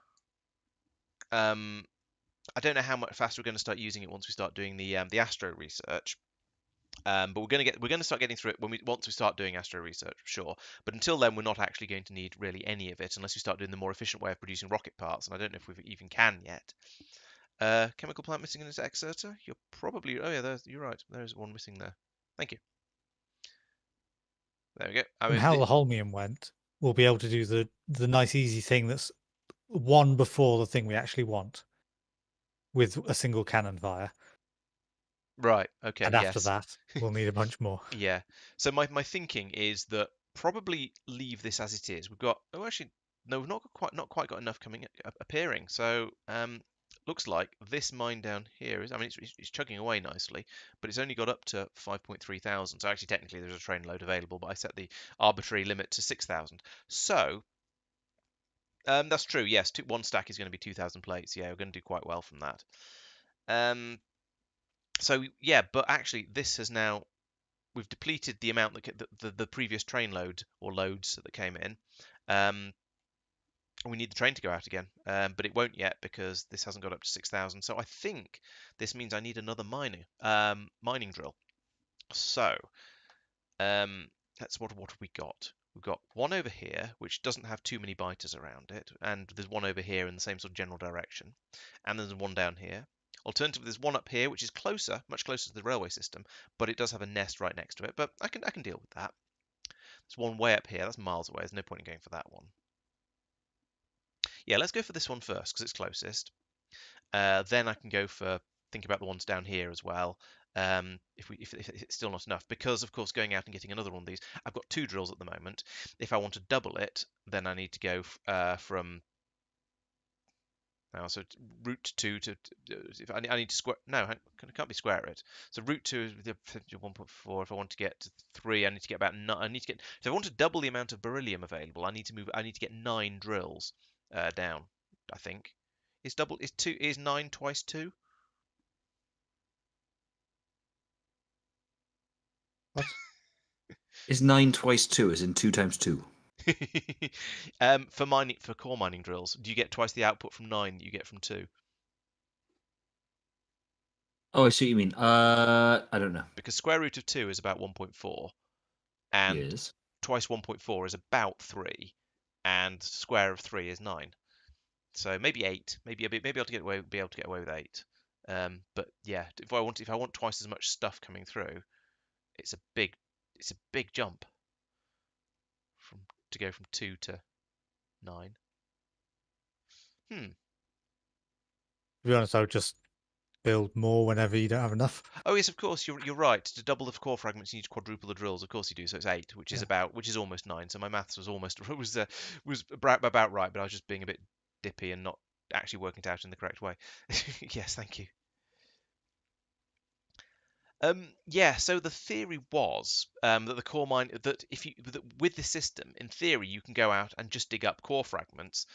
I don't know how much faster we're going to start using it once we start doing the astro research. But we're going to start getting through it once we start doing astro research, for sure. But until then, we're not actually going to need really any of it unless we start doing the more efficient way of producing rocket parts, and I don't know if we even can yet. Chemical plant missing in this exerter? You're probably... Oh yeah, you're right. There's one missing there. Thank you. There we go. From how the holmium went, we'll be able to do the nice easy thing that's one before the thing we actually want, with a single cannon fire. Right. Okay. And after that, we'll need a bunch more. Yeah. So my thinking is that probably leave this as it is. We've got actually no, we've not quite got enough appearing. So looks like this mine down here is. I mean, it's chugging away nicely, but it's only got up to 5.3 thousand. So actually, technically, there's a train load available, but I set the arbitrary limit to 6,000. So that's true. Yes, one stack is going to be 2,000 plates. Yeah, we're going to do quite well from that. So yeah, but actually this has now, we've depleted the amount that the previous train load or loads that came in. We need the train to go out again, but it won't yet because this hasn't got up to 6,000. So I think this means I need another mining drill. So what have we got? We've got one over here which doesn't have too many biters around it, and there's one over here in the same sort of general direction, and there's one down here. Alternatively, there's one up here which is closer, much closer to the railway system, but it does have a nest right next to it. But I can deal with that. There's one way up here. That's miles away. There's no point in going for that one. Yeah, let's go for this one first because it's closest. Then I can go for think about the ones down here as well. If it's still not enough, because of course going out and getting another one of these, I've got 2 drills at the moment. If I want to double it, then I need to go from now, so root 2 if I need to square, no, I can't be square it. So root 2 is the 1.4. If I want to get to 3, I need to get about 9. I need to get, so if I want to double the amount of beryllium available, I need to get 9 drills down. I think is 9 twice 2. What? Is 9 twice 2, as in 2 times 2? For core mining drills, do you get twice the output from 9 that you get from 2? Oh, I see what you mean. I don't know. Because square root of 2 is about 1.4, and Yes. twice 1.4 is about 3, and square of 3 is 9. So maybe 8. Maybe be able to get away with 8. But yeah, if I want twice as much stuff coming through, it's a big jump to go from 2 to 9. To be honest, I would just build more whenever you don't have enough. Oh yes, of course, you're right. To double the core fragments, you need to quadruple the drills. Of course you do. So it's 8, which is almost 9. So my maths was was about right, but I was just being a bit dippy and not actually working it out in the correct way. Yes, thank you. Yeah, so the theory was that the core mine with this system, in theory, you can go out and just dig up core fragments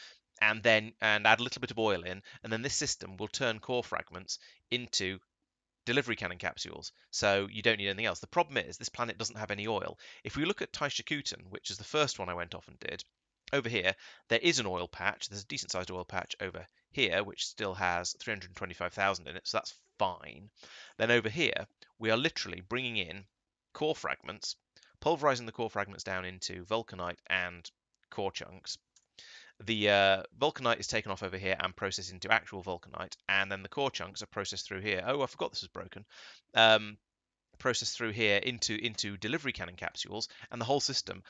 and add a little bit of oil in, and then this system will turn core fragments into delivery cannon capsules, so you don't need anything else. The problem is this planet doesn't have any oil. If we look at Tristan², which is the first one I went off and did, over here, there is an oil patch. There's a decent sized oil patch over here, which still has 325,000 in it, so that's fine. Then over here, we are literally bringing in core fragments, pulverizing the core fragments down into vulcanite and core chunks. The vulcanite is taken off over here and processed into actual vulcanite, and then the core chunks are processed through here. Oh, I forgot this was broken. Processed through here into delivery cannon capsules, and the whole system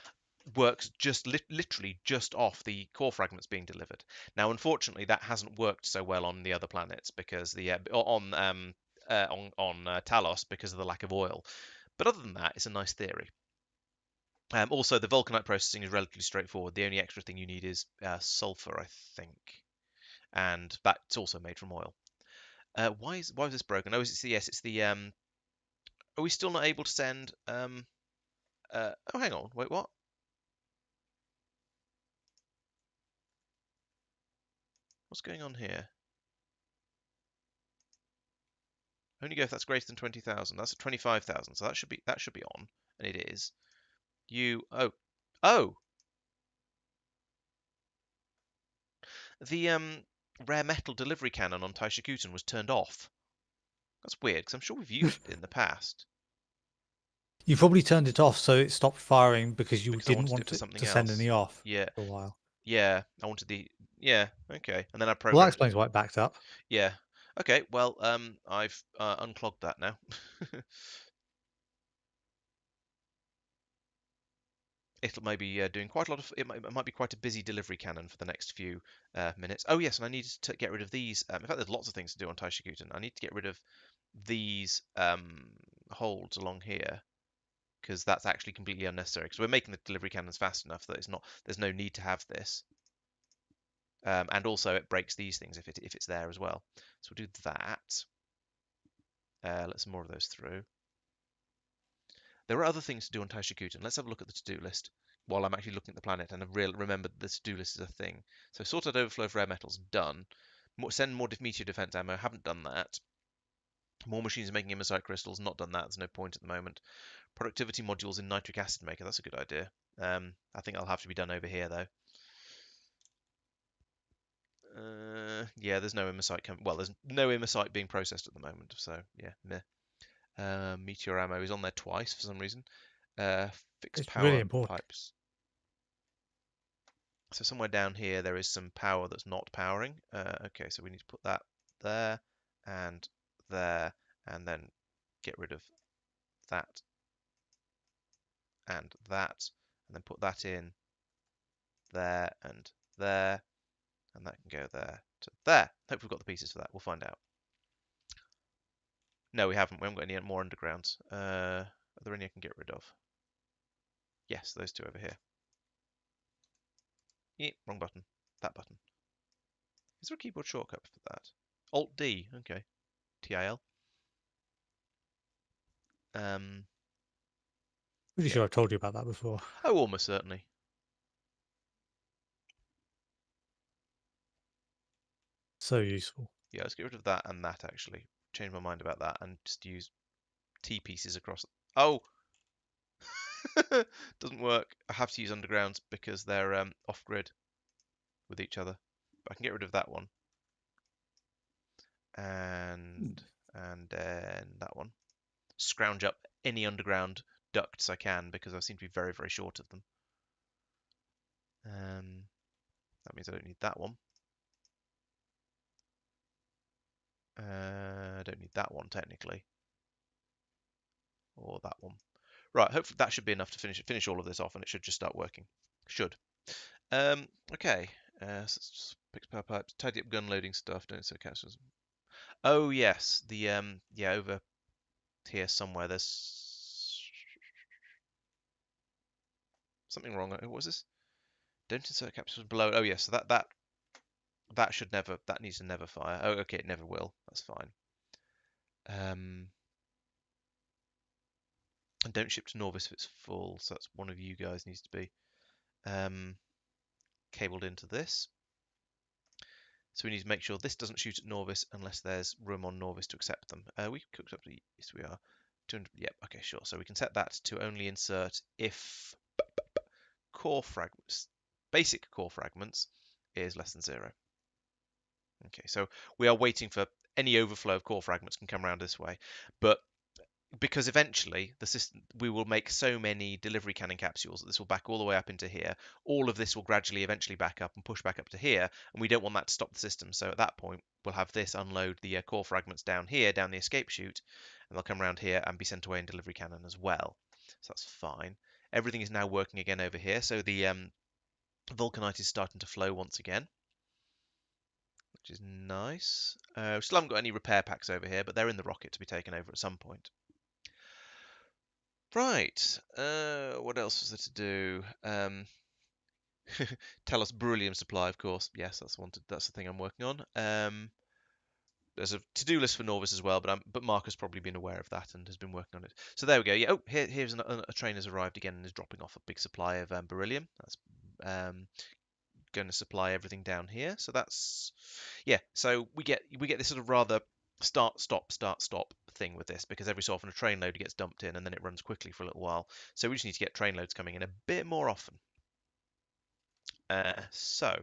works just literally just off the core fragments being delivered. Now, unfortunately, that hasn't worked so well on the other planets because on Talos because of the lack of oil. But other than that, it's a nice theory. Also, the vulcanite processing is relatively straightforward. The only extra thing you need is sulfur, I think, and that's also made from oil. Why is this broken? Oh, it's the Are we still not able to send? Oh, hang on. Wait, what? What's going on here? Only go if that's greater than 20,000. That's at 25,000, so that should be on, and it is. Oh. The rare metal delivery cannon on Tristan² was turned off. That's weird because I'm sure we've used it in the past. You probably turned it off so it stopped firing because you Because I didn't wanted want it for it something to send else. any off Yeah, for a while. yeah. I wanted the okay, and then I Well, that programmed. explains why it backed up. Yeah. Okay. Well, I've unclogged that now. It'll maybe doing quite a lot of. It might be quite a busy delivery cannon for the next few minutes. Oh yes, and I need to get rid of these. In fact, there's lots of things to do on Tristan². I need to get rid of these holds along here because that's actually completely unnecessary. Because we're making the delivery cannons fast enough that it's not. There's no need to have this. And also it breaks these things if it's there as well. So we'll do that. Let some more of those through. There are other things to do on Tristan². Let's have a look at the to-do list while I'm actually looking at the planet and remember the to-do list is a thing. So sort out overflow of rare metals, done. Send more meteor defense ammo, haven't done that. More machines making immosite crystals, not done that, there's no point at the moment. Productivity modules in nitric acid maker, that's a good idea. I think that'll have to be done over here though. Yeah, there's no immosite coming. Well, there's no immosite being processed at the moment, so yeah, meh. Meteor ammo is on there twice for some reason. Fixed It's power really important. pipes. So somewhere down here there is some power that's not powering. Okay, so we need to put that there, and then get rid of that and then put that in there, and and that can go there to there. Hope we've got the pieces for that. We'll find out. No, we haven't. We haven't got any more undergrounds. Are there any I can get rid of? Yes, those two over here. Yeah, wrong button. That button. Is there a keyboard shortcut for that? Alt D. Okay. TIL. Pretty sure I've told you about that before. Oh, almost certainly. So useful. Yeah, let's get rid of that and that, actually. Change my mind about that and just use T pieces across. Oh! Doesn't work. I have to use undergrounds because they're off-grid with each other. But I can get rid of that one. And then that one. Scrounge up any underground ducts I can because I seem to be very, very short of them. That means I don't need that one. I don't need that one technically. Or that one. Right, hopefully that should be enough to finish all of this off, and it should just start working. Should. Okay. So let's just pick power pipes, tidy up gun loading stuff. Don't so capsules. Oh yes, the yeah, over here somewhere there's something wrong. What was this? Don't insert capsules below. Oh yes, so that should never, that needs to never fire. Oh okay, it never will. That's fine. And don't ship to Norvis if it's full, so that's one of you guys needs to be cabled into this. So we need to make sure this doesn't shoot at Norvis unless there's room on Norvis to accept them. We cooked up the, yes we are. 200, yep, okay, sure. So we can set that to only insert if core fragments, basic core fragments is less than 0. Okay, so we are waiting for any overflow of core fragments can come around this way, but because eventually the system, we will make so many delivery cannon capsules that this will back all the way up into here. All of this will gradually eventually back up and push back up to here, and we don't want that to stop the system. So at that point, we'll have this unload the core fragments down here, down the escape chute, and they'll come around here and be sent away in delivery cannon as well. So that's fine. Everything is now working again over here, so the vulcanite is starting to flow once again, which is nice. We still haven't got any repair packs over here, but they're in the rocket to be taken over at some point. Right. What else was there to do? Tell us beryllium supply, of course. Yes, that's the thing I'm working on. There's a to-do list for Norvis as well, but Marc has probably been aware of that and has been working on it. So there we go. Yeah. Oh, here's a train has arrived again and is dropping off a big supply of beryllium. That's going to supply everything down here. So that's yeah. So we get this sort of rather start stop thing with this, because every so often a train load gets dumped in and then it runs quickly for a little while. So we just need to get train loads coming in a bit more often. So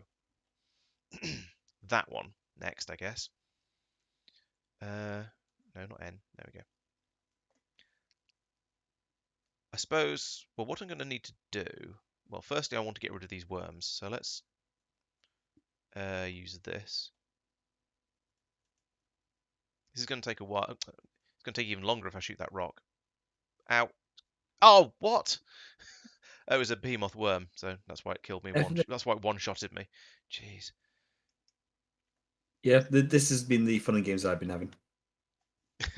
that one next, I guess. No, not N. There we go. I suppose, well, what I'm going to need to do, well, firstly, I want to get rid of these worms. So let's use this. This is going to take a while. It's going to take even longer if I shoot that rock. Ow. Oh, what? It was a behemoth worm, so that's why it killed me. That's why it one-shotted me. Jeez. Yeah, this has been the fun and games I've been having.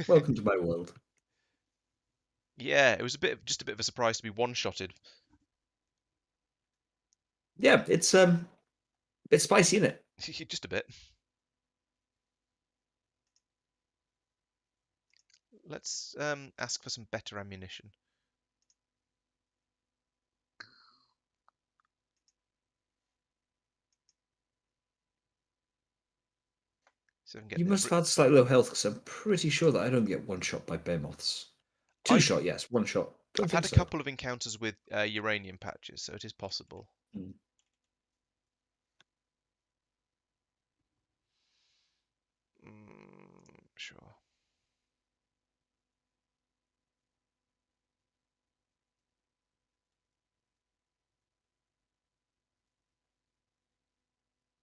Welcome to my world. Yeah, it was just a bit of a surprise to be one-shotted. Yeah, it's a bit spicy, isn't it? Just a bit. Let's ask for some better ammunition. So You must have had slightly low health, because I'm pretty sure that I don't get one shot by behemoths. Two shot, yes, one shot. I've had a couple of encounters with uranium patches, so it is possible. Sure.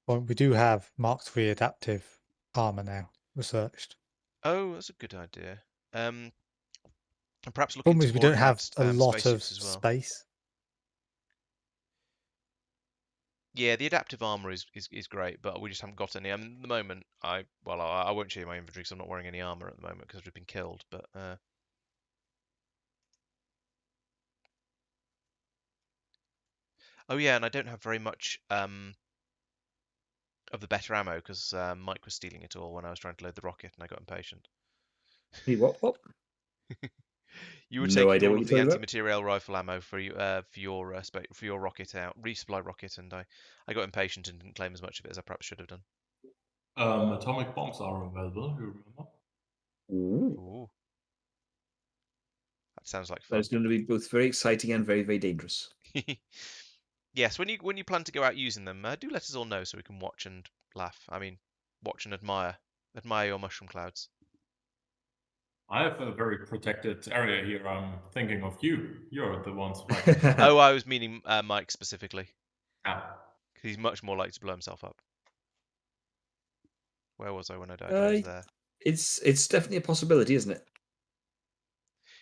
Well, we do have Mark III adaptive armor now researched. Oh, that's a good idea. And perhaps look Problem into is we more don't have advanced a lot of spaceships as well. space. Yeah, the adaptive armor is great, but we just haven't got any. I mean, at the moment, I won't show you my inventory because I'm not wearing any armor at the moment because I've just been killed. But oh yeah, and I don't have very much of the better ammo because Mike was stealing it all when I was trying to load the rocket, and I got impatient. Hey, what? You were No taking idea all what of you're the talking about. anti-materiel rifle ammo for your rocket out, resupply rocket, and I got impatient and didn't claim as much of it as I perhaps should have done. Atomic bombs are available, you remember? Ooh. Ooh, that sounds like That fun. is going to be both very exciting and very, very dangerous. Yes, when you plan to go out using them, do let us all know so we can watch and laugh. I mean, watch and admire your mushroom clouds. I have a very protected area here. I'm thinking of you. You're the ones flagging. Oh, I was meaning Mike specifically. Ah. Because he's much more likely to blow himself up. Where was I when I died? I was there. It's definitely a possibility, isn't it?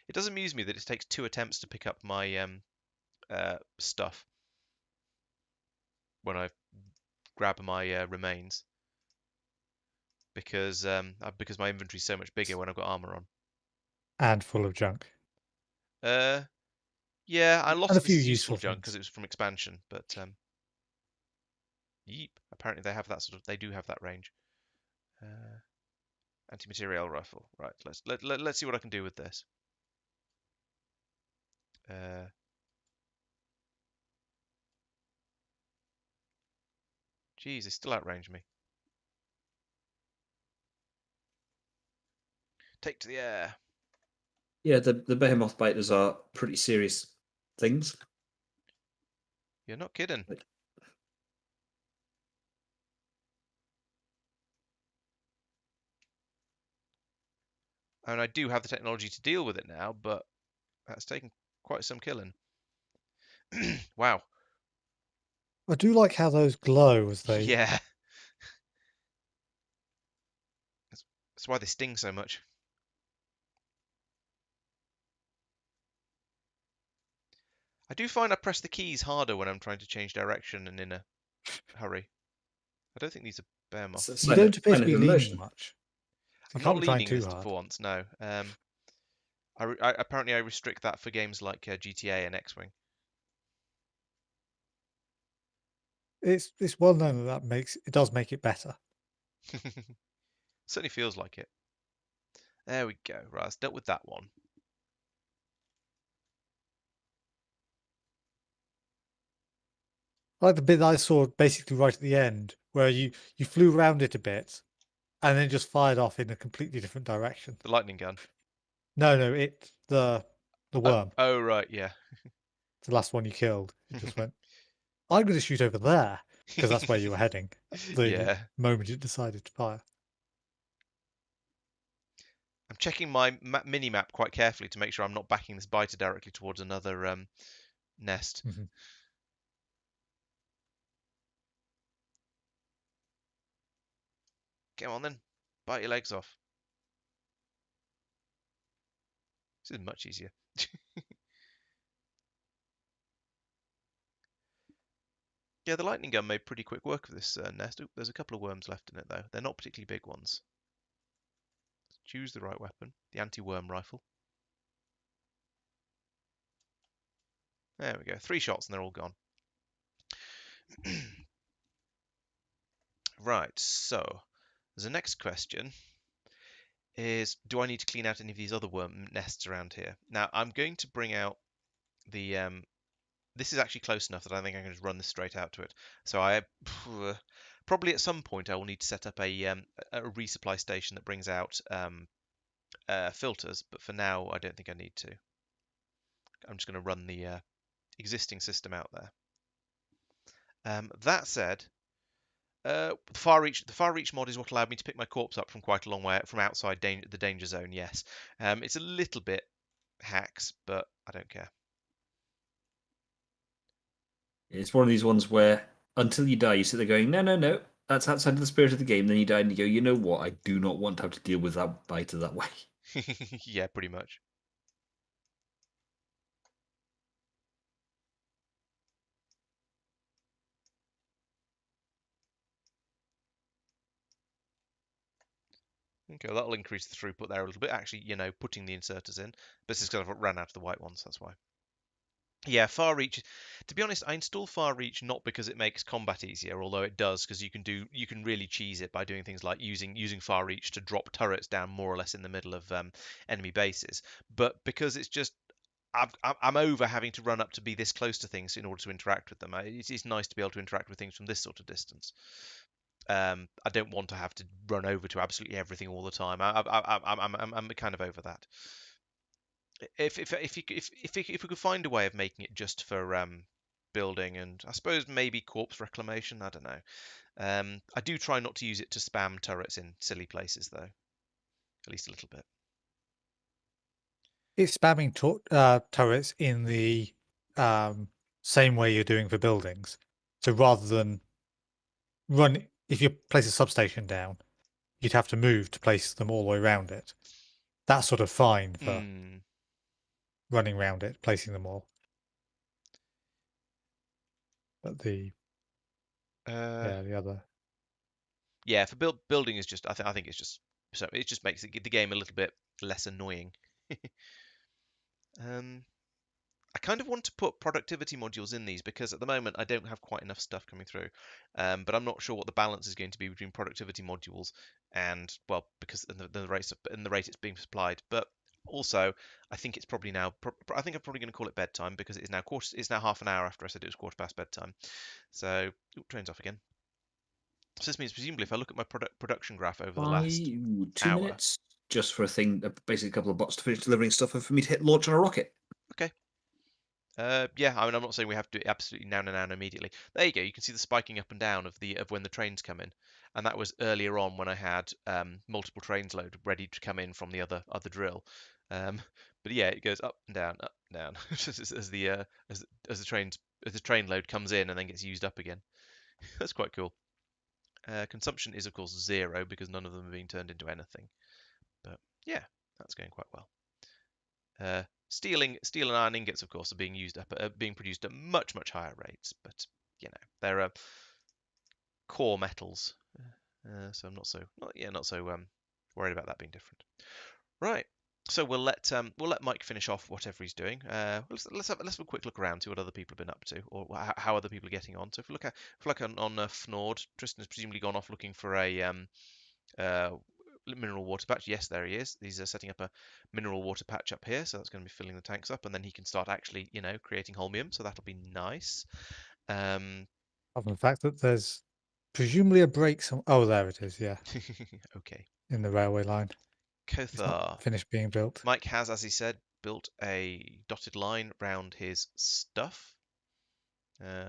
It does amuse me that it takes 2 attempts to pick up my stuff when I grab my remains. Because my inventory's so much bigger when I've got armor on. And full of junk. Yeah, a lot And a of this few is useful useful junk things. because it was from expansion, but yeep. Apparently they have that they do have that range. Anti-materiel rifle. Right, let's see what I can do with this. Geez, they still outrange me. Take to the air. Yeah, the behemoth biters are pretty serious things. You're not kidding. I mean, I do have the technology to deal with it now, but that's taken quite some killing. Wow. I do like how those glow as they. Yeah. That's why they sting so much. I do find I press the keys harder when I'm trying to change direction and in a hurry. I don't think these are bear moths. You don't appear to be leaning motion. much. You I'm can't not be trying leaning too this hard. for once, no. Apparently I restrict that for games like GTA and X-Wing. It's well known that it does make it better. Certainly feels like it. There we go. Right, let's dealt with that one. I like the bit that I saw basically right at the end, where you flew around it a bit, and then just fired off in a completely different direction. The lightning gun. No, the worm, Oh right, yeah. the last one you killed. It just went. I'm going to shoot over there because that's where you were heading. The Yeah. moment you decided to fire. I'm checking my mini-map quite carefully to make sure I'm not backing this biter directly towards another nest. Mhm. Come on then. Bite your legs off. This is much easier. Yeah, the lightning gun made pretty quick work of this nest. Oop, there's a couple of worms left in it though. They're not particularly big ones. Choose the right weapon. The anti-worm rifle. There we go. 3 shots and they're all gone. Right, so the next question is, do I need to clean out any of these other worm nests around here? Now, I'm going to bring out the... this is actually close enough that I think I can just run this straight out to it. So I probably at some point I will need to set up a resupply station that brings out filters, but for now I don't think I need to. I'm just going to run the existing system out there. That said, the far reach mod is what allowed me to pick my corpse up from quite a long way from outside the danger zone. Yes, it's a little bit hacks, but I don't care. It's one of these ones where until you die, you sit there going, no, that's outside of the spirit of the game. Then you die and you go, you know what? I do not want to have to deal with that biter that way. Yeah, pretty much. Okay, well, that'll increase the throughput there a little bit. Actually, putting the inserters in. But this is because I've ran out of the white ones. That's why. Yeah, far reach. To be honest, I install far reach not because it makes combat easier, although it does, because you can really cheese it by doing things like using far reach to drop turrets down more or less in the middle of enemy bases, but because it's just I'm over having to run up to be this close to things in order to interact with them. It's nice to be able to interact with things from this sort of distance. I don't want to have to run over to absolutely everything all the time. I'm kind of over that. If we could find a way of making it just for building and I suppose maybe corpse reclamation, I don't know. I do try not to use it to spam turrets in silly places though, at least a little bit. It's spamming turrets in the same way you're doing for buildings. So rather than if you place a substation down, you'd have to move to place them all the way around it. That's sort of fine for running around it, placing them all. But the other. Yeah, for building is just I think it's just so it just makes the game a little bit less annoying. I kind of want to put productivity modules in these because at the moment I don't have quite enough stuff coming through. But I'm not sure what the balance is going to be between productivity modules and, well, because the rate it's being supplied. But also, I think it's probably now. I think I'm probably going to call it bedtime because it's now half an hour after I said it was quarter past bedtime. So, train's off again. So this means presumably if I look at my production graph over the last 2 hour. minutes just for a thing, basically a couple of bots to finish delivering stuff and for me to hit launch on a rocket. Okay. Yeah, I mean, I'm not saying we have to do it absolutely now and immediately. There you go. You can see the spiking up and down of when the trains come in, and that was earlier on when I had multiple trains load ready to come in from the other drill. But yeah, it goes up and down as the train load comes in and then gets used up again. That's quite cool. Consumption is of course 0 because none of them are being turned into anything. But yeah, that's going quite well. Steel and iron ingots, of course, are being produced at much higher rates, but they're core metals, so I'm not so worried about that being different. Right, so we'll let Mike finish off whatever he's doing. Let's have a quick look around, see what other people have been up to, or how other people are getting on. So if we look on Fnord, Tristan has presumably gone off looking for a mineral water patch. Yes, there he is. He's setting up a mineral water patch up here, so that's going to be filling the tanks up, and then he can start actually, creating holmium. So that'll be nice. Other than the fact that there's presumably a break. Oh, there it is. Yeah. Okay. In the railway line. Kothar. It's not finished being built. Mike has, as he said, built a dotted line around his stuff.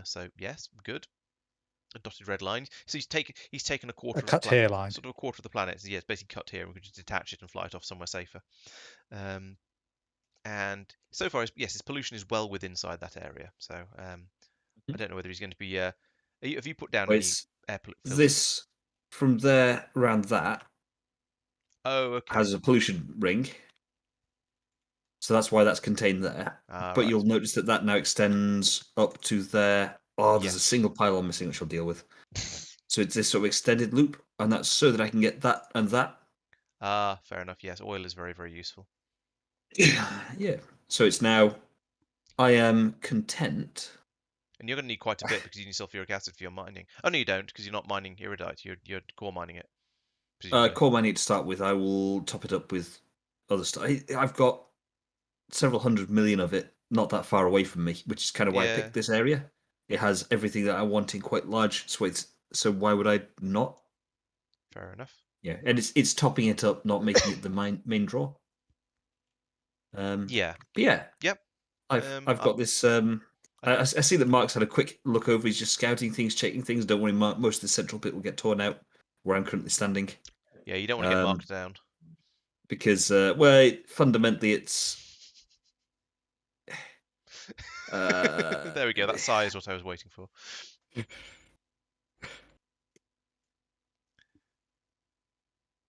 So yes, good. A dotted red line. So he's taken a quarter of the planet. Line. Sort of a quarter of the planet. So yeah, it's basically cut here, and we could just detach it and fly it off somewhere safer. And so far, yes, his pollution is well within inside that area. So I don't know whether he's going to be. Have you put down any air filters? This from there around that. Oh, okay. Has a pollution ring. So that's why that's contained there. But right. You'll notice that now extends up to there. Oh, there's a single pylon missing, which I'll deal with. So it's this sort of extended loop, and that's so that I can get that and that. Ah, fair enough. Yes, oil is very, very useful. Yeah. So it's now, I am content. And you're going to need quite a bit because you need sulfuric acid for your mining. Oh, no, you don't, because you're not mining iridite. You're core mining it. Core mining to start with. I will top it up with other stuff. I've got several 100 million of it not that far away from me, which is kind of why I picked this area. It has everything that I want in quite large swathes, so why would I not? Fair enough. Yeah, and it's topping it up, not making it the main draw. Yeah. But yeah. Yep. I've got this. I see that Marc's had a quick look over. He's just scouting things, checking things. Don't worry, Marc. Most of the central bit will get torn out where I'm currently standing. Yeah, you don't want to get marked down. Because, fundamentally, it's. There we go. That sigh is what I was waiting for. You've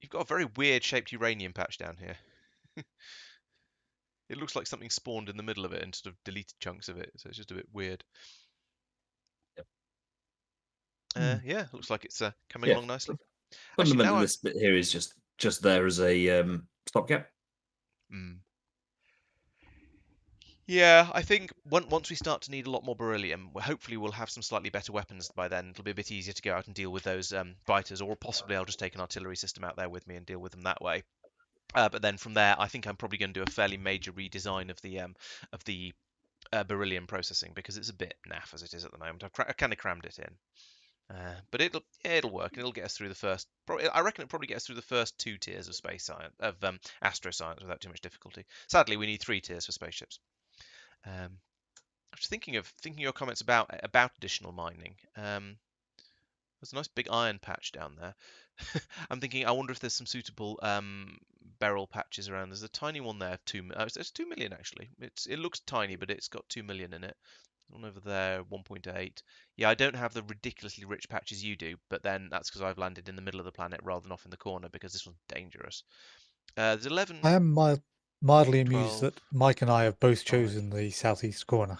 got a very weird shaped uranium patch down here. It looks like something spawned in the middle of it and sort of deleted chunks of it, so it's just a bit weird. Yep. Yeah, looks like it's coming along nicely. Fundamentally, this bit here is just just there as a stopgap. Mm. Yeah, I think once we start to need a lot more beryllium, hopefully we'll have some slightly better weapons by then. It'll be a bit easier to go out and deal with those biters, or possibly I'll just take an artillery system out there with me and deal with them that way. But then from there, I think I'm probably going to do a fairly major redesign of the beryllium processing, because it's a bit naff as it is at the moment. I've kind of crammed it in. But it'll work, and it'll get us through the first. I reckon it'll probably get us through the first 2 tiers of space science, of astro science, without too much difficulty. Sadly, we need 3 tiers for spaceships. I was thinking of your comments about additional mining. There's a nice big iron patch down there. I'm thinking, I wonder if there's some suitable beryl patches around. There's a tiny one there, it's 2 million actually. It looks tiny, but it's got 2 million in it. One over there, 1.8. Yeah, I don't have the ridiculously rich patches you do, but then that's because I've landed in the middle of the planet rather than off in the corner, because this one's dangerous. There's 11. I am mildly amused 12, that Mike and I have both 5. chosen the southeast corner.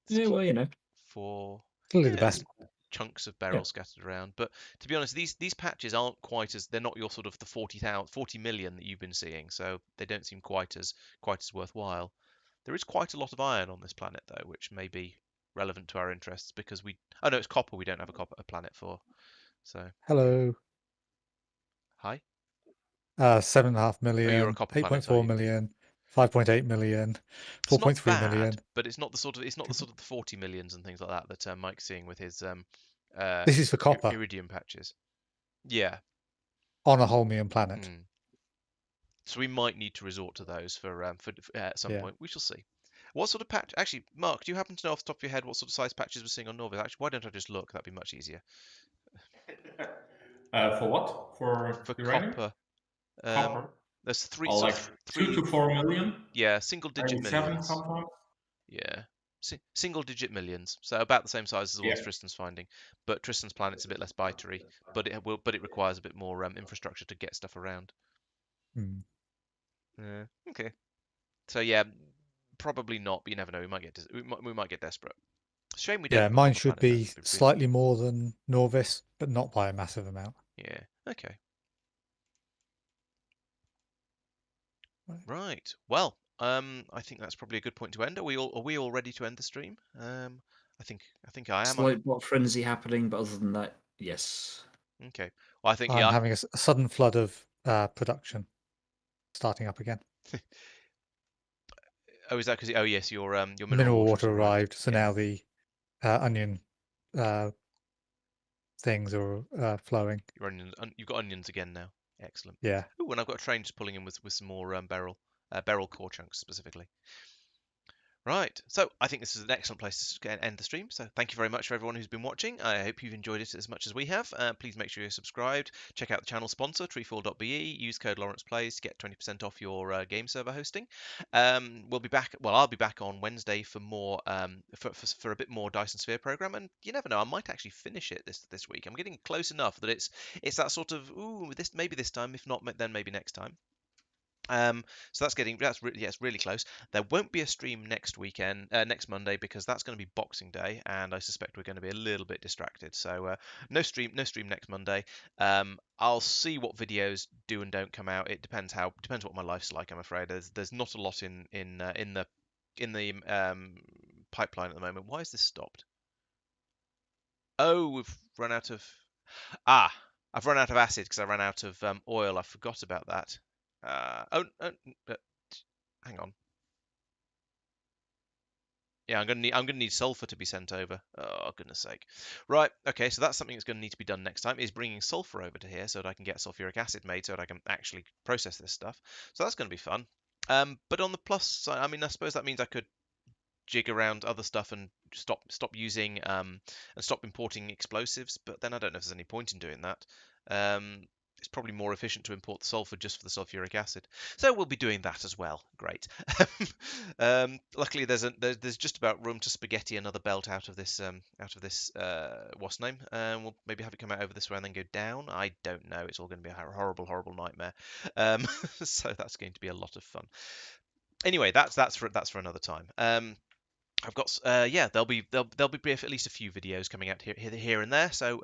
Yeah, well, you know. 4. Clearly the Yeah, best. chunks of beryl scattered around. But to be honest, these patches aren't quite as, they're not your sort of the 40 million that you've been seeing, so they don't seem quite as worthwhile. There is quite a lot of iron on this planet though, which may be relevant to our interests, because oh no, it's copper. We don't have a planet for. So Hello. hi. 7.5 Oh, you're a million, copper planet, are 8.4 you? million, 5.8 million, It's not 4.3 bad, million. but it's not the sort of the 40 millions and things like that Mike's seeing with his This is for copper iridium patches. Yeah. on a Holmian planet. Mm. So we might need to resort to those for at some point. We shall see. What sort of patch? Actually, Mark, do you happen to know off the top of your head what sort of size patches we're seeing on Norvis? Actually, why don't I just look? That'd be much easier. For what? For uranium? Copper. Copper? There's 3. Oh, So like 2 to 4 million? yeah, single-digit Maybe 7 millions. sometimes? Yeah, single-digit millions. So about the same size as the ones Yeah. Tristan's finding, but Tristan's planet's a bit less bitery. But it requires a bit more infrastructure to get stuff around. Hmm. Yeah. Okay. So yeah, probably not. But you never know. We might get desperate. Shame we don't Yeah, have a mine copper should planet, though. be It'd really slightly more than Norvis, but not by a massive amount. Yeah. Okay. Right. Right. Well, I think that's probably a good point to end. Are we all ready to end the stream? I think I am. Slight bot frenzy happening, but other than that, yes. Okay. Well, I think I'm having a sudden flood of production starting up again. Oh, is that because? Oh, yes, your Mineral water has arrived, so Yeah. now the onion things are flowing. You've got onions again now. Excellent. Yeah. Oh, and I've got a train just pulling in with some more beryl core chunks specifically. Right, so I think this is an excellent place to end the stream. So thank you very much for everyone who's been watching. I hope you've enjoyed it as much as we have. Please make sure you're subscribed. Check out the channel sponsor, treefall.be. Use code LaurencePlays to get 20% off your game server hosting. We'll be back. Well, I'll be back on Wednesday for more for a bit more Dyson Sphere program. And you never know, I might actually finish it this week. I'm getting close enough that it's that sort of maybe this time. If not, then maybe next time. So it's really close. There won't be a stream next Monday, because that's going to be Boxing Day, and I suspect we're going to be a little bit distracted. So no stream next Monday. I'll see what videos do and don't come out. It depends what my life's like. I'm afraid there's not a lot in the pipeline at the moment. Why is this stopped? Oh, we've run out of I've run out of acid because I ran out of oil. I forgot about that. Hang on. Yeah, I'm gonna need sulfur to be sent over. Oh, goodness sake. Right. Okay. So that's something that's going to need to be done next time, is bringing sulfur over to here so that I can get sulfuric acid made, so that I can actually process this stuff. So that's going to be fun. But on the plus side, I mean, I suppose that means I could jig around other stuff and stop using and stop importing explosives. But then I don't know if there's any point in doing that. It's probably more efficient to import the sulfur just for the sulfuric acid. So we'll be doing that as well. Great. Luckily, there's just about room to spaghetti another belt out of this what's name. We'll maybe have it come out over this way and then go down. I don't know. It's all going to be a horrible nightmare. So that's going to be a lot of fun. Anyway, that's for another time. I've got there'll be at least a few videos coming out here and there. So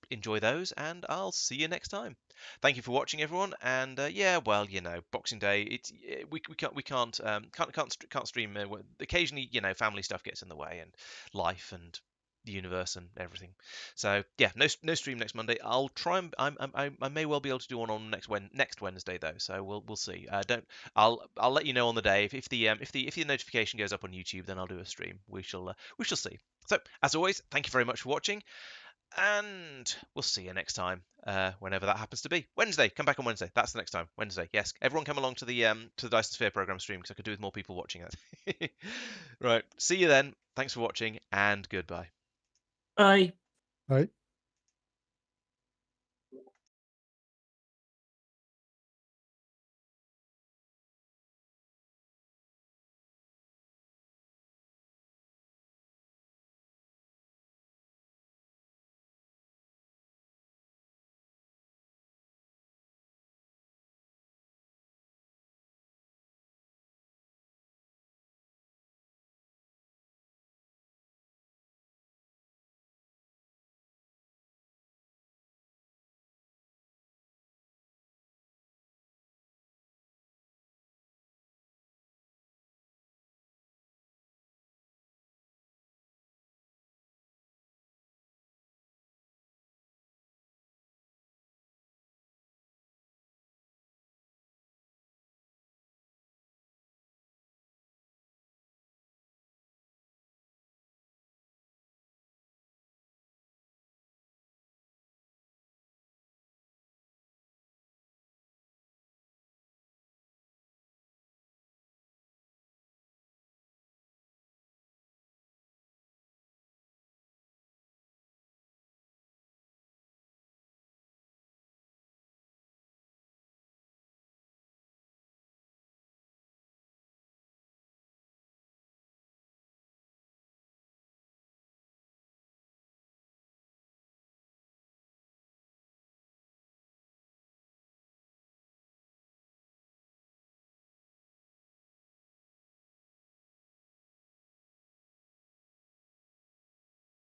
enjoy those, and I'll see you next time. Thank you for watching, everyone. And yeah, well, Boxing Day. It's we can't stream. Occasionally, family stuff gets in the way, and life and the universe and everything. So yeah, no stream next Monday. I'll try and I may well be able to do one on next Wednesday though. So we'll see. I'll let you know on the day if the notification goes up on YouTube, then I'll do a stream. We shall see. So as always, thank you very much for watching. And we'll see you next time, whenever that happens to be. Wednesday, come back on Wednesday. That's the next time. Wednesday, yes. Everyone come along to the Dyson Sphere program stream because I could do with more people watching it. Right. See you then. Thanks for watching and goodbye. Bye. Right.